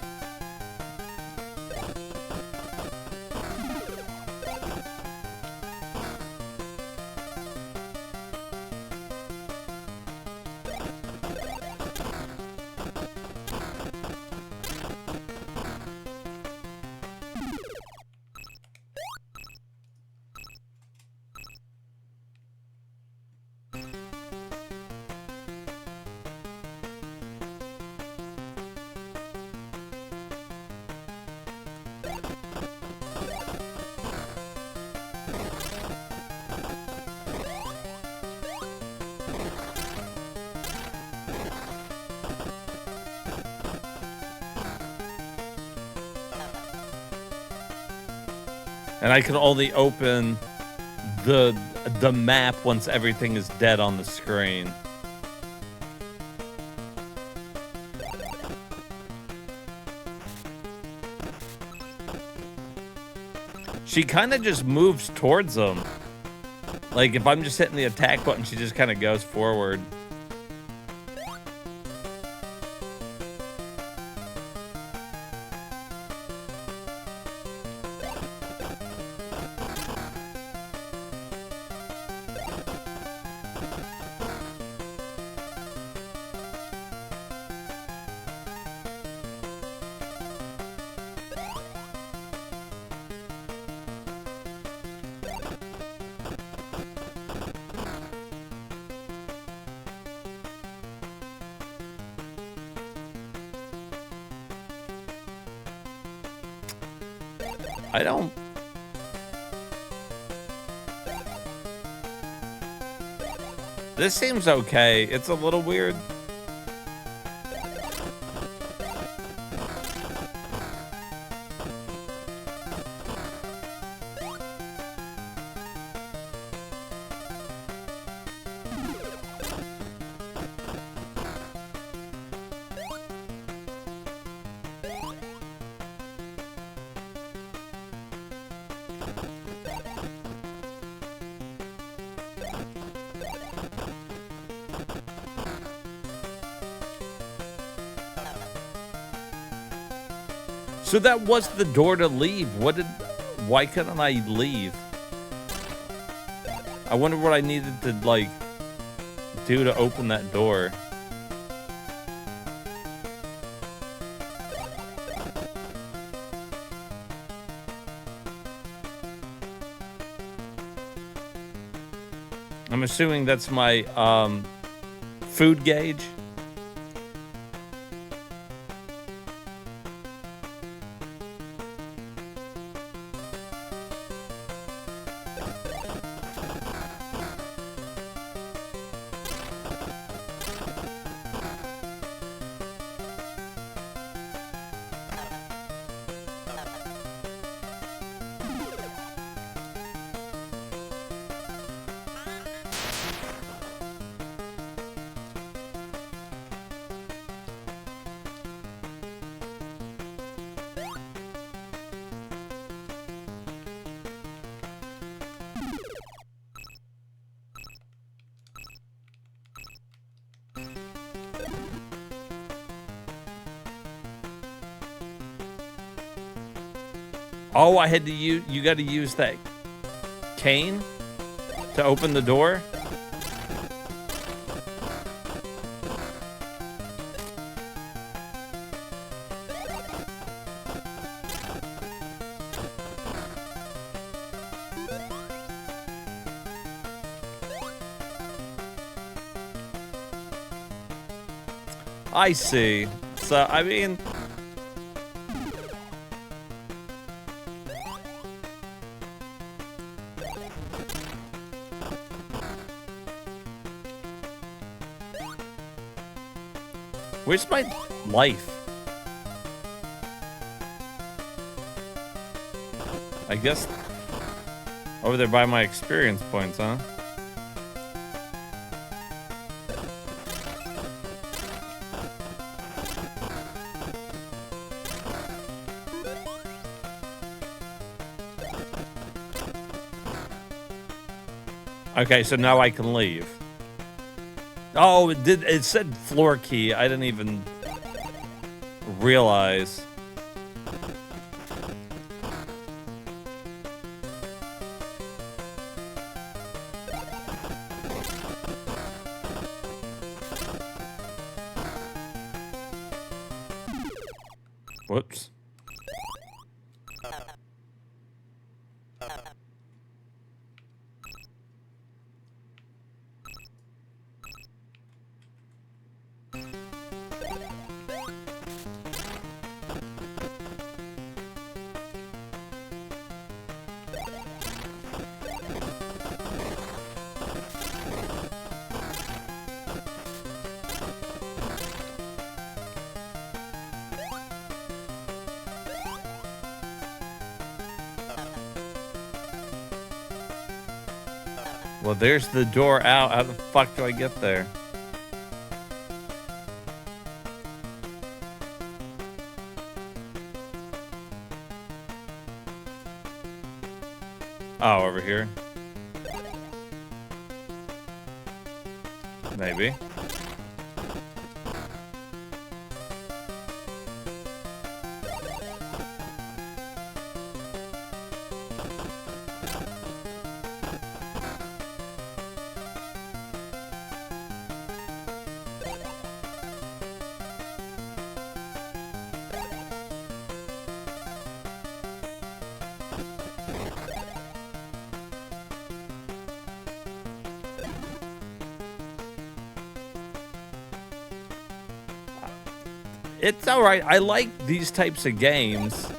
And I can only open the map once everything is dead on the screen. She kind of just moves towards them. Like, if I'm just hitting the attack button, she just kind of goes forward. I don't... This seems okay. It's a little weird. So that was the door to leave. Why couldn't I leave? I wonder what I needed to, like, do to open that door. I'm assuming that's my, food gauge. Oh, I had to use, you got to use that cane to open the door? I see. So, I mean... Where's my life? I guess over there by my experience points, huh? Okay, so now I can leave. Oh, it said floor key. I didn't even realize. Whoops. Well, there's the door out. How the fuck do I get there? Oh, over here. Maybe. It's all right. I like these types of games.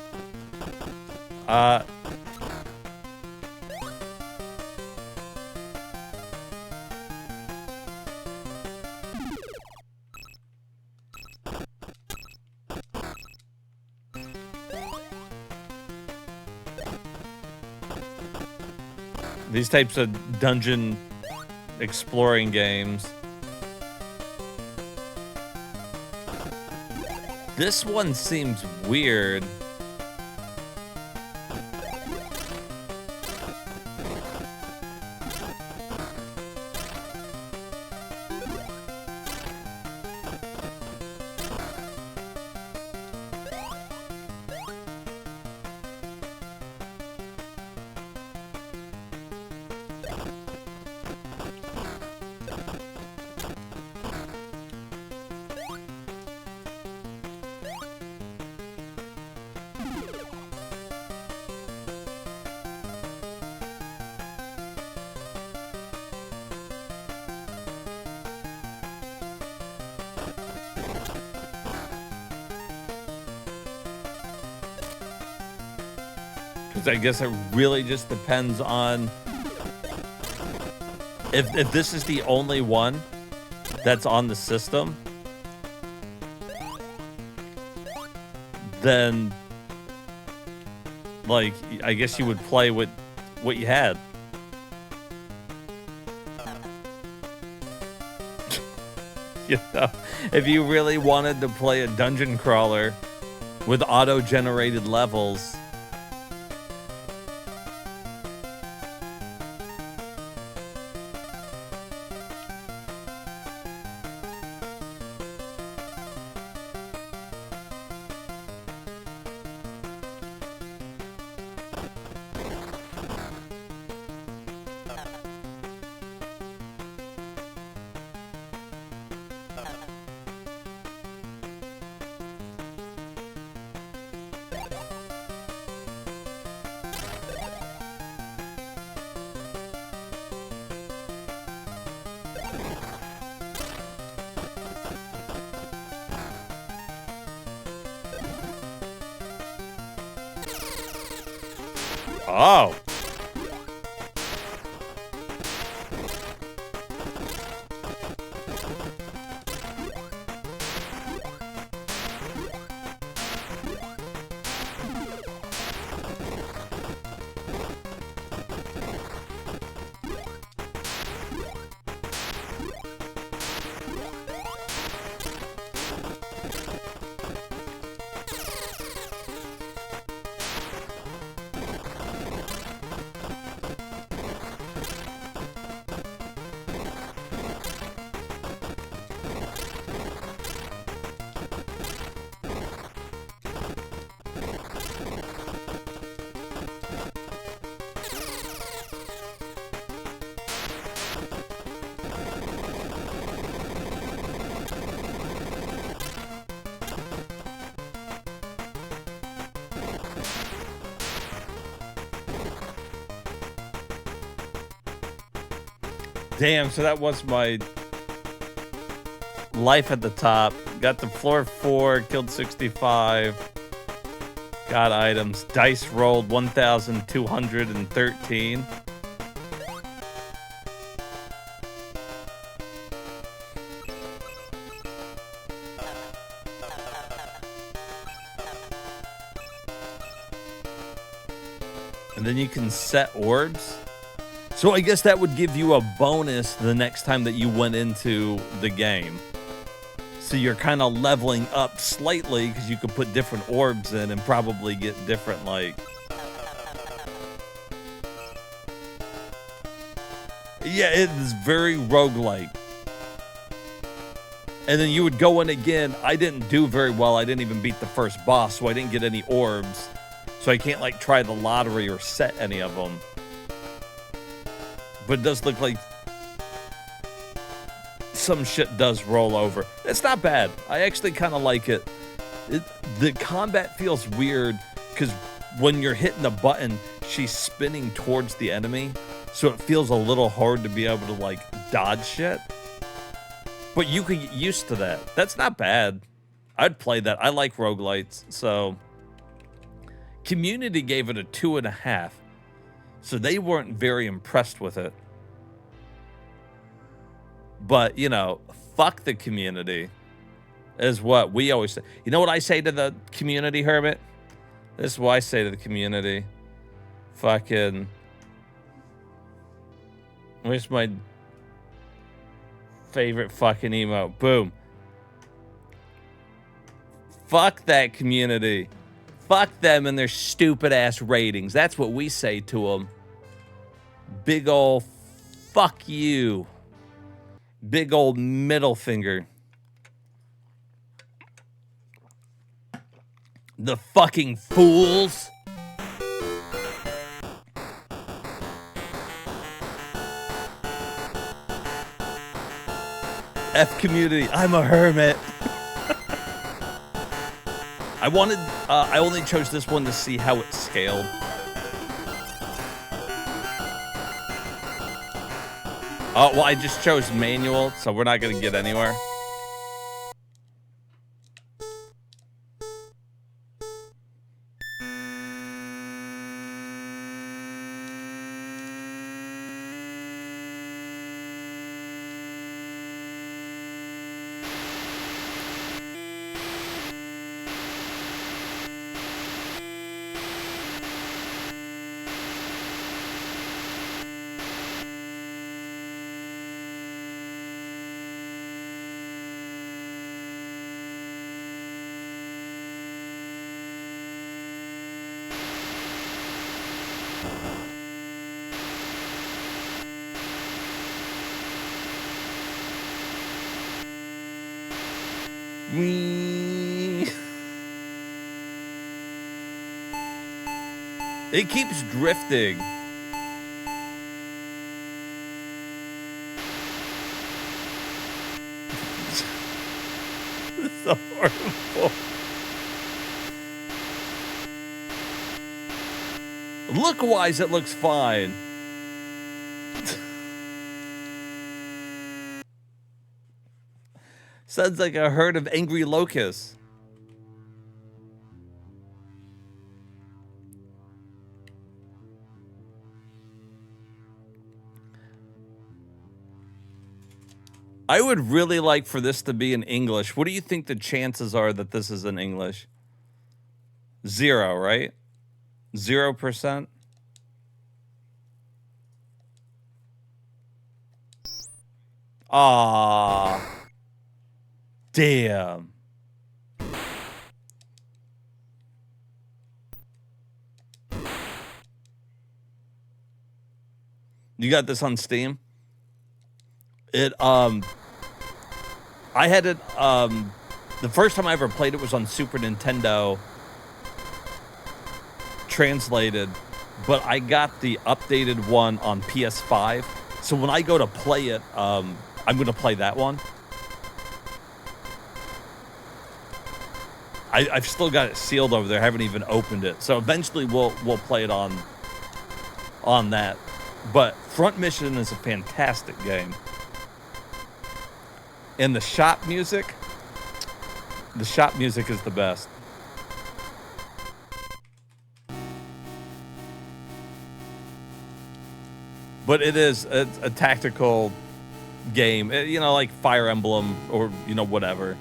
These types of dungeon exploring games. This one seems weird. Because I guess it really just depends on if this is the only one that's on the system, then like I guess you would play with what you had. You know, if you really wanted to play a dungeon crawler with auto-generated levels, oh. Damn, so that was my life at the top. Got to floor 4, killed 65. Got items. Dice rolled 1,213. And then you can set orbs. So I guess that would give you a bonus the next time that you went into the game. So you're kind of leveling up slightly because you could put different orbs in and probably get different, like... Yeah, it is very roguelike. And then you would go in again. I didn't do very well. I didn't even beat the first boss, so I didn't get any orbs. So I can't, like, try the lottery or set any of them. But it does look like some shit does roll over. It's not bad. I actually kind of like it. The combat feels weird because when you're hitting the button, she's spinning towards the enemy. So it feels a little hard to be able to, like, dodge shit. But you could get used to that. That's not bad. I'd play that. I like roguelites. So Community gave it a 2.5. So they weren't very impressed with it. But, you know, fuck the community is what we always say. You know what I say to the community, Hermit? This is what I say to the community. Fucking... Where's my favorite fucking emote? Boom. Fuck that community. Fuck them and their stupid ass ratings. That's what we say to them. Big ol' fuck you. Big old middle finger. The fucking fools. F community. I'm a hermit. I only chose this one to see how it scaled. Oh, well, I just chose manual, so we're not going to get anywhere. It keeps drifting. It's so horrible. Look-wise, it looks fine. Sounds like a herd of angry locusts. I would really like for this to be in English. What do you think the chances are that this is in English? 0, right? 0%? Ah, damn. You got this on Steam? I had it, the first time I ever played it was on Super Nintendo, translated, but I got the updated one on PS5. So when I go to play it, I'm going to play that one. I've still got it sealed over there. I haven't even opened it. So eventually we'll play it on that. But Front Mission is a fantastic game. And the shop music is the best. But it's a tactical game, you know, like Fire Emblem or, you know, whatever.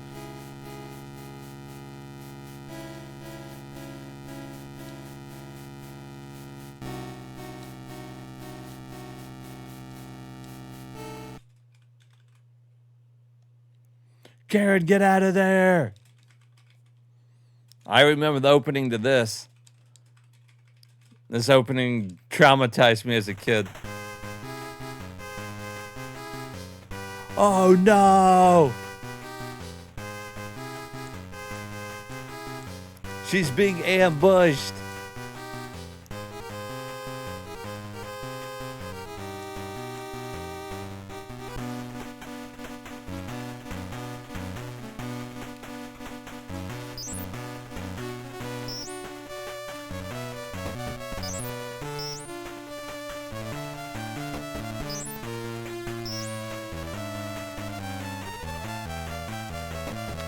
Karen, get out of there. I remember the opening to this. This opening traumatized me as a kid. Oh no! She's being ambushed.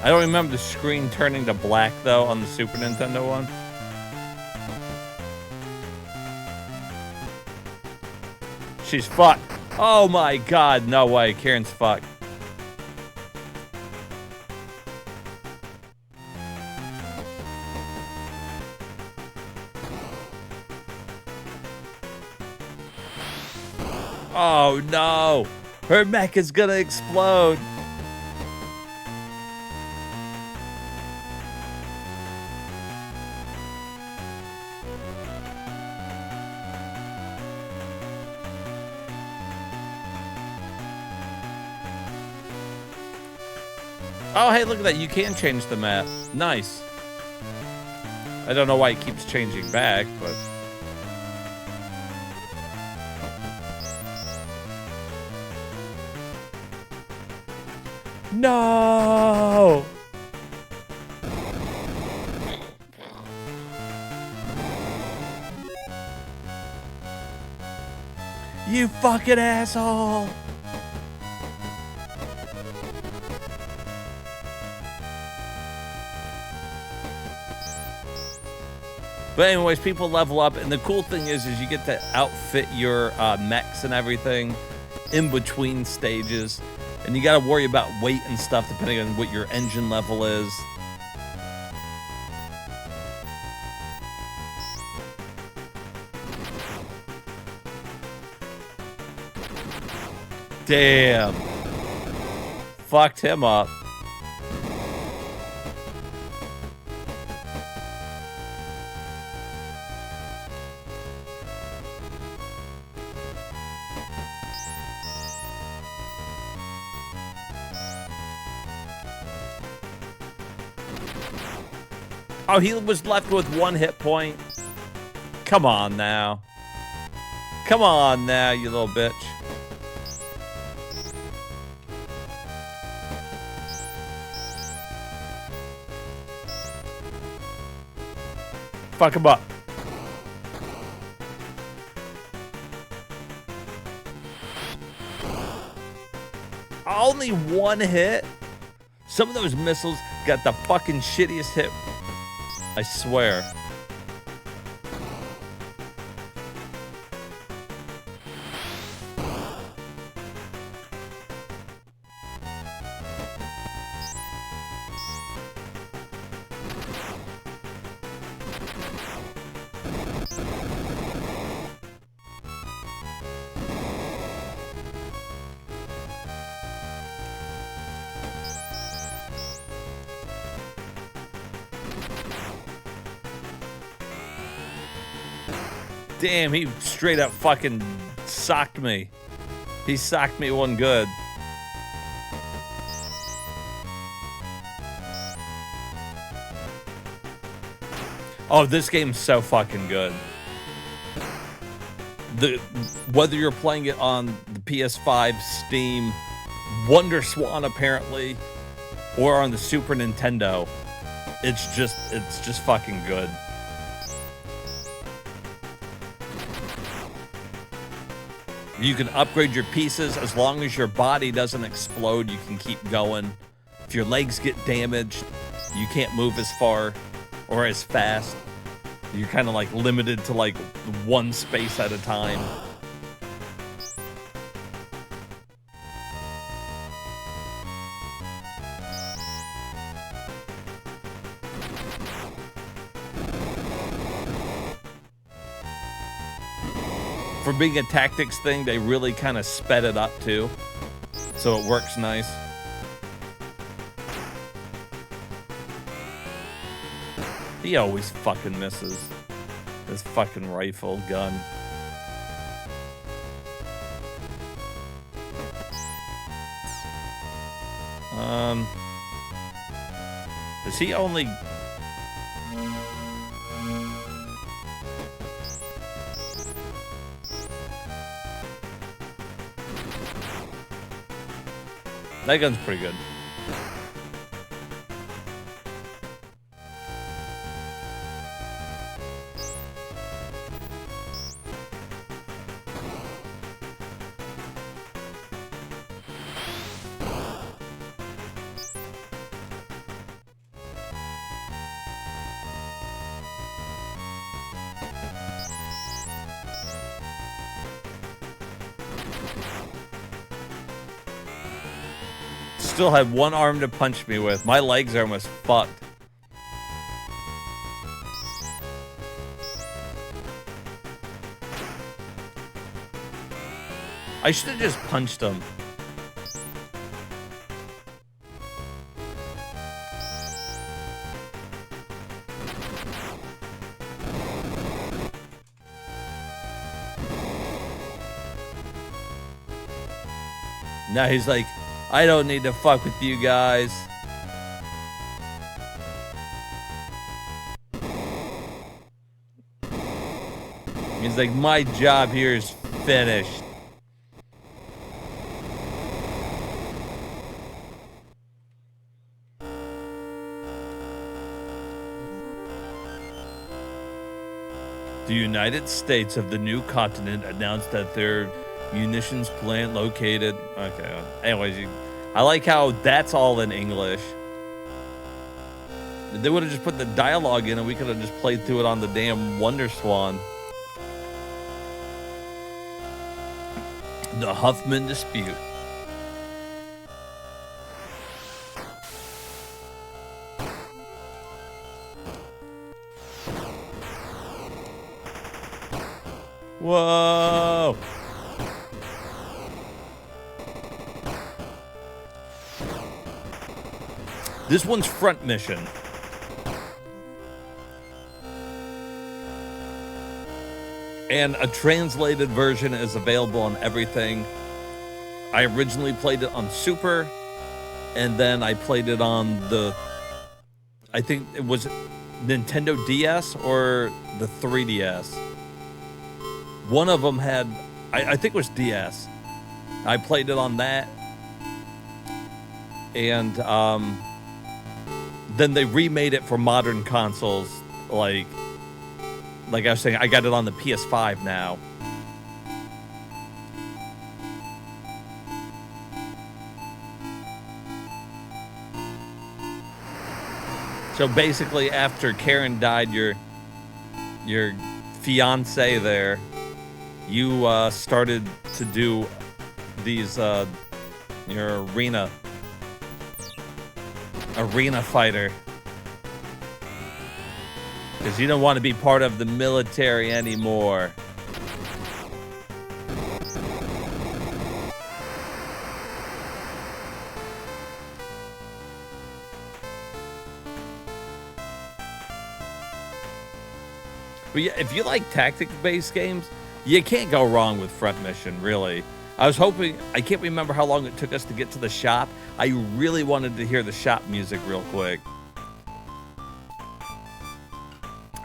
I don't remember the screen turning to black, though, on the Super Nintendo one. She's fucked. Oh my god, no way. Karen's fucked. Oh no. Her mech is gonna explode. Oh, hey, look at that. You can change the map. Nice. I don't know why it keeps changing back, but... No! You fucking asshole! But anyways, people level up, and the cool thing is you get to outfit your mechs and everything in between stages, and you got to worry about weight and stuff depending on what your engine level is. Damn. Fucked him up. Oh, he was left with 1 hit point. Come on now. Come on now, you little bitch. Fuck him up. Only 1 hit? Some of those missiles got the fucking shittiest hit. I swear. Damn, he straight up fucking socked me. He socked me one good. Oh, this game's so fucking good. Whether you're playing it on the PS5, Steam, Wonder Swan apparently, or on the Super Nintendo, it's just fucking good. You can upgrade your pieces as long as your body doesn't explode. You can keep going. If your legs get damaged, you can't move as far or as fast. You're kind of like limited to like one space at a time. For being a tactics thing, they really kind of sped it up too. So it works nice. He always fucking misses. This fucking rifle gun. Does he only... That gun's pretty good. Still have one arm to punch me with. My legs are almost fucked. I should have just punched him. Now he's like, I don't need to fuck with you guys. He's like, my job here is finished. The United States of the new continent announced that their munitions plant located. Okay. Anyways, I like how that's all in English. They would have just put the dialogue in and we could have just played through it on the damn Wonder Swan. The Huffman dispute. Whoa! This one's front mission. And a translated version is available on everything. I originally played it on Super, and then I played it on the, I think it was Nintendo DS or the 3DS. One of them had, I think it was DS. I played it on that. And then they remade it for modern consoles. Like I was saying, I got it on the PS5 now. So basically, after Karen died, your fiance there, you started to do these your arena fighter, because you don't want to be part of the military anymore. But yeah, if you like tactic-based games, you can't go wrong with Front Mission, really. I was hoping, I can't remember how long it took us to get to the shop. I really wanted to hear the shop music real quick.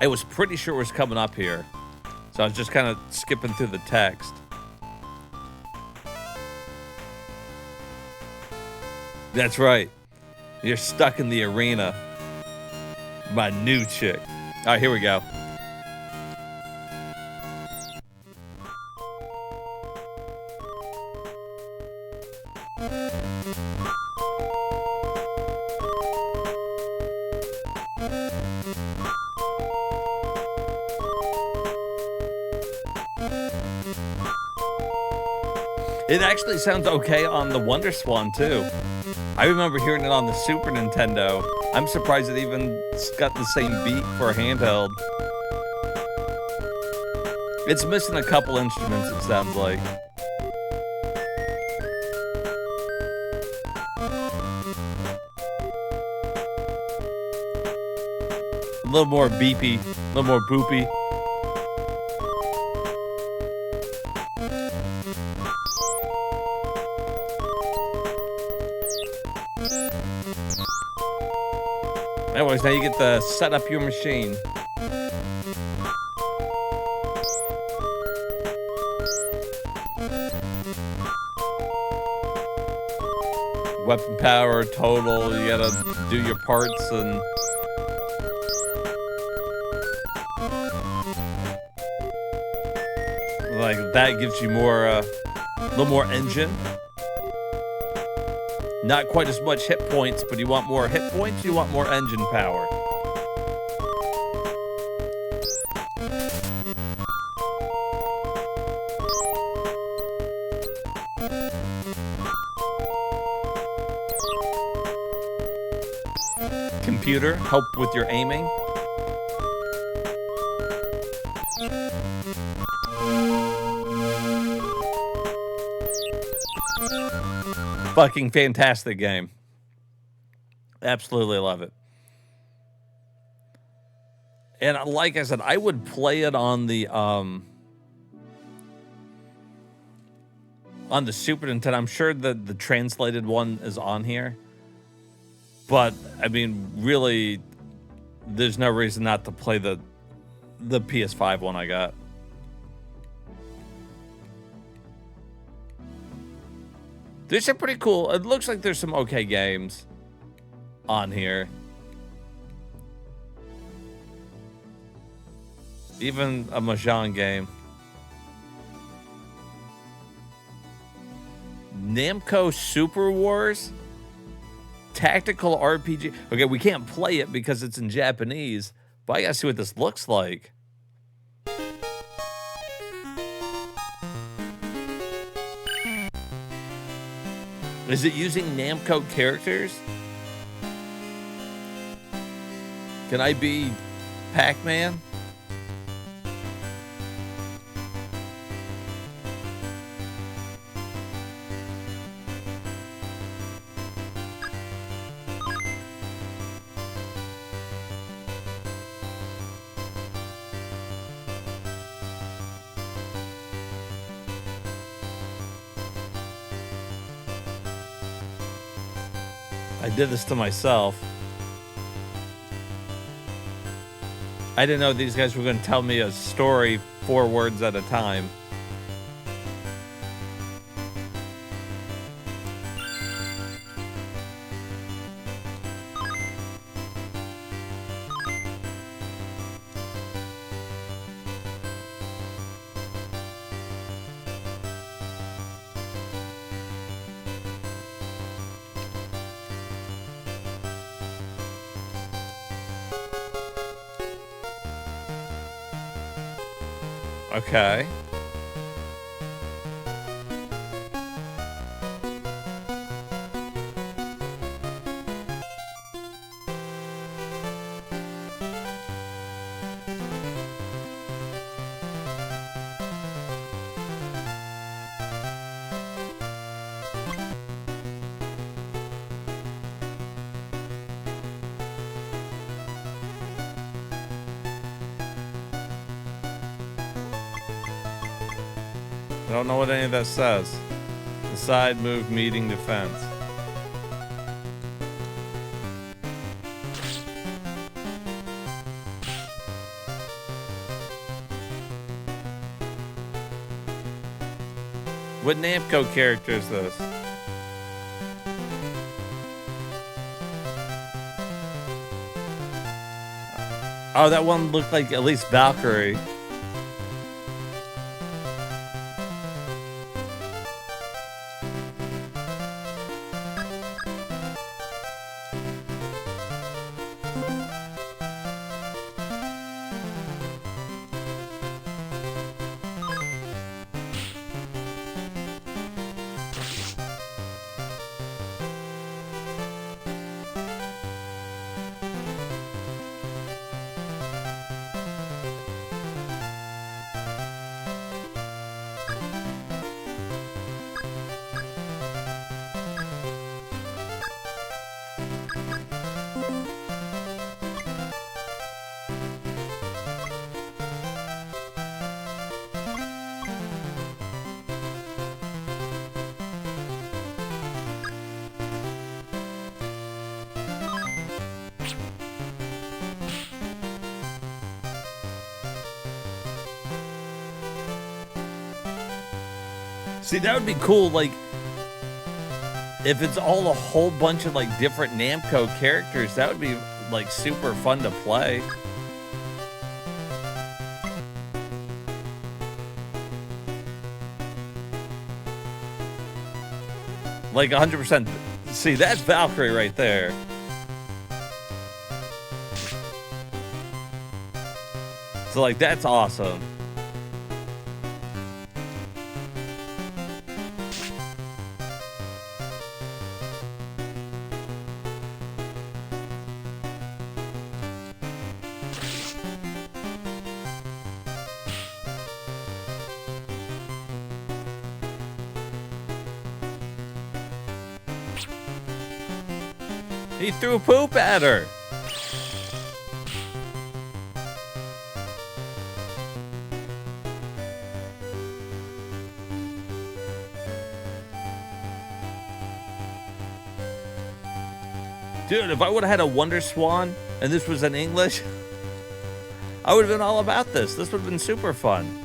I was pretty sure it was coming up here. So I was just kind of skipping through the text. That's right. You're stuck in the arena. My new chick. All right, here we go. It actually sounds okay on the Wonder Swan, too. I remember hearing it on the Super Nintendo. I'm surprised it even got the same beat for a handheld. It's missing a couple instruments, it sounds like. little more beepy, a little more boopy. Anyways, now you get to set up your machine. Weapon power, total, you gotta do your parts and... like, that gives you more, a little more engine. Not quite as much hit points, but you want more hit points, you want more engine power. Computer, help with your aiming. Fucking fantastic game. Absolutely love it. And like I said, I would play it on the Super Nintendo. I'm sure that the translated one is on here. But I mean, really, there's no reason not to play the PS5 one I got. These are pretty cool. It looks like there's some okay games on here. Even a Mahjong game. Namco Super Wars? Tactical RPG. Okay, we can't play it because it's in Japanese, but I gotta see what this looks like. Is it using Namco characters? Can I be Pac-Man? I did this to myself. I didn't know these guys were going to tell me a story 4 words at a time. Okay. I don't know what any of that says. Decide, move, meeting, defense. What Namco character is this? Oh, that one looked like at least Valkyrie. See, that would be cool. Like, if it's all a whole bunch of like different Namco characters, that would be like super fun to play. Like 100%. See, that's Valkyrie right there. So like, that's awesome. He threw poop at her. Dude, if I would have had a Wonder Swan and this was in English, I would have been all about this. This would have been super fun.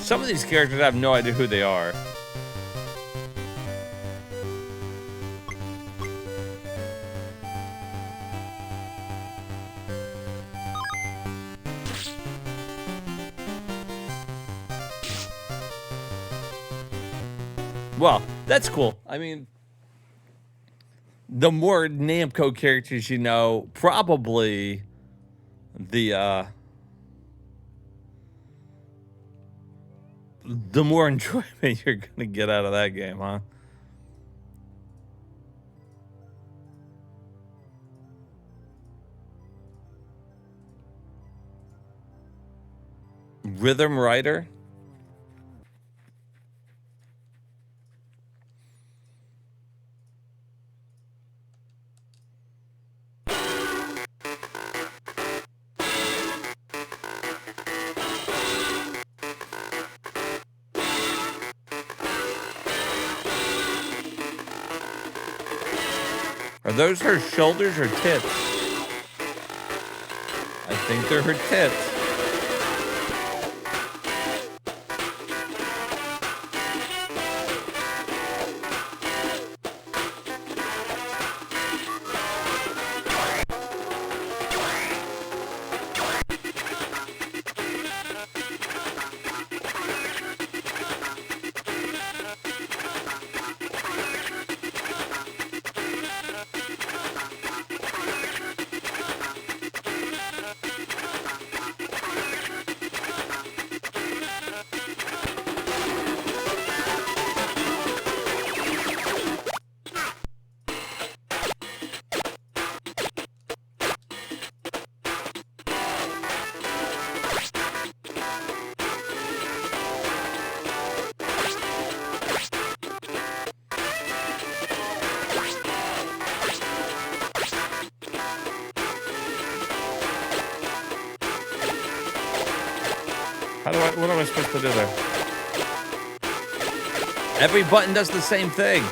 Some of these characters, I have no idea who they are. Well, that's cool. I mean, the more Namco characters you know, probably the more enjoyment you're gonna get out of that game, huh? Rhythm Rider? Are those her shoulders or tits? I think they're her tits. What am I supposed to do there? Every button does the same thing.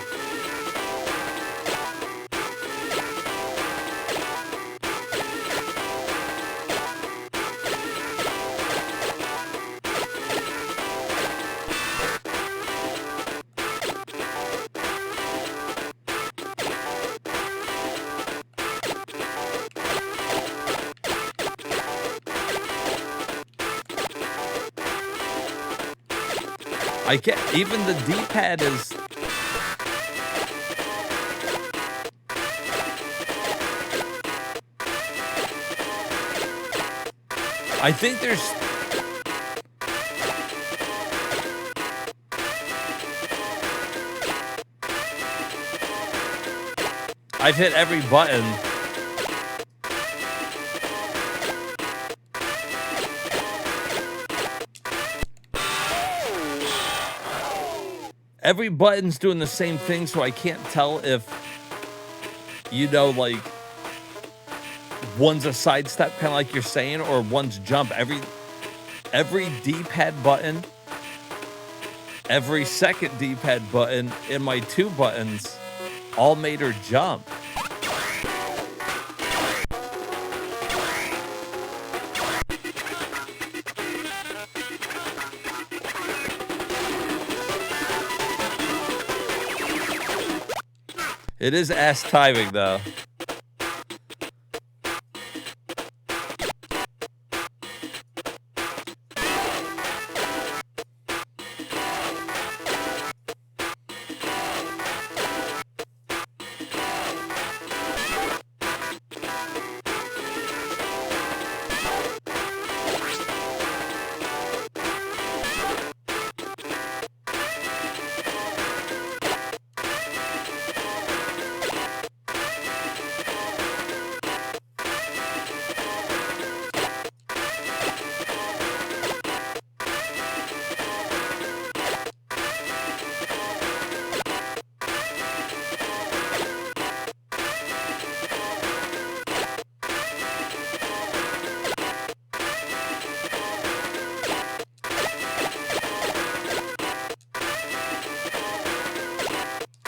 I can't, even the D-pad is... I think there's... I've hit every button. Every button's doing the same thing, so I can't tell if, you know, like, one's a sidestep, kind of like you're saying, or one's jump. Every D-pad button, every second D-pad button, and my 2 buttons all made her jump. It is ass timing, though.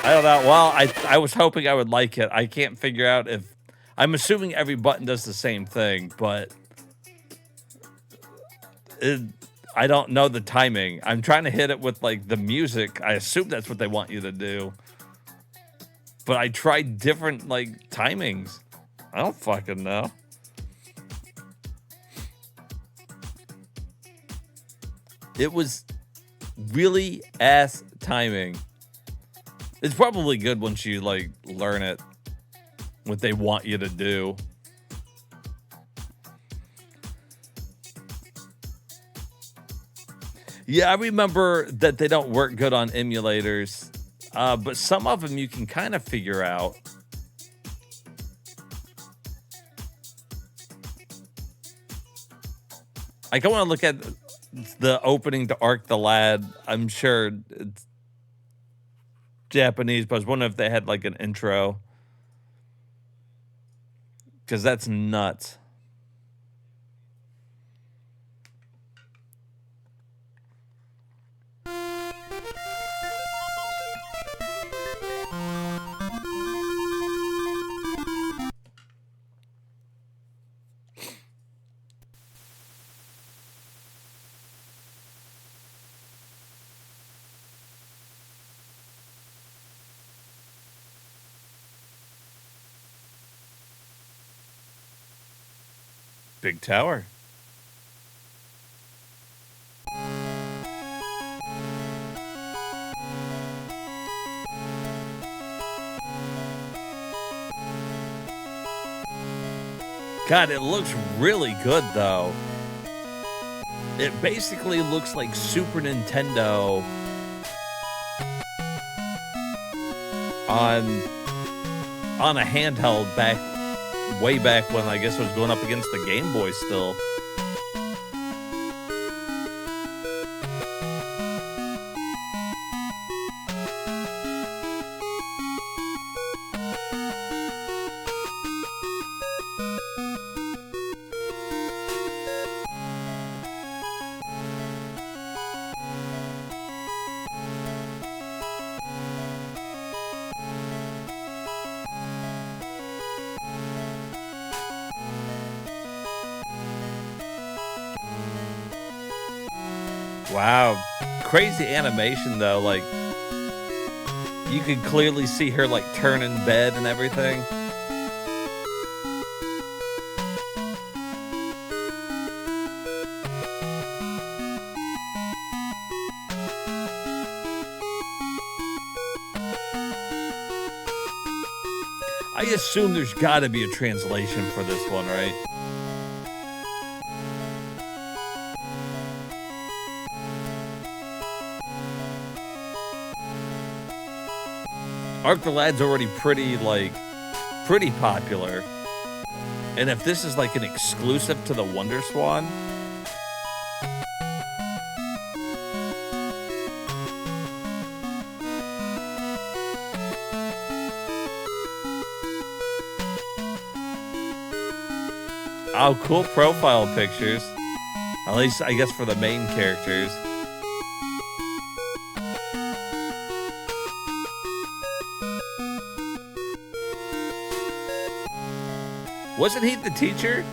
I don't know. Well, I was hoping I would like it. I can't figure out if... I'm assuming every button does the same thing, but... I don't know the timing. I'm trying to hit it with, like, the music. I assume that's what they want you to do. But I tried different, like, timings. I don't fucking know. It was really ass timing. It's probably good once you, like, learn it, what they want you to do. Yeah, I remember that they don't work good on emulators, but some of them you can kind of figure out. Like, I want to look at the opening to Arc the Lad. I'm sure it's Japanese, but I was wondering if they had like an intro, because that's nuts. Big tower. God, it looks really good, though. It basically looks like Super Nintendo on a handheld way back when I guess it was going up against the Game Boy still. Wow, crazy animation though. Like, you could clearly see her like turn in bed and everything. I assume there's got to be a translation for this one, right? Arc the Lad's already pretty, like, pretty popular. And if this is like an exclusive to the Wonder Swan, oh, cool profile pictures. At least, I guess, for the main characters. Wasn't he the teacher?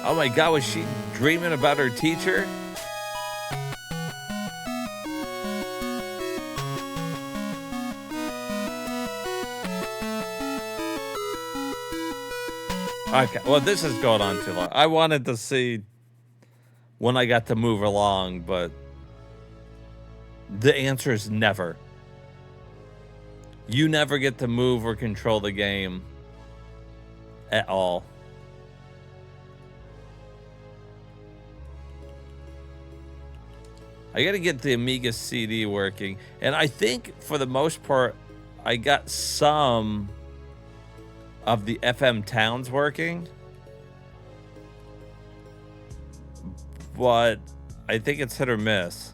Oh my God, was she dreaming about her teacher? Okay, well, this is going on too long. I wanted to see when I got to move along, but the answer is never. You never get to move or control the game at all. I gotta get the Amiga CD working, and I think for the most part, I got some of the FM towns working, but I think it's hit or miss.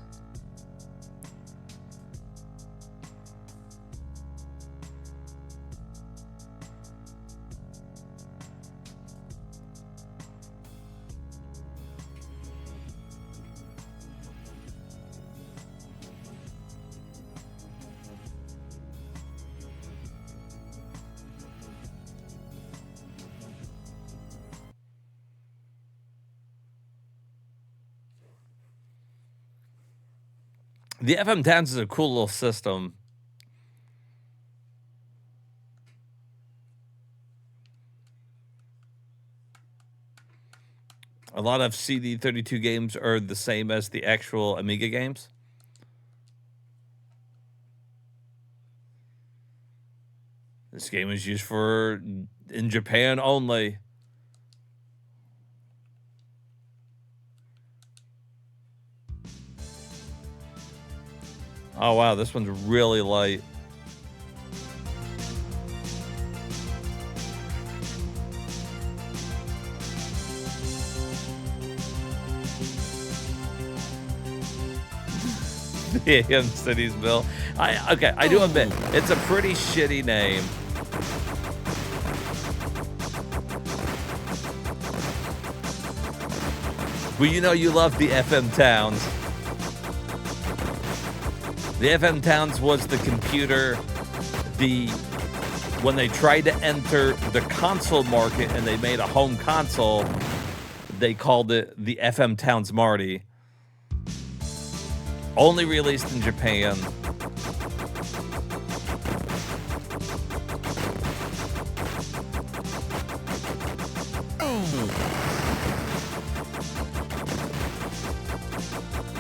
The FM Towns is a cool little system. A lot of CD32 games are the same as the actual Amiga games. This game is used for in Japan only. Oh, wow, this one's really light. The AM Cities Bill. Okay, I do admit, it's a pretty shitty name. Well, you know you love the FM Towns. The FM Towns was the computer, when they tried to enter the console market and they made a home console, they called it the FM Towns Marty. Only released in Japan.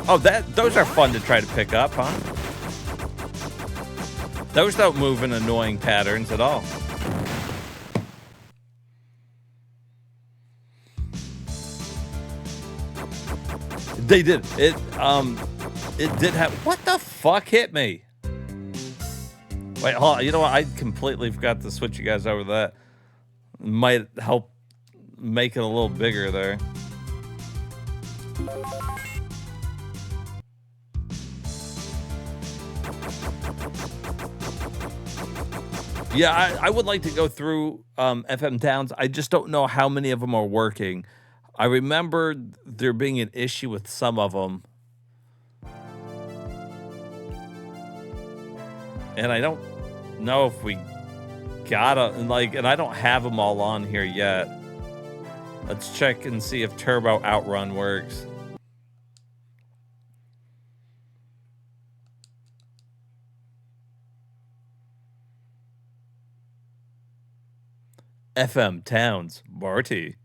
Oh, those are fun to try to pick up, huh? Those don't move in annoying patterns at all. They did. It did have... What the fuck hit me? Wait, hold on. You know what? I completely forgot to switch you guys over to that. Might help make it a little bigger there. Yeah, I would like to go through FM Towns. I just don't know how many of them are working. I remember there being an issue with some of them. And I don't know if we gotta, and I don't have them all on here yet. Let's check and see if Turbo Outrun works. FM Towns, Marty.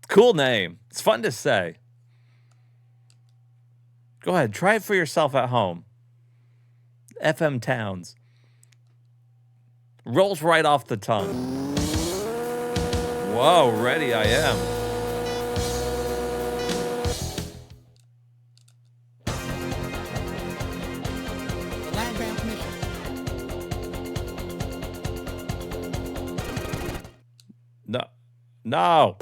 Cool name. It's fun to say. Go ahead, try it for yourself at home. FM Towns. Rolls right off the tongue. Whoa, ready I am. The land grant mission. No. No.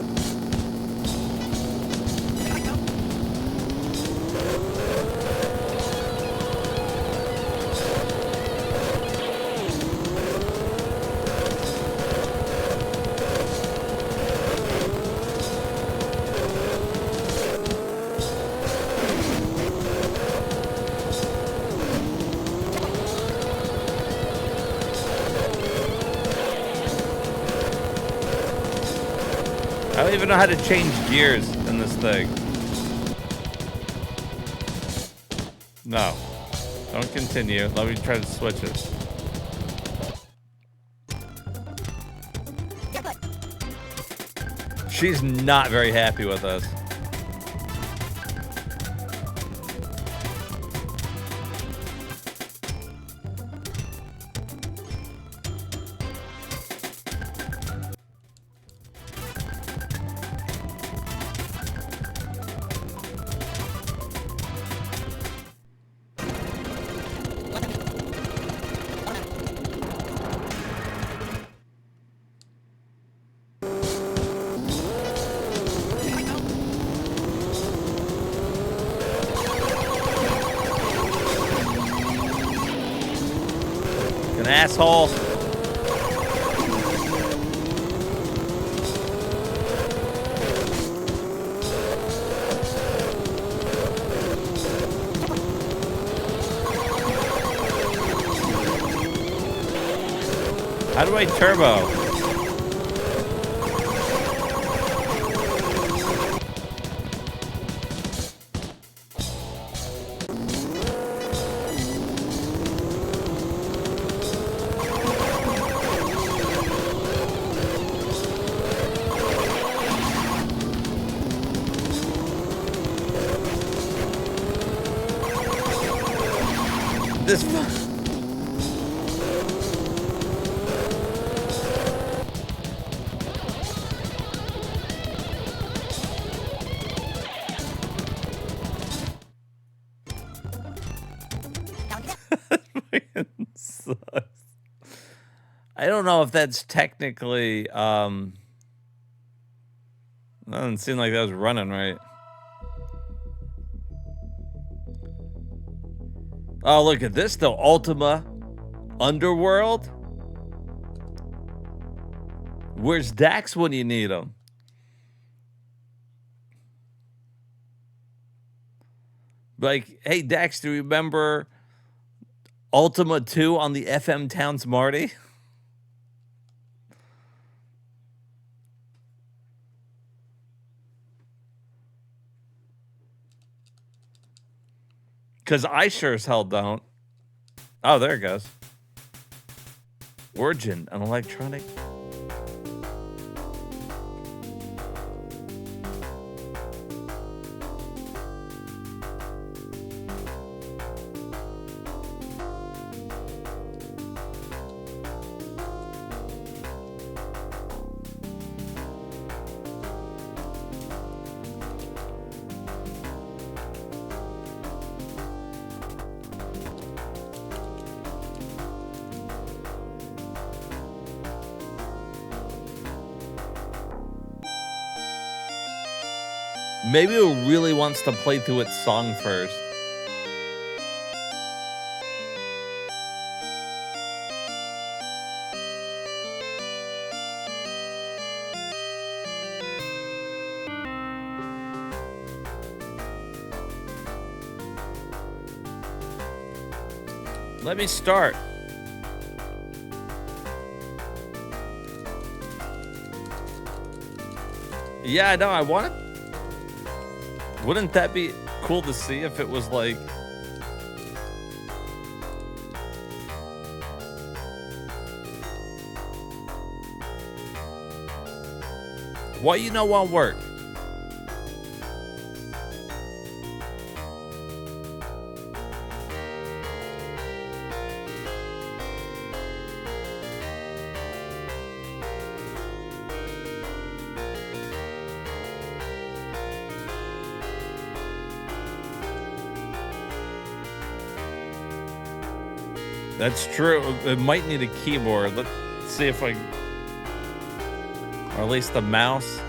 I don't even know how to change gears in this thing. No. Don't continue. Let me try to switch it. She's not very happy with us. An asshole. How do I turbo? This fucking sucks. I don't know if that's technically doesn't seem like that was running right. Oh, look at this though. Ultima Underworld. Where's Dax when you need him? Like, hey Dax, do you remember Ultima 2 on the FM Towns Marty? Because I sure as hell don't. Oh, there it goes. Origin, an electronic. Maybe it really wants to play through its song first. Let me start. Yeah, I know. I want it. Wouldn't that be cool to see if it was like... What you know won't work? That's true. It might need a keyboard. Let's see if I... Or at least the mouse.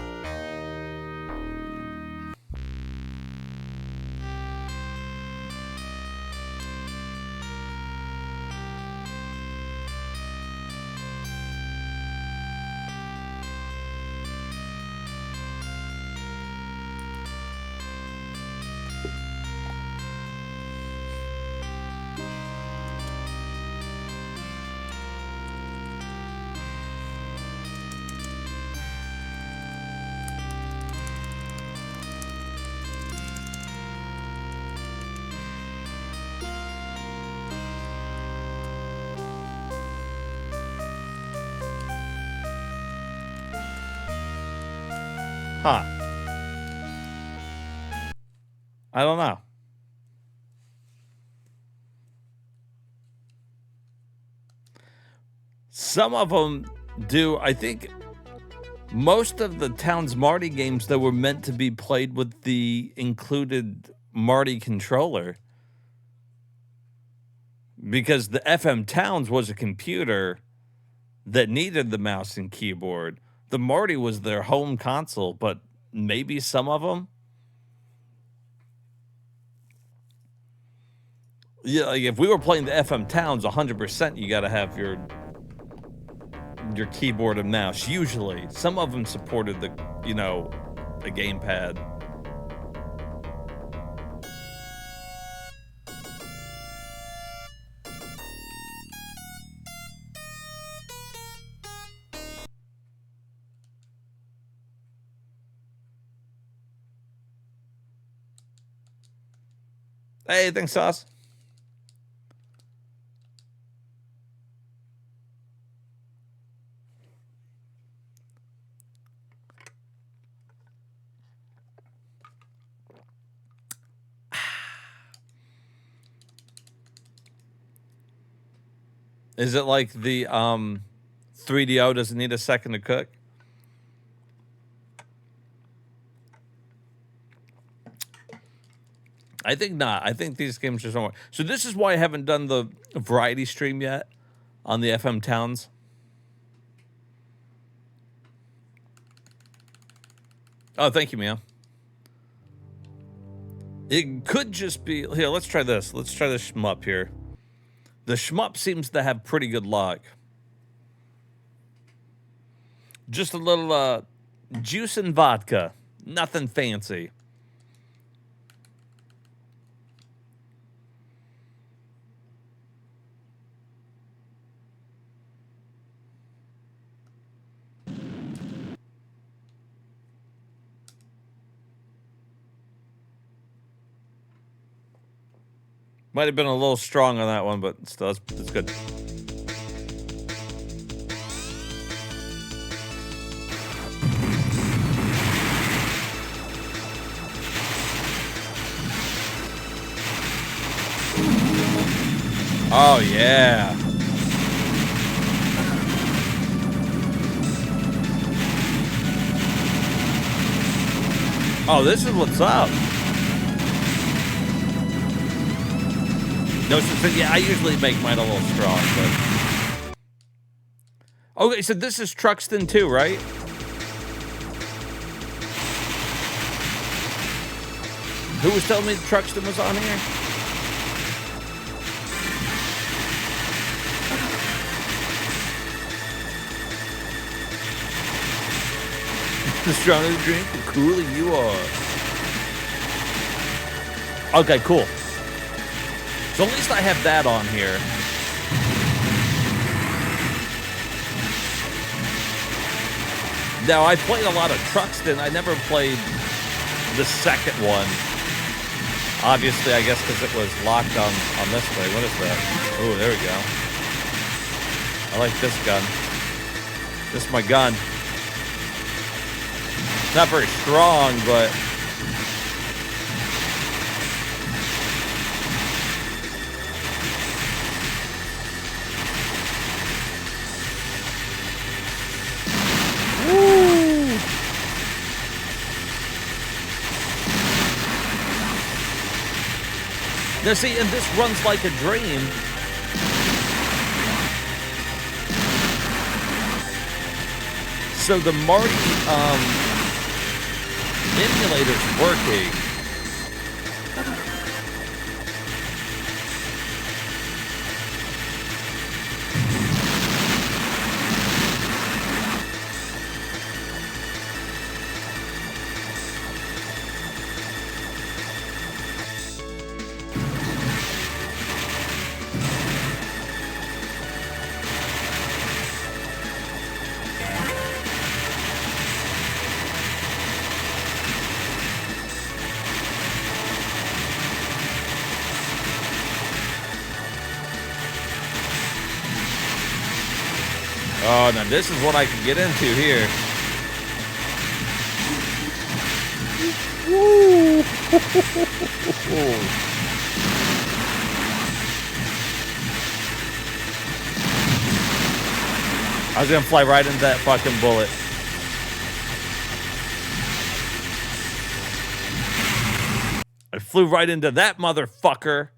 Huh. I don't know. Some of them do. I think most of the Towns Marty games that were meant to be played with the included Marty controller. Because the FM Towns was a computer that needed the mouse and keyboard. The Marty was their home console, but maybe some of them. Yeah, like if we were playing the FM Towns, 100%, you got to have your keyboard and mouse. Usually, some of them supported the, the gamepad. Hey, thanks, Sauce. Is it like the 3DO doesn't need a second to cook? I think not. I think these games are somewhere. So this is why I haven't done the variety stream yet on the FM Towns. Oh, thank you, Mia. It could just be... Here, let's try this. Let's try the shmup here. The shmup seems to have pretty good luck. Just a little juice and vodka. Nothing fancy. Might have been a little strong on that one, but still, it's good. Oh, yeah. Oh, this is what's up. No, yeah, I usually make mine a little strong, but... Okay, so this is Truxton too, right? Who was telling me Truxton was on here? The stronger the drink, the cooler you are. Okay, cool. So at least I have that on here. Now, I played a lot of Truxton. I never played the second one. Obviously, I guess because it was locked on this way. What is that? Oh, there we go. I like this gun. This is my gun. Not very strong, but... Woo! Now see, and this runs like a dream. So the Marty emulator's working. Oh, now this is what I can get into here. Woo! I was gonna fly right into that fucking bullet. I flew right into that motherfucker.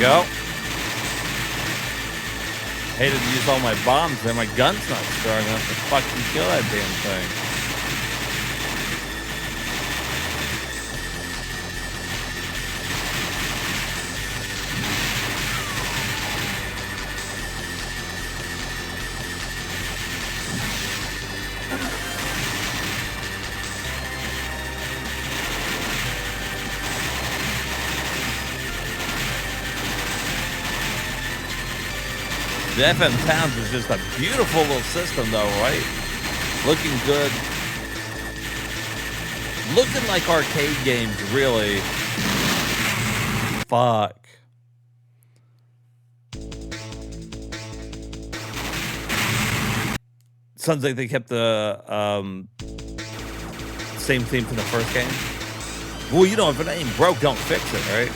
Go. Hated to use all my bombs there. My gun's not strong enough to fucking kill that damn thing. The FM Towns is just a beautiful little system, though, right? Looking good. Looking like arcade games, really. Fuck. Sounds like they kept the same theme from the first game. Well, you know, if it ain't broke, don't fix it, right?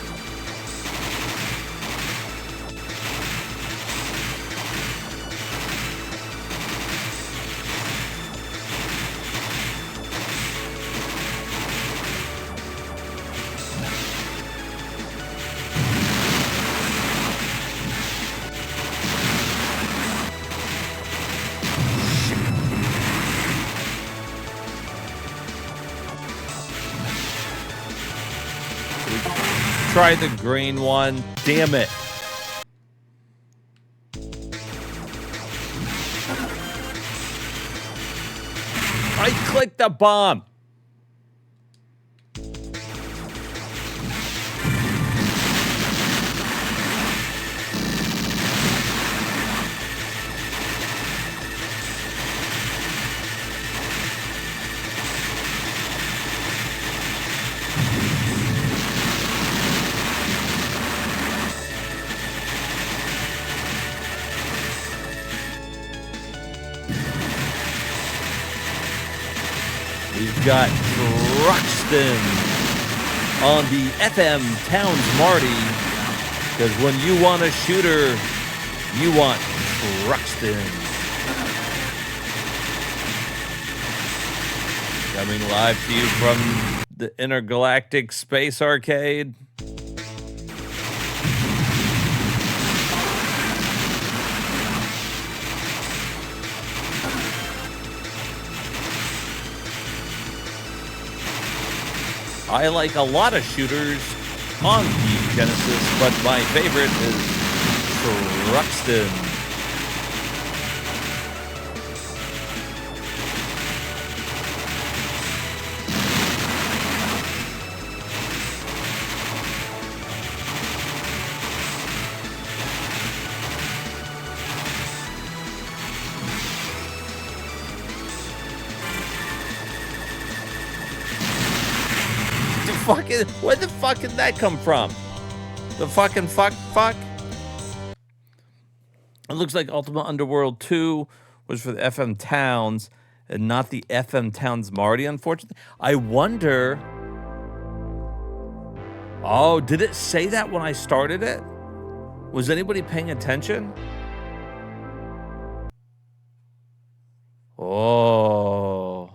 Try the green one. Damn it. I clicked the bomb. We've got Truxton on the FM Towns Marty. Because when you want a shooter, you want Truxton. Coming live to you from the Intergalactic Space Arcade. I like a lot of shooters on the Genesis, but my favorite is Truxton. Where the fuck did that come from? The fucking fuck? It looks like Ultimate Underworld 2 was for the FM Towns and not the FM Towns Marty, unfortunately. I wonder... Oh, did it say that when I started it? Was anybody paying attention? Oh.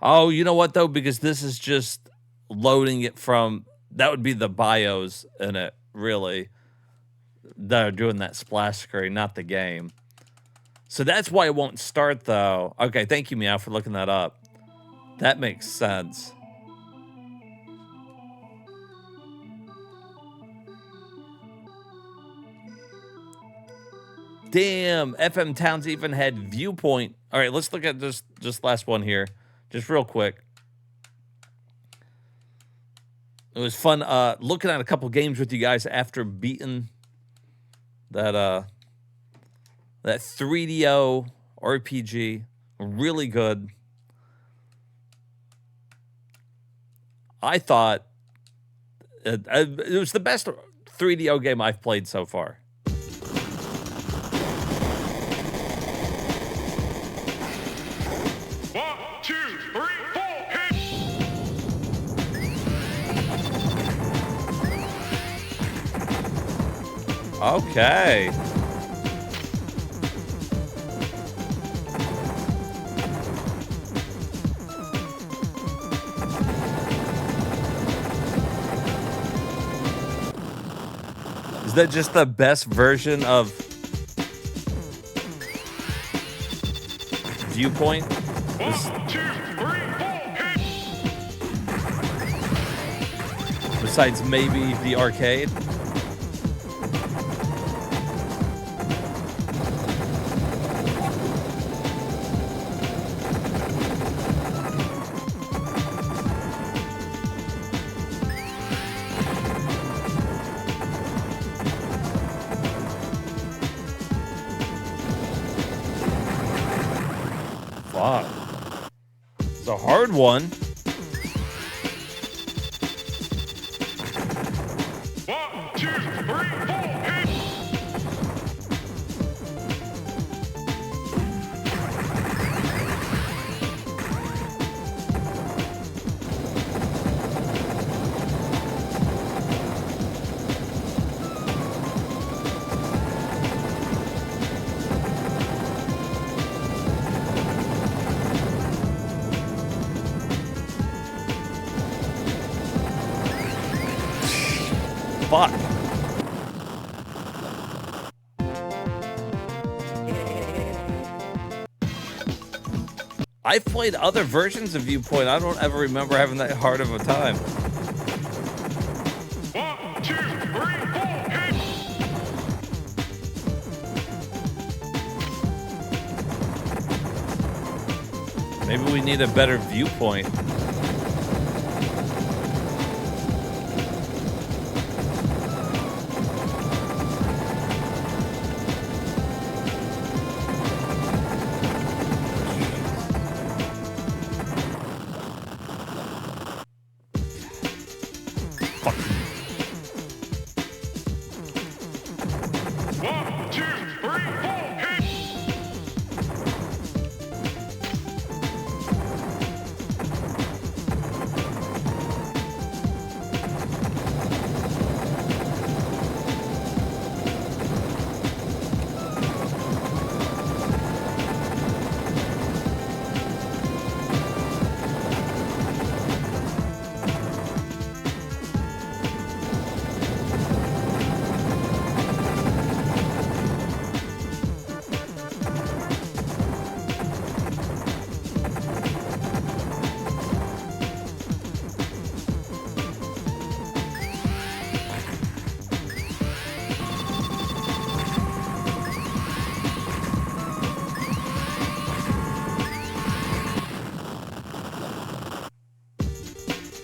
Oh, you know what, though? Because this is just loading it from... That would be the BIOS in it, really. That are doing that splash screen, not the game. So that's why it won't start, though. Okay, thank you, Meow, for looking that up. That makes sense. Damn, FM Towns even had Viewpoint. All right, let's look at this just last one here. Just real quick. It was fun looking at a couple games with you guys after beating that 3DO RPG. Really good. I thought it was the best 3DO game I've played so far. Okay. Is that just the best version of Viewpoint? Besides maybe the arcade? Fuck. It's a hard one. Fuck. I've played other versions of Viewpoint. I don't ever remember having that hard of a time. Maybe we need a better Viewpoint.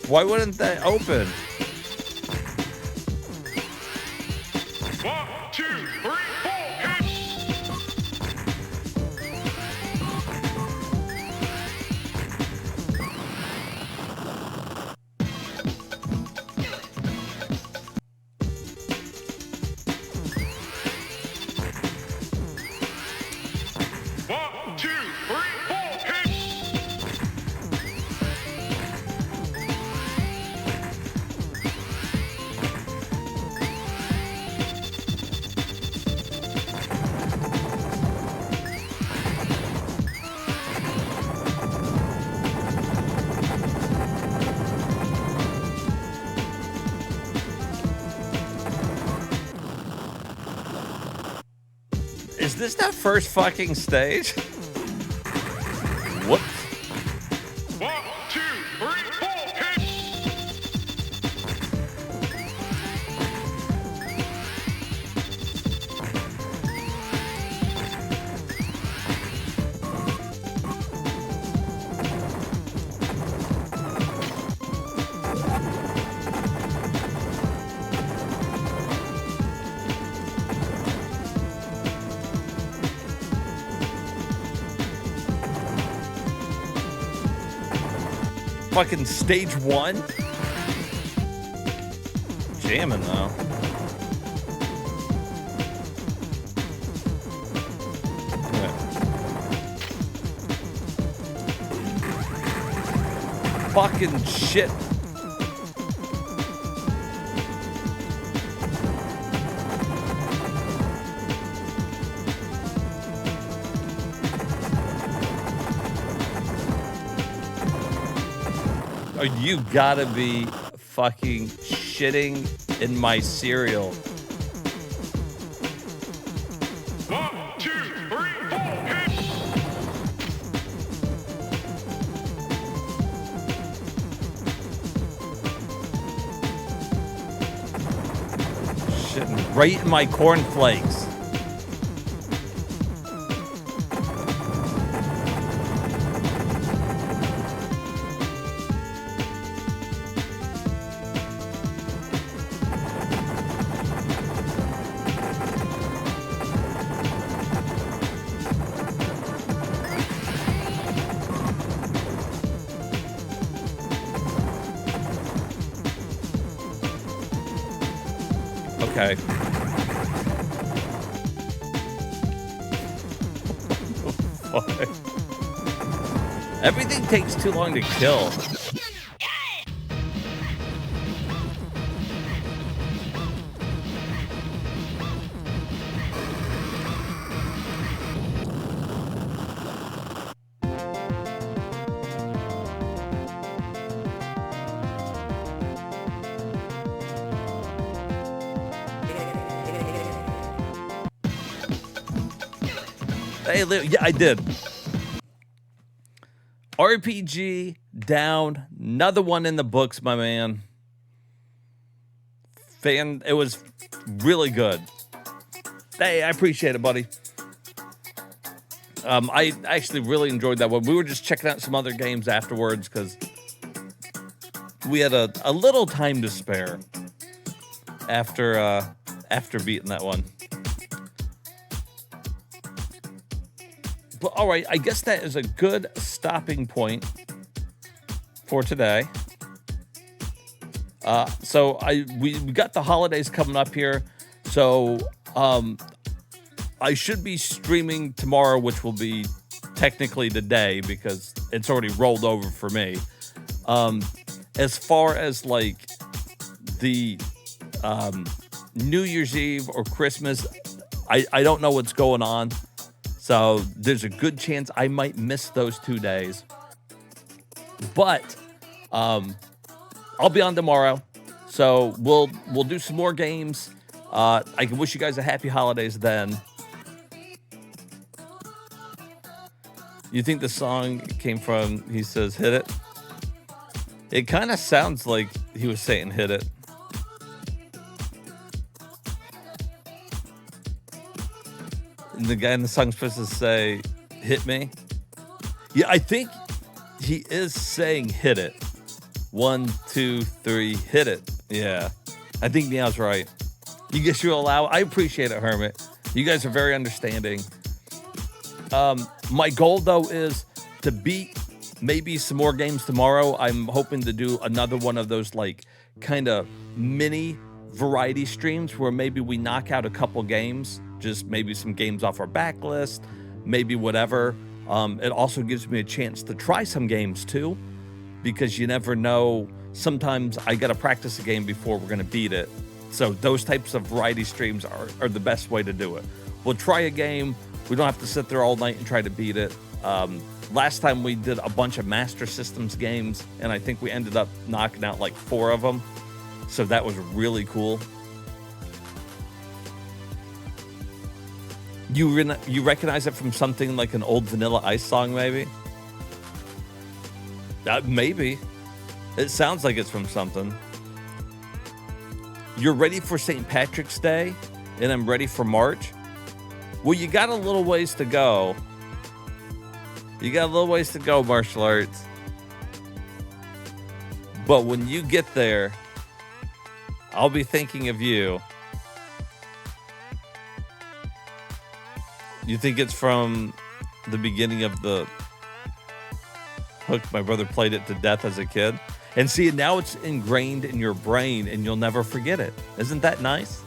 Why wouldn't that open? this that first fucking stage? Whoops. 1, 2, 3, 4, hit! Fucking stage 1? Jamming though. Yeah. Fucking shit. Oh, you gotta be fucking shitting in my cereal. 1, 2, 3, 4, hit! Shitting right in my cornflakes. Okay. Everything takes too long to kill. Hey, yeah, I did. RPG down. Another one in the books, my man. It was really good. Hey, I appreciate it, buddy. I actually really enjoyed that one. We were just checking out some other games afterwards because we had a little time to spare after beating that one. But all right, I guess that is a good stopping point for today. So we got the holidays coming up here, so I should be streaming tomorrow, which will be technically today because it's already rolled over for me. As far as like the New Year's Eve or Christmas, I don't know what's going on. So there's a good chance I might miss those 2 days. But I'll be on tomorrow. So we'll do some more games. I can wish you guys a happy holidays then. You think the song came from, he says, hit it? It kind of sounds like he was saying hit it. And the guy in the song's supposed to say, hit me. Yeah, I think he is saying hit it. 1, 2, 3, hit it. Yeah, I think Meow's right. You guess you allow. I appreciate it, Hermit. You guys are very understanding. My goal, though, is to beat maybe some more games tomorrow. I'm hoping to do another one of those, like, kind of mini variety streams where maybe we knock out a couple games, just maybe some games off our backlist, maybe whatever. It also gives me a chance to try some games, too, because you never know. Sometimes I got to practice a game before we're going to beat it. So those types of variety streams are the best way to do it. We'll try a game. We don't have to sit there all night and try to beat it. Last time we did a bunch of Master Systems games, and I think we ended up knocking out like 4 of them. So that was really cool. You recognize it from something like an old Vanilla Ice song, maybe? Maybe. It sounds like it's from something. You're ready for St. Patrick's Day, and I'm ready for March. Well, you got a little ways to go. You got a little ways to go, martial arts. But when you get there, I'll be thinking of you. You think it's from the beginning of the Hook? My brother played it to death as a kid. And see, now it's ingrained in your brain and you'll never forget it. Isn't that nice?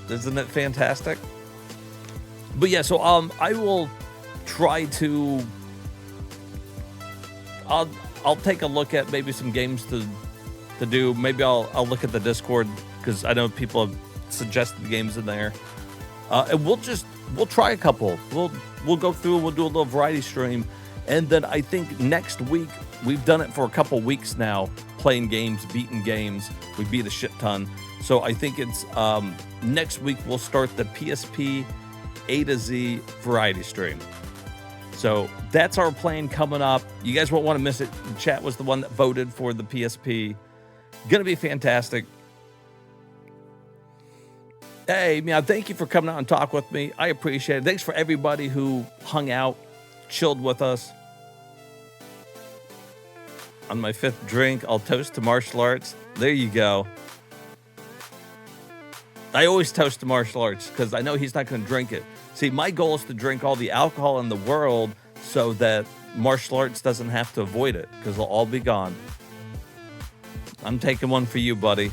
Isn't it fantastic? But yeah, so I will try to I'll take a look at maybe some games to do. Maybe I'll look at the Discord because I know people have suggested games in there. And we'll try a couple. We'll go through, we'll do a little variety stream. And then I think next week, we've done it for a couple weeks now, playing games, beating games. We beat a shit ton. So I think it's next week we'll start the PSP A to Z variety stream. So that's our plan coming up. You guys won't want to miss it. Chat was the one that voted for the PSP. Gonna be fantastic. Hey, man, thank you for coming out and talk with me. I appreciate it. Thanks for everybody who hung out, chilled with us. On my 5th drink, I'll toast to martial arts. There you go. I always toast to martial arts because I know he's not going to drink it. See, my goal is to drink all the alcohol in the world so that martial arts doesn't have to avoid it because they'll all be gone. I'm taking one for you, buddy.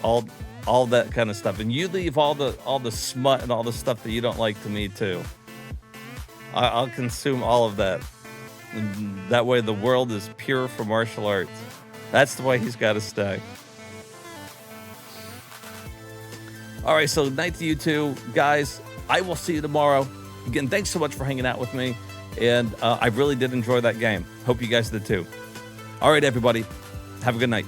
All that kind of stuff. And you leave all the smut and all the stuff that you don't like to me too. I'll consume all of that. And that way the world is pure for martial arts. That's the way he's got to stay. All right, so night to you two, guys. I will see you tomorrow. Again, thanks so much for hanging out with me. And I really did enjoy that game. Hope you guys did too. All right, everybody. Have a good night.